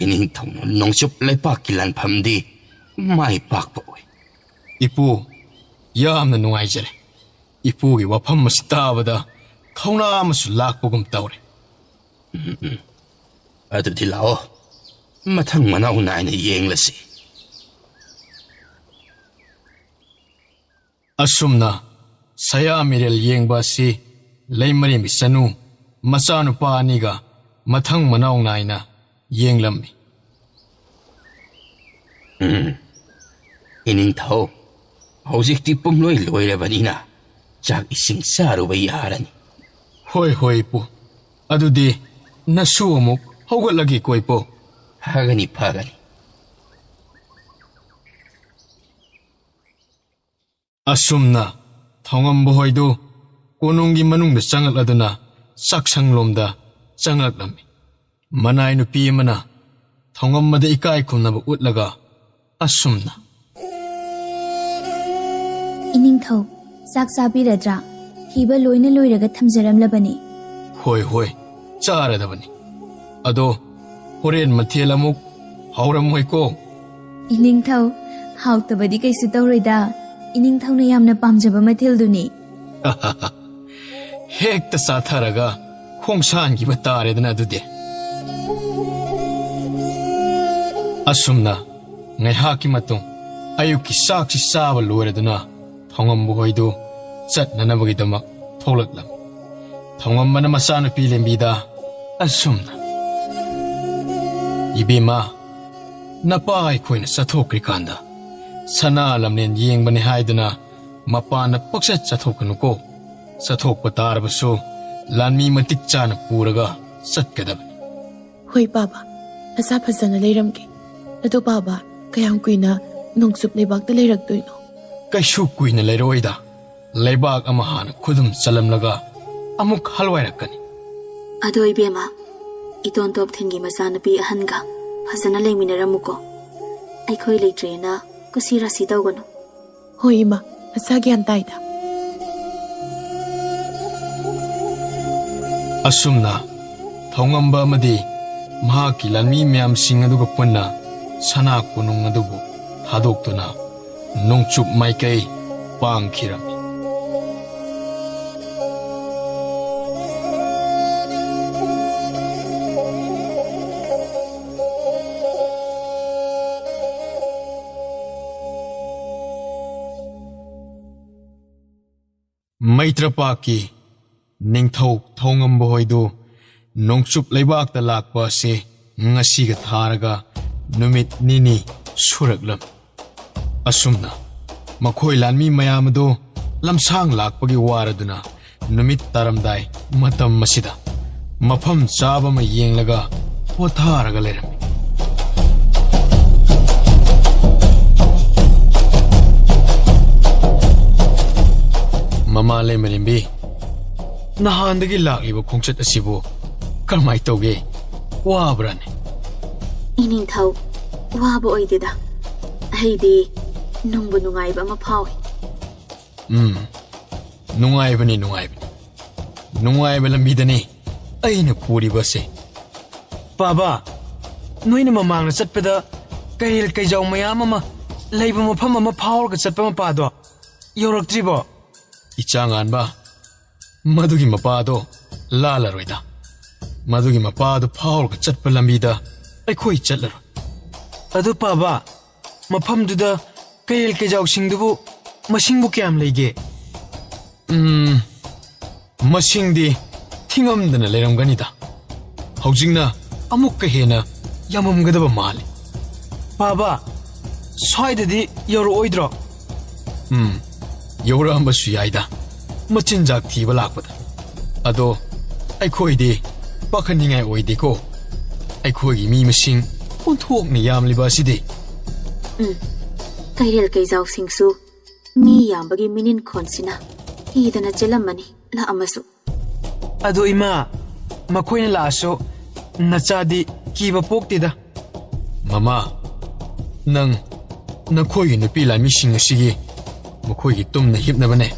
S5: 이닝ꯊꯧꯅ ꯅꯣꯡꯆꯨꯞ ꯂꯩꯄꯥꯛꯀꯤ ꯂꯥꯟꯐꯝꯗꯤ ꯃꯥꯏ ꯄꯥꯛꯄ ꯑꯣꯏ.
S1: 이쁘, ꯌꯥꯝꯅ ꯅꯨꯡꯉꯥꯏꯖꯔꯦ. 이쁘ꯒꯤ ꯋꯥꯐꯝ ꯑꯁꯤ ꯇꯥꯕꯗ ꯊꯧꯅꯥ ꯑꯃꯁꯨ ꯂꯥꯛꯄꯒꯨꯝ ꯇꯧꯔꯦ.
S5: ꯑꯗꯨꯗꯤ ꯂꯥꯛꯑꯣ, ꯃꯊꯪ ꯃꯅꯥꯎ ꯅꯥꯏꯅ ꯌꯦꯡꯂꯁꯤ.
S1: ꯑꯁꯨꯝꯅ ꯁꯌꯥ ꯃꯤꯔꯦꯜ ꯌꯦꯡꯕ ꯑꯁꯤ ꯂꯩꯃꯔꯦꯝꯕꯤ ꯆꯅꯨ ꯃꯆꯥꯅꯨꯄꯥ ꯑꯅꯤꯒ ꯃꯊꯪ ꯃꯅꯥꯎ ꯅꯥꯏꯅ ꯌꯦꯡꯂꯝꯃꯤ.
S5: 이닝ꯊꯧ, ꯍꯧꯖꯤꯛꯇꯤ ꯄꯨꯝꯂꯣꯏ ꯂꯣꯏꯔꯕꯅꯤꯅ ꯆꯥꯛ ꯏꯁꯤꯡ ꯆꯥꯔꯨꯕ ꯌꯥꯔꯅꯤ.
S1: ꯍꯣꯏ ꯍꯣꯏ ꯏꯄꯨ. ꯑꯗꯨꯗꯤ ꯅꯁꯨ ꯑꯃꯨꯛ ꯍꯧꯒꯠꯂꯒꯦꯀꯣ ꯏꯄꯨ.
S5: ꯐꯒꯅꯤ.
S1: ꯑꯁꯨꯝꯅ ꯊꯧꯉꯝꯕ ꯍꯣꯏꯗꯨ ꯀꯣꯅꯨꯡꯒꯤ ꯃꯅꯨꯡꯗ ꯆꯪꯂꯛꯂꯗꯨꯅ ꯆꯥꯛꯁꯪꯂꯣꯝꯗ ꯆꯪꯂꯛꯂꯝꯃꯤ. ꯃꯅꯥꯏ ꯅꯨꯄꯤ ꯑꯃꯅ ꯊꯧꯉꯝꯕꯗ ꯏꯀꯥꯏ ꯈꯨꯝꯅꯕ ꯎꯠꯂꯒ ꯑꯁꯨꯝꯅ.
S7: 이닝ꯊꯧ, ꯆꯥꯛ ꯆꯥꯕꯤꯔꯗ꯭ꯔꯥ? ꯊꯤꯕ ꯂꯣꯏꯅ ꯂꯣꯏꯔꯒ ꯊꯝꯖꯔꯝꯂꯕꯅꯤ.
S1: ꯍꯣꯏ ꯍꯣꯏ, ꯆꯥꯔꯗꯕꯅꯤ. ꯑꯗꯣ ꯍꯣꯔꯦꯟ ꯃꯊꯦꯜ ꯑꯃꯨꯛ ꯍꯥꯎꯔꯝꯃꯣꯏꯀꯣ?
S7: 이닝ꯊꯧ, ꯍꯥꯎꯇꯕꯗꯤ ꯀꯩꯁꯨ ꯇꯧꯔꯣꯏꯗ. 이닝ꯊꯧꯅ ꯌꯥꯝꯅ ꯄꯥꯝꯖꯕ ꯃꯊꯦꯜꯗꯨꯅꯤ.
S1: ꯍꯦꯛꯇ ꯆꯥꯊꯔꯒ ꯈꯣꯡꯁꯥꯟꯈꯤꯕ ꯇꯥꯔꯦꯗꯅ ꯑꯗꯨꯗꯤ. ꯑꯁꯨꯝꯅ ꯉꯥꯏꯍꯥꯛꯀꯤ ꯃꯇꯨꯡ ꯑꯌꯨꯛꯀꯤ ꯆꯥꯛꯁꯤ ꯆꯥꯕ ꯂꯣꯏꯔꯗꯨꯅ ꯊꯧꯉꯝꯕ ꯍꯣꯏꯗꯨ ꯆꯠꯅꯅꯕꯒꯤꯗꯃꯛ ꯊꯣꯛꯂꯛꯂꯝꯃꯤ. ꯊꯧꯉꯝꯕꯅ ꯃꯆꯥꯅꯨꯄꯤ ꯂꯦꯝꯕꯤꯗ ꯑꯁꯨꯝꯅ. 이베마, ꯅꯄꯥ ꯑꯩꯈꯣꯏꯅ ꯆꯠꯊꯣꯛꯈ꯭ꯔꯤꯀꯥꯟꯗ ꯁꯅꯥ ꯂꯝꯅꯦꯟ ꯌꯦꯡꯕꯅꯤ ꯍꯥꯏꯗꯨꯅ ꯃꯄꯥꯟꯅ ꯄꯛꯆꯠ ꯆꯠꯊꯣꯛꯀꯅꯨꯀꯣ. ꯆꯠꯊꯣꯛꯄ ꯇꯥꯔꯕꯁꯨ ꯂꯥꯟꯃꯤ ꯃꯇꯤꯛ ꯆꯥꯅ ꯄꯨꯔꯒ ꯆꯠꯀꯗꯕꯅꯤ.
S4: ꯍꯣꯏ ꯕꯥꯕꯥ, ꯅꯁꯥ ꯐꯖꯅ ꯂꯩꯔꯝꯒꯦ. ꯑꯗꯣ ꯕꯥꯕꯥ, ꯀꯌꯥꯝ ꯀꯨꯏꯅ ꯅꯣꯡꯆꯨꯞ ꯂꯩꯕꯥꯛꯇ ꯂꯩꯔꯛꯇꯣꯏꯅꯣ?
S1: ꯀꯩꯁꯨ ꯀꯨꯏꯅ ꯂꯩꯔꯣꯏꯗ. ꯂꯩꯕꯥꯛ ꯑꯃ ꯍꯥꯟꯅ ꯈꯨꯗꯨꯝ ꯆꯜꯂꯝꯂꯒ ꯑꯃꯨꯛ ꯍꯜꯋꯥꯏꯔꯛꯀꯅꯤ.
S2: ꯑꯗꯣ ꯏꯕꯦꯝꯃ, ꯏꯇꯣꯟ ꯇꯣꯞꯊꯤꯟꯒꯤ ꯃꯆꯥꯅꯨꯄꯤ ꯑꯍꯟꯒ ꯐꯖꯅ ꯂꯩꯃꯤꯟꯅꯔꯝꯃꯨꯀꯣ. ꯑꯩꯈꯣꯏ ꯂꯩꯇ꯭ꯔꯦꯅ ꯀꯨꯁꯤ ꯔꯥꯁꯤ ꯇꯧꯒꯅꯨ.
S4: ꯍꯣꯏ ꯏꯃꯥ, ꯅꯁꯥ ꯒ꯭ꯌꯥꯟ ꯇꯥꯏꯗ.
S1: ꯑꯁꯨꯝꯅ ꯊꯧꯉꯝꯕ ꯑꯃꯗꯤ ꯃꯍꯥꯛꯀꯤ ꯂꯥꯟꯃꯤ ꯃꯌꯥꯝꯁꯤꯡ ꯑꯗꯨꯒ ꯄꯨꯟꯅ ꯁꯅꯥ ꯀꯣꯅꯨꯡ ꯑꯗꯨꯕꯨ ꯊꯥꯗꯣꯛꯇꯨꯅ ꯅꯣꯡꯆꯨꯞ ꯃꯥꯏꯀꯩ ꯄꯥꯡꯈꯤꯔꯝꯃꯤ. ꯃꯩꯇ꯭ꯔꯄꯥꯛꯀꯤ ꯅꯤꯡꯊꯧ ꯊꯧꯉꯝꯕ ꯍꯣꯏꯗꯨ ꯅꯣꯡꯆꯨꯞ ꯂꯩꯕꯥꯛꯇ ꯂꯥꯛꯄ ꯑꯁꯤ ꯉꯁꯤꯒ ꯊꯥꯔꯒ ꯅꯨꯃꯤꯠ ꯅꯤꯅꯤ ꯁꯨꯔꯛꯂꯝ. ꯑꯁꯨꯝꯅ ꯃꯈꯣꯏ ꯂꯥꯟꯃꯤ ꯃꯌꯥꯝ ꯑꯗꯨ ꯂꯝꯁꯥꯡ ꯂꯥꯛꯄꯒꯤ ꯋꯥꯔꯗꯨꯅ ꯅꯨꯃꯤꯠ ꯇꯥꯔꯝꯗꯥꯏ ꯃꯇꯝ ꯑꯁꯤꯗ ꯃꯐꯝ ꯆꯥꯕ ꯑꯃ ꯌꯦꯡꯂꯒ ꯄꯣꯊꯥꯔꯒ ꯂꯩꯔꯝꯃꯤ. ꯃꯃꯥ ꯂꯩꯃꯔꯦꯝꯕꯤ, ꯅꯍꯥꯟꯗꯒꯤ ꯂꯥꯛꯂꯤꯕ ꯈꯣꯡꯆꯠ ꯑꯁꯤꯕꯨ ꯀꯔꯝꯍꯥꯏ ꯇꯧꯒꯦ? ꯋꯥꯕ꯭ꯔꯥꯅꯦ?
S2: 이닝ꯊꯧ, ꯋꯥꯕ ꯑꯣꯏꯗꯦꯗ. ꯑꯩꯗꯤ ꯅꯨꯡꯕꯨ ꯅꯨꯡꯉꯥꯏꯕ ꯑꯃ ꯐꯥꯎꯏ.
S1: ꯅꯨꯡꯉꯥꯏꯕꯅꯤ. ꯅꯨꯡꯉꯥꯏꯕ ꯂꯝꯕꯤꯗꯅꯤ ꯑꯩꯅ ꯄꯨꯔꯤꯕꯁꯦ.
S6: ꯕꯥꯕꯥ, ꯅꯣꯏꯅ ꯃꯃꯥꯡꯗ ꯆꯠꯄꯗ ꯀꯩꯔꯦꯜ ꯀꯩꯖꯥꯎ ꯃꯌꯥꯝ ꯑꯃ ꯂꯩꯕ ꯃꯐꯝ ꯑꯃ ꯐꯥꯎꯔꯒ ꯆꯠꯄ ꯃꯄꯥꯗꯣ ꯌꯧꯔꯛꯇ꯭ꯔꯤꯕꯣ?
S1: ꯏꯆꯥ ꯉꯥꯟꯕ, ꯃꯗꯨꯒꯤ ꯃꯄꯥꯗꯣ ꯂꯥꯜꯂꯔꯣꯏꯗ. ꯃꯗꯨꯒꯤ ꯃꯄꯥꯗꯣ ꯐꯥꯎꯔꯒ ꯆꯠꯄ ꯂꯝꯕꯤꯗ ꯑꯩꯈꯣꯏ ꯆꯠꯂꯔꯣꯏ.
S6: ꯑꯗꯨ ꯕꯥꯕꯥ, ꯃꯐꯝꯗꯨꯗ ꯀꯩꯔꯦꯜ ꯀꯩꯖꯥꯎꯁꯤꯡꯗꯨꯕꯨ ꯃꯁꯤꯡꯕꯨ ꯀꯌꯥꯝ ꯂꯩꯒꯦ?
S1: ꯃꯁꯤꯡꯗꯤ ꯊꯤꯉꯝꯗꯅ ꯂꯩꯔꯝꯒꯅꯤꯗ. ꯍꯧꯖꯤꯛꯅ ꯑꯃꯨꯛꯀ ꯍꯦꯟꯅ ꯌꯥꯝꯃꯝꯒꯗꯕ ꯃꯥꯜꯂꯤ.
S6: ꯕꯥꯕꯥ, ꯁ꯭ꯋꯥꯏꯗꯗꯤ ꯌꯧꯔꯛꯑꯣꯏꯗ꯭ꯔꯣ?
S1: ꯌꯧꯔꯛꯑꯝꯕꯁꯨ ꯌꯥꯏꯗ ꯃꯆꯤꯟꯖꯥꯛ ꯊꯤꯕ ꯂꯥꯛꯄꯗ ꯑꯗꯣ ꯑꯩꯈꯣꯏꯗꯤ ꯄꯥꯈꯠꯅꯤꯡꯉꯥꯏ ꯑꯣꯏꯗꯦꯀꯣ ꯑꯩꯈꯣꯏꯒꯤ ꯃꯤ ꯃꯁꯤꯡ ꯑꯣꯟꯊꯣꯛꯅ ꯌꯥꯝꯂꯤꯕ ꯑꯁꯤꯗꯤ
S2: ꯀꯩꯔꯦꯜ ꯀꯩꯖꯥꯎꯁꯤꯡꯁꯨ ꯃꯤ ꯌꯥꯝꯕꯒꯤ ꯃꯤꯅꯤꯟ ꯈꯣꯟꯁꯤꯅ ꯀꯤꯗꯅ ꯆꯦꯜꯂꯝꯃꯅꯤ ꯂꯥꯛꯑꯝꯃꯁꯨ
S6: ꯑꯗꯣ ꯏꯃꯥ ꯃꯈꯣꯏꯅ ꯂꯥꯛꯑꯁꯨ ꯅꯆꯥꯗꯤ ꯀꯤꯕ ꯄꯣꯛꯇꯦꯗ
S1: ꯃꯃꯥ ꯅꯪ ꯅꯈꯣꯏꯒꯤ ꯅꯨꯄꯤ ꯂꯥꯟꯃꯤꯁꯤꯡ ꯑꯁꯤꯒꯤ ꯃꯈꯣꯏꯒꯤ ꯇꯨꯝꯅ ꯍꯤꯞꯅꯕꯅꯦ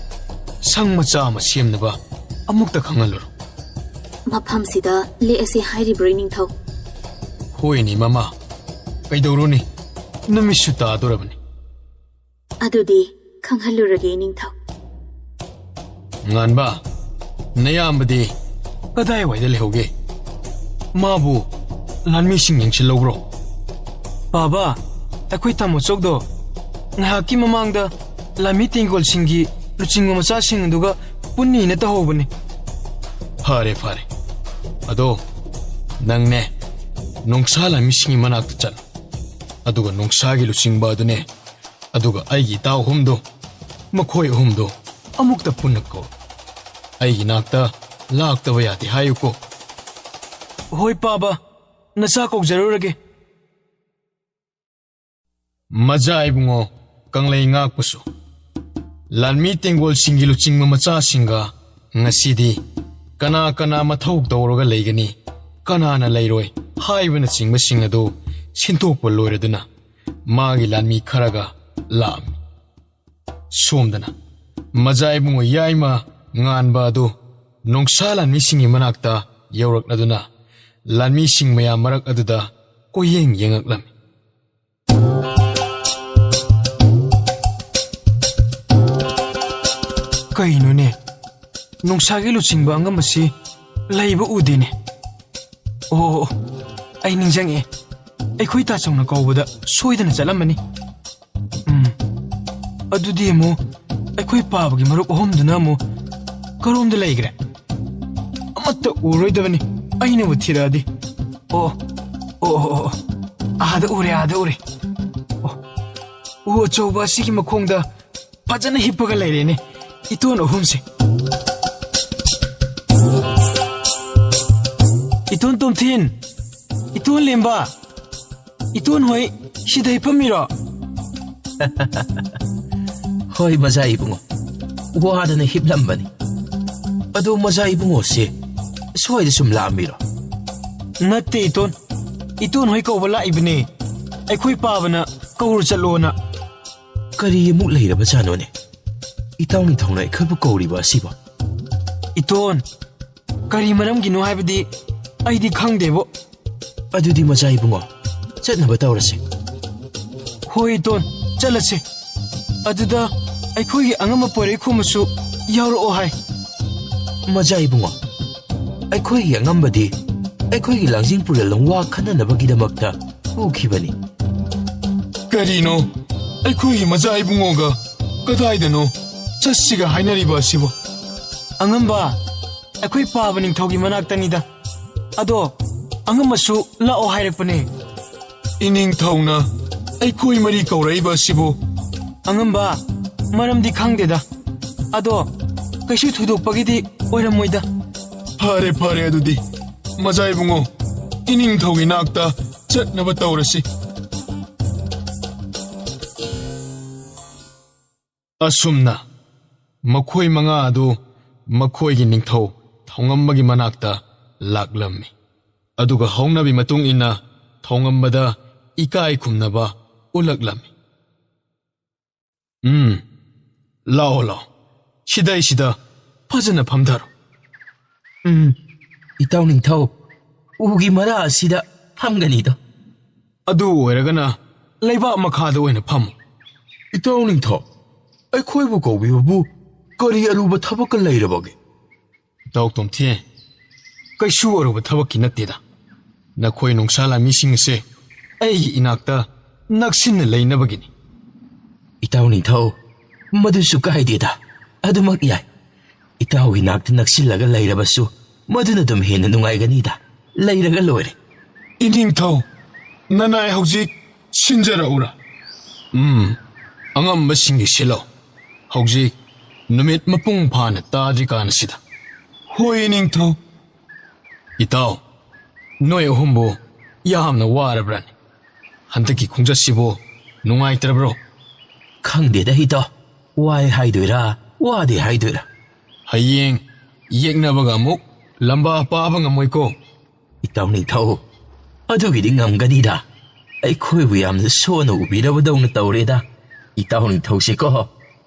S1: ꯁꯪ ꯃꯆꯥ ꯑꯃ ꯁꯦꯝꯅꯕ ꯑꯃꯨꯛꯇ ꯈꯪꯍꯜꯂꯨꯔꯣ
S2: ꯃꯐꯝꯁꯤꯗ ꯂꯦꯛꯑꯁꯤ ꯍꯥꯏꯔꯤꯕ꯭ꯔꯣ ꯏꯅꯤꯡꯊꯧ
S1: ꯍꯣꯏꯅꯤ ꯃꯃꯥ ꯀꯩꯗꯧꯔꯨꯅꯤ ꯅꯨꯃꯤꯠꯁꯨ ꯇꯥꯗꯣꯔꯕꯅꯤ
S2: ꯑꯗꯨꯗꯤ ꯈꯪꯍꯜꯂꯨꯔꯒꯦ ꯏꯅꯤꯡꯊꯧ
S1: ꯉꯥꯟꯕ ꯅꯌꯥꯝꯕꯗꯤ ꯀꯗꯥꯏꯋꯥꯏꯗ ꯂꯩꯍꯧꯒꯦ ꯃꯥꯕꯨ ꯂꯥꯟꯃꯤꯁꯤꯡ ꯌꯦꯡꯁꯤꯜꯍꯧꯕ꯭ꯔꯣ
S6: ꯕꯥꯕꯥ ꯑꯩꯈꯣꯏ ꯇꯥꯃꯣꯆꯧꯗꯣ ꯉꯥꯏꯍꯥꯛꯀꯤ ꯃꯃꯥꯡꯗ ꯂꯥꯟꯃꯤ ꯇꯦꯡꯒꯣꯜꯁꯤꯡꯒꯤ ꯂꯨꯆꯤꯡꯕ ꯃꯆꯥꯁꯤꯡ ꯑꯗꯨꯒ ꯄꯨꯟꯅꯤꯅ ꯇꯧꯍꯧꯕꯅꯤ
S1: ꯐꯔꯦ ꯐꯔꯦ ꯑꯗꯣ ꯅꯪꯅꯦ ꯅꯣꯡꯁꯥ ꯂꯥꯟꯃꯤꯁꯤꯡꯒꯤ ꯃꯅꯥꯛꯇ ꯆꯠꯂꯣ ꯑꯗꯨꯒ ꯅꯣꯡꯁꯥꯒꯤ ꯂꯨꯆꯤꯡꯕ ꯑꯗꯨꯅꯦ ꯑꯗꯨꯒ ꯑꯩꯒꯤ ꯏꯇꯥꯎ ꯑꯍꯨꯝꯗꯣ ꯃꯈꯣꯏ ꯑꯍꯨꯝꯗꯣ ꯑꯃꯨꯛꯇ ꯄꯨꯟꯅ ꯀꯧ ꯑꯩꯒꯤ ꯅꯥꯛꯇ ꯂꯥꯛꯇꯕ ꯌꯥꯗꯦ ꯍꯥꯏꯌꯨꯀꯣ
S6: ꯍꯣꯏ ꯄꯥꯕ ꯅꯆꯥ ꯀꯧꯖꯔꯨꯔꯒꯦ
S1: ꯃꯖꯥ ꯏꯕꯨꯡꯉꯣ ꯀꯪꯂꯩ ꯉꯥꯛꯄꯁꯨ ꯂꯥꯟꯃꯤ ꯇꯦꯡꯒꯣꯜꯁꯤꯡꯒꯤ ꯂꯨꯆꯤꯡꯕ ꯃꯆꯥꯁꯤꯡꯒ ꯉꯁꯤꯗꯤ ꯀꯅꯥ ꯀꯅꯥ ꯃꯊꯧ ꯇꯧꯔꯒ ꯂꯩꯒꯅꯤ ꯀꯅꯥꯅ ꯂꯩꯔꯣꯏ ꯍꯥꯏꯕꯅꯆꯤꯡꯕꯁꯤꯡ ꯑꯗꯨ ꯁꯤꯟꯊꯣꯛꯄ ꯂꯣꯏꯔꯗꯨꯅ ꯃꯥꯒꯤ ꯂꯥꯟꯃꯤ ꯈꯔꯒ ꯂꯥꯛꯑꯝꯃꯤ ꯁꯣꯝꯗꯅ ꯃꯖꯥ ꯏꯕꯨꯡꯉꯣ ꯌꯥꯏꯃ ꯉꯥꯟꯕ ꯑꯗꯨ ꯅꯣꯡꯁꯥ ꯂꯥꯟꯃꯤꯁꯤꯡꯒꯤ ꯃꯅꯥꯛꯇ ꯌꯧꯔꯛꯂꯗꯨꯅ ꯂꯥꯟꯃꯤꯁꯤꯡ ꯃꯌꯥꯝ ꯃꯔꯛ ꯑꯗꯨꯗ ꯀꯣꯌꯦꯡ ꯌꯦꯡꯉꯛꯂꯝꯃꯤ
S6: ꯀꯩꯅꯣꯅꯦ ꯅꯣꯡꯁꯥꯒꯤ ꯂꯨꯆꯤꯡꯕ ꯑꯉꯝ ꯑꯁꯤ ꯂꯩꯕ ꯎꯗꯦꯅꯦ ꯑꯣ ꯑꯩ ꯅꯤꯡꯁꯤꯡꯉꯦ ꯑꯩꯈꯣꯏ ꯇꯥꯆꯧꯅ ꯀꯧꯕꯗ ꯁꯣꯏꯗꯅ ꯆꯠꯂꯝꯃꯅꯤ ꯑꯗꯨꯗꯤ ꯑꯃꯨꯛ ꯑꯩꯈꯣꯏ ꯄꯥꯕꯒꯤ ꯃꯔꯨꯞ ꯑꯍꯨꯝꯗꯨꯅ ꯑꯃꯨꯛ ꯀꯔꯣꯝꯗ ꯂꯩꯈ꯭ꯔꯦ ꯑꯃꯠꯇ ꯎꯔꯣꯏꯗꯕꯅꯤ ꯑꯩꯅꯕꯨ ꯊꯤꯔꯛꯑꯗꯤ ꯑꯣ ꯑꯥꯗ ꯎꯔꯦ ꯎ ꯑꯆꯧꯕ ꯑꯁꯤꯒꯤ ꯃꯈꯣꯡꯗ ꯐꯖꯅ ꯍꯤꯞꯄꯒ ꯂꯩꯔꯦꯅꯦ ꯏꯇꯣꯟ ꯑꯍꯨꯝꯁꯦ ꯏꯇꯣꯟ ꯇꯣꯝꯊꯤꯟ ꯏꯇꯣꯟ ꯂꯦꯝꯕ ꯏꯇꯣꯟ ꯍꯣꯏ ꯁꯤꯗ ꯍꯤꯞꯄꯝꯃꯤꯔꯣ
S3: ꯍꯣꯏ ꯃꯖꯥ ꯏꯕꯨꯡꯉꯣ ꯋꯥꯗꯅ ꯍꯤꯞꯂꯝꯕꯅꯤ ꯑꯗꯣ ꯃꯖꯥ ꯏꯕꯨꯡꯉꯣꯁꯦ ꯁ꯭ꯋꯥꯏꯗ ꯁꯨꯝ ꯂꯥꯛꯑꯝꯃꯤꯔꯣ
S6: ꯅꯠꯇꯦ ꯏꯇꯣꯟ ꯍꯣꯏ ꯀꯧꯕ ꯂꯥꯛꯏꯕꯅꯦ ꯑꯩꯈꯣꯏ ꯄꯥꯕꯅ ꯀꯧꯔ ꯆꯠꯂꯣꯅ
S3: ꯀꯔꯤ ꯑꯃꯨꯛ ꯂꯩꯔꯕꯖꯥꯠꯅꯣꯅꯦ ꯏꯇꯥꯎ ꯅꯤꯡꯊꯧꯅ ꯑꯩꯈꯣꯏꯕꯨ ꯀꯧꯔꯤꯕ ꯑꯁꯤꯕꯣ
S6: ꯏꯇꯣꯟ ꯀꯔꯤ ꯃꯔꯝꯒꯤꯅꯣ ꯍꯥꯏꯕꯗꯤ ꯑꯩꯗꯤ ꯈꯪꯗꯦꯕꯣ
S3: ꯑꯗꯨꯗꯤ ꯃꯖꯥ ꯏꯕꯨꯡꯉꯣ ꯆꯠꯅꯕ ꯇꯧꯔꯁꯦ
S6: ꯍꯣꯏ ꯏꯇꯣꯟ ꯆꯠꯂꯁꯦ ꯑꯗꯨꯗ ꯑꯩꯈꯣꯏꯒꯤ ꯑꯉꯝꯕ ꯄꯣꯏꯔꯩꯈꯣꯝꯕꯁꯨ ꯌꯥꯎꯔꯛꯑꯣ ꯍꯥꯏ
S3: ꯃꯖꯥ ꯏꯕꯨꯡꯉꯣ ꯑꯩꯈꯣꯏꯒꯤ ꯑꯉꯝꯕꯗꯤ ꯑꯩꯈꯣꯏꯒꯤ ꯂꯥꯡꯖꯤꯡꯄꯨꯔꯦꯜ ꯂꯝꯋꯥ ꯈꯟꯅꯅꯕꯒꯤꯗꯃꯛꯇ ꯄꯨꯈꯤꯕꯅꯤ
S1: ꯀꯔꯤꯅꯣ ꯑꯩꯈꯣꯏꯒꯤ ꯃꯖꯥ ꯏꯕꯨꯡꯉꯣꯒ ꯀꯗꯥꯏꯗꯅꯣ ꯆꯠꯁꯤꯒ ꯍꯥꯏꯅꯔꯤꯕ ꯑꯁꯤꯕꯨ
S6: ꯑꯉꯝꯕ ꯑꯩꯈꯣꯏ ꯄꯥꯕ ꯅꯤꯡꯊꯧꯒꯤ ꯃꯅꯥꯛꯇꯅꯤꯗ ꯑꯗꯣ ꯑꯉꯝꯕꯁꯨ ꯂꯥꯛꯑꯣ ꯍꯥꯏꯔꯛꯄꯅꯦ
S1: ꯏꯅꯤꯡꯊꯧꯅ ꯑꯩꯈꯣꯏ ꯃꯔꯤ ꯀꯧꯔꯛꯏꯕ ꯑꯁꯤꯕꯨ
S6: ꯑꯉꯝꯕ ꯃꯔꯝꯗꯤ ꯈꯪꯗꯦꯗ ꯑꯗꯣ ꯀꯩꯁꯨ ꯊꯣꯏꯗꯣꯛꯄꯒꯤꯗꯤ ꯑꯣꯏꯔꯝꯃꯣꯏꯗ
S1: ꯐꯔꯦ ꯑꯗꯨꯗꯤ ꯃꯖꯥ ꯏꯕꯨꯡꯉꯣ ꯏꯅꯤꯡꯊꯧꯒꯤ ꯅꯥꯛꯇ ꯆꯠꯅꯕ ꯇꯧꯔꯁꯤ ꯑꯁꯨꯝꯅ ꯃꯈꯣꯏ ꯃꯉꯥ ꯑꯗꯨ ꯃꯈꯣꯏꯒꯤ ꯅꯤꯡꯊꯧ ꯊꯧꯉꯝꯕꯒꯤ ꯃꯅꯥꯛꯇ ꯂꯥꯛꯂꯝꯃꯤ ꯑꯗꯨꯒ ꯍꯧꯅꯕꯤ ꯃꯇꯨꯡ ꯏꯟꯅ ꯊꯧꯉꯝꯕꯗ ꯏꯀꯥꯏ ꯈꯨꯝꯅꯕ ꯎꯠꯂꯛꯂꯝꯃꯤ ꯂꯥꯛꯑꯣ ꯁꯤꯗꯩꯁꯤꯗ ꯐꯖꯅ ꯐꯝꯊꯔꯣ
S3: ꯏꯇꯥꯎ ꯅꯤꯡꯊꯧ ꯎꯒꯤ ꯃꯔꯥ ꯑꯁꯤꯗ ꯐꯝꯒꯅꯤꯗꯣ
S1: ꯑꯗꯨ ꯑꯣꯏꯔꯒꯅ ꯂꯩꯕꯥꯛ ꯃꯈꯥꯗ ꯑꯣꯏꯅ ꯐꯝꯃꯨ
S3: ꯏꯇꯥꯎ ꯅꯤꯡꯊꯧ ꯑꯩꯈꯣꯏꯕꯨ ꯀꯧꯕꯤꯕꯕꯨ ꯀꯔꯤ ꯑꯔꯨꯕ ꯊꯕꯛꯀ ꯂꯩꯔꯕꯒꯦ
S1: ꯏꯇꯥꯎ ꯇꯣꯝꯊꯤꯟ ꯀꯩꯁꯨ ꯑꯔꯨꯕ ꯊꯕꯛꯀꯤ ꯅꯠꯇꯦꯗ ꯅꯈꯣꯏ ꯅꯣꯡꯁꯥ ꯂꯥꯟꯃꯤꯁꯤꯡ ꯑꯁꯦ ꯑꯩꯒꯤ ꯏꯅꯥꯛꯇ ꯅꯛꯁꯤꯟꯅ ꯂꯩꯅꯕꯒꯤꯅꯤ
S3: ꯏꯇꯥꯎ ꯅꯤꯡꯊꯧ ꯃꯗꯨꯁꯨ ꯀꯥꯏꯗꯦꯗ ꯑꯗꯨꯃꯛ ꯌꯥꯏ ꯏꯇꯥꯎꯒꯤ ꯅꯥꯛꯇ ꯅꯛꯁꯤꯜꯂꯒ ꯂꯩꯔꯕꯁꯨ ꯃꯗꯨꯅ ꯑꯗꯨꯝ ꯍꯦꯟꯅ ꯅꯨꯡꯉꯥꯏꯒꯅꯤꯗ ꯂꯩꯔꯒ ꯂꯣꯏꯔꯦ
S1: ꯏꯅꯤꯡꯊꯧ ꯅꯅꯥꯏ ꯍꯧꯖꯤꯛ ꯁꯤꯟꯖꯔꯛꯎꯔꯥ ꯑꯉꯝꯕꯁꯤꯡꯒꯤ ꯁꯤꯜꯂꯣ ꯍꯧꯖꯤꯛ ꯅꯨꯃꯤꯠ ꯃꯄꯨꯡ ꯐꯥꯅ ꯇꯥꯗ꯭ꯔꯤꯀꯥꯟꯁꯤꯗ
S6: ꯍꯣꯏ ꯅꯤꯡꯊꯧ.
S1: ꯏꯇꯥꯎ ꯅꯣꯏ ꯑꯍꯨꯝꯕꯨ ꯌꯥꯝꯅ ꯋꯥꯔꯕ꯭ꯔꯅꯤ ꯍꯟꯗꯛꯀꯤ ꯈꯣꯡꯆꯠꯁꯤꯕꯨ ꯅꯨꯡꯉꯥꯏꯇ꯭ꯔꯕ꯭ꯔꯣ
S3: ꯈꯪꯗꯦꯗ ꯏꯇꯥꯎ ꯋꯥꯏ ꯍꯥꯏꯗꯣꯏꯔꯥ ꯋꯥꯗꯦ ꯍꯥꯏꯗꯣꯏꯔꯥ
S1: ꯍꯌꯦꯡ ꯌꯦꯛꯅꯕꯒ ꯑꯃꯨꯛ ꯂꯝꯕꯥ ꯄꯥꯕ ꯉꯝꯃꯣꯏꯀꯣ
S3: ꯏꯇꯥꯎ ꯅꯤꯡꯊꯧ ꯑꯗꯨꯒꯤꯗꯤ ꯉꯝꯒꯅꯤꯗ ꯑꯩꯈꯣꯏꯕꯨ ꯌꯥꯝꯅ ꯁꯣꯟꯅ ꯎꯕꯤꯔꯕꯗꯧꯅ ꯇꯧꯔꯦꯗ ꯏꯇꯥꯎ ꯅꯤꯡꯊꯧꯁꯤꯀꯣ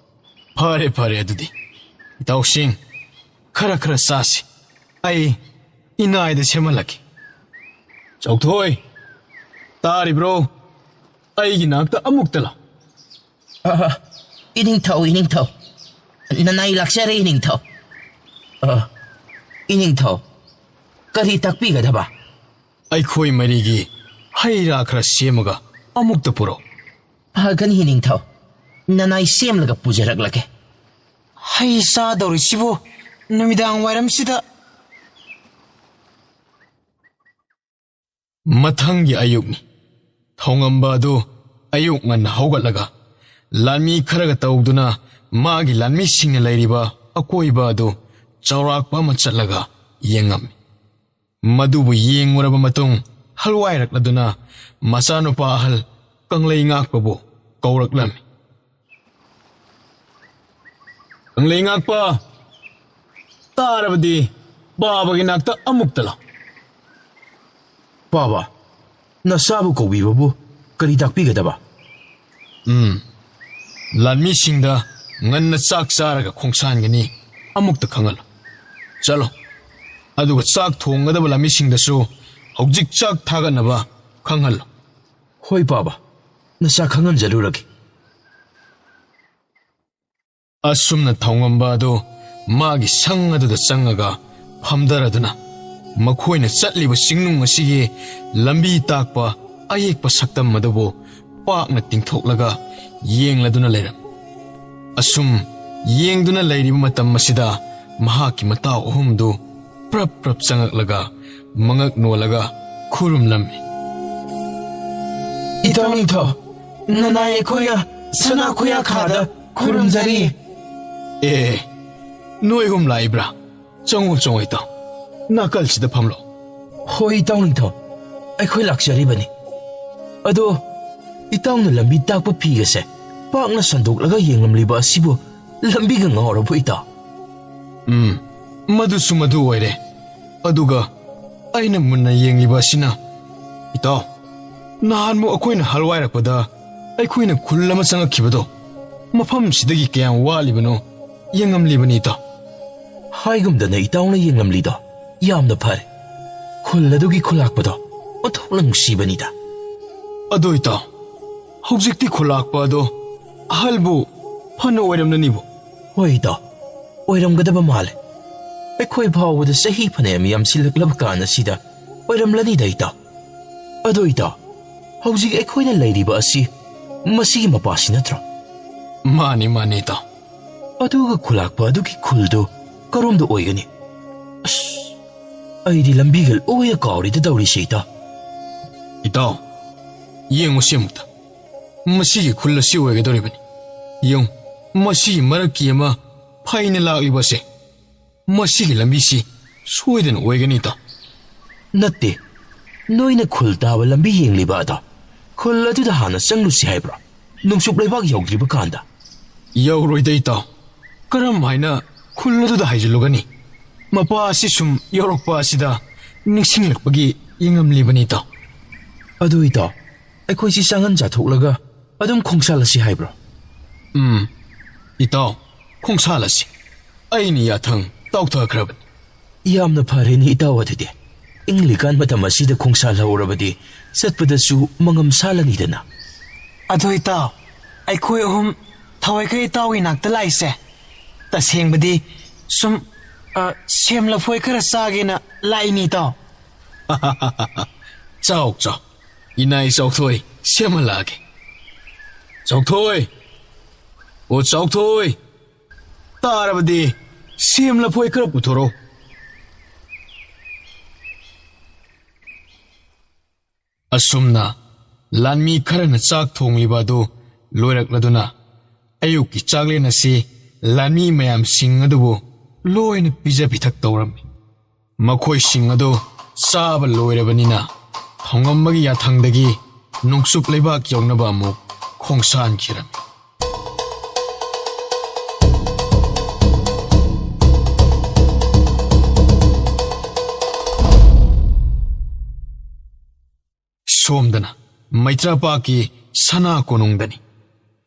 S1: ꯐꯔꯦ ꯐꯔꯦ ꯑꯗꯨꯗꯤ ꯏꯇꯥꯎꯁꯤꯡ ꯈꯔ ꯈꯔ ꯆꯥꯁꯤ
S6: ꯑꯩ ꯏꯅꯥꯏꯗ ꯁꯦꯝꯍꯜꯂꯛꯀꯦ.
S1: ꯆꯥꯎꯊꯣꯏ ꯇꯥꯔꯤꯕ꯭ꯔꯣ ꯑꯩꯒꯤ ꯅꯥꯛꯇ ꯑꯃꯨꯛꯇ ꯂꯥꯎ.
S5: 이닝ꯊꯧ 나나이 락샤레 이닝ꯊꯧ 이닝ꯊꯧ ꯀꯔꯤ ꯇꯥꯛꯄꯤꯒꯗꯕ
S1: ꯑꯩꯈꯣꯏ ꯃꯔꯤꯒꯤ ꯍꯩ ꯔꯥ ꯈꯔ ꯁꯦꯝꯃꯒ ꯑꯃꯨꯛꯇ ꯄꯨꯔꯛꯎ.
S5: ꯐꯒꯅꯤ 이닝ꯊꯧ 나나이 ꯁꯦꯝꯂꯒ ꯄꯨꯖꯔꯛꯂꯒꯦ.
S6: ꯍꯩ ꯆꯥꯗꯧꯔꯤꯁꯤꯕꯨ ꯅꯨꯃꯤꯗꯥꯡ ꯋꯥꯏꯔꯝꯁꯤꯗ.
S1: ꯃꯊꯪꯒꯤ ꯑꯌꯨꯛꯅꯤ. ꯊꯧꯉꯝꯕ ꯑꯗꯨ ꯑꯌꯨꯛ ꯉꯟꯅ ꯍꯧꯒꯠꯂꯒ ꯂꯥꯟꯃꯤ ꯈꯔꯒ ꯇꯧꯗꯨꯅ ꯃꯥꯒꯤ ꯂꯥꯟꯃꯤꯁꯤꯡꯅ ꯂꯩꯔꯤꯕ ꯑꯀꯣꯏꯕ ꯑꯗꯨ ꯆꯥꯎꯔꯥꯛꯄ ꯑꯃ ꯆꯠꯂꯒ ꯌꯦꯡꯉꯝꯃꯤ. ꯃꯗꯨꯕꯨ ꯌꯦꯡꯉꯨꯔꯕ ꯃꯇꯨꯡ ꯍꯜꯋꯥꯏꯔꯛꯂꯗꯨꯅ ꯃꯆꯥꯅꯨꯄꯥ ꯑꯍꯜ ꯀꯪꯂꯩ ꯉꯥꯛꯄꯕꯨ ꯀꯧꯔꯛꯂꯝꯃꯤ. ꯀꯪꯂꯩ ꯉꯥꯛꯄ ꯇꯥꯔꯕꯗꯤ ꯕꯥꯕꯥꯒꯤ ꯅꯥꯛꯇ ꯑꯃꯨꯛꯇ ꯂꯥꯎ.
S3: ꯕꯥꯕꯥ ꯅꯆꯥꯕꯨ ꯀꯧꯕꯤꯕꯕꯨ ꯀꯔꯤ ꯇꯥꯛꯄꯤꯒꯗꯕ
S1: ꯂꯥꯟꯃꯤꯁꯤꯡꯗ ꯉꯟꯅ ꯆꯥꯛ ꯆꯥꯔꯒ ꯈꯣꯡꯁꯥꯟꯒꯅꯤ ꯑꯃꯨꯛꯇ ꯈꯪꯍꯜꯂꯨ. ꯆꯠꯂꯣ. ꯑꯗꯨꯒ ꯆꯥꯛ ꯊꯣꯡꯒꯗꯕ ꯂꯥꯟꯃꯤꯁꯤꯡꯗꯁꯨ ꯍꯧꯖꯤꯛ ꯆꯥꯛ ꯊꯥꯒꯠꯅꯕ ꯈꯪꯍꯜꯂꯨ.
S3: ꯍꯣꯏ ꯕꯥꯕꯥ ꯅꯆꯥ ꯈꯪꯍꯟꯖꯔꯨꯔꯒꯦ.
S1: ꯑꯁꯨꯝꯅ ꯊꯧꯉꯝꯕ ꯑꯗꯨ ꯃꯥꯒꯤ ꯁꯪ ꯑꯗꯨꯗ ꯆꯪꯉꯒ ꯐꯝꯗꯔꯗꯨꯅ ꯃꯈꯣꯏꯅ ꯆꯠꯂꯤꯕ ꯆꯤꯡꯅꯨꯡ ꯑꯁꯤꯒꯤ ꯂꯝꯕꯤ ꯇꯥꯛꯄ ꯑꯌꯦꯛꯄ ꯁꯛꯇꯝ ꯑꯗꯨꯕꯨ ꯄꯥꯛꯅ ꯇꯤꯡꯊꯣꯛꯂꯒ ꯌꯦꯡꯂꯗꯨꯅ ꯂꯩꯔꯝ. ꯑꯁꯨꯝ ꯌꯦꯡꯗꯨꯅ ꯂꯩꯔꯤꯕ ꯃꯇꯝ ꯑꯁꯤꯗ ꯃꯍꯥꯛꯀꯤ ꯃꯇꯥꯎ ꯑꯍꯨꯝꯗꯨ ꯄ꯭ꯔꯞ ꯄ꯭ꯔꯞ ꯆꯪꯉꯛꯂꯒ ꯃꯉꯛ ꯅꯣꯜꯂꯒ ꯈꯨꯔꯨꯝꯂꯝꯃꯤ.
S6: ꯏꯇꯥꯎ ꯅꯤꯡꯊꯧ ꯅꯅꯥꯏ ꯑꯩꯈꯣꯏꯅ ꯁꯅꯥ ꯈꯨꯌꯥꯈꯥꯗ ꯈꯨꯔꯨꯝꯖꯔꯤ.
S1: ꯑꯦ ꯅꯣꯏ ꯑꯍꯨꯝ ꯂꯥꯛꯏꯕ꯭ꯔꯥ? ꯆꯪꯉꯣ ꯆꯪꯉꯣ ꯏꯇꯥꯎ ꯅꯥꯀꯜꯁꯤꯗ ꯐꯝꯂꯣ.
S3: ꯍꯣꯏ ꯏꯇꯥꯎ ꯅꯤꯡꯊꯧ ꯑꯩꯈꯣꯏ ꯂꯥꯛꯆꯔꯤꯕꯅꯤ. ꯑꯗꯣ ꯏꯇꯥꯎꯅ ꯂꯝꯕꯤ ꯇꯥꯛꯄ ꯐꯤꯒꯁꯦ ꯄꯥꯛꯅ ꯁꯟꯗꯣꯛꯂꯒ ꯌꯦꯡꯂꯝꯂꯤꯕ ꯑꯁꯤꯕꯨ ꯂꯝꯕꯤꯒ ꯉꯥꯎꯔꯕꯣ ꯏꯇꯥꯎ?
S1: ꯃꯗꯨꯁꯨ ꯃꯗꯨ ꯑꯣꯏꯔꯦ. ꯑꯗꯨꯒ ꯑꯩꯅ ꯃꯨꯟꯅ ꯌꯦꯡꯂꯤꯕ ꯑꯁꯤꯅ ꯏꯇꯥꯎ ꯅꯍꯥꯟꯃꯨꯛ ꯑꯩꯈꯣꯏꯅ ꯍꯜꯋꯥꯏꯔꯛꯄꯗ ꯑꯩꯈꯣꯏꯅ ꯈꯨꯜ ꯑꯃ ꯆꯪꯉꯛꯈꯤꯕꯗꯣ ꯃꯐꯝꯁꯤꯗꯒꯤ ꯀꯌꯥꯝ ꯋꯥꯠꯂꯤꯕꯅꯣ ꯌꯦꯡꯉꯝꯂꯤꯕꯅꯤ ꯏꯇꯥꯎ.
S3: ꯍꯥꯏꯒꯨꯝꯗꯅ ꯏꯇꯥꯎꯅ ꯌꯦꯡꯂꯝꯂꯤꯗꯣ ꯌꯥꯝꯅ ꯐꯔꯦ. ꯈꯨꯜ ꯑꯗꯨꯒꯤ ꯈꯨꯜꯂꯥꯛꯄꯗꯣ ꯑꯣꯟꯊꯣꯛꯅ ꯅꯨꯡꯁꯤꯕꯅꯤꯗ.
S1: ꯑꯗꯣ ꯏꯇꯥꯎ ꯍꯧꯖꯤꯛꯇꯤ ꯈꯨꯜꯂꯥꯛꯄ ꯑꯗꯣ ꯑꯍꯜꯕꯨ ꯐꯅ ꯑꯣꯏꯔꯝꯂꯅꯤꯕꯣ?
S3: ꯍꯣꯏ ꯏꯇꯥꯎ ꯑꯣꯏꯔꯝꯒꯗꯕ ꯃꯥꯜꯂꯦ. ꯑꯩꯈꯣꯏ ꯐꯥꯎꯕꯗ ꯆꯍꯤ ꯐꯅꯌꯥꯝ ꯌꯥꯝꯁꯤꯜꯂꯛꯂꯕ ꯀꯥꯟ ꯑꯁꯤꯗ ꯑꯣꯏꯔꯝꯂꯅꯤꯗ ꯏꯇꯥꯎ. ꯑꯗꯣ ꯏꯇꯥꯎ ꯍꯧꯖꯤꯛ ꯑꯩꯈꯣꯏꯅ ꯂꯩꯔꯤꯕ ꯑꯁꯤ ꯃꯁꯤꯒꯤ ꯃꯄꯥꯁꯤ ꯅꯠꯇ꯭ꯔꯣ?
S1: ꯃꯥꯅꯤ ꯃꯥꯅꯤ ꯏꯇꯥꯎ.
S3: ꯑꯗꯨꯒ ꯈꯨꯜꯂꯥꯛꯄ ꯑꯗꯨꯒꯤ ꯈꯨꯜꯗꯨ ꯀꯔꯣꯝꯗ ꯑꯣꯏꯒꯅꯤ? ꯑꯁ ꯑꯩꯗꯤ ꯂꯝꯕꯤꯒ ꯂꯣꯏꯅ ꯀꯥꯎꯔꯤꯗ ꯇꯧꯔꯤꯁꯦ ꯏꯇꯥꯎ.
S1: ꯏꯇꯥꯎ ꯌꯦꯡꯉꯨꯁꯤ ꯑꯃꯨꯛꯇ. ꯃꯁꯤꯒꯤ ꯈꯨꯜ ꯑꯁꯤ ꯑꯣꯏꯒꯗꯧꯔꯤꯕꯅꯤ. ꯌꯦꯡꯉꯨ ꯃꯁꯤꯒꯤ ꯃꯔꯛꯀꯤ ꯑꯃ ꯐꯩꯅ ꯂꯥꯛꯂꯤꯕꯁꯦ ꯃꯁꯤꯒꯤ ꯂꯝꯕꯤꯁꯤ ꯁꯣꯏꯗꯅ ꯑꯣꯏꯒꯅꯤ ꯏꯇꯥꯎ.
S3: ꯅꯠꯇꯦ ꯅꯣꯏꯅ ꯈꯨꯜ ꯇꯥꯕ ꯂꯝꯕꯤ ꯌꯦꯡꯂꯤꯕ ꯑꯗꯣ ꯈꯨꯜ ꯑꯗꯨꯗ ꯍꯥꯟꯅ ꯆꯪꯂꯨꯁꯤ ꯍꯥꯏꯕ꯭ꯔꯣ? ꯅꯣꯡꯆꯨꯞ ꯂꯩꯕꯥꯛ ꯌꯧꯗ꯭ꯔꯤꯕ ꯀꯥꯟꯗ?
S1: ꯌꯧꯔꯣꯏꯗ ꯏꯇꯥꯎ. ꯀꯔꯝ ꯍꯥꯏꯅ ꯈꯨꯜ ꯑꯗꯨꯗ ꯍꯥꯏꯖꯤꯜꯂꯨꯒꯅꯤ? ꯃꯄꯥ ꯑꯁꯤ ꯁꯨꯝ ꯌꯧꯔꯛꯄ ꯑꯁꯤꯗ ꯅꯤꯡꯁꯤꯡꯂꯛꯄꯒꯤ ꯌꯦꯡꯉꯝꯂꯤꯕꯅꯤ ꯏꯇꯥꯎ.
S3: ꯑꯗꯨ ꯏꯇꯥꯎ ꯑꯩꯈꯣꯏꯁꯤ ꯆꯥꯡꯍꯟ ꯆꯥꯊꯣꯛꯂꯒ ꯑꯗꯨꯝ ꯈꯣꯡꯁꯥꯜꯂꯁꯤ ꯍꯥꯏꯕ꯭ꯔꯣ?
S1: ꯏꯇꯥꯎ ꯈꯣꯡꯁꯥꯜꯂꯁꯤ. ꯑꯩꯅ ꯌꯥꯊꯪ ꯇꯥꯎꯊꯈ꯭ꯔꯕꯅꯤ.
S3: ꯌꯥꯝꯅ ꯐꯔꯦꯅꯦ ꯏꯇꯥꯎ. ꯑꯗꯨꯗꯤ ꯏꯪꯂꯤꯀꯥꯟ ꯃꯇꯝ ꯑꯁꯤꯗ ꯈꯣꯡꯁꯥꯜꯍꯧꯔꯕꯗꯤ ꯆꯠꯄꯗꯁꯨ ꯃꯉꯝ ꯁꯥꯜꯂꯅꯤꯗꯅ.
S6: ꯑꯗꯣ ꯏꯇꯥꯎ ꯑꯩꯈꯣꯏ ꯑꯍꯨꯝ ꯊꯋꯥꯏꯈꯩ ꯏꯇꯥꯎꯒꯤ ꯅꯥꯛꯇ ꯂꯥꯛꯏꯁꯦ ꯇꯁꯦꯡꯕꯗꯤ ꯁꯨꯝ ꯁꯦꯝ ꯂꯐꯣꯏ ꯈꯔ ꯆꯥꯒꯦꯅ ꯂꯥꯛꯏꯅꯤ ꯏꯇꯥꯎ.
S1: ꯆꯥꯎ ꯆꯥꯎ ꯏꯅꯥꯏ ꯆꯥꯎꯊꯣꯏ ꯁꯦꯝꯍꯜꯂꯛꯑꯒꯦ. ꯆꯥꯎꯊꯣꯏ ꯑꯣ ꯆꯥꯎꯊꯣꯏ ꯇꯥꯔꯕꯗꯤ ꯁꯦꯝ ꯂꯐꯣꯏ ꯈꯔ ꯄꯨꯊꯣꯔꯛꯎ. ꯑꯁꯨꯝꯅ ꯂꯥꯟꯃꯤ ꯈꯔꯅ ꯆꯥꯛ ꯊꯣꯡꯂꯤꯕ ꯑꯗꯨ ꯂꯣꯏꯔꯛꯂꯗꯨꯅ ꯑꯌꯨꯛꯀꯤ ꯆꯥꯛꯂꯦꯟ ꯑꯁꯤ ꯂꯥꯟꯃꯤ ꯃꯌꯥꯝꯁꯤꯡ ꯑꯗꯨꯕꯨ ꯂꯣꯏꯅ ꯄꯤꯖ ꯄꯤꯊꯛ ꯇꯧꯔꯝꯃꯤ꯫ ꯃꯈꯣꯏꯁꯤꯡ ꯑꯗꯨ ꯆꯥꯕ ꯂꯣꯏꯔꯕꯅꯤꯅ ꯊꯣꯡꯉꯝꯕꯒꯤ ꯌꯥꯊꯪꯗꯒꯤ ꯅꯣꯡꯆꯨꯞ ꯂꯩꯕꯥꯛ ꯌꯧꯅꯕ ꯑꯃꯨꯛ ꯈꯣꯡꯁꯥꯟꯈꯤꯔꯝꯃꯤ꯫ ꯁꯣꯝꯗꯅ ꯃꯩꯇ꯭ꯔꯥꯄꯥꯛꯀꯤ ꯁꯅꯥ ꯀꯣꯅꯨꯡꯗꯅꯤ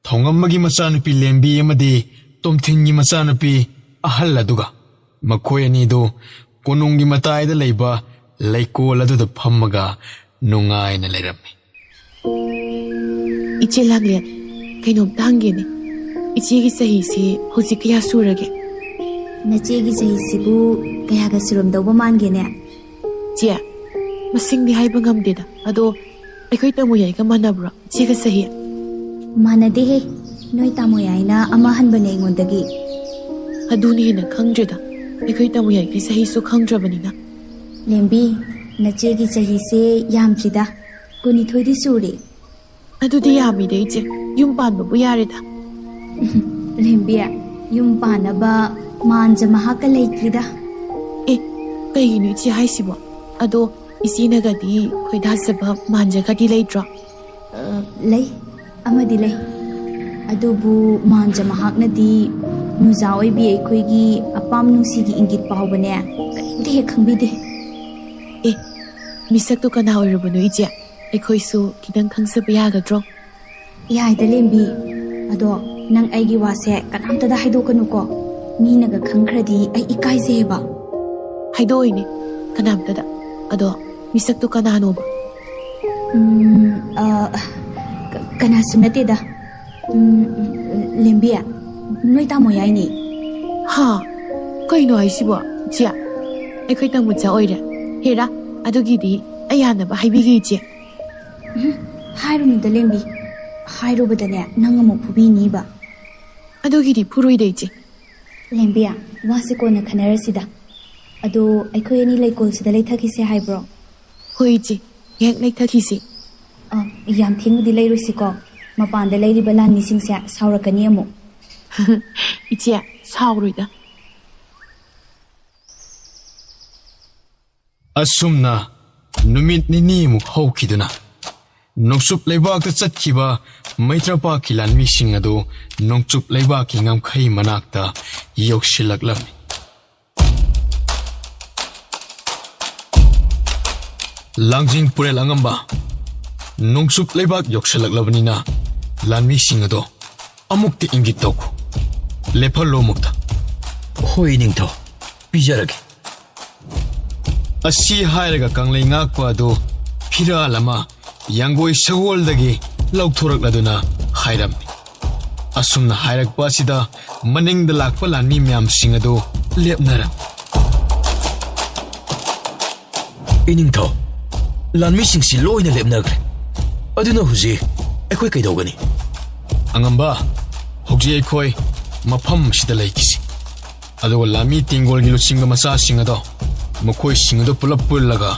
S1: ꯊꯣꯡꯉꯝꯕꯒꯤ ꯃꯆꯥꯅꯨꯄꯤ ꯂꯦꯝꯕꯤ ꯑꯃꯗꯤ ꯇꯣꯝꯊꯤꯟꯒꯤ ꯃꯆꯥꯅꯨꯄꯤ ꯑꯍꯜ ꯑꯗꯨꯒ ꯃꯈꯣꯏ ꯑꯅꯤꯗꯨ ꯀꯣꯅꯨꯡꯒꯤ ꯃꯇꯥꯏꯗ ꯂꯩꯕ ꯂꯩꯀꯣꯜ ꯑꯗꯨꯗ ꯐꯝꯃꯒ ꯅꯨꯡꯉꯥꯏꯅ ꯂꯩꯔꯝꯃꯤ꯫
S4: ꯏꯆꯦ ꯂꯥꯡꯂꯦꯟ, ꯀꯩꯅꯣꯝꯇ ꯍꯪꯒꯦꯅꯦ꯫ ꯏꯆꯦꯒꯤ ꯆꯍꯤꯁꯤ ꯍꯧꯖꯤꯛ ꯀꯌꯥ ꯁꯨꯔꯒꯦ?
S7: ꯅꯆꯦꯒꯤ ꯆꯍꯤꯁꯤꯕꯨ ꯀꯌꯥꯒ ꯁꯨꯔꯝꯗꯧꯕ ꯃꯥꯟꯒꯦꯅꯦ?
S4: ꯆꯦ, ꯃꯁꯤꯡꯗꯤ ꯍꯥꯏꯕ ꯉꯝꯗꯦꯗ, ꯑꯗꯣ ꯑꯩꯈꯣꯏ ꯇꯥꯃꯣ ꯌꯥꯏꯒ ꯃꯥꯟꯅꯕ꯭ꯔꯣ ꯏꯆꯦꯒ ꯆꯍꯤ?
S7: ꯃꯥꯟꯅꯗꯦꯍꯦ, ꯅꯣꯏ ꯇꯥꯃꯣ ꯌꯥꯏꯅ ꯑꯃ ꯍꯟꯕꯅꯦ ꯑꯩꯉꯣꯟꯗꯒꯤ꯫
S4: ꯑꯗꯨꯅ ꯍꯦꯟꯅ ꯈꯪꯗ꯭ꯔꯦꯗ, ꯑꯩꯈꯣꯏ ꯇꯥꯃꯣ ꯌꯥꯏꯒꯤ ꯆꯍꯤꯁꯨ ꯈꯪꯗ꯭ꯔꯕꯅꯤꯅ꯫
S7: ꯂꯦꯝꯕꯤ, ꯅꯆꯦꯒꯤ ꯆꯍꯤꯁꯦ ꯌꯥꯝꯗ꯭ꯔꯤꯗ, 22ꯗꯤ ꯁꯨꯔꯦ꯫
S4: ꯑꯗꯨꯗꯤ ꯌꯥꯝꯃꯤꯗ ꯏꯆꯦ, ꯌꯨꯝ ꯄꯥꯟꯕꯕꯨ ꯌꯥꯔꯦꯗ꯫
S7: ꯂꯦꯝꯕꯤ, ꯌꯨꯝ ꯄꯥꯟꯅꯕ ꯃꯥꯟꯖ ꯃꯍꯥꯛꯀ ꯂꯩꯇ꯭ꯔꯤꯗ꯫
S4: ꯑꯦ, ꯀꯩꯒꯤꯅꯣ ꯏꯆꯦ ꯍꯥꯏꯁꯤꯕꯣ? ꯑꯗꯣ ꯏꯆꯦꯅꯒꯗꯤ ꯈꯣꯏꯗꯥꯖꯕ ꯃꯥꯟꯖꯒꯗꯤ ꯂꯩꯇ꯭ꯔꯣ?
S7: ꯂꯩ, ꯑꯃꯗꯤ ꯂꯩ꯫ ꯑꯗꯨꯕꯨ ꯃꯥꯟꯖ ꯃꯍꯥꯛꯅꯗꯤ ꯅꯨꯖꯥ ꯑꯣꯏꯕꯤ ꯑꯩꯈꯣꯏꯒꯤ ꯑꯄꯥꯝ ꯅꯨꯡꯁꯤꯒꯤ ꯏꯪꯒꯤꯠ ꯐꯥꯎꯕꯅꯦ ꯀꯔꯤꯝꯇ ꯍꯦꯛ ꯈꯪꯕꯤꯗꯦ꯫
S4: ꯑꯦ, ꯃꯤꯁꯛꯇꯣ ꯀꯅꯥ ꯑꯣꯏꯔꯕꯅꯣ ꯏꯆꯦ? ꯑꯩꯈꯣꯏꯁꯨ ꯈꯤꯇꯪ ꯈꯪꯖꯕ ꯌꯥꯒꯗ꯭ꯔꯣ?
S7: ꯌꯥꯏꯗ ꯂꯦꯝꯕꯤ, ꯑꯗꯣ ꯅꯪ ꯑꯩꯒꯤ ꯋꯥꯁꯦ ꯀꯅꯥꯝꯇꯗ ꯍꯥꯏꯗꯣꯛꯀꯅꯨꯀꯣ꯫ ꯃꯤꯅꯒ ꯈꯪꯈ꯭ꯔꯗꯤ ꯑꯩ ꯏꯀꯥꯏꯖꯩꯑꯕ꯫
S4: ꯍꯥꯏꯗꯣꯛꯑꯣꯏꯅꯦ ꯀꯅꯥꯝꯇꯗ꯫ ꯑꯗꯣ ꯃꯤꯁꯛꯇꯣ ꯀꯅꯥꯅꯣꯕ?
S7: ꯀꯅꯥꯁꯨ ꯅꯠꯇꯦꯗ, ꯂꯦꯝꯕꯤ, ꯅꯣꯏ ꯇꯥꯃꯣ ꯌꯥꯏꯅꯦ꯫
S4: ꯍꯥ, ꯀꯩꯅꯣ ꯍꯥꯏꯁꯤꯕꯣ ꯏꯆꯦ? ꯑꯩꯈꯣꯏ ꯇꯥꯃꯣꯆꯥ ꯑꯣꯏꯔꯦ? ꯍꯦꯔꯥ, ꯑꯗꯨꯒꯤꯗꯤ ꯑꯩ ꯌꯥꯅꯕ ꯍꯥꯏꯕꯤꯒꯦ ꯏꯆꯦ꯫
S7: ꯍꯥꯏꯔꯨꯅꯨꯗ ꯂꯦꯝꯕꯤ, ꯍꯥꯏꯔꯨꯕꯗꯅꯦ ꯅꯪ ꯑꯃꯨꯛ ꯐꯨꯕꯤꯅꯤꯕ꯫
S4: ꯑꯗꯨꯒꯤꯗꯤ ꯐꯨꯔꯣꯏꯗ ꯏꯆꯦ꯫
S7: ꯂꯦꯝꯕꯤ, ꯋꯥꯁꯦ ꯀꯣꯟꯅ ꯈꯟꯅꯔꯁꯤꯗ꯫ ꯑꯗꯣ ꯑꯩꯈꯣই ꯑꯅꯤ ꯂꯩꯀꯣꯜꯁꯤꯗ ꯂꯩꯊꯈꯤꯁꯦ ꯍꯥꯏꯕ꯭ꯔꯣ?
S4: ꯍꯣꯏ ꯏꯆꯦ, ꯉꯥꯏꯍꯥꯛ ꯂꯩꯊꯈꯤꯁꯤ꯫
S7: ꯌꯥꯝ ꯊꯦꯡꯅꯗꯤ ꯂꯩꯔꯣꯏꯁꯤꯀꯣ, ꯃꯄꯥꯟꯗ ꯂꯩꯔꯤꯕ ꯂꯥꯟꯃꯤꯁꯤꯡꯁꯦ ꯁꯥꯎꯔꯛꯀꯅꯤ ꯑꯃꯨꯛ꯫
S4: ꯏꯆꯦ, ꯁꯥꯎꯔꯣꯏꯗ꯫
S1: ꯑꯁꯨꯝꯅ ꯅꯨꯃꯤꯠ ꯅꯤꯅꯤꯃꯨꯛ ꯍꯧꯈꯤꯗꯨꯅ ꯅꯣꯡꯆꯨꯞ ꯂꯩꯕꯥꯛꯇ ꯆꯠꯈꯤꯕ ꯃꯩꯇ꯭ꯔꯥꯄꯥꯛꯀꯤ ꯂꯥꯟꯃꯤꯁꯤꯡ ꯑꯗꯨ ꯅꯣꯡꯆꯨꯞ ꯂꯩꯕꯥꯛꯀꯤ ꯉꯝꯈꯩ ꯃꯅꯥꯛꯇ ꯌꯧꯁꯤꯜꯂꯛꯂꯝꯃꯤ꯫ ꯂꯥꯡꯖꯤꯡ ꯄꯨꯔꯦꯜ ꯑꯉꯝꯕ, ꯅꯣꯡꯆꯨꯞ ꯂꯩꯕꯥꯛ ꯌꯧꯁꯤꯜꯂꯛꯂꯕꯅꯤꯅ ꯂꯥꯟꯃꯤꯁꯤꯡ ꯑꯗꯣ ꯑꯃꯨꯛꯇ ꯏꯪꯒꯤꯠ ꯇꯧꯈꯣ, ꯂꯦꯞꯍꯜꯂꯣ ꯑꯃꯨꯛꯇ꯫
S3: ꯍꯣꯏ ꯅꯤꯡꯊꯧ, ꯄꯤꯖꯔꯒꯦ꯫
S1: ꯑꯁꯤ ꯍꯥꯏꯔꯒ ꯀꯪꯂꯩ ꯉꯥꯛꯄ ꯑꯗꯨ ꯐꯤꯔꯥꯜ ꯑꯃ ꯌꯥꯡꯒꯣꯏ ꯁꯒꯣꯜꯗꯒꯤ ꯂꯧꯊꯣꯔꯛꯂꯗꯨꯅ ꯍꯥꯏꯔꯝꯃꯤ꯫ ꯑꯁꯨꯝꯅ ꯍꯥꯏꯔꯛꯄ ꯑꯁꯤꯗ ꯃꯅꯤꯡꯗ ꯂꯥꯛꯄ ꯂꯥꯟꯃꯤ ꯃꯌꯥꯝꯁꯤꯡ ꯑꯗꯨ ꯂꯦꯞꯅꯔꯝꯃꯤ꯫
S3: ꯏꯅꯤꯡꯊꯧ, ꯂꯥꯟꯃꯤꯁꯤꯡꯁꯤ ꯂꯣꯏꯅ ꯂꯦꯞꯅꯈ꯭ꯔꯦ꯫ ꯑꯗꯨꯅ ꯍꯧꯖꯤꯛ ꯑꯩꯈꯣꯏ ꯀꯩꯗꯧꯒꯅꯤ?
S1: ꯑꯉꯝꯕ, ꯍꯧꯖꯤꯛ ꯑꯩꯈꯣꯏ ꯃꯐꯝ ꯑꯁꯤꯗ ꯂꯩꯈꯤꯁꯤ, ꯑꯗꯨꯒ ꯂꯥꯟꯃꯤ ꯇꯦꯡꯒꯣꯜꯒꯤ ꯂꯨꯆꯤꯡꯕ ꯃꯆꯥꯁꯤꯡ ꯑꯗꯣ ꯃꯈꯣꯏꯁꯤꯡ ꯑꯗꯨ ꯄꯨꯂꯞ ꯄꯨꯜꯂꯒ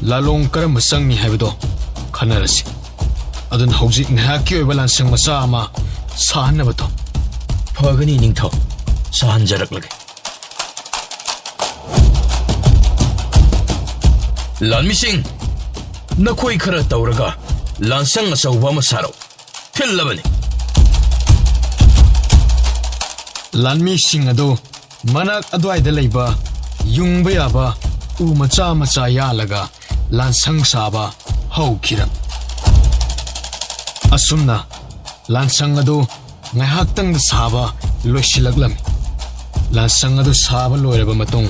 S1: ꯂꯥꯂꯣꯡ ꯀꯔꯝꯕ ꯆꯪꯅꯤ ꯍꯥꯏꯕꯗꯣ ꯈꯟꯅꯔꯁꯤ꯫ ꯑꯗꯨꯅ ꯍꯧꯖꯤꯛ ꯉꯥꯏꯍꯥꯛꯀꯤ ꯑꯣꯏꯕ ꯂꯥꯟꯁꯪ ꯃꯆꯥ ꯑꯃ ꯁꯥꯍꯟꯅꯕ ꯇꯧ꯫
S3: ꯐꯒꯅꯤ ꯅꯤꯡꯊꯧ, ꯁꯥꯍꯟꯖꯔꯛꯂꯒꯦ꯫ ꯂꯥꯟꯃꯤꯁꯤꯡ, ꯅꯈꯣꯏ ꯈꯔ ꯇꯧꯔꯒ ꯂꯥꯟꯁꯪ ꯑꯆꯧꯕ ꯑꯃ ꯁꯥꯔꯛꯎ, ꯊꯤꯜꯂꯕꯅꯤ꯫
S1: ꯂꯥꯟꯃꯤꯁꯤꯡ ꯑꯗꯨ ꯃꯅꯥꯛ ꯑꯗꯨꯋꯥꯏꯗ ꯂꯩꯕ ꯌꯨꯡꯕ ꯌꯥꯕ ꯎ ꯃꯆꯥ ꯃꯆꯥ ꯌꯥꯜꯂꯒ ꯂꯥꯟꯁꯪ ꯁꯥꯕ ꯍꯧꯈꯤꯔꯝꯃꯤ꯫ ꯑꯁꯨꯝꯅ ꯂꯥꯟꯁꯪ ꯑꯗꯨ ꯉꯥꯏꯍꯥꯛꯇꯪꯗ ꯁꯥꯕ ꯂꯣꯏꯁꯤꯜꯂꯛꯂꯝꯃꯤ꯫ ꯂꯥꯟꯁꯪ ꯑꯗꯨ ꯁꯥꯕ ꯂꯣꯏꯔꯕ ꯃꯇꯨꯡ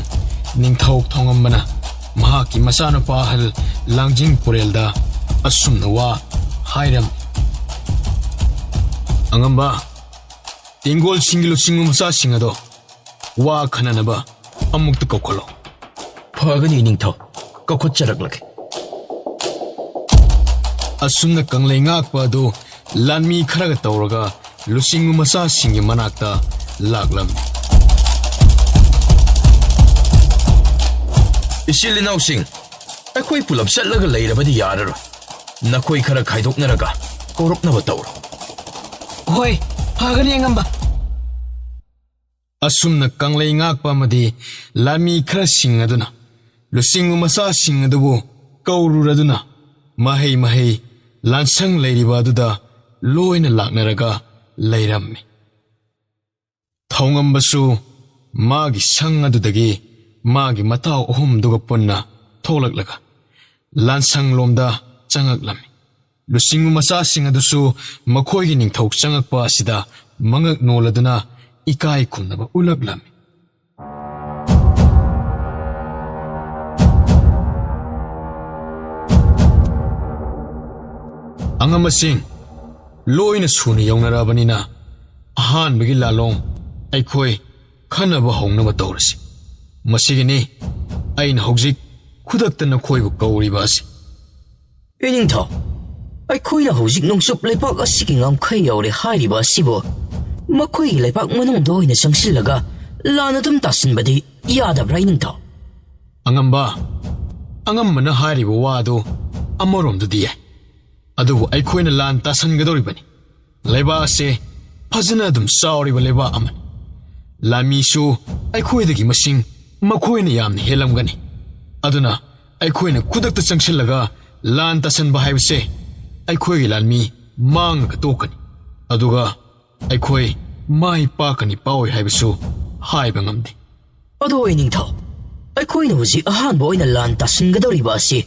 S1: ꯅꯤꯡꯊꯧ ꯊꯣꯡꯉꯝꯕꯅ ꯃꯍꯥꯛꯀꯤ ꯃꯆꯥꯅꯨꯄꯥ ꯑꯍꯜ ꯂꯥꯡꯖꯤꯡ ꯄꯨꯔꯦꯜꯗ ꯑꯁꯨꯝꯅ ꯋꯥ ꯍꯥꯏꯔꯝꯃꯤ꯫ ꯑꯉꯝꯕ, ꯇꯦꯡꯒꯣꯜꯁꯤꯡꯒꯤ ꯂꯨꯆꯤꯡꯕ ꯃꯆꯥꯁꯤꯡ ꯑꯗꯣ ꯋꯥ ꯈꯟꯅꯅꯕ ꯑꯃꯨꯛꯇ ꯀꯧꯈꯠꯂꯣ꯫
S3: ꯐꯒꯅꯤ ꯅꯤꯡꯊꯧ, ꯀꯧꯈꯠꯆꯔꯛꯂꯒꯦ꯫
S1: ꯑꯁꯨꯝꯅ ꯀꯪꯂꯩ ꯉꯥꯛꯄ ꯑꯗꯨ ꯂꯥꯟꯃꯤ ꯈꯔꯒ ꯇꯧꯔꯒ ꯂꯨꯆꯤꯡꯕ ꯃꯆꯥꯁꯤꯡꯒꯤ ꯃꯅꯥꯛꯇ ꯂꯥꯛꯂꯝꯃꯤ꯫
S3: ꯏꯆꯤꯜ ꯏꯅꯥꯎꯁꯤꯡ, ꯑꯩꯈꯣꯏ ꯄꯨꯂꯞ ꯆꯠꯂꯒ ꯂꯩꯔꯕꯗꯤ ꯌꯥꯔꯔꯣꯏ꯫ ꯅꯈꯣꯏ ꯈꯔ ꯈꯥꯏꯗꯣꯛꯅꯔꯒ ꯀꯧꯔꯛꯅꯕ ꯇꯧꯔꯣ꯫
S6: ꯍꯣꯏ, ꯐꯒꯅꯤ ꯑꯉꯝꯕ꯫
S1: ꯑꯁꯨꯝꯅ ꯀꯪꯂꯩ ꯉꯥꯛꯄ ꯑꯃꯗꯤ ꯂꯥꯟꯃꯤ ꯈꯔꯁꯤꯡ ꯑꯗꯨꯅ ꯂꯨꯆꯤꯡꯕ ꯃꯆꯥꯁꯤꯡ ꯑꯗꯨꯕꯨ ꯀꯧꯔꯨꯔꯗꯨꯅ ꯃꯍꯩ ꯃꯍꯩ ꯂꯥꯟꯁꯪ ꯂꯩꯔꯤꯕ ꯑꯗꯨꯗ ꯂꯣꯏꯅ ꯂꯥꯛꯅꯔꯒ ꯂꯩꯔꯝꯃꯤ꯫ ꯊꯧꯉꯝꯕꯁꯨ ꯃꯥꯒꯤ ꯁꯪ ꯑꯗꯨꯗꯒꯤ ꯃꯥꯒꯤ ꯃꯇꯥꯎ ꯑꯍꯨꯝꯗꯨꯒ ꯄꯨꯟꯅ ꯊꯣꯛꯂꯛꯂꯒ ꯂꯥꯟꯁꯪ ꯂꯣꯝꯗ ꯆꯪꯉꯛꯂꯝꯃꯤ꯫ ꯂꯨꯆꯤꯡꯕ ꯃꯆꯥꯁꯤꯡ ꯑꯗꯨꯁꯨ ꯃꯈꯣꯏꯒꯤ ꯅꯤꯡꯊꯧ ꯆꯪꯉꯛꯄ ꯑꯁꯤꯗ ꯃꯉꯛ ꯅꯣꯜꯂꯗꯨꯅ ꯏꯀꯥꯏ ꯈꯨꯝꯅꯕ ꯎꯠꯂꯛꯂꯝꯃꯤ꯫ ꯑꯉꯝꯕꯁꯤꯡ ꯂꯣꯏꯅ ꯁꯨꯅ ꯌꯧꯅꯔꯕꯅꯤꯅ ꯑꯍꯥꯟꯕꯒꯤ ꯂꯥꯂꯣꯡ ꯑꯩꯈꯣꯏ ꯈꯟꯅꯕ ꯍꯧꯅꯕ ꯇꯧꯔꯁꯤ꯫ ꯃꯁꯤꯒꯤꯅꯤ ꯑꯩꯅ ꯍꯧꯖꯤꯛ ꯈꯨꯗꯛꯇ ꯅꯈꯣꯏꯕꯨ ꯀꯧꯔꯤꯕ ꯑꯁꯤ꯫
S5: ꯏꯅꯤꯡꯊꯧ, ꯑꯩꯈꯣꯏꯅ ꯍꯧꯖꯤꯛ ꯅꯣꯡꯆꯨꯞ ꯂꯩꯕꯥꯛ ꯑꯁꯤꯒꯤ ꯉꯝꯈꯩ ꯌꯧꯔꯦ ꯍꯥꯏꯔꯤꯕ ꯑꯁꯤꯕꯨ ꯃꯈꯣꯏꯒꯤ ꯂꯩꯕꯥꯛ ꯃꯅꯨꯡꯗ ꯑꯣꯏꯅ ꯆꯪꯁꯤꯜꯂꯒ ꯂꯥꯟ ꯑꯗꯨꯝ ꯇꯥꯁꯤꯟꯕꯗꯤ ꯌꯥꯗꯕ꯭ꯔꯥ ꯏꯅꯤꯡꯊꯧ?
S1: ꯑꯉꯝꯕꯅ ꯍꯥꯏꯔꯤꯕ ꯋꯥ ꯑꯗꯨ ꯑꯃꯔꯣꯝꯗꯗꯤ ꯌꯥꯏ, ꯑꯗꯨꯕꯨ ꯑꯩꯈꯣꯏꯅ ꯂꯥꯟ ꯇꯥꯁꯟꯒꯗꯧꯔꯤꯕꯅꯤ꯫ ꯂꯩꯕꯥꯛ ꯑꯁꯤ ꯐꯖꯅ ꯑꯗꯨꯝ ꯆꯥꯎꯔꯤꯕ ꯂꯩꯕꯥꯛ ꯑꯃꯅꯤ꯫ ꯂꯥꯟꯃꯤꯁꯨ ꯑꯩꯈꯣꯏꯗꯒꯤ ꯃꯁꯤꯡ ꯃꯈꯣꯏꯅ ꯌꯥꯝꯅ ꯍꯦꯜꯂꯝꯒꯅꯤ꯫ ꯑꯗꯨꯅ ꯑꯩꯈꯣꯏꯅ ꯈꯨꯗꯛꯇ ꯆꯪꯁꯤꯜꯂꯒ ꯂꯥꯟ ꯇꯥꯁꯟꯕ ꯍꯥꯏꯕꯁꯦ ꯑꯩꯈꯣꯏꯒꯤ ꯂꯥꯟꯃꯤ ꯃꯥꯡꯉꯒ ꯇꯣꯛꯀꯅꯤ, ꯑꯗꯨꯒ ꯑꯩꯈꯣꯏ ꯃꯥꯏ ꯄꯥꯛꯀꯅꯤ ꯄꯥꯎꯏ ꯍꯥꯏꯕꯁꯨ ꯍꯥꯏꯕ ꯉꯝꯗꯦ꯫
S5: ꯑꯗꯣ ꯏꯅꯤꯡꯊꯧ, ꯑꯩꯈꯣꯏꯅ ꯍꯧꯖꯤꯛ ꯑꯍꯥꯟꯕ ꯑꯣꯏꯅ ꯂꯥꯟ ꯇꯥꯁꯤꯟꯒꯗꯧꯔꯤꯕ ꯑꯁꯤ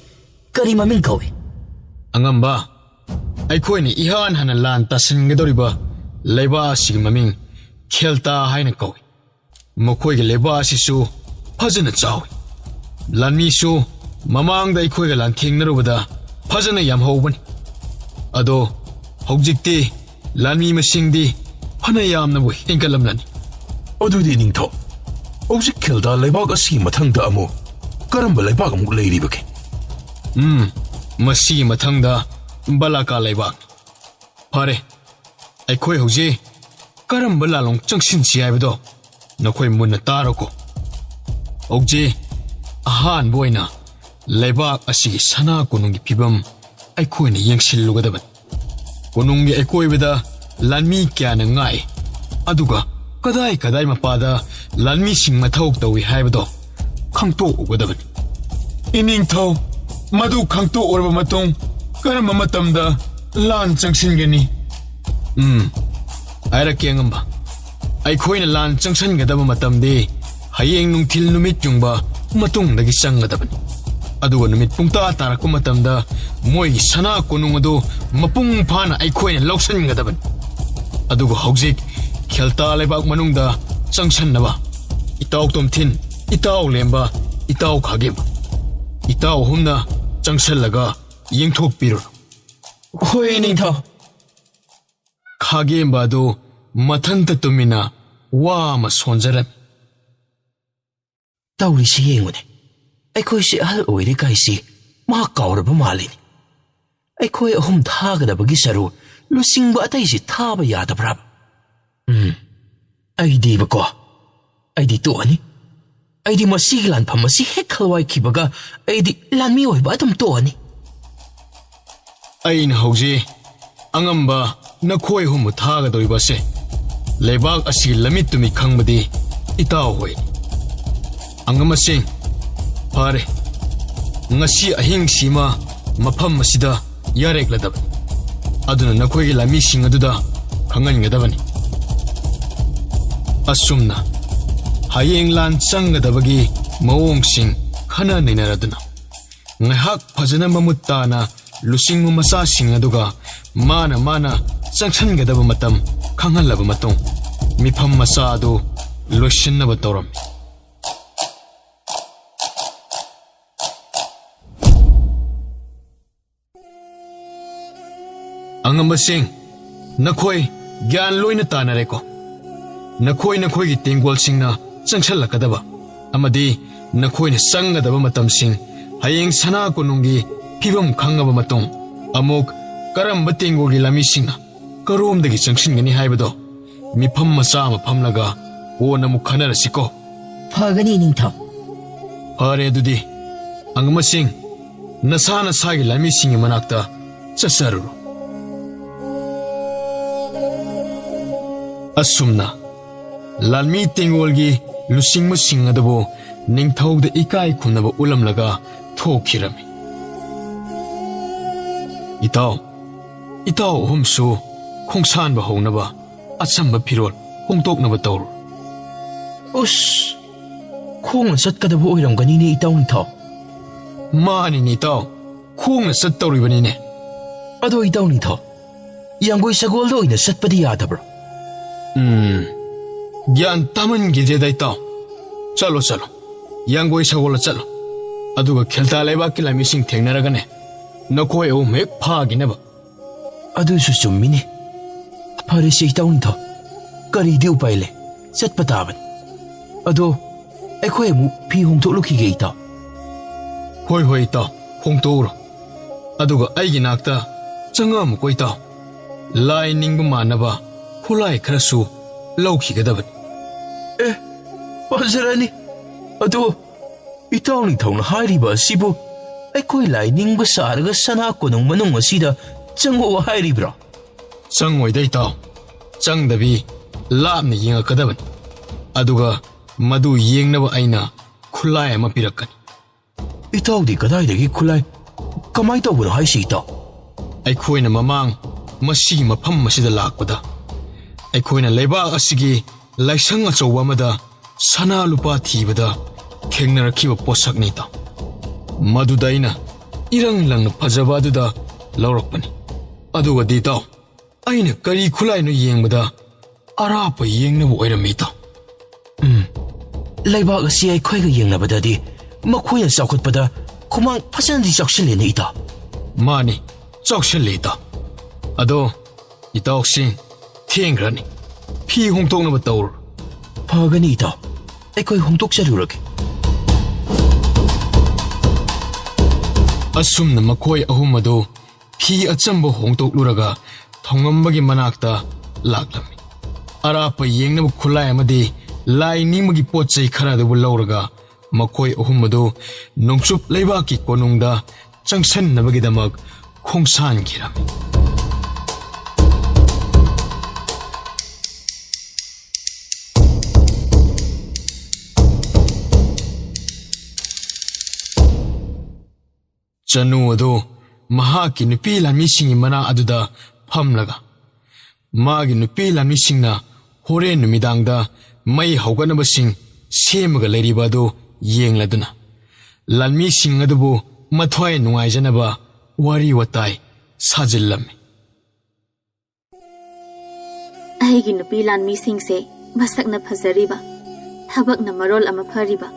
S5: ꯀꯔꯤ ꯃꯃꯤꯡ ꯀꯧꯏ?
S1: ꯑꯉꯝꯕ, ꯑꯩꯈꯣꯏꯅ ꯏꯍꯥꯟ ꯍꯥꯟꯅ ꯂꯥꯟ ꯇꯥꯁꯤꯟꯒꯗꯧꯔꯤꯕ ꯂꯩꯕꯥꯛ ꯑꯁꯤꯒꯤ ꯃꯃꯤꯡ ꯈꯦꯜꯇꯥ ꯍꯥꯏꯅ ꯀꯧꯏ꯫ ꯃꯈꯣꯏꯒꯤ ꯂꯩꯕꯥꯛ ꯑꯁꯤꯁꯨ ꯐꯖꯅ ꯆꯥꯎꯏ꯫ ꯂꯥꯟꯃꯤꯁꯨ ꯃꯃꯥꯡꯗ ꯑꯩꯈꯣꯏꯒ ꯂꯥꯟꯊꯦꯡꯅꯔꯨꯕꯗ ꯐꯖꯅ ꯌꯥꯝꯍꯧꯕꯅꯤ꯫ ꯑꯗꯣ ꯍꯧꯖꯤꯛꯇꯤ ꯂꯥꯟꯃꯤ ꯃꯁꯤꯡꯗꯤ ꯐꯅ ꯌꯥꯝꯅꯕꯨ ꯍꯦꯟꯒꯠꯂꯝꯂꯅꯤ꯫
S9: ꯑꯗꯨꯗꯤ ꯅꯤꯡꯊꯧ, ꯍꯧꯖꯤꯛ ꯈꯦꯜꯗꯥ ꯂꯩꯕꯥꯛ ꯑꯁꯤꯒꯤ ꯃꯊꯪꯗ ꯑꯃꯨꯛ ꯀꯔꯝꯕ ꯂꯩꯕꯥꯛ ꯑꯃꯨꯛ ꯂꯩꯔꯤꯕꯒꯦ?
S1: ꯃꯁꯤꯒꯤ ꯃꯊꯪꯗ ꯕꯂꯥꯀꯥ ꯂꯩꯕꯥꯛ꯫ ꯐꯔꯦ, ꯑꯩꯈꯣꯏ ꯍꯧꯖꯤꯛ ꯀꯔꯝꯕ ꯂꯥꯂꯣꯡ ꯆꯪꯁꯤꯟꯁꯤ ꯍꯥꯏꯕꯗꯣ ꯅꯈꯣꯏ ꯃꯨꯟꯅ ꯇꯥꯔꯣꯀꯣ꯫ ꯍꯧꯖꯤꯛ ꯑꯍꯥꯟꯕ ꯑꯣꯏꯅ ꯂꯩꯕꯥꯛ ꯑꯁꯤꯒꯤ ꯁꯅꯥ ꯀꯣꯅꯨꯡꯒꯤ ꯐꯤꯕꯝ ꯑꯩꯈꯣꯏꯅ ꯌꯦꯡꯁꯤꯜꯂꯨꯒꯗꯕꯅꯤ꯫ ꯀꯣꯅꯨꯡꯒꯤ ꯑꯀꯣꯏꯕꯗ ꯂꯥꯟꯃꯤ ꯀꯌꯥꯅ ꯉꯥꯛꯏ, ꯑꯗꯨꯒ ꯀꯗꯥꯏ ꯀꯗꯥꯏ ꯃꯄꯥꯗ ꯂꯥꯟꯃꯤꯁꯤꯡ ꯃꯊꯧ ꯇꯧꯏ ꯍꯥꯏꯕꯗꯣ ꯈꯪꯇꯣꯛꯎꯒꯗꯕꯅꯤ꯫ ꯏꯅꯤꯡꯊꯧ, ꯃꯗꯨ ꯈꯪꯇꯣꯛꯎꯔꯕ ꯃꯇꯨꯡ ꯀꯔꯝꯕ ꯃꯇꯝꯗ ꯂꯥꯟ ꯆꯪꯁꯤꯟꯒꯅꯤ? ꯍꯥꯏꯔꯛꯀꯦ ꯑꯉꯝꯕ, ꯑꯩꯈꯣꯏꯅ ꯂꯥꯟ ꯆꯪꯁꯤꯟꯒꯗꯕ ꯃꯇꯝꯗꯤ ꯍꯌꯦꯡ ꯅꯨꯡꯊꯤꯜ ꯅꯨꯃꯤꯠ ꯌꯨꯡꯕ ꯃꯇꯨꯡꯗꯒꯤ ꯆꯪꯒꯗꯕꯅꯤ꯫ ꯑꯗꯨꯒ ꯅꯨꯃꯤꯠ ꯄꯨꯡꯇꯥ ꯇꯥꯔꯛꯄ ꯃꯇꯝꯗ ꯃꯣꯏꯒꯤ ꯁꯅꯥ ꯀꯣꯅꯨꯡ ꯑꯗꯨ ꯃꯄꯨꯡ ꯐꯥꯅ ꯑꯩꯈꯣꯏꯅ ꯂꯧꯁꯤꯟꯒꯗꯕꯅꯤ꯫ ꯑꯗꯨꯒ ꯍꯧꯖꯤꯛ ꯈꯦꯜꯇꯥ ꯂꯩꯕꯥꯛ ꯃꯅꯨꯡꯗ ꯆꯪꯁꯟꯅꯕ ꯏꯇꯥꯎ ꯇꯣꯝꯊꯤꯟ, ꯏꯇꯥꯎ ꯂꯦꯝꯕ, ꯏꯇꯥꯎ ꯈꯥꯒꯦꯝꯕ, ꯏꯇꯥꯎ ꯑꯍꯨꯝꯅ ꯆꯪꯁꯜꯂꯒ ꯌꯦꯡꯊꯣꯛꯄꯤꯔꯣ꯫
S3: ꯍꯣꯏ ꯅꯤꯡꯊꯧ꯫
S1: ꯈꯥꯒꯦꯝꯕ ꯑꯗꯨ ꯃꯊꯟꯇ ꯇꯨꯃꯤꯟꯅ ꯋꯥ ꯑꯃ ꯁꯣꯟꯖꯔꯝꯃꯤ꯫
S5: ꯇꯧꯔꯤꯁꯤ ꯌꯦꯡꯉꯨꯅꯦ, ꯑꯩꯈꯣꯏꯁꯤ ꯑꯍꯜ ꯑꯣꯏꯔꯦ ꯀꯥꯏꯁꯤ ꯃꯍꯥꯛ ꯀꯥꯎꯔꯕ ꯃꯥꯜꯂꯤꯅꯤ꯫ ꯑꯩꯈꯣꯏ ꯑꯍꯨꯝ ꯊꯥꯒꯗꯕꯒꯤ ꯁꯔꯨ ꯂꯨꯆꯤꯡꯕ ꯑꯇꯩꯁꯤ ꯊꯥꯕ ꯌꯥꯗꯕ꯭ꯔꯥꯕ? ꯑꯩꯗꯤ ꯇꯣꯛꯑꯅꯤ꯫ ꯑꯩꯗꯤ ꯃꯁꯤꯒꯤ ꯂꯥꯟꯐꯝ ꯑꯁꯤ ꯍꯦꯛ ꯈꯜꯋꯥꯏꯈꯤꯕꯒ ꯑꯩꯗꯤ ꯂꯥꯟꯃꯤ ꯑꯣꯏꯕ ꯑꯗꯨꯝ ꯇꯣꯛꯑꯅꯤ꯫
S1: ꯑꯩꯅ ꯍꯧꯖꯤꯛ ꯑꯉꯝꯕ ꯅꯈꯣꯏ ꯑꯍꯨꯝꯕꯨ ꯊꯥꯒꯗꯧꯔꯤꯕꯁꯦ ꯂꯩꯕꯥꯛ ꯑꯁꯤꯒꯤ ꯂꯝꯃꯤꯠ ꯇꯨꯃꯤꯠ ꯈꯪꯕꯗꯤ ꯏꯇꯥꯎ ꯍꯣꯏꯅꯤ꯫ ꯑꯉꯝꯕꯁꯤꯡ, ꯐꯔꯦ, ꯉꯁꯤ ꯑꯍꯤꯡꯁꯤꯃ ꯃꯐꯝ ꯑꯁꯤꯗ ꯌꯥꯔꯦꯛꯂꯗꯕꯅꯤ꯫ ꯑꯗꯨꯅ ꯅꯈꯣꯏꯒꯤ ꯂꯥꯟꯃꯤꯁꯤꯡ ꯑꯗꯨꯗ ꯈꯪꯍꯟꯒꯗꯕꯅꯤ꯫ ꯑꯁꯨꯝꯅ ꯍꯌꯦꯡ ꯂꯥꯟ ꯆꯪꯒꯗꯕꯒꯤ ꯃꯑꯣꯡꯁꯤꯡ ꯈꯟꯅ ꯅꯩꯅꯔꯗꯨꯅ ꯉꯥꯏꯍꯥꯛ ꯐꯖꯅ ꯃꯃꯨꯠ ꯇꯥꯅ ꯂꯨꯆꯤꯡꯕ ꯃꯆꯥꯁꯤꯡ ꯑꯗꯨꯒ ꯃꯥꯅ ꯆꯪꯁꯟꯒꯗꯕ ꯃꯇꯝ ꯈꯪꯍꯜꯂꯕ ꯃꯇꯨꯡ ꯃꯤꯐꯝ ꯃꯆꯥ ꯑꯗꯨ ꯂꯣꯏꯁꯤꯟꯅꯕ ꯇꯧꯔꯝꯃꯤ꯫ ꯑꯉꯝꯕꯁꯤꯡ, ꯅꯈꯣꯏ ꯒ꯭ꯌꯥꯟ ꯂꯣꯏꯅ ꯇꯥꯅꯔꯦꯀꯣ? ꯅꯈꯣꯏꯒꯤ ꯇꯦꯡꯒꯣꯜꯁꯤꯡꯅ ꯆꯪꯁꯜꯂꯛꯀꯗꯕ ꯑꯃꯗꯤ ꯅꯈꯣꯏꯅ ꯆꯪꯒꯗꯕ ꯃꯇꯝꯁꯤꯡ ꯍꯌꯦꯡ ꯁꯅꯥ ꯀꯣꯅꯨꯡꯒꯤ ꯐꯤꯕꯝ ꯈꯪꯉꯕ ꯃꯇꯨꯡ ꯑꯃꯨꯛ ꯀꯔꯝꯕ ꯇꯦꯡꯒꯣꯜꯒꯤ ꯂꯥꯟꯃꯤꯁꯤꯡꯅ ꯀꯔꯣꯝꯗꯒꯤ ꯆꯪꯁꯤꯟꯒꯅꯤ ꯍꯥꯏꯕꯗꯣ ꯃꯤꯐꯝ ꯃꯆꯥ ꯑꯃ ꯐꯝꯂꯒ ꯀꯣꯟꯅ ꯑꯃꯨꯛ ꯈꯟꯅꯔꯁꯤꯀꯣ?
S5: ꯐꯒꯅꯤ ꯅꯤꯡꯊꯧ꯫
S1: ꯐꯔꯦ, ꯑꯗꯨꯗꯤ ꯑꯉꯝꯕꯁꯤꯡ, ꯅꯁꯥ ꯅꯁꯥꯒꯤ ꯂꯥꯟꯃꯤꯁꯤꯡꯒꯤ ꯃꯅꯥꯛꯇ ꯆꯠꯆꯔꯨꯔꯣ꯫ ꯑꯁꯨꯝꯅ ꯂꯥꯟꯃꯤ ꯇꯦꯡꯒꯣꯜꯒꯤ ꯂꯨꯆꯤꯡꯕꯁꯤꯡ ꯑꯗꯨꯕꯨ ꯅꯤꯡꯊꯧꯗ ꯏꯀꯥꯏ ꯈꯨꯝꯅꯕ ꯎꯠꯂꯝꯂꯒ ꯊꯣꯛꯈꯤꯔꯝꯃꯤ꯫ ꯏꯇꯥꯎ ꯑꯍꯨꯝꯁꯨ ꯈꯣꯡꯁꯥꯟꯕ ꯍꯧꯅꯕ ꯑꯆꯝꯕ ꯐꯤꯔꯣꯜ ꯍꯣꯡꯗꯣꯛꯅꯕ ꯇꯧꯔꯣ꯫
S3: ꯎꯁ, ꯈꯣꯡꯅ ꯆꯠꯀꯗꯕ ꯑꯣꯏꯔꯝꯒꯅꯤꯅꯦ ꯏꯇꯥꯎ ꯅꯤꯡꯊꯧ꯫
S1: ꯃꯥꯅꯤꯅꯦ ꯏꯇꯥꯎ, ꯈꯣꯡꯅ ꯆꯠꯇꯧꯔꯤꯕꯅꯤꯅꯦ꯫
S3: ꯑꯗꯣ ꯏꯇꯥꯎ ꯅꯤꯡꯊꯧ, ꯌꯥꯡꯒꯣꯏ ꯁꯒꯣꯜꯗ ꯑꯣꯏꯅ ꯆꯠꯄꯗꯤ ꯌꯥꯗꯕ꯭ꯔꯣ?
S1: ꯒ꯭ꯌꯥꯟ ꯇꯥꯃꯟꯈꯤꯗ꯭ꯔꯦꯗ ꯏꯇꯥꯎ꯫ ꯆꯠꯂꯣ, ꯌꯥꯡꯒꯣꯏ ꯁꯒꯣꯜꯗ ꯆꯠꯂꯣ꯫ ꯑꯗꯨꯒ ꯈꯦꯜꯇꯥ ꯂꯩꯕꯥꯛꯀꯤ ꯂꯥꯟꯃꯤꯁꯤꯡ ꯊꯦꯡꯅꯔꯒꯅꯦ ꯅꯈꯣꯏ ꯑꯍꯨꯝ ꯍꯦꯛ ꯐꯥꯈꯤꯅꯕ꯫
S3: ꯑꯗꯨꯁꯨ ꯆꯨꯝꯃꯤꯅꯦ꯫ ꯐꯔꯦꯁꯦ ꯏꯇꯥꯎ ꯅꯤꯡꯊꯧ, ꯀꯔꯤꯗꯤ ꯎꯄꯥꯏ ꯂꯩ, ꯆꯠꯄ ꯇꯥꯕꯅꯤ꯫ ꯑꯗꯣ ꯑꯩꯈꯣꯏ ꯑꯃꯨꯛ ꯐꯤ ꯍꯣꯡꯗꯣꯛꯂꯨꯈꯤꯒꯦ ꯏꯇꯥꯎ꯫
S1: ꯍꯣꯏ ꯏꯇꯥꯎ, ꯍꯣꯡꯗꯣꯛꯎꯔꯣ꯫ ꯑꯗꯨꯒ ꯑꯩꯒꯤ ꯅꯥꯛꯇ ꯆꯪꯉꯛꯑꯝꯃꯨꯀꯣ ꯏꯇꯥꯎ꯫ ꯂꯥꯏ ꯅꯤꯡꯕ ꯃꯥꯟꯅꯕ ꯈꯨꯠꯂꯥꯏ ꯈꯔꯁꯨ ꯂꯧꯈꯤꯒꯗꯕꯅꯤ꯫
S3: ꯐꯖꯔꯅꯤ꯫ ꯑꯗꯣ ꯏꯇꯥꯎ ꯅꯤꯡꯊꯧꯅ ꯍꯥꯏꯔꯤꯕ ꯑꯁꯤꯕꯨ ꯑꯩꯈꯣꯏ ꯂꯥꯏ ꯅꯤꯡꯕ ꯁꯥꯔꯒ ꯁꯅꯥ ꯀꯣꯅꯨꯡ ꯃꯅꯨꯡ ꯑꯁꯤꯗ ꯆꯪꯉꯛꯑꯣ ꯍꯥꯏꯔꯤꯕ꯭ꯔꯣ?
S1: ꯆꯪꯉꯣꯏꯗ ꯏꯇꯥꯎ, ꯆꯪꯗꯕꯤ ꯂꯥꯞꯅ ꯌꯦꯡꯉꯛꯀꯗꯕꯅꯤ꯫ ꯑꯗꯨꯒ ꯃꯗꯨ ꯌꯦꯡꯅꯕ ꯑꯩꯅ ꯈꯨꯠꯂꯥꯏ ꯑꯃ ꯄꯤꯔꯛꯀꯅꯤ꯫
S3: ꯏꯇꯥꯎꯗꯤ ꯀꯗꯥꯏꯗꯒꯤ ꯈꯨꯠꯂꯥꯏ? ꯀꯃꯥꯏ ꯇꯧꯕꯅꯣ ꯍꯥꯏꯁꯤ ꯏꯇꯥꯎ?
S1: ꯑꯩꯈꯣꯏꯅ ꯃꯃꯥꯡ ꯃꯁꯤꯒꯤ ꯃꯐꯝ ꯑꯁꯤꯗ ꯂꯥꯛꯄꯗ ꯑꯩꯈꯣꯏꯅ ꯂꯩꯕꯥꯛ ꯑꯁꯤꯒꯤ ꯂꯥꯏꯁꯪ ꯑꯆꯧꯕ ꯑꯃꯗ ꯁꯅꯥ ꯂꯨꯄꯥ ꯊꯤꯕꯗ ꯊꯦꯡꯅꯔꯛꯈꯤꯕ ꯄꯣꯠꯁꯛꯅꯤ ꯏꯇꯥꯎ꯫ ꯃꯗꯨꯗ ꯑꯩꯅ ꯏꯔꯪ ꯂꯪꯅ ꯐꯖꯕ ꯑꯗꯨꯗ ꯂꯧꯔꯛꯄꯅꯤ꯫ ꯑꯗꯨꯒꯗꯤ ꯏꯇꯥꯎ, ꯑꯩꯅ ꯀꯔꯤ ꯈꯨꯠꯂꯥꯏꯅꯣ ꯌꯦꯡꯕꯗ ꯑꯔꯥꯞꯄ ꯌꯦꯡꯅꯕ ꯑꯣꯏꯔꯝꯃꯤ ꯏꯇꯥꯎ꯫
S3: ꯂꯩꯕꯥꯛ ꯑꯁꯤ ꯑꯩꯈꯣꯏꯒ ꯌꯦꯡꯅꯕꯗꯗꯤ ꯃꯈꯣꯏꯅ ꯆꯥꯎꯈꯠꯄꯗ ꯈꯨꯃꯥꯡ ꯐꯖꯅꯗꯤ ꯆꯥꯎꯁꯤꯜꯂꯦꯅꯦ ꯏꯇꯥꯎ꯫
S1: ꯃꯥꯅꯤ, ꯆꯥꯎꯁꯤꯜꯂꯦ ꯏꯇꯥꯎ꯫ ꯑꯗꯣ ꯏꯇꯥꯎꯁꯤꯡ ꯊꯦꯡꯈ꯭ꯔꯅꯤ, ꯐꯤ ꯍꯣꯡꯗꯣꯛꯅꯕ ꯇꯧꯔꯣ꯫
S3: ꯐꯒꯅꯤ ꯏꯇꯥꯎ, ꯑꯩꯈꯣꯏ ꯍꯣꯡꯗꯣꯛꯆꯔꯨꯔꯒꯦ꯫
S1: ꯑꯁꯨꯝꯅ ꯃꯈꯣꯏ ꯑꯍꯨꯝ ꯑꯗꯨ ꯐꯤ ꯑꯆꯝꯕ ꯍꯣꯡꯗꯣꯛꯂꯨꯔꯒ ꯊꯧꯉꯝꯕꯒꯤ ꯃꯅꯥꯛꯇ ꯂꯥꯛꯂꯝꯃꯤ꯫ ꯑꯔꯥꯞꯄ ꯌꯦꯡꯅꯕ ꯈꯨꯠꯂꯥꯏ ꯑꯃꯗꯤ ꯂꯥꯏ ꯅꯤꯡꯕꯒꯤ ꯄꯣꯠ ꯆꯩ ꯈꯔ ꯑꯗꯨꯕꯨ ꯂꯧꯔꯒ ꯃꯈꯣꯏ ꯑꯍꯨꯝ ꯑꯗꯨ ꯅꯣꯡꯆꯨꯞ ꯂꯩꯕꯥꯛꯀꯤ ꯀꯣꯅꯨꯡꯗ ꯆꯪꯁꯟꯅꯕꯒꯤꯗꯃꯛ ꯈꯣꯡꯁꯥꯟꯈꯤꯔꯝꯃꯤ꯫ ꯆꯅꯨ ꯑꯗꯨ ꯃꯍꯥꯛꯀꯤ ꯅꯨꯄꯤ ꯂꯥꯟꯃꯤꯁꯤꯡꯒꯤ ꯃꯅꯥ ꯑꯗꯨꯗ ꯐꯝꯂꯒ ꯃꯥꯒꯤ ꯅꯨꯄꯤ ꯂꯥꯟꯃꯤꯁꯤꯡꯅ ꯍꯣꯔꯦꯟ ꯅꯨꯃꯤꯗꯥꯡꯗ ꯃꯩ ꯍꯧꯒꯠꯅꯕꯁꯤꯡ ꯁꯦꯝꯃꯒ ꯂꯩꯔꯤꯕ ꯑꯗꯨ ꯌꯦꯡꯂꯗꯨꯅ ꯂꯥꯟꯃꯤꯁꯤꯡ ꯑꯗꯨꯕꯨ ꯃꯊ꯭ꯋꯥꯏ ꯅꯨꯡꯉꯥꯏꯖꯅꯕ ꯋꯥꯔꯤ ꯋꯥꯇꯥꯏ ꯁꯥꯖꯤꯜꯂꯝꯃꯤ꯫
S2: ꯑꯩꯒꯤ ꯅꯨꯄꯤ ꯂꯥꯟꯃꯤꯁꯤꯡꯁꯦ ꯃꯁꯛꯅ ꯐꯖꯔꯤꯕ, ꯊꯕꯛꯅ ꯃꯔꯣꯜ ꯑꯃ ꯐꯔꯤꯕ,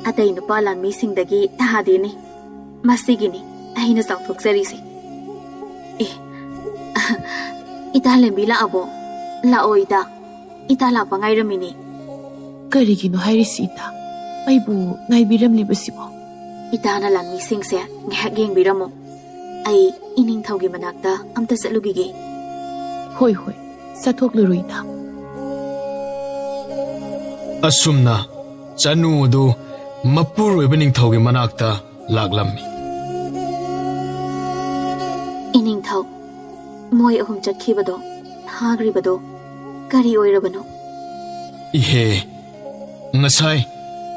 S2: ꯑꯇꯩ ꯅꯨꯄꯥ ꯂꯥꯟꯃꯤꯁꯤꯡꯗꯒꯤ ꯇꯥꯗꯦꯅꯦ꯫ ꯃꯁꯤꯒꯤꯅꯤ ꯑꯩꯅ ꯆꯥꯎꯊꯣꯛꯆꯔꯤꯁꯦ꯫ ꯏꯇꯥ ꯂꯦꯝꯕꯤ ꯂꯥꯛꯑꯕꯣ? ꯂꯥꯛꯑꯣ ꯏꯇꯥ, ꯏꯇꯥ ꯂꯥꯛꯄ ꯉꯥꯏꯔꯝꯃꯤꯅꯦ꯫
S4: ꯀꯔꯤꯒꯤꯅꯣ ꯍꯥꯏꯔꯤꯁꯤ ꯏꯇꯥ? ꯑꯩꯕꯨ ꯉꯥꯏꯕꯤꯔꯝꯂꯤꯕꯁꯤꯕꯣ?
S2: ꯏꯇꯥꯅ ꯂꯥꯟꯃꯤꯁꯤꯡꯁꯦ ꯉꯥꯏꯍꯥꯛ ꯌꯦꯡꯕꯤꯔꯝꯃꯣ꯫ ꯑꯩ ꯏꯅꯤꯡꯊꯧꯒꯤ ꯃꯅꯥꯛꯇ ꯑꯝꯇ ꯆꯠꯂꯨꯈꯤꯒꯦ꯫
S4: ꯍꯣꯏ, ꯆꯠꯊꯣꯛꯂꯨꯔꯣ ꯏꯇꯥ꯫
S1: ꯑꯁꯨꯝꯅ ꯆꯅꯨ ꯑꯗꯨ ꯃꯄꯨꯔꯣꯏꯕ ꯅꯤꯡꯊꯧꯒꯤ ꯃꯅꯥꯛꯇ ꯂꯥꯛꯂꯝꯃꯤ꯫
S2: ꯏꯅꯤꯡꯊꯧ, ꯃꯣꯏ ꯑꯍꯨꯝ ꯆꯠꯈꯤꯕꯗꯣ, ꯊꯥꯈ꯭ꯔꯤꯕꯗꯣ ꯀꯔꯤ ꯑꯣꯏꯔꯕꯅꯣ?
S1: ꯏꯍꯦ, ꯉꯁꯥꯏ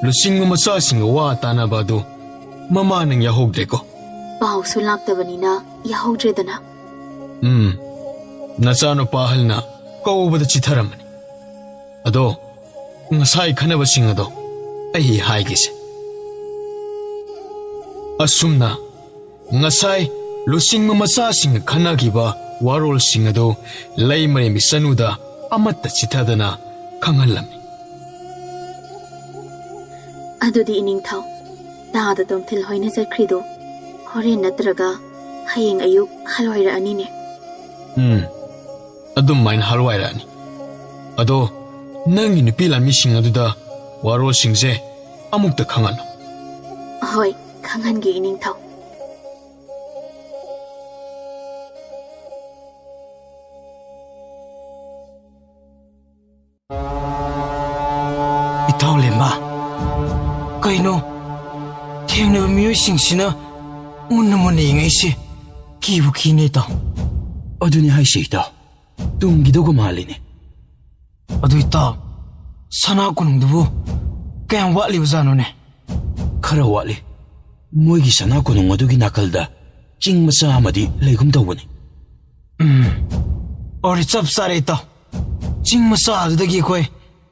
S1: ꯂꯨꯆꯤꯡꯕ ꯃꯆꯥꯁꯤꯡꯒ ꯋꯥ ꯇꯥꯅꯕ ꯑꯗꯨ ꯃꯃꯥ ꯅꯪ ꯌꯥꯍꯧꯗ꯭ꯔꯦꯀꯣ?
S2: ꯄꯥꯎꯁꯨ ꯂꯥꯛꯇꯕꯅꯤꯅ ꯌꯥꯍꯧꯗ꯭ꯔꯦꯗꯅ꯫
S1: ꯅꯆꯥꯅꯨꯄꯥ ꯑꯍꯜꯅ ꯀꯧꯕꯗ ꯆꯤꯊꯔꯝꯕꯅꯤ꯫ ꯑꯗꯣ ꯉꯁꯥꯏ ꯈꯟꯅꯕꯁꯤꯡ ꯑꯗꯣ ꯑꯩ ꯍꯥꯏꯒꯦꯁꯦ꯫ ꯑꯁꯨꯝꯅ ꯉꯁꯥꯏ ꯂꯨꯆꯤꯡꯕ ꯃꯆꯥꯁꯤꯡꯒ ꯈꯟꯅꯈꯤꯕ ꯋꯥꯔꯣꯜꯁꯤꯡ ꯑꯗꯨ ꯂꯩꯃꯔꯦꯝꯕꯤ ꯆꯅꯨꯗ ꯑꯃꯠꯇ ꯆꯤꯊꯗꯅ ꯈꯪꯍꯜꯂꯝꯃꯤ꯫
S2: ꯑꯗꯨꯗꯤ ꯏꯅꯤꯡꯊꯧ, ꯇꯥꯗ ꯇꯣꯝꯊꯤꯜ ꯍꯣꯏꯅ ꯆꯠꯈ꯭ꯔꯤꯗꯣ ꯍꯣꯔꯦꯟ ꯅꯠꯇ꯭ꯔꯒ ꯍꯌꯦꯡ ꯑꯌꯨꯛ ꯍꯜꯋꯥꯏꯔꯛꯑꯅꯤꯅꯦ꯫
S1: ꯑꯗꯨꯃꯥꯏꯅ ꯍꯜꯋꯥꯏꯔꯛꯑꯅꯤ꯫ ꯑꯗꯣ ꯅꯪꯒꯤ ꯅꯨꯄꯤ ꯂꯥꯟꯃꯤꯁꯤꯡ ꯑꯗꯨꯗ ꯋꯥꯔꯣꯜꯁꯤꯡꯁꯦ ꯑꯃꯨꯛꯇ ꯈꯪꯍꯜꯂꯣ꯫
S2: ꯍꯣꯏ, ꯈꯪꯍꯟꯒꯦ ꯏꯅꯤꯡꯊꯧ꯫
S6: ꯏꯇꯥꯎ ꯂꯦꯝꯕ, ꯀꯩꯅꯣ ꯊꯦꯡꯅꯕ ꯃꯤꯑꯣꯏꯁꯤꯡꯁꯤꯅ ꯃꯨꯟꯅ ꯌꯦꯡꯉꯛꯏꯁꯦ? ꯀꯤꯕꯨ ꯀꯤꯅꯦ ꯏꯇꯥꯎ꯫
S3: ꯑꯗꯨꯅꯤ ꯍꯥꯏꯁꯤ ꯏꯇꯥꯎ, ꯇꯨꯡꯒꯤꯗꯧꯒ ꯃꯥꯜꯂꯤꯅꯦ꯫
S6: ꯑꯗꯨ ꯏꯇꯥꯎ, ꯁꯅꯥ ꯀꯣꯅꯨꯡꯗꯨꯕꯨ ꯀꯌꯥꯝ ꯋꯥꯠꯂꯤꯕꯖꯥꯠꯅꯣꯅꯦ?
S3: ꯈꯔ ꯋꯥꯠꯂꯤ. ꯃꯣꯏꯒꯤ ꯁꯅꯥ ꯀꯣꯅꯨꯡ ꯑꯗꯨꯒꯤ ꯅꯥꯀꯜꯗ ꯆꯤꯡ ꯃꯆꯥ ꯑꯃꯗꯤ ꯂꯩꯒꯨꯝ ꯇꯧꯕꯅꯤ.
S6: ꯑꯣꯔꯤ ꯆꯞ ꯆꯥꯔꯦ ꯏꯇꯥꯎ. ꯆꯤꯡ ꯃꯆꯥ ꯑꯗꯨꯗꯒꯤ ꯑꯩꯈꯣꯏ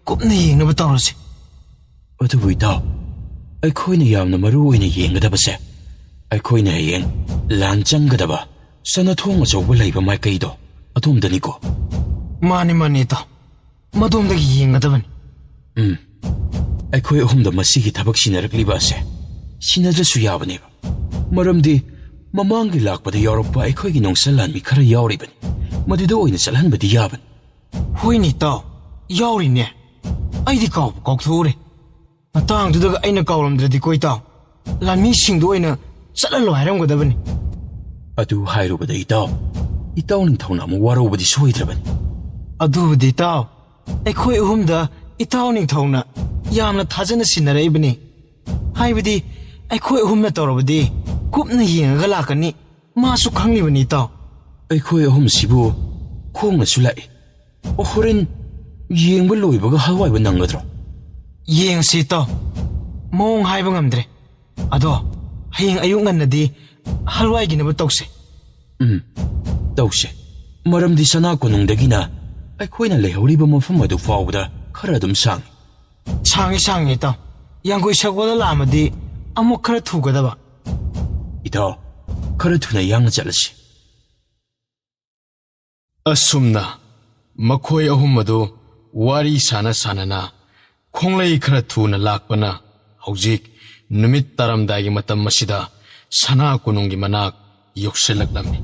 S6: ꯀꯨꯞꯅ ꯌꯦꯡꯅꯕ ꯇꯧꯔꯁꯤ.
S3: ꯑꯗꯨꯕꯨ ꯏꯇꯥꯎ, ꯑꯩꯈꯣꯏꯅ ꯌꯥꯝꯅ ꯃꯔꯨ ꯑꯣꯏꯅ ꯌꯦꯡꯒꯗꯕꯁꯦ ꯑꯩꯈꯣꯏꯅ ꯍꯌꯦꯡ ꯂꯥꯟ ꯆꯪꯒꯗꯕ ꯁꯅꯥꯊꯣꯡ ꯑꯆꯧꯕ ꯂꯩꯕ ꯃꯥꯏꯀꯩꯗꯣ ꯑꯗꯣꯝꯗꯅꯤꯀꯣ.
S6: ꯃꯥꯅꯤ ꯃꯥꯅꯤ ꯏꯇꯥꯎ. ꯃꯗꯣꯝꯗꯒꯤ ꯌꯦꯡꯒꯗꯕꯅꯤ.
S3: ꯑꯩꯈꯣꯏ ꯑꯍꯨꯝꯗ ꯃꯁꯤꯒꯤ ꯊꯕꯛ ꯁꯤꯟꯅꯔꯛꯂꯤꯕ ꯑꯁꯦ ꯁꯤꯟꯅꯗ꯭ꯔꯁꯨ ꯌꯥꯕꯅꯦꯕ. ꯃꯔꯝꯗꯤ ꯃꯃꯥꯡꯒꯤ ꯂꯥꯛꯄꯗ ꯌꯥꯎꯔꯛꯄ ꯑꯩꯈꯣꯏꯒꯤ ꯅꯣꯡꯁꯜ ꯂꯥꯟꯃꯤ ꯈꯔ ꯌꯥꯎꯔꯤꯕꯅꯤ. ꯃꯗꯨꯗ ꯑꯣꯏꯅ ꯆꯠꯍꯟꯕꯗꯤ ꯌꯥꯕꯅꯤ.
S6: ꯍꯣꯏꯅꯦ ꯏꯇꯥꯎ, ꯌꯥꯎꯔꯤꯅꯦ. ꯑꯩꯗꯤ ꯀꯥꯎꯊꯣꯛꯎꯔꯦ. ꯃꯇꯥꯡꯗꯨꯗꯒ ꯑꯩꯅ ꯀꯥꯎꯔꯝꯗ꯭ꯔꯗꯤꯀꯣ ꯏꯇꯥꯎ, ꯂꯥꯟꯃꯤꯁꯤꯡꯗꯣ ꯑꯣꯏꯅ ꯆꯠꯍꯜꯂꯣ ꯍꯥꯏꯔꯝꯒꯗꯕꯅꯤ.
S3: ꯑꯗꯨ ꯍꯥꯏꯔꯨꯕꯗ ꯏꯇꯥꯎ ꯅꯤꯡꯊꯧꯅ ꯑꯃꯨꯛ ꯋꯥꯔꯧꯕꯗꯤ ꯁꯣꯏꯗ꯭ꯔꯕꯅꯤ.
S6: ꯑꯗꯨꯕꯨꯗꯤ ꯏꯇꯥꯎ, ꯑꯩꯈꯣꯏ ꯑꯍꯨꯝꯗ ꯏꯇꯥꯎ ꯅꯤꯡꯊꯧꯅ ꯌꯥꯝꯅ ꯊꯥꯖꯅ ꯁꯤꯟꯅꯔꯛꯏꯕꯅꯤ. ꯍꯥꯏꯕꯗꯤ ꯑꯩꯈꯣꯏ ꯑꯍꯨꯝꯅ ꯇꯧꯔꯕꯗꯤ ꯀꯨꯞꯅ ꯌꯦꯡꯉꯒ ꯂꯥꯛꯀꯅꯤ ꯃꯥꯁꯨ ꯈꯪꯂꯤꯕꯅꯤ ꯏꯇꯥꯎ.
S3: ꯑꯩꯈꯣꯏ ꯑꯍꯨꯝꯁꯤꯕꯨ ꯈꯣꯡꯅꯁꯨ ꯂꯥꯛꯏ. ꯍꯣꯔꯦꯟ ꯌꯦꯡꯕ ꯂꯣꯏꯕꯒ ꯍꯜꯋꯥꯏꯕ ꯅꯪꯒꯗ꯭ꯔꯣ?
S6: ꯌꯦꯡꯁꯤ ꯏꯇꯥꯎ. ꯃꯑꯣꯡ ꯍꯥꯏꯕ ꯉꯝꯗ꯭ꯔꯦ. ꯑꯗꯣ ꯍꯌꯦꯡ ꯑꯌꯨꯛ ꯉꯟꯅꯗꯤ ꯍꯜꯋꯥꯏꯒꯤꯅꯕ ꯇꯧꯁꯦ.
S3: ꯇꯧꯁꯦ. ꯃꯔꯝꯗꯤ ꯁꯅꯥ ꯀꯣꯅꯨꯡꯗꯒꯤꯅ ꯑꯩꯈꯣꯏꯅ ꯂꯩꯍꯧꯔꯤꯕ ꯃꯐꯝ ꯑꯗꯨ ꯐꯥꯎꯕꯗ ꯈꯔ ꯑꯗꯨꯝ ꯁꯥꯡꯉꯤ.
S6: ꯁꯥꯡꯉꯤ ꯏꯇꯥꯎ. ꯌꯥꯡꯒꯣꯏ ꯁꯒꯣꯜꯗ ꯂꯥꯛꯑꯃꯗꯤ ꯑꯃꯨꯛ ꯈꯔ ꯊꯨꯒꯗꯕ.
S3: ꯏꯇꯥꯎ, ꯈꯔ ꯊꯨꯅ ꯌꯥꯡꯅ ꯆꯠꯂꯁꯤ.
S1: ꯑꯁꯨꯝꯅ ꯃꯈꯣꯏ ꯑꯍꯨꯝ ꯑꯗꯨ ꯋꯥꯔꯤ ꯁꯥꯟꯅꯅ ꯈꯣꯡꯂꯩ ꯈꯔ ꯊꯨꯅ ꯂꯥꯛꯄꯅ ꯍꯧꯖꯤꯛ ꯅꯨꯃꯤꯠ ꯇꯥꯔꯝꯗꯥꯏꯒꯤ ꯃꯇꯝ ꯑꯁꯤꯗ ꯁꯅꯥ ꯀꯣꯅꯨꯡꯒꯤ ꯃꯅꯥꯛ ꯌꯧꯁꯤꯜꯂꯛꯂꯝꯃꯤ.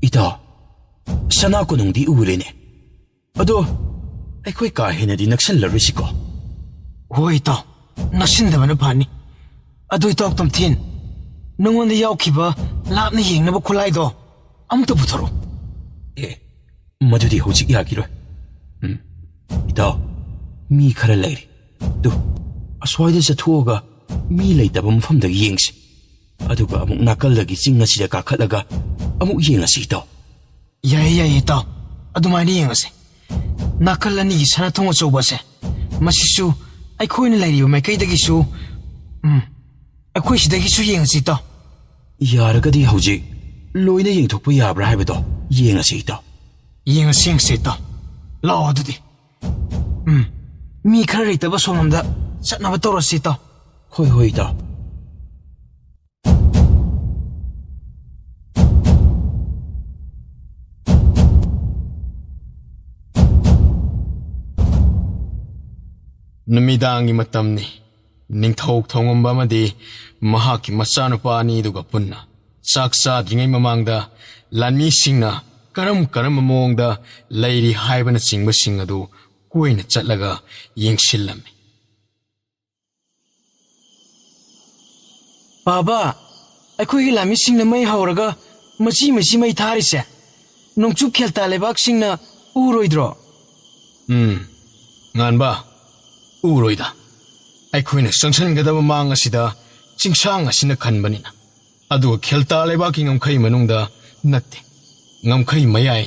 S3: ꯏꯇꯥꯎ, ꯁꯅꯥ ꯀꯣꯅꯨꯡꯗꯤ ꯎꯔꯦꯅꯦ. ꯑꯗꯣ ꯑꯩꯈꯣꯏ ꯀꯥ ꯍꯦꯟꯅꯗꯤ ꯅꯛꯁꯜꯂꯔꯣꯏꯁꯤꯀꯣ?
S6: ꯍꯣꯏ ꯏꯇꯥꯎ, ꯅꯛꯁꯤꯟꯗꯕꯅ ꯐꯅꯤ. ꯑꯗꯨ ꯏꯇꯥꯎ ꯇꯝꯊꯤꯟ, ꯅꯉꯣꯟꯗ ꯌꯥꯎꯈꯤꯕ ꯂꯥꯞꯅ ꯌꯦꯡꯅꯕ ꯈꯨꯠꯂꯥꯏꯗꯣ ꯑꯝꯇ ꯄꯨꯊꯣꯔꯛꯎ.
S3: ꯃꯗꯨꯗꯤ ꯍꯧꯖꯤꯛ ꯌꯥꯈꯤꯔꯣꯏ. ꯏꯇꯥꯎ, ꯃꯤ ꯈꯔ ꯂꯩꯔꯤ. ꯑꯁ꯭ꯋꯥꯏꯗ ꯆꯠꯊꯣꯛꯑꯒ ꯃꯤ ꯂꯩꯇꯕ ꯃꯐꯝꯗ ꯌꯦꯡꯁꯤ. ꯑꯗꯨꯒ ꯑꯃꯨꯛ ꯅꯥꯀꯜꯗꯒꯤ ꯆꯤꯡ ꯑꯁꯤꯗ ꯀꯥꯈꯠꯂꯒ ꯑꯃꯨꯛ ꯌꯦꯡꯉꯁꯤ ꯏꯇꯥꯎ.
S6: ꯌꯥꯏꯌꯦ ꯏꯇꯥꯎ. ꯑꯗꯨꯃꯥꯏꯅ ꯌꯦꯡꯉꯁꯤ. ꯅꯥꯀꯜ ꯑꯅꯤꯒꯤ ꯁꯅꯥꯊꯣꯡ ꯑꯆꯧꯕ ꯑꯁꯦ ꯃꯁꯤꯁꯨ ꯑꯩꯈꯣꯏꯅ ꯂꯩꯔꯤꯕ ꯃꯥꯏꯀꯩꯗꯒꯤꯁꯨ ꯑꯩꯈꯣꯏ ꯁꯤꯗꯒꯤꯁꯨ ꯌꯦꯡꯉꯁꯤ ꯏꯇꯥꯎ.
S3: ꯌꯥꯔꯒꯗꯤ ꯍꯧꯖꯤꯛ ꯂꯣꯏꯅ ꯌꯦꯡꯊꯣꯛꯄ ꯌꯥꯕ꯭ꯔꯥ ꯍꯥꯏꯕꯗꯣ ꯌꯦꯡꯉꯁꯤ ꯏꯇꯥꯎ.
S6: ꯌꯦꯡꯉꯁꯤ ꯏꯇꯥꯎ. ꯂꯥꯛꯑꯣ ꯑꯗꯨꯗꯤ. ꯃꯤ ꯈꯔ ꯂꯩꯇꯕ ꯁꯣꯝꯂꯣꯝꯗ ꯆꯠꯅꯕ ꯇꯧꯔꯁꯤ ꯏꯇꯥꯎ.
S3: ꯍꯣꯏ ꯏꯇꯥꯎ.
S1: ꯅꯨꯃꯤꯗꯥꯡꯒꯤ ꯃꯇꯝꯅꯤ. ꯅꯤꯡꯊꯧ ꯊꯧꯉꯝꯕ ꯑꯃꯗꯤ ꯃꯍꯥꯛꯀꯤ ꯃꯆꯥꯅꯨꯄꯥ ꯑꯅꯤꯗꯨꯒ ꯄꯨꯟꯅ ꯆꯥꯛ ꯆꯥꯗ꯭ꯔꯤꯉꯩ ꯃꯃꯥꯡꯗ ꯂꯥꯟꯃꯤꯁꯤꯡꯅ ꯀꯔꯝꯕ ꯃꯑꯣꯡꯗ ꯂꯩꯔꯤ ꯍꯥꯏꯕꯅꯆꯤꯡꯕꯁꯤꯡ ꯑꯗꯨ ꯀꯣꯏꯅ ꯆꯠꯂꯒ ꯌꯦꯡꯁꯤꯜꯂꯝꯃꯤ.
S6: ꯕꯥꯕꯥ, ꯑꯩꯈꯣꯏꯒꯤ ꯂꯥꯟꯃꯤꯁꯤꯡꯅ ꯃꯩ ꯍꯧꯔꯒ ꯃꯆꯤ ꯃꯩ ꯊꯥꯔꯤꯁꯦ ꯅꯣꯡꯆꯨꯞ ꯈꯦꯜꯇꯥ ꯂꯩꯕꯥꯛꯁꯤꯡꯅ ꯎꯔꯣꯏꯗ꯭ꯔꯣ?
S1: ꯉꯥꯟꯕ, ꯎꯔꯣꯏꯗ. ꯑꯩꯈꯣꯏꯅ ꯆꯪꯁꯤꯟꯒꯗꯕ ꯃꯥꯡ ꯑꯁꯤꯗ ꯆꯤꯡꯁꯥꯡ ꯑꯁꯤꯅ ꯈꯟꯕꯅꯤꯅ. ꯑꯗꯨꯒ ꯈꯦꯜꯇꯥ ꯂꯩꯕꯥꯛꯀꯤ ꯉꯝꯈꯩ ꯃꯅꯨꯡꯗ ꯅꯠꯇꯦ, ꯉꯝꯈꯩ ꯃꯌꯥꯏ.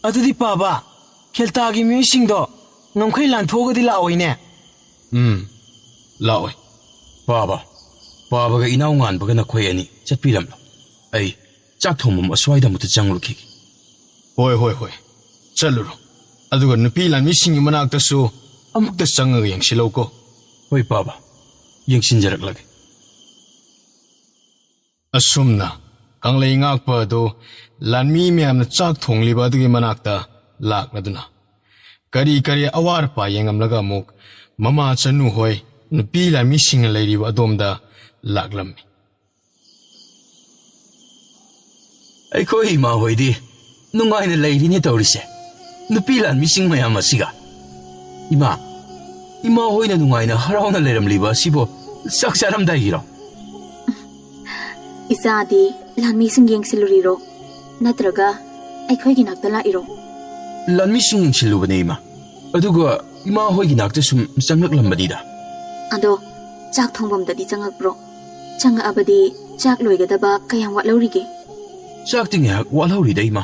S6: ꯑꯗꯨꯗꯤ ꯕꯥꯕꯥ, ꯈꯦꯜꯇꯥꯒꯤ ꯃꯤꯑꯣꯏꯁꯤꯡꯗꯣ ꯉꯝꯈꯩ ꯂꯥꯟꯊꯣꯛꯑꯒꯗꯤ ꯂꯥꯛꯑꯣꯏꯅꯦ?
S1: ꯂꯥꯛꯑꯣꯏ.
S3: ꯄꯥꯕꯒ ꯏꯅꯥꯎ ꯉꯥꯟꯕꯒ ꯅꯈꯣꯏ ꯑꯅꯤ ꯆꯠꯄꯤꯔꯝꯂꯣ. ꯑꯩ ꯆꯥꯛ ꯊꯣꯡꯐꯝ ꯑꯁ꯭ꯋꯥꯏꯗ ꯑꯃꯨꯛꯇ ꯆꯪꯂꯨꯈꯤꯒꯦ.
S1: ꯍꯣꯏ. ꯆꯠꯂꯨꯔꯣ. ꯑꯗꯨꯒ ꯅꯨꯄꯤ ꯂꯥꯟꯃꯤꯁꯤꯡꯒꯤ ꯃꯅꯥꯛꯇꯁꯨ ꯑꯃꯨꯛꯇ ꯆꯪꯉꯒ ꯌꯦꯡꯁꯤꯜꯂꯧꯀꯣ.
S3: ꯍꯣꯏ ꯄꯥꯕ, ꯌꯦꯡꯁꯤꯟꯖꯔꯛꯂꯒꯦ.
S1: ꯑꯁꯨꯝꯅ ꯀꯪꯂꯩ ꯉꯥꯛꯄ ꯑꯗꯨ ꯂꯥꯟꯃꯤ ꯃꯌꯥꯝꯅ ꯆꯥꯛ ꯊꯣꯡꯂꯤꯕ ꯑꯗꯨꯒꯤ ꯃꯅꯥꯛꯇ ꯂꯥꯛꯂꯗꯨꯅ ꯀꯔꯤ ꯑꯋꯥꯠ ꯑꯄꯥ ꯌꯦꯡꯉꯝꯂꯒ ꯑꯃꯨꯛ ꯃꯃꯥ ꯆꯅꯨ ꯍꯣꯏ ꯅꯨꯄꯤ ꯂꯥꯟꯃꯤꯁꯤꯡꯅ ꯂꯩꯔꯤꯕ ꯑꯗꯣꯝꯗ ꯂꯥꯛꯂꯝꯃꯤ.
S3: ꯑꯩꯈꯣꯏ ꯏꯃꯥ ꯍꯣꯏꯗꯤ ꯅꯨꯡꯉꯥꯏꯅ ꯂꯩꯔꯤꯅꯦ ꯇꯧꯔꯤꯁꯦ, ꯅꯨꯄꯤ ꯂꯥꯟꯃꯤꯁꯤꯡ ꯃꯌꯥꯝ ꯑꯁꯤꯒ. ꯏꯃꯥ ꯍꯣꯏꯅ ꯅꯨꯡꯉꯥꯏꯅ ꯍꯔꯥꯎꯅ ꯂꯩꯔꯝꯂꯤꯕ ꯑꯁꯤꯕꯨ ꯆꯥꯛ ꯆꯥꯔꯝꯗꯥꯏꯒꯤꯔꯣ?
S2: ꯏꯆꯥꯗꯤ ꯂꯥꯟꯃꯤꯁꯤꯡ ꯌꯦꯡꯁꯤꯜꯂꯨꯔꯤꯔꯣ? ꯅꯠꯇ꯭ꯔꯒ ꯑꯩꯈꯣꯏꯒꯤ ꯅꯥꯛꯇ ꯂꯥꯛꯏꯔꯣ?
S3: ꯂꯥꯟꯃꯤꯁꯤꯡ ꯌꯦꯡꯁꯤꯜꯂꯨꯕꯅꯦ ꯏꯃꯥ. ꯑꯗꯨꯒ ꯏꯃꯥ ꯍꯣꯏꯒꯤ ꯅꯥꯛꯇ ꯁꯨꯝ ꯆꯪꯂꯛꯂꯝꯕꯅꯤꯗ.
S2: ꯑꯗꯣ ꯆꯥꯛ ꯊꯣꯡꯐꯝꯗꯗꯤ ꯆꯪꯉꯛꯄ꯭ꯔꯣ? ꯆꯪꯉꯛꯑꯕꯗꯤ ꯆꯥꯛ ꯂꯣꯏꯒꯗꯕ ꯀꯌꯥꯝ ꯋꯥꯠꯍꯧꯔꯤꯒꯦ?
S3: ꯆꯥꯛꯇꯤ ꯉꯥꯏꯍꯥꯛ ꯋꯥꯠꯍꯧꯔꯤꯗ ꯏꯃꯥ.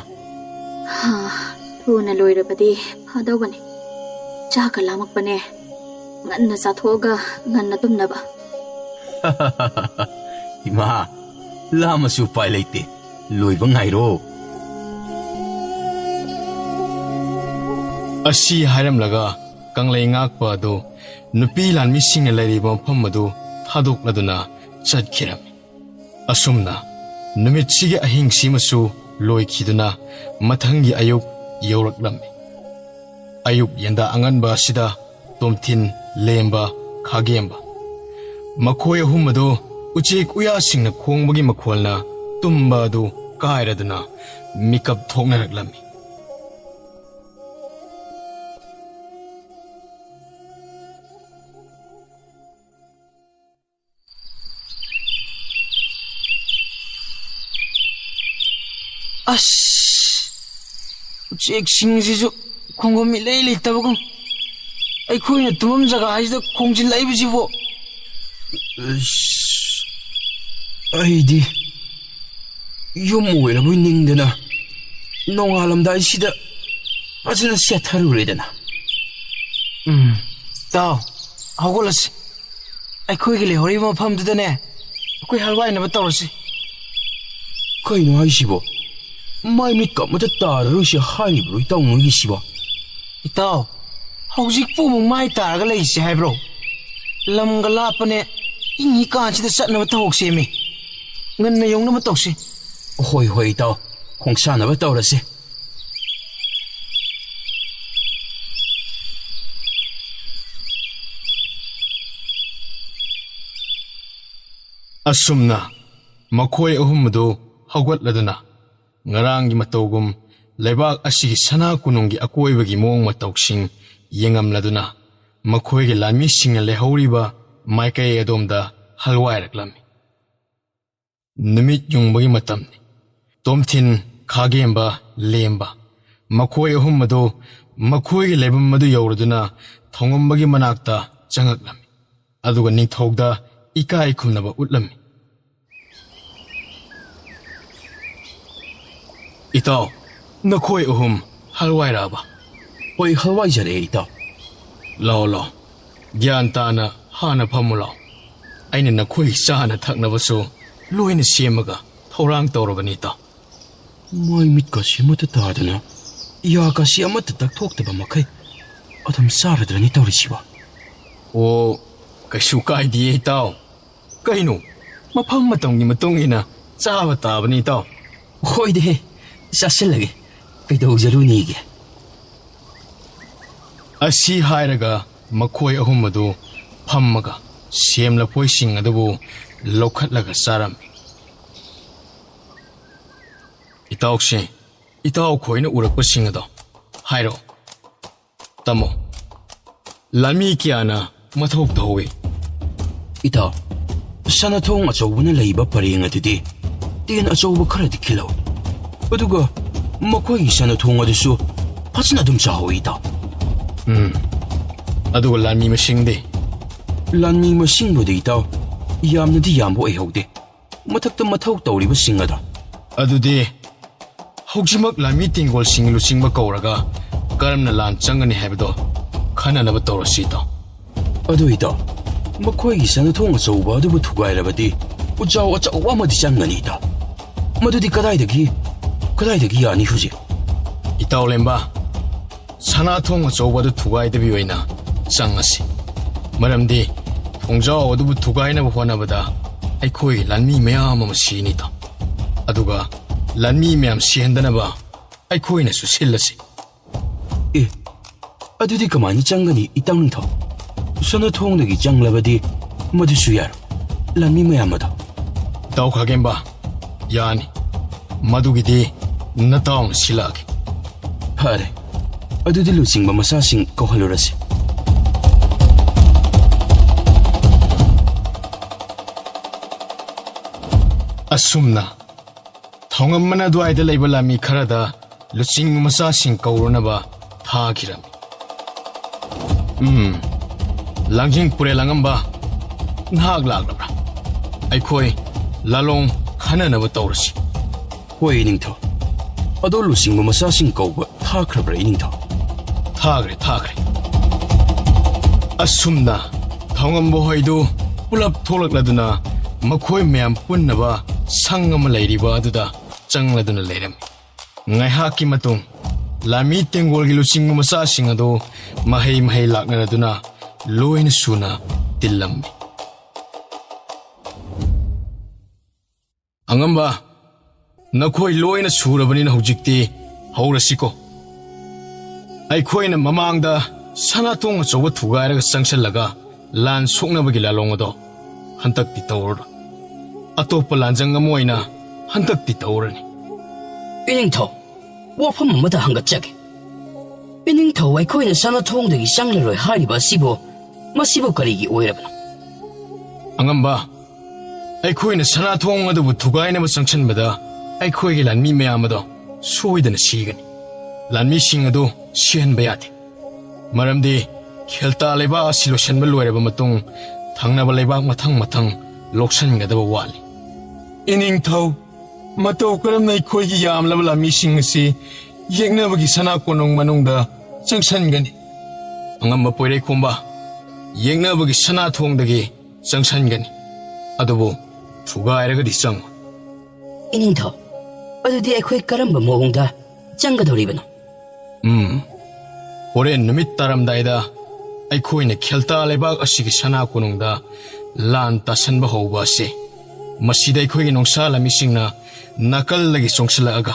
S2: ꯊꯨꯅ ꯂꯣꯏꯔꯕꯗꯤ ꯐꯗꯧꯕꯅꯤ ꯆꯥꯛꯀ ꯂꯥꯝꯃꯛꯄꯅꯦ ꯉꯟꯅ ꯆꯥꯊꯣꯛꯑꯒ ꯉꯟꯅ ꯇꯨꯝꯅꯕ
S3: Ima, lama su pai leite. Loi bang ngairo.
S1: Asi hairam laga kanglei ngak pa do nupi lan mi sing lai ri bom pham madu thadok laduna chat khiram. Asumna numit sige ahing simasu loi khiduna mathangi ayuk yorak lam. Ayuk yanda angan ba sida tomthin lemba khagemba. Makhoi humado uchik uya singna khongbagi makholna tumba du kairaduna mikap thokna raklami.
S6: As uchik singsisu khonggomi lei leitabagum ꯑꯩꯈꯣꯏꯅ ꯇꯨꯝꯐꯝ ꯖꯒꯥ ꯍꯥꯏꯁꯤꯗ ꯈꯣꯡꯖꯤꯜ ꯂꯩꯕꯁꯤꯕꯣ
S3: ꯑꯩꯗꯤ ꯌꯨꯝ ꯑꯣꯏꯔꯕꯣꯏ ꯅꯤꯡꯗꯅ ꯅꯣꯡꯉꯥꯜꯂꯝꯗꯥꯏꯁꯤꯗ ꯐꯖꯅ ꯁꯦꯠꯊꯔꯨꯔꯦꯗꯅ
S6: ꯇꯥꯎ ꯍꯧꯒꯠꯂꯁꯤ ꯑꯩꯈꯣꯏꯒꯤ ꯂꯩꯍꯧꯔꯤꯕ ꯃꯐꯝꯗꯨꯗꯅꯦ ꯑꯩꯈꯣꯏ ꯍꯜꯋꯥꯏꯅꯕ ꯇꯧꯔꯁꯤ
S3: ꯀꯩꯅꯣ ꯍꯥꯏꯁꯤꯕꯣ ꯃꯥꯏ ꯃꯤꯠꯀ ꯑꯃꯇ ꯇꯥꯔꯔꯣꯏꯁꯤ ꯍꯥꯏꯔꯤꯕ꯭ꯔꯣ ꯏꯇꯥꯎꯅꯣꯏꯒꯤꯁꯤꯕꯣ
S6: ꯏꯇꯥꯎ ꯍꯧꯖꯤꯛꯄꯨ ꯑꯃꯨꯛ ꯃꯥꯏ ꯇꯥꯔꯒ ꯂꯩꯁꯤ ꯍꯥꯏꯕ꯭ꯔꯣ ꯂꯝꯒ ꯂꯥꯞꯄꯅꯦ ꯏꯪꯉꯤ ꯀꯥꯟꯁꯤꯗ ꯆꯠꯅꯕ ꯇꯧꯁꯦꯃꯤ ꯉꯟꯅ ꯌꯧꯅꯕ ꯇꯧꯁꯤ
S3: ꯍꯣꯏ ꯍꯣꯏ ꯏꯇꯥꯎ ꯈꯣꯡꯁꯥꯟꯅꯕ ꯇꯧꯔꯁꯤ
S1: ꯑꯁꯨꯝꯅ ꯃꯈꯣꯏ ꯑꯍꯨꯝꯗꯨ ꯍꯧꯒꯠꯂꯗꯨꯅ ꯉꯔꯥꯡꯒꯤ ꯃꯇꯧꯒꯨꯝ ꯂꯩꯕꯥꯛ ꯑꯁꯤꯒꯤ ꯁꯅꯥ ꯀꯨꯅꯨꯡꯒꯤ ꯑꯀꯣꯏꯕꯒꯤ ꯃꯑꯣꯡ ꯃꯇꯧꯁꯤꯡ ꯌꯦꯡꯉꯝꯂꯗꯨꯅ ꯃꯈꯣꯏꯒꯤ ꯂꯥꯟꯃꯤꯁꯤꯡꯅ ꯂꯩꯍꯧꯔꯤꯕ ꯃꯥꯏꯀꯩ ꯑꯗꯣꯝꯗ ꯍꯜꯋꯥꯏꯔꯛꯂꯝꯃꯤ ꯅꯨꯃꯤꯠ ꯌꯨꯡꯕꯒꯤ ꯃꯇꯝꯅꯤ ꯇꯣꯝꯊꯤꯟ ꯈꯥꯒꯦꯝꯕ ꯂꯦꯝꯕ ꯃꯈꯣꯏ ꯑꯍꯨꯝ ꯑꯗꯨ ꯃꯈꯣꯏꯒꯤ ꯂꯩꯐꯝ ꯑꯗꯨ ꯌꯧꯔꯗꯨꯅ ꯊꯣꯡꯉꯝꯕꯒꯤ ꯃꯅꯥꯛꯇ ꯆꯪꯉꯛꯂꯝꯃꯤ ꯑꯗꯨꯒ ꯅꯤꯡꯊꯧꯗ ꯏꯀꯥꯏ ꯈꯨꯝꯅꯕ ꯎꯠꯂꯝꯃꯤ ꯏꯇꯥꯎ ꯅꯈꯣꯏ ꯑꯍꯨꯝ ꯍꯜꯋꯥꯏꯔꯛꯑꯕ
S3: ꯍꯣꯏ ꯍꯜꯋꯥꯏꯖꯔꯛꯑꯦ ꯏꯇꯥꯎ
S1: ꯂꯥꯎ ꯂꯥꯎ ꯒ꯭ꯌꯥꯟ ꯇꯥꯅ ꯍꯥꯟꯅ ꯐꯝꯃꯨ ꯂꯥꯎ ꯑꯩꯅ ꯅꯈꯣꯏ ꯆꯥꯅ ꯊꯛꯅꯕꯁꯨ ꯂꯣꯏꯅ ꯁꯦꯝꯃꯒ ꯊꯧꯔꯥꯡ ꯇꯧꯔꯕꯅꯤ ꯏꯇꯥꯎ
S3: ꯃꯥꯏ ꯃꯤꯠꯀꯁꯤ ꯑꯃꯠꯇ ꯇꯥꯗꯅ ꯌꯥꯒꯁꯤ ꯑꯃꯠꯇ ꯇꯛꯊꯣꯛꯇꯕ ꯃꯈꯩ ꯑꯗꯨꯝ ꯆꯥꯔꯗ꯭ꯔꯅꯤ ꯇꯧꯔꯤꯁꯤꯕ
S1: ꯑꯣ ꯀꯩꯁꯨ ꯀꯥꯏꯗꯦ ꯏꯇꯥꯎ ꯀꯩꯅꯣ ꯃꯐꯝ ꯃꯇꯝꯒꯤ ꯃꯇꯨꯡ ꯏꯟꯅ ꯆꯥꯕ ꯇꯥꯕꯅꯤ ꯏꯇꯥꯎ
S3: ꯍꯣꯏꯗꯦ ꯆꯥꯁꯤꯜꯂꯒꯦ ꯀꯩꯗꯧꯖꯔꯨꯅꯤꯒꯦ
S1: ꯑꯁꯤ ꯍꯥꯏꯔꯒ ꯃꯈꯣꯏ ꯑꯍꯨꯝ ꯑꯗꯨ ꯐꯝꯃꯒ ꯁꯦꯝ ꯂꯐꯣꯏꯁꯤꯡ ꯑꯗꯨꯕꯨ ꯂꯧꯈꯠꯂꯒ ꯆꯥꯔꯝꯃꯤ ꯏꯇꯥꯎꯁꯦ ꯏꯇꯥꯎ ꯈꯣꯏꯅ ꯎꯔꯛꯄꯁꯤꯡ ꯑꯗꯣ ꯍꯥꯏꯔꯛꯑꯣ ꯇꯝꯃꯣ ꯂꯥꯟꯃꯤ ꯀꯌꯥꯅ ꯃꯊꯧ ꯇꯧꯏ
S3: ꯏꯇꯥꯎ ꯁꯅꯥꯊꯣꯡ ꯑꯆꯧꯕꯅ ꯂꯩꯕ ꯄꯔꯦꯡ ꯑꯗꯨꯗꯤ ꯇꯦꯟ ꯑꯆꯧꯕ ꯈꯔꯗꯤ ꯈꯤꯜꯍꯧꯏ ꯑꯗꯨꯒ ꯃꯈꯣꯏꯒꯤ ꯁꯅꯥꯊꯣꯡ ꯑꯗꯨꯁꯨ ꯐꯖꯅ ꯑꯗꯨꯝ ꯆꯥꯍꯧꯏ ꯏꯇꯥꯎ
S1: ꯑꯗꯨꯒ ꯂꯥꯟꯃꯤ ꯃꯁꯤꯡꯗꯤ
S3: ꯂꯥꯟꯃꯤ ꯃꯁꯤꯡꯕꯨꯗꯤ ꯏꯇꯥꯎ ꯌꯥꯝꯅꯗꯤ ꯌꯥꯝꯕ ꯑꯣꯏꯍꯧꯗꯦ ꯃꯊꯛꯇ ꯃꯊꯧ ꯇꯧꯔꯤꯕꯁꯤꯡ ꯑꯗꯣ
S1: ꯑꯗꯨꯗꯤ ꯍꯧꯖꯤꯛꯃꯛ ꯂꯥꯟꯃꯤ ꯇꯦꯡꯒꯣꯜꯁꯤꯡ ꯂꯨꯆꯤꯡꯕ ꯀꯧꯔꯒ ꯀꯔꯝꯅ ꯂꯥꯟ ꯆꯪꯒꯅꯤ ꯍꯥꯏꯕꯗꯣ ꯈꯟꯅꯅꯕ ꯇꯧꯔꯁꯤ ꯏꯇꯥꯎ
S3: ꯑꯗꯨ ꯏꯇꯥꯎ ꯃꯈꯣꯏꯒꯤ ꯁꯅꯥꯊꯣꯡ ꯑꯆꯧꯕ ꯑꯗꯨꯕꯨ ꯊꯨꯒꯥꯏꯔꯕꯗꯤ ꯎꯖꯥꯎ ꯑꯆꯧꯕ ꯑꯃꯗꯤ ꯆꯪꯒꯅꯤ ꯏꯇꯥꯎ ꯃꯗꯨꯗꯤ ꯀꯗꯥꯏꯗꯒꯤ ꯌꯥꯅꯤ ꯍꯧꯖꯤꯛ
S1: ꯏꯇꯥꯎ ꯂꯦꯝꯕ ꯁꯅꯥꯊꯣꯡ ꯑꯆꯧꯕ ꯑꯗꯨ ꯊꯨꯒꯥꯏꯗꯕꯤ ꯑꯣꯏꯅ ꯆꯪꯉꯁꯤ ꯃꯔꯝꯗꯤ ꯊꯣꯡꯖꯥꯎ ꯑꯗꯨꯕꯨ ꯊꯨꯒꯥꯏꯅꯕ ꯍꯣꯠꯅꯕꯗ ꯑꯩꯈꯣꯏ ꯂꯥꯟꯃꯤ ꯃꯌꯥꯝ ꯑꯃ ꯁꯤꯅꯤ ꯏꯇꯥꯎ ꯑꯗꯨꯒ ꯂꯥꯟꯃꯤ ꯃꯌꯥꯝ ꯁꯤꯍꯟꯗꯅꯕ ꯑꯩꯈꯣꯏꯅꯁꯨ ꯁꯤꯜꯂꯁꯤ
S3: ꯑꯗꯨꯗꯤ ꯀꯃꯥꯏꯅ ꯆꯪꯒꯅꯤ ꯏꯇꯥꯎ ꯅꯤꯡꯊꯧ ꯁꯅꯥꯊꯣꯡꯗꯒꯤ ꯆꯪꯂꯕꯗꯤ ꯃꯗꯨꯁꯨ ꯌꯥꯔꯣꯏ ꯂꯥꯟꯃꯤ ꯃꯌꯥꯝ ꯑꯗꯣ
S1: ꯏꯇꯥꯎ ꯈꯥꯒꯦꯝꯕ ꯌꯥꯅꯤ ꯃꯗꯨꯒꯤꯗꯤ ꯅꯇꯥꯎꯅ ꯁꯤꯜꯂꯛꯑꯒꯦ
S3: ꯐꯔꯦ ꯑꯗꯨꯗꯤ ꯂꯨꯆꯤꯡꯕ ꯃꯆꯥꯁꯤꯡ ꯀꯧꯍꯜꯂꯨꯔꯁꯤ
S1: ꯑꯁꯨꯝꯅ ꯊꯣꯡꯉꯝꯕꯅ ꯑꯗꯨꯋꯥꯏꯗ ꯂꯩꯕ ꯂꯥꯟꯃꯤ ꯈꯔꯗ ꯂꯨꯆꯤꯡꯕ ꯃꯆꯥꯁꯤꯡ ꯀꯧꯔꯨꯅꯕ ꯊꯥꯈꯤꯔꯝꯃꯤ ꯂꯥꯡꯖꯤꯡ ꯄꯨꯔꯦꯜ ꯑꯉꯝꯕ ꯅꯍꯥꯛ ꯂꯥꯛꯂꯕ꯭ꯔꯥ ꯑꯩꯈꯣꯏ ꯂꯥꯂꯣꯡ ꯈꯟꯅꯅꯕ ꯇꯧꯔꯁꯤ
S3: ꯍꯣꯏ ꯅꯤꯡꯊꯧ ꯑꯗꯣ ꯂꯨꯆꯤꯡꯕ ꯃꯆꯥꯁꯤꯡ ꯀꯧꯕ ꯊꯥꯈ꯭ꯔꯕ꯭ꯔꯥ ꯏꯅꯤꯡꯊꯧ?
S1: ꯊꯥꯈ꯭ꯔꯦ ꯑꯁꯨꯝꯅ ꯊꯧꯉꯝꯕ ꯍꯣꯏꯗꯨ ꯄꯨꯂꯞ ꯊꯣꯛꯂꯛꯂꯗꯨꯅ ꯃꯈꯣꯏ ꯃꯌꯥꯝ ꯄꯨꯟꯅꯕ ꯁꯪ ꯑꯃ ꯂꯩꯔꯤꯕ ꯑꯗꯨꯗ ꯆꯪꯂꯗꯨꯅ ꯂꯩꯔꯝꯃꯤ꯫ ꯉꯥꯏꯍꯥꯛꯀꯤ ꯃꯇꯨꯡ ꯂꯥꯟꯃꯤ ꯇꯦꯡꯒꯣꯜꯒꯤ ꯂꯨꯆꯤꯡꯕ ꯃꯆꯥꯁꯤꯡ ꯑꯗꯨ ꯃꯍꯩ ꯂꯥꯛꯅꯔꯗꯨꯅ ꯂꯣꯏꯅ ꯁꯨꯅ ꯇꯤꯜꯂꯝꯃꯤ꯫ ꯑꯉꯝꯕ, ꯅꯈꯣꯏ ꯂꯣꯏꯅ ꯁꯨꯔꯕꯅꯤꯅ ꯍꯧꯖꯤꯛꯇꯤ ꯍꯧꯔꯁꯤꯀꯣ꯫ ꯑꯩꯈꯣꯏꯅ ꯃꯃꯥꯡꯗ ꯁꯅꯥꯊꯣꯡ ꯑꯆꯧꯕ ꯊꯨꯒꯥꯏꯔꯒ ꯆꯪꯁꯜꯂꯒ ꯂꯥꯟ ꯁꯣꯛꯅꯕꯒꯤ ꯂꯥꯂꯣꯡ ꯑꯗꯣ ꯍꯟꯗꯛꯇꯤ ꯇꯧꯔꯔꯣꯏ꯫ ꯑꯇꯣꯞꯄ ꯂꯥꯟꯖꯪ ꯑꯃ ꯑꯣꯏꯅ ꯍꯟꯗꯛꯇꯤ ꯇꯧꯔꯅꯤ꯫
S5: ꯏꯅꯤꯡꯊꯧ, ꯋꯥꯐꯝ ꯑꯃꯗ ꯍꯪꯒꯠꯆꯒꯦ꯫ ꯏꯅꯤꯡꯊꯧ ꯑꯩꯈꯣꯏꯅ ꯁꯅꯥꯊꯣꯡꯗꯒꯤ ꯆꯪꯂꯔꯣꯏ ꯍꯥꯏꯔꯤꯕ ꯑꯁꯤꯕꯨ ꯃꯁꯤꯕꯨ ꯀꯔꯤꯒꯤ ꯑꯣꯏꯔꯕꯅꯣ?
S1: ꯑꯉꯝꯕ, ꯑꯩꯈꯣꯏꯅ ꯁꯅꯥꯊꯣꯡ ꯑꯗꯨꯕꯨ ꯊꯨꯒꯥꯏꯅꯕ ꯆꯪꯁꯟꯕꯗ ꯑꯩꯈꯣꯏꯒꯤ ꯂꯥꯟꯃꯤ ꯃꯌꯥꯝ ꯑꯗꯣ ꯁꯣꯏꯗꯅ ꯁꯤꯒꯅꯤ꯫ ꯂꯥꯟꯃꯤꯁꯤꯡ ꯑꯗꯨ ꯁꯤꯍꯟꯕ ꯌꯥꯗꯦ꯫ ꯃꯔꯝꯗꯤ ꯈꯦꯜꯇꯥ ꯂꯩꯕꯥꯛ ꯑꯁꯤ ꯂꯣꯏꯁꯤꯟꯕ ꯂꯣꯏꯔꯕ ꯃꯇꯨꯡ ꯊꯪꯅꯕ ꯂꯩꯕꯥꯛ ꯃꯊꯪ ꯂꯧꯁꯤꯟꯒꯗꯕ ꯋꯥꯠꯂꯤ꯫
S6: ꯏꯅꯤꯡꯊꯧ, ꯃꯇꯧ ꯀꯔꯝꯅ ꯑꯩꯈꯣꯏꯒꯤ ꯌꯥꯝꯂꯕ ꯂꯥꯟꯃꯤꯁꯤꯡ ꯑꯁꯤ ꯌꯦꯛꯅꯕꯒꯤ ꯁꯅꯥ ꯀꯣꯅꯨꯡ ꯃꯅꯨꯡꯗ ꯆꯪꯁꯟꯒꯅꯤ?
S1: ꯑꯉꯝꯕ ꯄꯣꯏꯔꯩꯈꯣꯝꯕ, ꯌꯦꯛꯅꯕꯒꯤ ꯁꯅꯥꯊꯣꯡꯗꯒꯤ ꯆꯪꯁꯟꯒꯅꯤ, ꯑꯗꯨꯕꯨ ꯊꯨꯒꯥꯏꯔꯒꯗꯤ ꯆꯪꯉꯣꯏ꯫
S5: ꯏꯅꯤꯡꯊꯧ, ꯑꯗꯨꯗꯤ ꯑꯩꯈꯣꯏ ꯀꯔꯝꯕ ꯃꯑꯣꯡꯗ ꯆꯪꯒꯗꯧꯔꯤꯕꯅꯣ?
S1: ꯍꯣꯔꯦꯟ ꯅꯨꯃꯤꯠ ꯇꯥꯔꯝꯗꯥꯏꯗ ꯑꯩꯈꯣꯏꯅ ꯈꯦꯜꯇꯥ ꯂꯩꯕꯥꯛ ꯑꯁꯤꯒꯤ ꯁꯅꯥ ꯀꯣꯅꯨꯡꯗ ꯂꯥꯟ ꯇꯥꯁꯟꯕ ꯍꯧꯕ ꯑꯁꯤ ꯃꯁꯤꯗ ꯑꯩꯈꯣꯏꯒꯤ ꯅꯣꯡꯁꯥ ꯂꯥꯟꯃꯤꯁꯤꯡꯅ ꯅꯥꯀꯜꯗꯒꯤ ꯆꯣꯡꯁꯤꯜꯂꯛꯑꯒ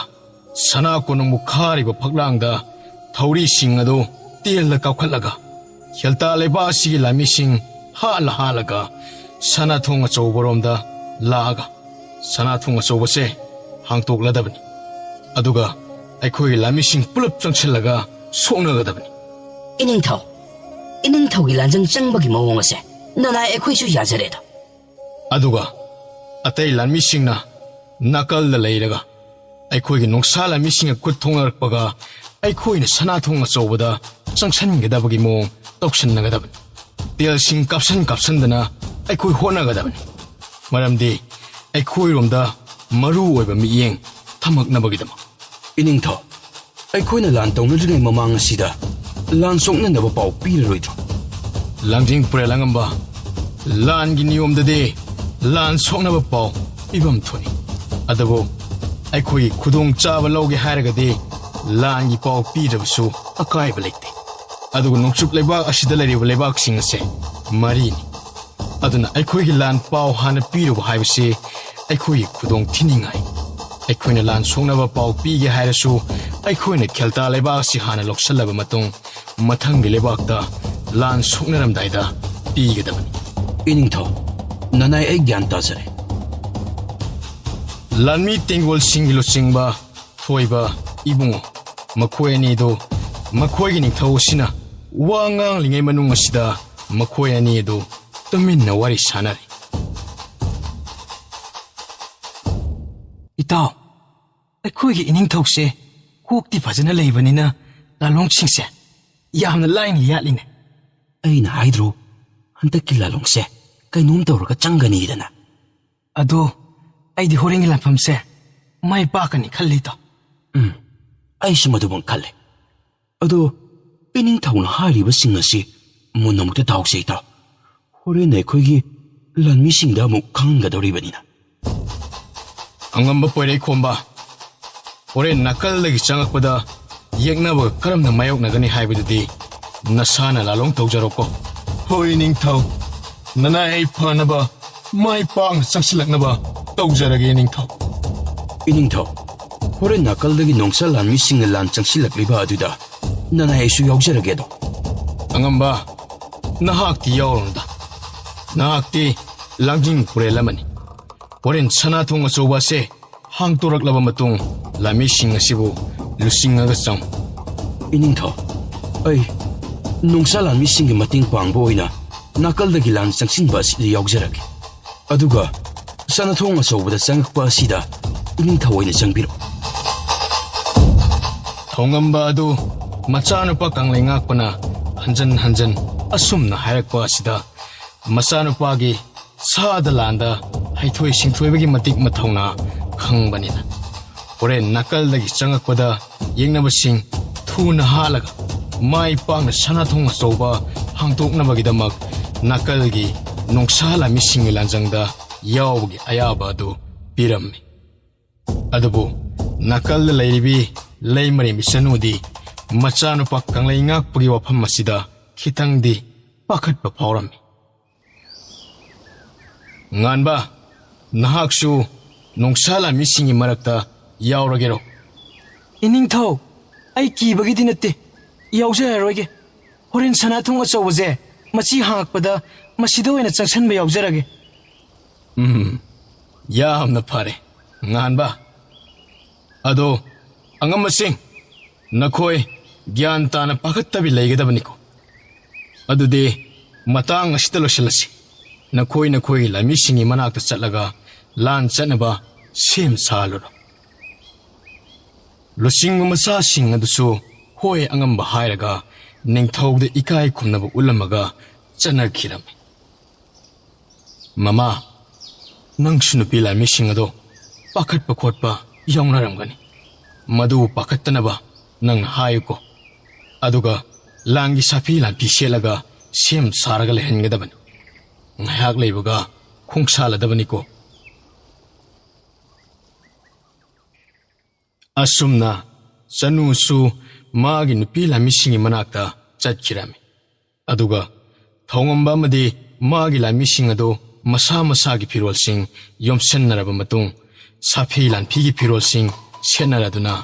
S1: ꯁꯅꯥ ꯀꯣꯅꯨꯡꯕꯨ ꯈꯥꯔꯤꯕ ꯐꯛꯂꯥꯡꯗ ꯊꯧꯔꯤꯁꯤꯡ ꯑꯗꯨ ꯇꯦꯜꯗ ꯀꯥꯎꯈꯠꯂꯒ ꯈꯦꯜꯇꯥ ꯂꯩꯕꯥꯛ ꯑꯁꯤꯒꯤ ꯂꯥꯟꯃꯤꯁꯤꯡ ꯍꯥꯠꯂꯒ ꯁꯅꯥꯊꯣꯡ ꯑꯆꯧꯕꯔꯣꯝꯗ ꯂꯥꯛꯑꯒ ꯁꯅꯥꯊꯣꯡ ꯑꯆꯧꯕꯁꯦ ꯍꯥꯡꯇꯣꯛꯂꯗꯕꯅꯤ꯫ ꯑꯗꯨꯒ ꯑꯩꯈꯣꯏꯒꯤ ꯂꯥꯟꯃꯤꯁꯤꯡ ꯄꯨꯂꯞ ꯆꯪꯁꯤꯜꯂꯒ ꯁꯣꯛꯅꯒꯗꯕꯅꯤ꯫
S5: ꯏꯅꯤꯡꯊꯧꯒꯤ ꯂꯥꯟꯖꯪ ꯆꯪꯕꯒꯤ ꯃꯑꯣꯡ ꯑꯁꯦ ꯅꯅꯥꯏ ꯑꯩꯈꯣꯏꯁꯨ ꯌꯥꯖꯔꯦꯗ꯫
S1: ꯑꯗꯨꯒ ꯑꯇꯩ ꯂꯥꯟꯃꯤꯁꯤꯡꯅ ꯅꯥꯀꯜꯗ ꯂꯩꯔꯒ ꯑꯩꯈꯣꯏꯒꯤ ꯅꯣꯡꯁꯥ ꯂꯥꯟꯃꯤꯁꯤꯡꯒ ꯈꯨꯠ ꯊꯣꯡꯅꯔꯛꯄꯒ ꯑꯩꯈꯣꯏꯅ ꯁꯅꯥꯊꯣꯡ ꯑꯆꯧꯕꯗ ꯆꯪꯁꯟꯒꯗꯕꯒꯤ ꯃꯑꯣꯡ ꯇꯧꯁꯟꯅꯒꯗꯕꯅꯤ꯫ ꯇꯦꯜꯁꯤꯡ ꯀꯥꯞꯁꯟꯗꯅ ꯑꯩꯈꯣꯏ ꯍꯣꯠꯅꯒꯗꯕꯅꯤ꯫ ꯃꯔꯝꯗꯤ ꯑꯩꯈꯣꯏꯔꯣꯝꯗ ꯃꯔꯨ ꯑꯣꯏꯕ ꯃꯤꯠꯌꯦꯡ ꯊꯝꯃꯛꯅꯕꯒꯤꯗꯃꯛ꯫
S3: ꯏꯅꯤꯡꯊꯧ, ꯑꯩꯈꯣꯏꯅ ꯂꯥꯟ ꯇꯧꯅꯗ꯭ꯔꯤꯉꯩ ꯃꯃꯥꯡ ꯑꯁꯤꯗ ꯂꯥꯟ ꯁꯣꯛꯅꯅꯕ ꯄꯥꯎ ꯄꯤꯔꯔꯣꯏꯗ꯭ꯔꯣ?
S1: ꯂꯥꯡꯖꯤꯡ ꯄꯨꯔꯦꯜ ꯑꯉꯝꯕ, ꯂꯥꯟꯒꯤ ꯅꯤꯌꯣꯝꯗꯗꯤ ꯂꯥꯟ ꯁꯣꯛꯅꯕ ꯄꯥꯎ ꯄꯤꯐꯝ ꯊꯣꯛꯏ꯫ ꯑꯗꯨꯕꯨ ꯑꯩꯈꯣꯏꯒꯤ ꯈꯨꯗꯣꯡꯆꯥꯕ ꯂꯧꯒꯦ ꯍꯥꯏꯔꯒꯗꯤ ꯂꯥꯟꯒꯤ ꯄꯥꯎ ꯄꯤꯗ꯭ꯔꯕꯁꯨ ꯑꯀꯥꯏꯕ ꯂꯩꯇꯦ꯫ ꯑꯗꯨꯒ ꯅꯣꯡꯆꯨꯞ ꯂꯩꯕꯥꯛ ꯑꯁꯤꯗ ꯂꯩꯔꯤꯕ ꯂꯩꯕꯥꯛꯁꯤꯡ ꯑꯁꯦ ꯃꯔꯤꯅꯤ꯫ ꯑꯗꯨꯅ ꯑꯩꯈꯣꯏꯒꯤ ꯂꯥꯟ ꯄꯥꯎ ꯍꯥꯟꯅ ꯄꯤꯔꯨꯕ ꯍꯥꯏꯕꯁꯤ ꯑꯩꯈꯣꯏꯒꯤ ꯈꯨꯗꯣꯡ ꯊꯤꯅꯤꯡꯉꯥꯏ꯫ ꯑꯩꯈꯣꯏꯅ ꯂꯥꯟ ꯁꯣꯛꯅꯕ ꯄꯥꯎ ꯄꯤꯒꯦ ꯍꯥꯏꯔꯁꯨ ꯑꯩꯈꯣꯏꯅ ꯈꯦꯜꯇꯥ ꯂꯩꯕꯥꯛ ꯑꯁꯤ ꯍꯥꯟꯅ ꯂꯧꯁꯤꯜꯂꯕ ꯃꯇꯨꯡ ꯃꯊꯪꯒꯤ ꯂꯩꯕꯥꯛꯇ ꯂꯥꯟ ꯁꯣꯛꯅꯔꯝꯗꯥꯏꯗ ꯄꯤꯒꯗꯕꯅꯤ꯫
S3: ꯏꯅꯤꯡꯊꯧ, ꯅꯅꯥꯏ ꯑꯩ ꯒ꯭ꯌꯥꯟ ꯇꯥꯖꯔꯦ꯫
S1: ꯂꯥꯟꯃꯤ ꯇꯦꯡꯒꯣꯜꯁꯤꯡꯒꯤ ꯂꯨꯆꯤꯡꯕ ꯊꯣꯏꯕ ꯏꯕꯨꯡꯉꯣ, ꯃꯈꯣꯏ ꯑꯅꯤꯗꯨ ꯃꯈꯣꯏꯒꯤ ꯅꯤꯡꯊꯧ ꯑꯁꯤꯅ ꯋꯥ ꯉꯥꯡꯂꯤꯉꯩ ꯃꯅꯨꯡ ꯑꯁꯤꯗ ꯃꯈꯣꯏ ꯑꯅꯤ ꯑꯗꯨ ꯇꯨꯃꯤꯟꯅ ꯋꯥꯔꯤ ꯁꯥꯟꯅꯔꯤ꯫
S6: ꯏꯇꯥꯎ, ꯑꯩꯈꯣꯏꯒꯤ ꯏꯅꯤꯡꯊꯧꯁꯦ ꯀꯣꯛꯇꯤ ꯐꯖꯅ ꯂꯩꯕꯅꯤꯅ ꯂꯥꯂꯣꯡꯁꯤꯡꯁꯦ ꯌꯥꯝꯅ ꯂꯥꯏꯅ ꯌꯥꯠꯂꯤꯅꯦ꯫
S3: ꯑꯩꯅ ꯍꯥꯏꯗ꯭ꯔꯣ, ꯍꯟꯗꯛꯀꯤ ꯂꯥꯂꯣꯡꯁꯦ ꯀꯩꯅꯣꯝ ꯇꯧꯔꯒ ꯆꯪꯒꯅꯤꯗꯅ꯫
S6: ꯑꯗꯣ ꯑꯩꯗꯤ ꯍꯣꯔꯦꯟꯒꯤ ꯂꯥꯟꯐꯝꯁꯦ ꯃꯥꯏ ꯄꯥꯛꯀꯅꯤ ꯈꯜꯂꯤ ꯏꯇꯥꯎ꯫
S3: ꯑꯩꯁꯨ ꯃꯗꯨꯃꯛ ꯈꯜꯂꯦ꯫ ꯑꯗꯣ ꯏꯅꯤꯡꯊꯧꯅ ꯍꯥꯏꯔꯤꯕꯁꯤꯡ ꯑꯁꯤ ꯃꯨꯟꯅ ꯑꯃꯨꯛꯇ ꯇꯥꯎꯁꯦ ꯏꯇꯥꯎ꯫ ꯍꯣꯔꯦꯟ ꯑꯩꯈꯣꯏꯒꯤ ꯂꯥꯟꯃꯤꯁꯤꯡꯗ ꯑꯃꯨꯛ ꯈꯪꯒꯗꯧꯔꯤꯕꯅꯤꯅ꯫
S1: ꯑꯉꯝꯕ ꯄꯣꯏꯔꯩꯈꯣꯝꯕ, ꯍꯣꯔꯦꯟ ꯅꯥꯀꯜꯗꯒꯤ ꯆꯪꯉꯛꯄꯗ ꯌꯦꯛꯅꯕꯒ ꯀꯔꯝꯅ ꯃꯥꯌꯣꯛꯅꯒꯅꯤ ꯍꯥꯏꯕꯗꯨꯗꯤ ꯅꯁꯥꯅ ꯂꯥꯂꯣꯡ ꯇꯧꯖꯔꯣꯀꯣ꯫
S6: ꯍꯣꯏ ꯅꯤꯡꯊꯧ, ꯅꯅꯥꯏ ꯑꯩ ꯐꯅꯕ ꯃꯥꯏ ꯄꯥꯛꯅ ꯆꯪꯁꯤꯜꯂꯛꯅꯕ ꯇꯧꯖꯔꯒꯦ ꯅꯤꯡꯊꯧ꯫
S3: ꯏꯅꯤꯡꯊꯧ, ꯍꯣꯔꯦꯟ ꯅꯥꯀꯜꯗꯒꯤ ꯅꯣꯡꯁꯥ ꯂꯥꯟꯃꯤꯁꯤꯡꯅ ꯂꯥꯟ ꯆꯪꯁꯤꯜꯂꯛꯂꯤꯕ ꯑꯗꯨꯗ ꯅꯅꯥꯏ ꯑꯩꯁꯨ ꯌꯥꯎꯖꯔꯒꯦꯗꯣ꯫
S1: ꯑꯉꯝꯕ, ꯅꯍꯥꯛꯇꯤ ꯌꯥꯎꯔꯨꯅꯨꯗ꯫ ꯅꯍꯥꯛꯇꯤ ꯂꯥꯡꯖꯤꯡ ꯄꯨꯔꯦꯜ ꯑꯃꯅꯤ꯫ ꯍꯣꯔꯦꯟ ꯁꯅꯥꯊꯣꯡ ꯑꯆꯧꯕ ꯑꯁꯦ ꯍꯥꯡꯇꯣꯔꯛꯂꯕ ꯃꯇꯨꯡ ꯂꯥꯟꯃꯤꯁꯤꯡ ꯑꯁꯤꯕꯨ ꯂꯨꯆꯤꯡꯉꯒ ꯆꯪꯉꯨ꯫
S3: ꯏꯅꯤꯡꯊꯧ, ꯑꯩ ꯅꯣꯡꯁꯥ ꯂꯥꯟꯃꯤꯁꯤꯡꯒꯤ ꯃꯇꯦꯡ ꯄꯥꯡꯕ ꯑꯣꯏꯅ ꯅꯥꯀꯜꯗꯒꯤ ꯂꯥꯟ ꯆꯪꯁꯤꯟꯕ ꯑꯁꯤꯗ ꯌꯥꯎꯖꯔꯒꯦ꯫ ꯑꯗꯨꯒ ꯁꯅꯥꯊꯣꯡ ꯑꯆꯧꯕꯗ ꯆꯪꯉꯛꯄ ꯑꯁꯤꯗ ꯏꯅꯤꯡꯊꯧ ꯑꯣꯏꯅ ꯆꯪꯕꯤꯔꯣ꯫
S1: ꯊꯧꯉꯝꯕ ꯑꯗꯨ ꯃꯆꯥꯅꯨꯄꯥ ꯀꯪꯂꯩ ꯉꯥꯛꯄꯅ ꯍꯟꯖꯟ ꯑꯁꯨꯝꯅ ꯍꯥꯏꯔꯛꯄ ꯑꯁꯤꯗ 호렌 나칼다기 짱악보다 잉나버싱 투나 하라가 마이 빵나 사나통 소바 항독나버기다막 나칼기 농사라 미싱이 란장다 야오기 아야바도 비람미 아두부 나칼다 레이비 레이머리 미사누디 마차누파 강레잉악부기 와팜마시다 키탕디 파컷바 파오람미 nganba nahaksu nungsala misingi marakta yauragero
S6: Ining thau, ai ki bagi dinate, yauja roige. Horen sanatung achawje, machi hangakpada, masido ina changsan ba yaujarage.
S1: yamna phare nganba ado angam masing nakhoi gyan tana pakhattabi leigadabaniko adude matang asitalo silasi nakhoi lami singi manakta chatlaga lan chanaba sem saluro losing masa sing adusu hoi angam ba hairaga ningthaude ikai khumnaba ulamaga chana khiram mama nang sunupi lami sing ado pakhat pakhotpa yongnaramgani madu pakhattanaba nang hayuko aduga langi safi lan piselaga sem saraga lehengadabani ngahak leibaga khungsaladabani ko asumna chanu su magi nupi lami singi manakta chatkirami aduga thongamba madi magi lami sing ado masa masagi pirol sing yomsennaraba matung safi lan phigi pirol sing senaraduna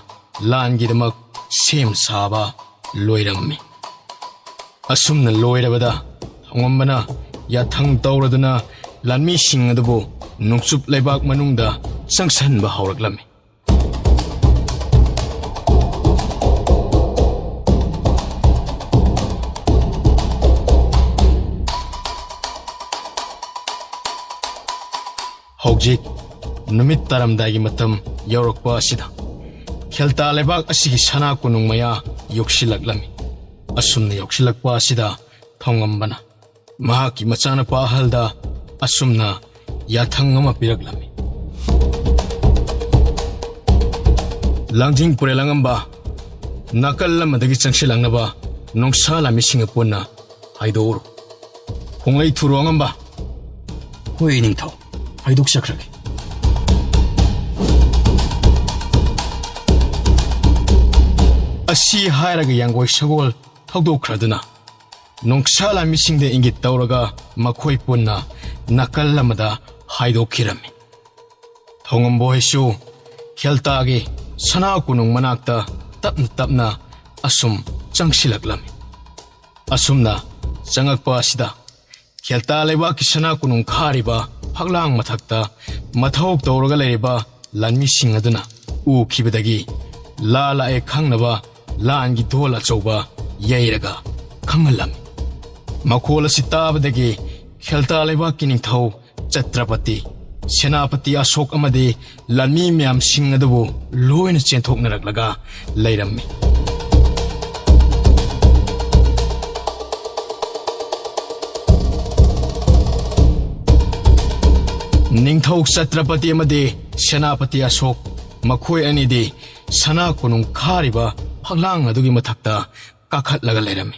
S1: lan gidamak sem saba loirammi asumna loirabada thongambana yathang tauraduna lanmi sing adabu nungsup leibak manungda sangsanba hauraklammi Hojik numit taramdagi matam yaurokpa asida khelta lebak asigi sana kunung maya yoksilaklami asumna yoksilakpa asida thongambana mahaki machana pahalda asumna yathangama piraklami langjing purelangamba nakallamadagi changsilangnaba nongsala misingapuna haidoro hongai thurongamba
S3: hoi ningthau haidok siakrage
S1: asi hairaga yangoi sagol thogdokraduna nongsala misingde ingit tawraga makhoi punna nakallamada haidokirami thongamboisu kheltagi sana kunung manakta tapna asum changsilaklami asumna changakpa asida khelta leba kisana kunung khariba phaglang mathakta mathok tawraga leriba lanmi sing aduna u khibadagi la la e khangnaba langi dola chauba yairaga khangalam makola sitabadagi khelta leba kining thau chatrapati senapati asok amade lanmi myam sing adabu loina chenthok naraklaga leirammi Ningthau Chatrapati amade Senapati Asok makhoi anidi sana kunung khariba phaglang adugi mathakta kakhatlaga leirami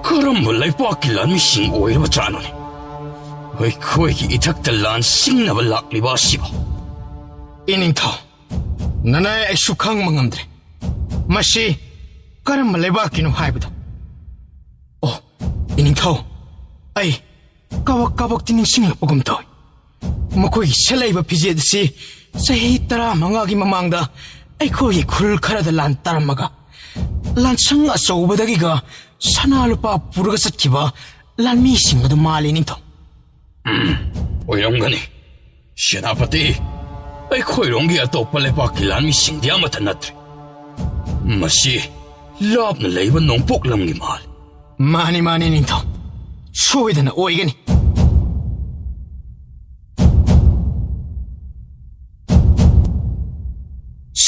S3: Karamba leibaki lan mising oiraba chanoni Hoiki itakta lan singnaba lakliba siba
S1: Iningthau nanay ay sukhang mangamdre masi karamba leibaki no haibado oh iningthau ay kawak tiningsinglapagum taw makoy selaiba pijedsi sahi tara mangagi mamangda ay koy khul kharada lan taramaga lansang asawbadagiga sanalupa puraga satkiba lanmi singadu mali ningthau
S3: oiramgani senapati ai khoirongi atopa leibaki lan mising dia matanatre masi labna leiba nongpok lamgi mal
S1: mani ningthau soidana oigani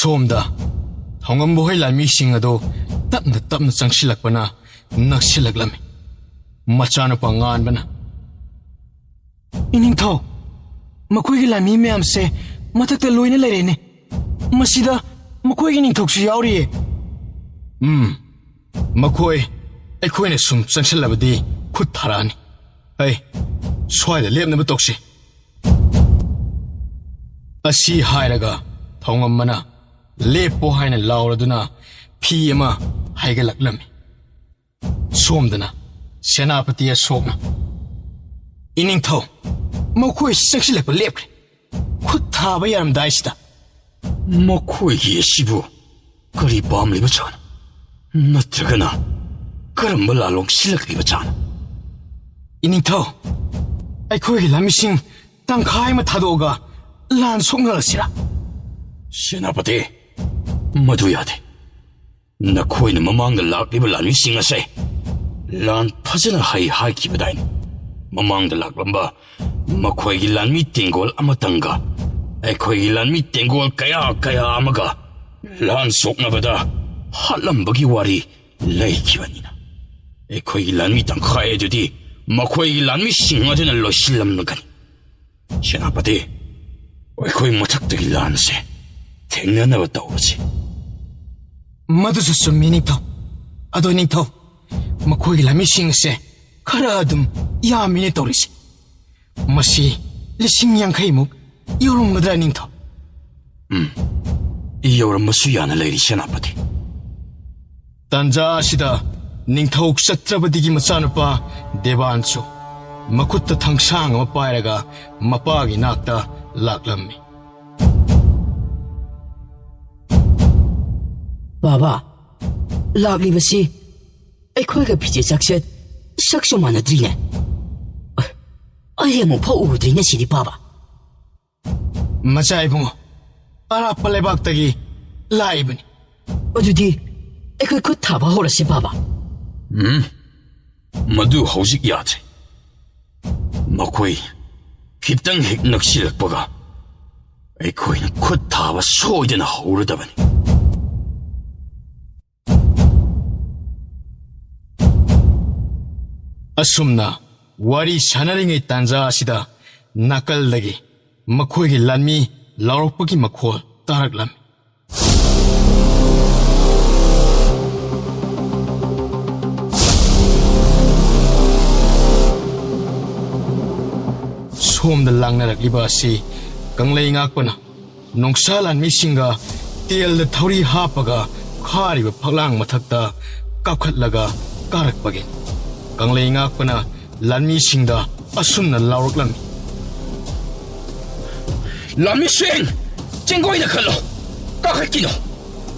S1: ꯁꯣꯝꯗ ꯊꯧꯉꯝꯕꯍꯣꯏ ꯂꯥꯟꯃꯤꯁꯤꯡ ꯑꯗꯨ ꯇꯞꯅ ꯇꯞꯅ ꯆꯪꯁꯤꯜꯂꯛꯄꯅ ꯅꯛꯁꯤꯜꯂꯛꯂꯝꯃꯤ꯫ ꯃꯆꯥꯅꯨꯄꯥ ꯉꯥꯟꯕꯅ
S6: ꯏꯅꯤꯡꯊꯧ, ꯃꯈꯣꯏꯒꯤ ꯂꯥꯟꯃꯤ ꯃꯌꯥꯝꯁꯦ ꯃꯊꯛꯇ ꯂꯣꯏꯅ ꯂꯩꯔꯦꯅꯦ꯫ ꯃꯁꯤꯗ ꯃꯈꯣꯏꯒꯤ ꯅꯤꯡꯊꯧꯁꯨ ꯌꯥꯎꯔꯤꯌꯦ꯫
S1: ꯃꯈꯣꯏ ꯑꯩꯈꯣꯏꯅ ꯁꯨꯝ ꯆꯪꯁꯤꯜꯂꯕꯗꯤ ꯈꯨꯠ ꯊꯥꯔꯛꯑꯅꯤ꯫ ꯁ꯭ꯋꯥꯏꯗ ꯂꯦꯞꯅꯕ ꯇꯧꯁꯤ꯫ ꯑꯁꯤ ꯍꯥꯏꯔꯒ ꯊꯧꯉꯝꯕꯅ ꯂꯦꯞꯄꯣ ꯍꯥꯏꯅ ꯂꯥꯎꯔꯗꯨꯅ ꯐꯤ ꯑꯃ ꯍꯥꯏꯒꯠꯂꯛꯂꯝꯃꯤ꯫ ꯁꯣꯝꯗꯅ ꯁꯦꯅꯥꯄꯇꯤ ꯑꯁꯣꯛꯅ ꯏꯅꯤꯡꯊꯧ, ꯃꯈꯣꯏ ꯆꯪꯁꯤꯜꯂꯛꯄ ꯂꯦꯞꯈ꯭ꯔꯦ꯫ ꯈꯨꯠ ꯊꯥꯕ ꯌꯥꯔꯝꯗꯥꯏꯁꯤꯗ
S9: ꯃꯈꯣꯏꯒꯤ ꯑꯁꯤꯕꯨ ꯀꯔꯤ ꯄꯥꯝꯂꯤꯕ ꯖꯥꯠꯅꯣ? ꯅꯠꯇ꯭ꯔꯒꯅ ꯀꯔꯝꯕ ꯂꯥꯂꯣꯡ ꯁꯤꯜꯂꯛꯂꯤꯕ ꯖꯥꯠꯅꯣ?
S1: ꯏꯅꯤꯡꯊꯧ, ꯑꯩꯈꯣꯏꯒꯤ ꯂꯥꯟꯃꯤꯁꯤꯡ ꯇꯪꯈꯥꯏ ꯑꯃ ꯊꯥꯗꯣꯛꯑꯒ ꯂꯥꯟ ꯁꯣꯛꯅꯔꯁꯤꯔꯥ?
S9: ꯁꯦꯅꯥꯄꯇꯤ, ꯃꯗꯨ ꯌꯥꯗꯦ꯫ ꯅꯈꯣꯏꯅ ꯃꯃꯥꯡꯗ ꯂꯥꯛꯂꯤꯕ ꯂꯥꯟꯃꯤꯁꯤꯡ ꯑꯁꯦ ꯂꯥꯟ ꯐꯖꯅ ꯍꯥꯏꯈꯤꯕꯗꯥꯏꯅꯤ꯫ ꯃꯃꯥꯡꯗ ꯂꯥꯛꯂꯝꯕ ꯃꯈꯣꯏꯒꯤ ꯂꯥꯟꯃꯤ ꯇꯦꯡꯒꯣꯜ ꯑꯃꯇꯪꯒ ꯑꯩꯈꯣꯏꯒꯤ ꯂꯥꯟꯃꯤ ꯇꯦꯡꯒꯣꯜ ꯀꯌꯥ ꯑꯃꯒ ꯂꯥꯟ ꯁꯣꯛꯅꯕꯗ ꯍꯥꯠꯂꯝꯕꯒꯤ ꯋꯥꯔꯤ ꯂꯩꯈꯤꯕꯅꯤꯅ ꯑꯩꯈꯣꯏꯒꯤ ꯂꯥꯟꯃꯤ ꯇꯪꯈꯥꯏ ꯑꯗꯨꯗꯤ ꯃꯈꯣꯏꯒꯤ ꯂꯥꯟꯃꯤꯁꯤꯡ ꯑꯗꯨꯅ ꯂꯣꯏꯁꯤꯜꯂꯝꯂꯒꯅꯤ꯫ ꯁꯦꯅꯥꯄꯇꯤ, ꯑꯩꯈꯣꯏ ꯃꯊꯛꯇꯒꯤ ꯂꯥꯟꯁꯦ ꯊꯦꯡꯅꯅꯕ ꯇꯧꯔꯁꯤ꯫
S1: ꯃꯗꯨꯁꯨ ꯆꯨꯝꯃꯤ ꯅꯤꯡꯊꯧ꯫ ꯑꯗꯣ ꯅꯤꯡꯊꯧ, ꯃꯈꯣꯏꯒꯤ ꯂꯥꯟꯃꯤꯁꯤꯡ ꯑꯁꯦ ꯈꯔ ꯑꯗꯨꯝ ꯌꯥꯝꯃꯤꯅꯦ ꯇꯧꯔꯤꯁꯦ꯫ ꯃꯁꯤ 50,000ꯃꯨꯛ ꯌꯧꯔꯝꯒꯗ꯭ꯔꯥ ꯅꯤꯡꯊꯧ?
S9: ꯌꯧꯔꯝꯕꯁꯨ ꯌꯥꯅ ꯂꯩꯔꯤ ꯁꯦꯅꯥꯄꯇꯤ꯫
S1: ꯇꯥꯟꯖꯥ ꯑꯁꯤꯗ ꯅꯤꯡꯊꯧ ꯆꯠꯇ꯭ꯔꯕꯗꯤꯒꯤ ꯃꯆꯥꯅꯨꯄꯥ ꯗꯦꯕꯥꯟꯁꯨ ꯃꯈꯨꯠꯇ ꯊꯥꯡꯁꯥꯡ ꯑꯃ ꯄꯥꯏꯔꯒ ꯃꯄꯥꯒꯤ ꯅꯥꯛꯇ ꯂꯥꯛꯂꯝꯃꯤ꯫
S5: ꯕꯥꯕꯥ, ꯂꯥꯛꯂꯤꯕꯁꯤ ꯑꯩꯈꯣꯏꯒ ꯐꯤꯖꯦꯠ ꯆꯥꯛꯁꯦꯠ ꯁꯛꯁꯨ ꯃꯥꯟꯅꯗ꯭ꯔꯤꯅꯦ꯫ ꯑꯩ ꯑꯃꯨꯛ ꯐꯥꯎ ꯎꯗ꯭ꯔꯤꯅꯦ ꯁꯤꯗꯤ ꯕꯥꯕꯥ꯫
S1: ꯃꯆꯥ ꯏꯕꯨꯡꯉꯣ, ꯑꯔꯥꯞꯄ ꯂꯩꯕꯥꯛꯇꯒꯤ ꯂꯥꯛꯏꯕꯅꯤ꯫
S5: ꯑꯗꯨꯗꯤ ꯑꯩꯈꯣꯏ ꯈꯨꯠ ꯊꯥꯕ ꯍꯧꯔꯁꯤ ꯕꯥꯕꯥ꯫
S9: ꯃꯗꯨ ꯍꯧꯖꯤꯛ ꯌꯥꯗ꯭ꯔꯦ꯫ ꯃꯈꯣꯏ ꯈꯤꯇꯪ ꯍꯦꯛ ꯅꯛꯁꯤꯜꯂꯛꯄꯒ ꯑꯩꯈꯣꯏꯅ ꯈꯨꯠ ꯊꯥꯕ ꯁꯣꯏꯗꯅ ꯍꯧꯔꯗꯕꯅꯤ꯫
S1: ꯑꯁꯨꯝꯅ ꯋꯥꯔꯤ ꯁꯥꯟꯅꯔꯤꯉꯩ ꯇꯥꯟꯖꯥ ꯑꯁꯤꯗ ꯅꯥꯀꯜꯗꯒꯤ ꯃꯈꯣꯏꯒꯤ ꯂꯥꯟꯃꯤ ꯂꯥꯎꯔꯛꯄꯒꯤ ꯃꯈꯣꯜ ꯇꯥꯔꯛꯂꯝꯃꯤ꯫ ꯁꯣꯝꯗ ꯂꯥꯡꯅꯔꯛꯂꯤꯕ ꯑꯁꯤ ꯀꯪꯂꯩ ꯉꯥꯛꯄꯅ ꯅꯣꯡꯁꯥ ꯂꯥꯟꯃꯤꯁꯤꯡꯒ ꯇꯦꯜꯗ ꯊꯧꯔꯤ ꯍꯥꯞꯄꯒ ꯈꯥꯔꯤꯕ ꯐꯛꯂꯥꯡ ꯃꯊꯛꯇ ꯀꯥꯞꯈꯠꯂꯒ ꯀꯥꯔꯛꯄꯒꯤ ꯀꯪꯂꯩ ꯉꯥꯛꯄꯅ ꯂꯥꯟꯃꯤꯁꯤꯡꯗ ꯑꯁꯨꯝꯅ ꯂꯥꯎꯔꯛꯂꯝꯃꯤ꯫
S9: ꯂꯥꯟꯃꯤꯁꯤꯡ, ꯆꯦꯡꯒꯣꯏꯗ ꯈꯜꯂꯣ, ꯀꯥꯈꯠꯈꯤꯅꯣ꯫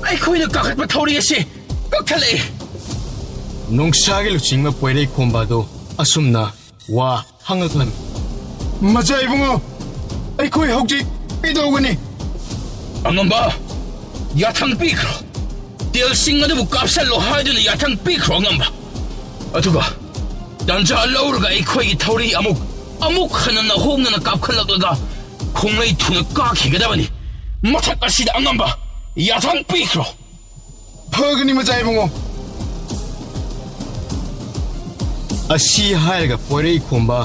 S9: ꯑꯩꯈꯣꯏꯅ ꯀꯥꯈꯠꯄ ꯊꯧꯔꯤ ꯑꯁꯤ ꯀꯛꯊꯠꯂꯛꯏ꯫
S1: ꯅꯣꯡꯁꯥꯒꯤ ꯂꯨꯆꯤꯡꯕ ꯄꯣꯏꯔꯩ ꯈꯣꯝꯕ ꯑꯗꯨ ꯑꯁꯨꯝꯅ ꯋꯥ ꯍꯪꯉꯛꯂꯝꯃꯤ꯫ ꯃꯆꯥ ꯏꯕꯨꯡꯉꯣ, ꯑꯩꯈꯣꯏ ꯍꯧꯖꯤꯛ ꯀꯩꯗꯧꯒꯅꯤ?
S9: ꯑꯉꯝꯕ, ꯌꯥꯊꯪ ꯄꯤꯈ꯭ꯔꯣ꯫ ꯇꯦꯜꯁꯤꯡ ꯑꯗꯨꯕꯨ ꯀꯥꯞꯁꯜꯂꯣ ꯍꯥꯏꯗꯨꯅ ꯌꯥꯊꯪ ꯄꯤꯈ꯭ꯔꯣ ꯑꯉꯝꯕ꯫ ꯑꯗꯨꯒ ꯇꯥꯟꯖꯥ ꯂꯧꯔꯒ ꯑꯩꯈꯣꯏꯒꯤ ꯊꯧꯔꯤ ꯑꯃꯨꯛ ꯍꯟꯅ ꯅꯍꯣꯡꯅꯅ ꯀꯥꯞꯈꯠꯂꯛꯂꯒ ꯈꯣꯡꯂꯩ ꯊꯨꯅ ꯀꯥꯈꯤꯒꯗꯕꯅꯤ꯫ ꯃꯊꯛ ꯑꯁꯤꯗ ꯑꯉꯝꯕ, ꯌꯥꯊꯪ ꯄꯤꯈ꯭ꯔꯣ꯫
S1: ꯐꯒꯅꯤ ꯃꯆꯥ ꯏꯕꯨꯡꯉꯣ꯫ ꯑꯁꯤ ꯍꯥꯏꯔꯒ ꯄꯣꯏꯔꯩ ꯈꯣꯝꯕ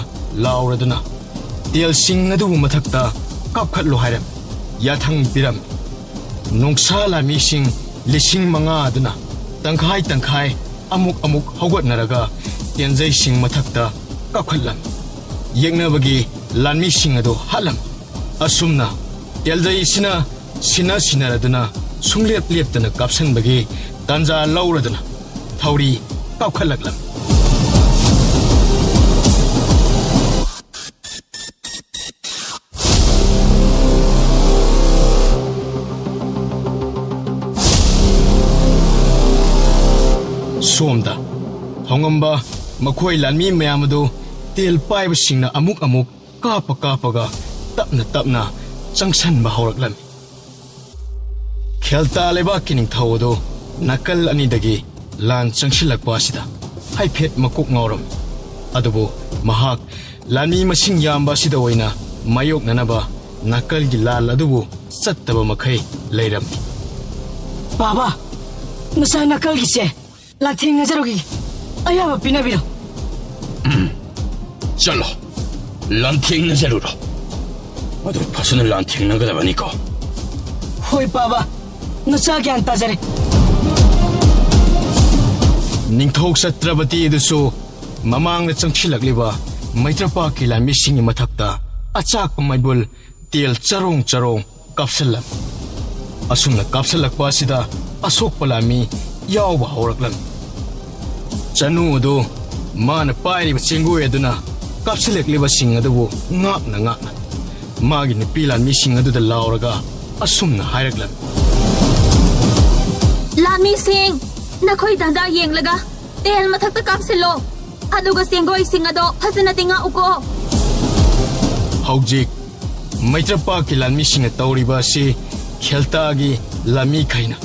S1: ꯂꯥꯎꯔꯗꯨꯅ ꯇꯦꯜꯁꯤꯡ ꯑꯗꯨꯕꯨ ꯃꯊꯛꯇ ꯀꯥꯞꯈꯠꯂꯣ ꯍꯥꯏꯔꯝꯃꯤ꯫ ꯌꯥꯊꯪ ꯄꯤꯔꯝꯃꯤ꯫ ꯅꯣꯡꯁꯥ ꯂꯥꯟꯃꯤꯁꯤꯡ 5,000 ꯑꯗꯨꯅ ꯇꯪꯈꯥꯏ ꯑꯃꯨꯛ ꯍꯧꯒꯠꯅꯔꯒ ꯇꯦꯟꯖꯩꯁꯤꯡ ꯃꯊꯛꯇ ꯀꯥꯞꯈꯠꯂꯝꯃꯤ꯫ ꯌꯦꯛꯅꯕꯒꯤ ꯂꯥꯟꯃꯤꯁꯤꯡ ꯑꯗꯨ ꯍꯥꯠꯂꯝꯃꯤ꯫ ꯑꯁꯨꯝꯅ ꯇꯦꯜꯖꯩꯁꯤꯅ ꯁꯤꯟꯅꯔꯗꯨꯅ ꯁꯨꯡꯂꯦꯞ ꯂꯦꯞꯇꯅ ꯀꯥꯞꯁꯟꯕꯒꯤ ꯇꯥꯟꯖꯥ ꯂꯧꯔꯗꯨꯅ ꯊꯧꯔꯤ ꯀꯥꯞꯈꯠꯂꯛꯂꯝꯃꯤ꯫ ꯁꯣꯝꯗ ꯊꯧꯉꯝꯕ ꯃꯈꯣꯏ ꯂꯥꯟꯃꯤ ꯃꯌꯥꯝ ꯑꯗꯨ ꯇꯦꯜ ꯄꯥꯏꯕꯁꯤꯡꯅ ꯑꯃꯨꯛ ꯀꯥꯞꯄꯒ ꯇꯞꯅ ꯆꯪꯁꯟꯕ ꯍꯧꯔꯛꯂꯝꯃꯤ꯫ ꯈꯦꯜꯇꯥ ꯂꯩꯕꯥꯛꯀꯤ ꯅꯤꯡꯊꯧ ꯑꯗꯨ ꯅꯥꯀꯜ ꯑꯅꯤꯗꯒꯤ ꯂꯥꯟ ꯆꯪꯁꯤꯜꯂꯛꯄ ꯑꯁꯤꯗ ꯍꯥꯏꯐꯦꯠ ꯃꯀꯣꯛ ꯉꯥꯎꯔꯝꯃꯤ꯫ ꯑꯗꯨꯕꯨ ꯃꯍꯥꯛ ꯂꯥꯟꯃꯤ ꯃꯁꯤꯡ ꯌꯥꯝꯕ ꯑꯁꯤꯗ ꯑꯣꯏꯅ ꯃꯥꯌꯣꯛꯅꯅꯕ ꯅꯥꯀꯜꯒꯤ ꯂꯥꯜ ꯑꯗꯨꯕꯨ ꯆꯠꯇꯕ ꯃꯈꯩ ꯂꯩꯔꯝꯃꯤ꯫
S5: Baba, nasa nakal gise, lating na jarogi. Ayaw pinabiro.
S3: Chalo, lanting na jaruro. Ado pasunal lanting na galaban ko.
S5: Hoy Baba, nasa gyan tajare.
S1: ꯅꯤꯡꯊꯧ ꯁꯇ꯭ꯔꯄꯇꯤ ꯑꯗꯨꯁꯨ ꯃꯃꯥꯡꯗ ꯆꯪꯁꯤꯜꯂꯛꯂꯤꯕ ꯃꯩꯇ꯭ꯔꯄꯥꯛꯀꯤ ꯂꯥꯟꯃꯤꯁꯤꯡꯒꯤ ꯃꯊꯛꯇ ꯑꯆꯥꯛꯄ ꯃꯩꯕꯨꯜ ꯇꯦꯜ ꯆꯔꯣꯡ ꯆꯔꯣꯡ ꯀꯥꯞꯁꯤꯜꯂꯝꯃꯤ꯫ ꯑꯁꯨꯝꯅ ꯀꯥꯞꯁꯤꯜꯂꯛꯄ ꯑꯁꯤꯗ ꯑꯁꯣꯛꯄ ꯂꯥꯟꯃꯤ ꯌꯥꯎꯕ ꯍꯧꯔꯛꯂꯝꯃꯤ꯫ ꯆꯅꯨ ꯑꯗꯨ ꯃꯥꯅ ꯄꯥꯏꯔꯤꯕ ꯆꯦꯡꯒꯣꯏ ꯑꯗꯨꯅ ꯀꯥꯞꯁꯤꯜꯂꯛꯂꯤꯕꯁꯤꯡ ꯑꯗꯨꯕꯨ ꯉꯥꯛꯅ ꯃꯥꯒꯤ ꯅꯨꯄꯤ ꯂꯥꯟꯃꯤꯁꯤꯡ ꯑꯗꯨꯗ ꯂꯥꯎꯔꯒ ꯑꯁꯨꯝꯅ ꯍꯥꯏꯔꯛꯂꯝꯃꯤ꯫
S2: ꯂꯥꯟꯃꯤꯁꯤꯡ, ꯅꯈꯣꯏ ꯇꯥꯟꯖꯥ ꯌꯦꯡꯂꯒ ꯇꯦꯜ ꯃꯊꯛꯇ ꯀꯥꯞꯁꯤꯜꯂꯣ, ꯑꯗꯨꯒ ꯆꯦꯡꯒꯣꯏꯁꯤꯡ ꯑꯗꯣ ꯐꯖꯅ ꯇꯤꯡꯉꯛꯎꯀꯣ꯫
S1: ꯍꯧꯖꯤꯛ ꯃꯩꯇ꯭ꯔꯄꯥꯛꯀꯤ ꯂꯥꯟꯃꯤꯁꯤꯡꯅ ꯇꯧꯔꯤꯕ ꯑꯁꯤ ꯈꯦꯜꯇꯥꯒꯤ ꯂꯥꯟꯃꯤꯈꯩꯅ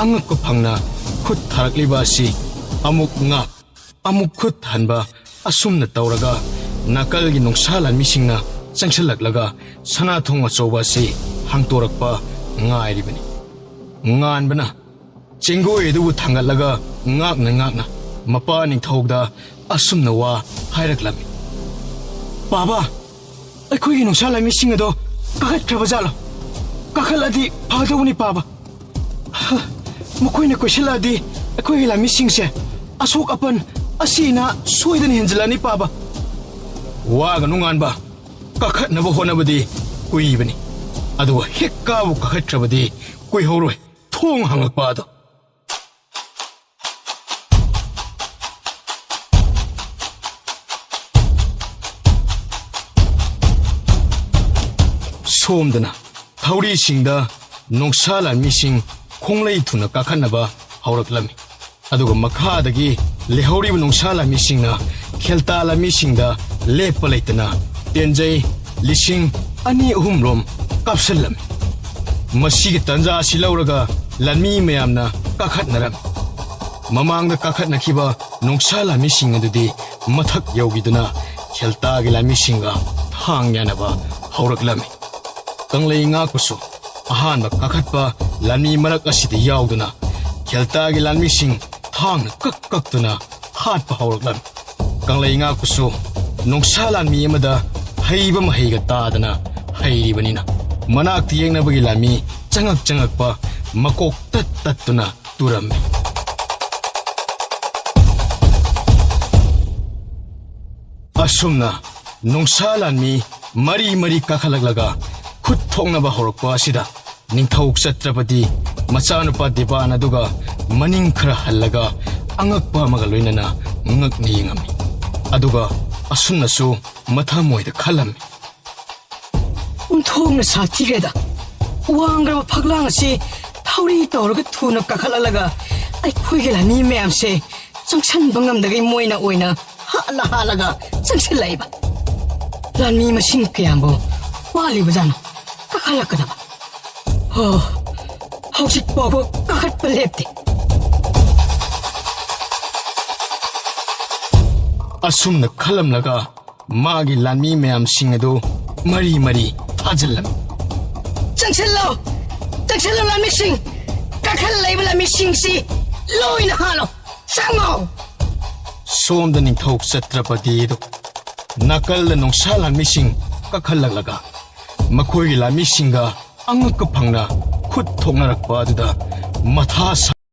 S1: ꯑꯉꯛꯄ ꯐꯪꯅ ꯈꯨꯠ ꯊꯥꯔꯛꯂꯤꯕ ꯑꯁꯤ ꯑꯃꯨꯛ ꯉꯥꯛ ꯑꯃꯨꯛ ꯈꯨꯠ ꯍꯟꯕ ꯑꯁꯨꯝꯅ ꯇꯧꯔꯒ ꯅꯥꯀꯜꯒꯤ ꯅꯨꯡꯁꯥ ꯂꯥꯟꯃꯤꯁꯤꯡꯅ ꯆꯪꯁꯤꯜꯂꯛꯂꯒ ꯁꯅꯥꯊꯣꯡ ꯑꯆꯧꯕ ꯑꯁꯤ ꯍꯥꯡꯇꯣꯔꯛꯄ ꯉꯥꯏꯔꯤꯕꯅꯤ꯫ ꯉꯥꯟꯕꯅ ꯆꯦꯡꯒꯣꯏ ꯑꯗꯨꯕꯨ ꯊꯥꯡꯒꯠꯂꯒ ꯉꯥꯛꯅ ꯃꯄꯥ ꯅꯤꯡꯊꯧꯗ ꯑꯁꯨꯝꯅ ꯋꯥ ꯍꯥꯏꯔꯛꯂꯝꯃꯤ꯫ ꯕꯥꯕꯥ, ꯑꯩꯈꯣꯏꯒꯤ ꯅꯨꯡꯁꯥ ꯂꯥꯟꯃꯤꯁꯤꯡ ꯑꯗꯣ ꯀꯥꯈꯠꯈ꯭ꯔꯕꯖꯥꯠꯂꯣ? ꯀꯥꯈꯠꯂꯗꯤ ꯐꯒꯗꯧꯕꯅꯤ ꯕꯥꯕꯥ꯫ ꯃꯈꯣꯏꯅ ꯀꯣꯏꯁꯤꯜꯂꯛꯑꯗꯤ ꯑꯩꯈꯣꯏꯒꯤ ꯂꯥꯟꯃꯤꯁꯤꯡꯁꯦ ꯑꯁꯣꯛ ꯑꯄꯟ ꯑꯁꯤꯅ ꯁꯣꯏꯗꯅ ꯍꯦꯟꯖꯤꯜꯂꯅꯤ ꯕꯥꯕꯥ꯫ ꯋꯥꯒꯅꯨ ꯉꯥꯟꯕ, ꯀꯥꯈꯠꯅꯕ ꯍꯣꯠꯅꯕꯗꯤ ꯀꯨꯏꯕꯅꯤ, ꯑꯗꯨꯒ ꯍꯦꯛ ꯀꯥꯕꯨ ꯀꯥꯈꯠꯈ꯭ꯔꯕꯗꯤ ꯀꯨꯏꯍꯧꯔꯣꯏ ꯊꯣꯡ ꯍꯥꯡꯂꯛꯄ ꯑꯗꯣ꯫ ꯁꯣꯝꯗꯅ ꯊꯧꯔꯤꯁꯤꯡꯗ ꯅꯨꯡꯁꯥ ꯂꯥꯟꯃꯤꯁꯤꯡ ꯈꯣꯡꯂꯩ ꯊꯨꯅ ꯀꯥꯈꯠꯅꯕ ꯍꯧꯔꯛꯂꯝꯃꯤ꯫ ꯑꯗꯨꯒ ꯃꯈꯥꯗꯒꯤ ꯂꯩꯍꯧꯔꯤꯕ ꯅꯨꯡꯁꯥ ꯂꯥꯟꯃꯤꯁꯤꯡꯅ ꯈꯦꯜꯇꯥ ꯂꯥꯟꯃꯤꯁꯤꯡꯗ ꯂꯦꯞꯄ ꯂꯩꯇꯅ ꯇꯦꯟꯖꯩ 2,000-3,000 ꯔꯣꯝ ꯀꯥꯞꯁꯤꯜꯂꯝꯃꯤ꯫ ꯃꯁꯤꯒꯤ ꯇꯟꯖꯥ ꯑꯁꯤ ꯂꯧꯔꯒ ꯂꯥꯟꯃꯤ ꯃꯌꯥꯝꯅ ꯀꯥꯈꯠꯅꯔꯝꯃꯤ꯫ ꯃꯃꯥꯡꯗ ꯀꯥꯈꯠꯅꯈꯤꯕ ꯅꯨꯡꯁꯥ ꯂꯥꯟꯃꯤꯁꯤꯡ ꯑꯗꯨꯗꯤ ꯃꯊꯛ ꯌꯧꯈꯤꯗꯨꯅ ꯈꯦꯜꯇꯥꯒꯤ ꯂꯥꯟꯃꯤꯁꯤꯡꯒ ꯊꯥꯡ ꯌꯥꯅꯕ ꯍꯧꯔꯛꯂꯝꯃꯤ꯫ ꯀꯪꯂꯩ ꯉꯥꯛꯄꯁꯨ ꯑꯍꯥꯟꯕ ꯀꯥꯈꯠꯄ ꯂꯥꯟꯃꯤ ꯃꯔꯛ ꯑꯁꯤꯗ ꯌꯥꯎꯗꯨꯅ ꯈꯦꯜꯇꯥꯒꯤ ꯂꯥꯟꯃꯤꯁꯤꯡ ꯊꯥꯡꯅ ꯀꯛꯇꯨꯅ ꯍꯥꯠꯄ ꯍꯧꯔꯛꯂꯝꯃꯤ꯫ ꯀꯪꯂꯩ ꯉꯥꯛꯄꯁꯨ ꯅꯨꯡꯁꯥ ꯂꯥꯟꯃꯤ ꯑꯃꯗ ꯍꯩꯕ ꯃꯍꯩꯒ ꯇꯥꯗꯅ ꯍꯩꯔꯤꯕꯅꯤꯅ ꯃꯅꯥꯛꯇ ꯌꯦꯡꯅꯕꯒꯤ ꯂꯥꯟꯃꯤ ꯆꯪꯉꯛꯄ ꯃꯀꯣꯛ ꯇꯠꯇꯨꯅ ꯇꯨꯔꯝꯃꯤ꯫ ꯑꯁꯨꯝꯅ ꯅꯨꯡꯁꯥ ꯂꯥꯟꯃꯤ ꯃꯔꯤ ꯀꯥꯈꯠꯂꯛꯂꯒ ꯈꯨꯠ ꯊꯣꯛꯅꯕ ꯍꯧꯔꯛꯄ ꯑꯁꯤꯗ ꯅꯤꯡꯊꯧ ꯆꯇ꯭ꯔꯄꯇꯤ ꯃꯆꯥꯅꯨꯄꯥ ꯗꯤꯕꯥꯟ ꯑꯗꯨꯒ ꯃꯅꯤꯡ ꯈꯔ ꯍꯜꯂꯒ ꯑꯉꯛꯄ ꯑꯃꯒ ꯂꯣꯏꯅꯅ ꯉꯛꯅ ꯌꯦꯡꯉꯝꯃꯤ꯫ ꯑꯗꯨꯒ ꯑꯁꯨꯝꯅꯁꯨ ꯃꯊꯃꯣꯏꯗ ꯈꯜꯂꯝꯃꯤ꯫
S5: ꯊꯣꯡꯅ ꯁꯥꯊꯤꯔꯦꯗ, ꯋꯥꯡꯈ꯭ꯔꯕ ꯐꯛꯂꯥꯡ ꯑꯁꯤ ꯊꯧꯔꯤ ꯇꯧꯔꯒ ꯊꯨꯅ ꯀꯥꯈꯠꯂꯛꯂꯒ ꯑꯩꯈꯣꯏꯒꯤ ꯂꯥꯟꯃꯤ ꯃꯌꯥꯝꯁꯦ ꯆꯪꯁꯟꯕ ꯉꯝꯗꯒꯩ ꯃꯣꯏꯅ ꯑꯣꯏꯅ ꯍꯥꯠꯂꯒ ꯆꯪꯁꯤꯜꯂꯛꯏꯕ꯫ ꯂꯥꯟꯃꯤ ꯃꯁꯤꯡ ꯀꯌꯥꯝꯕꯨ ꯋꯥꯠꯂꯤꯕꯖꯥꯠꯅꯣ ꯀꯥꯈꯠꯂꯛꯀꯗꯕ? ꯍꯧꯖꯤꯛ ꯐꯥꯎꯕ ꯀꯥꯈꯠꯄ ꯂꯦꯞꯇꯦ꯫
S1: ꯑꯁꯨꯝꯅ ꯈꯜꯂꯝꯂꯒ ꯃꯥꯒꯤ ꯂꯥꯟꯃꯤ ꯃꯌꯥꯝꯁꯤꯡ ꯑꯗꯨ ꯃꯔꯤ ꯊꯥꯖꯤꯜꯂꯝꯃꯤ꯫
S5: ꯆꯪꯁꯤꯜꯂꯣ ꯂꯥꯟꯃꯤꯁꯤꯡ! ꯀꯥꯈꯠꯂꯛꯏꯕ ꯂꯥꯟꯃꯤꯁꯤꯡꯁꯤ ꯂꯣꯏꯅ ꯍꯥꯠꯂꯣ! ꯆꯪꯉꯣ!
S1: ꯁꯣꯝꯗ ꯅꯤꯡꯊꯧ ꯆꯇ꯭ꯔꯄꯇꯤ ꯑꯗꯨ ꯅꯥꯀꯜꯗ ꯅꯨꯡꯁꯥ ꯂꯥꯟꯃꯤꯁꯤꯡ ꯀꯥꯈꯠꯂꯛꯂꯒ ꯃꯈꯣꯏꯒꯤ ꯂꯥꯟꯃꯤꯁꯤꯡꯒ ꯑꯉꯛꯄ ꯐꯪꯅ ꯈꯨꯠ ꯊꯣꯛꯅꯔꯛꯄ ꯑꯗꯨꯗ ꯃꯊꯥ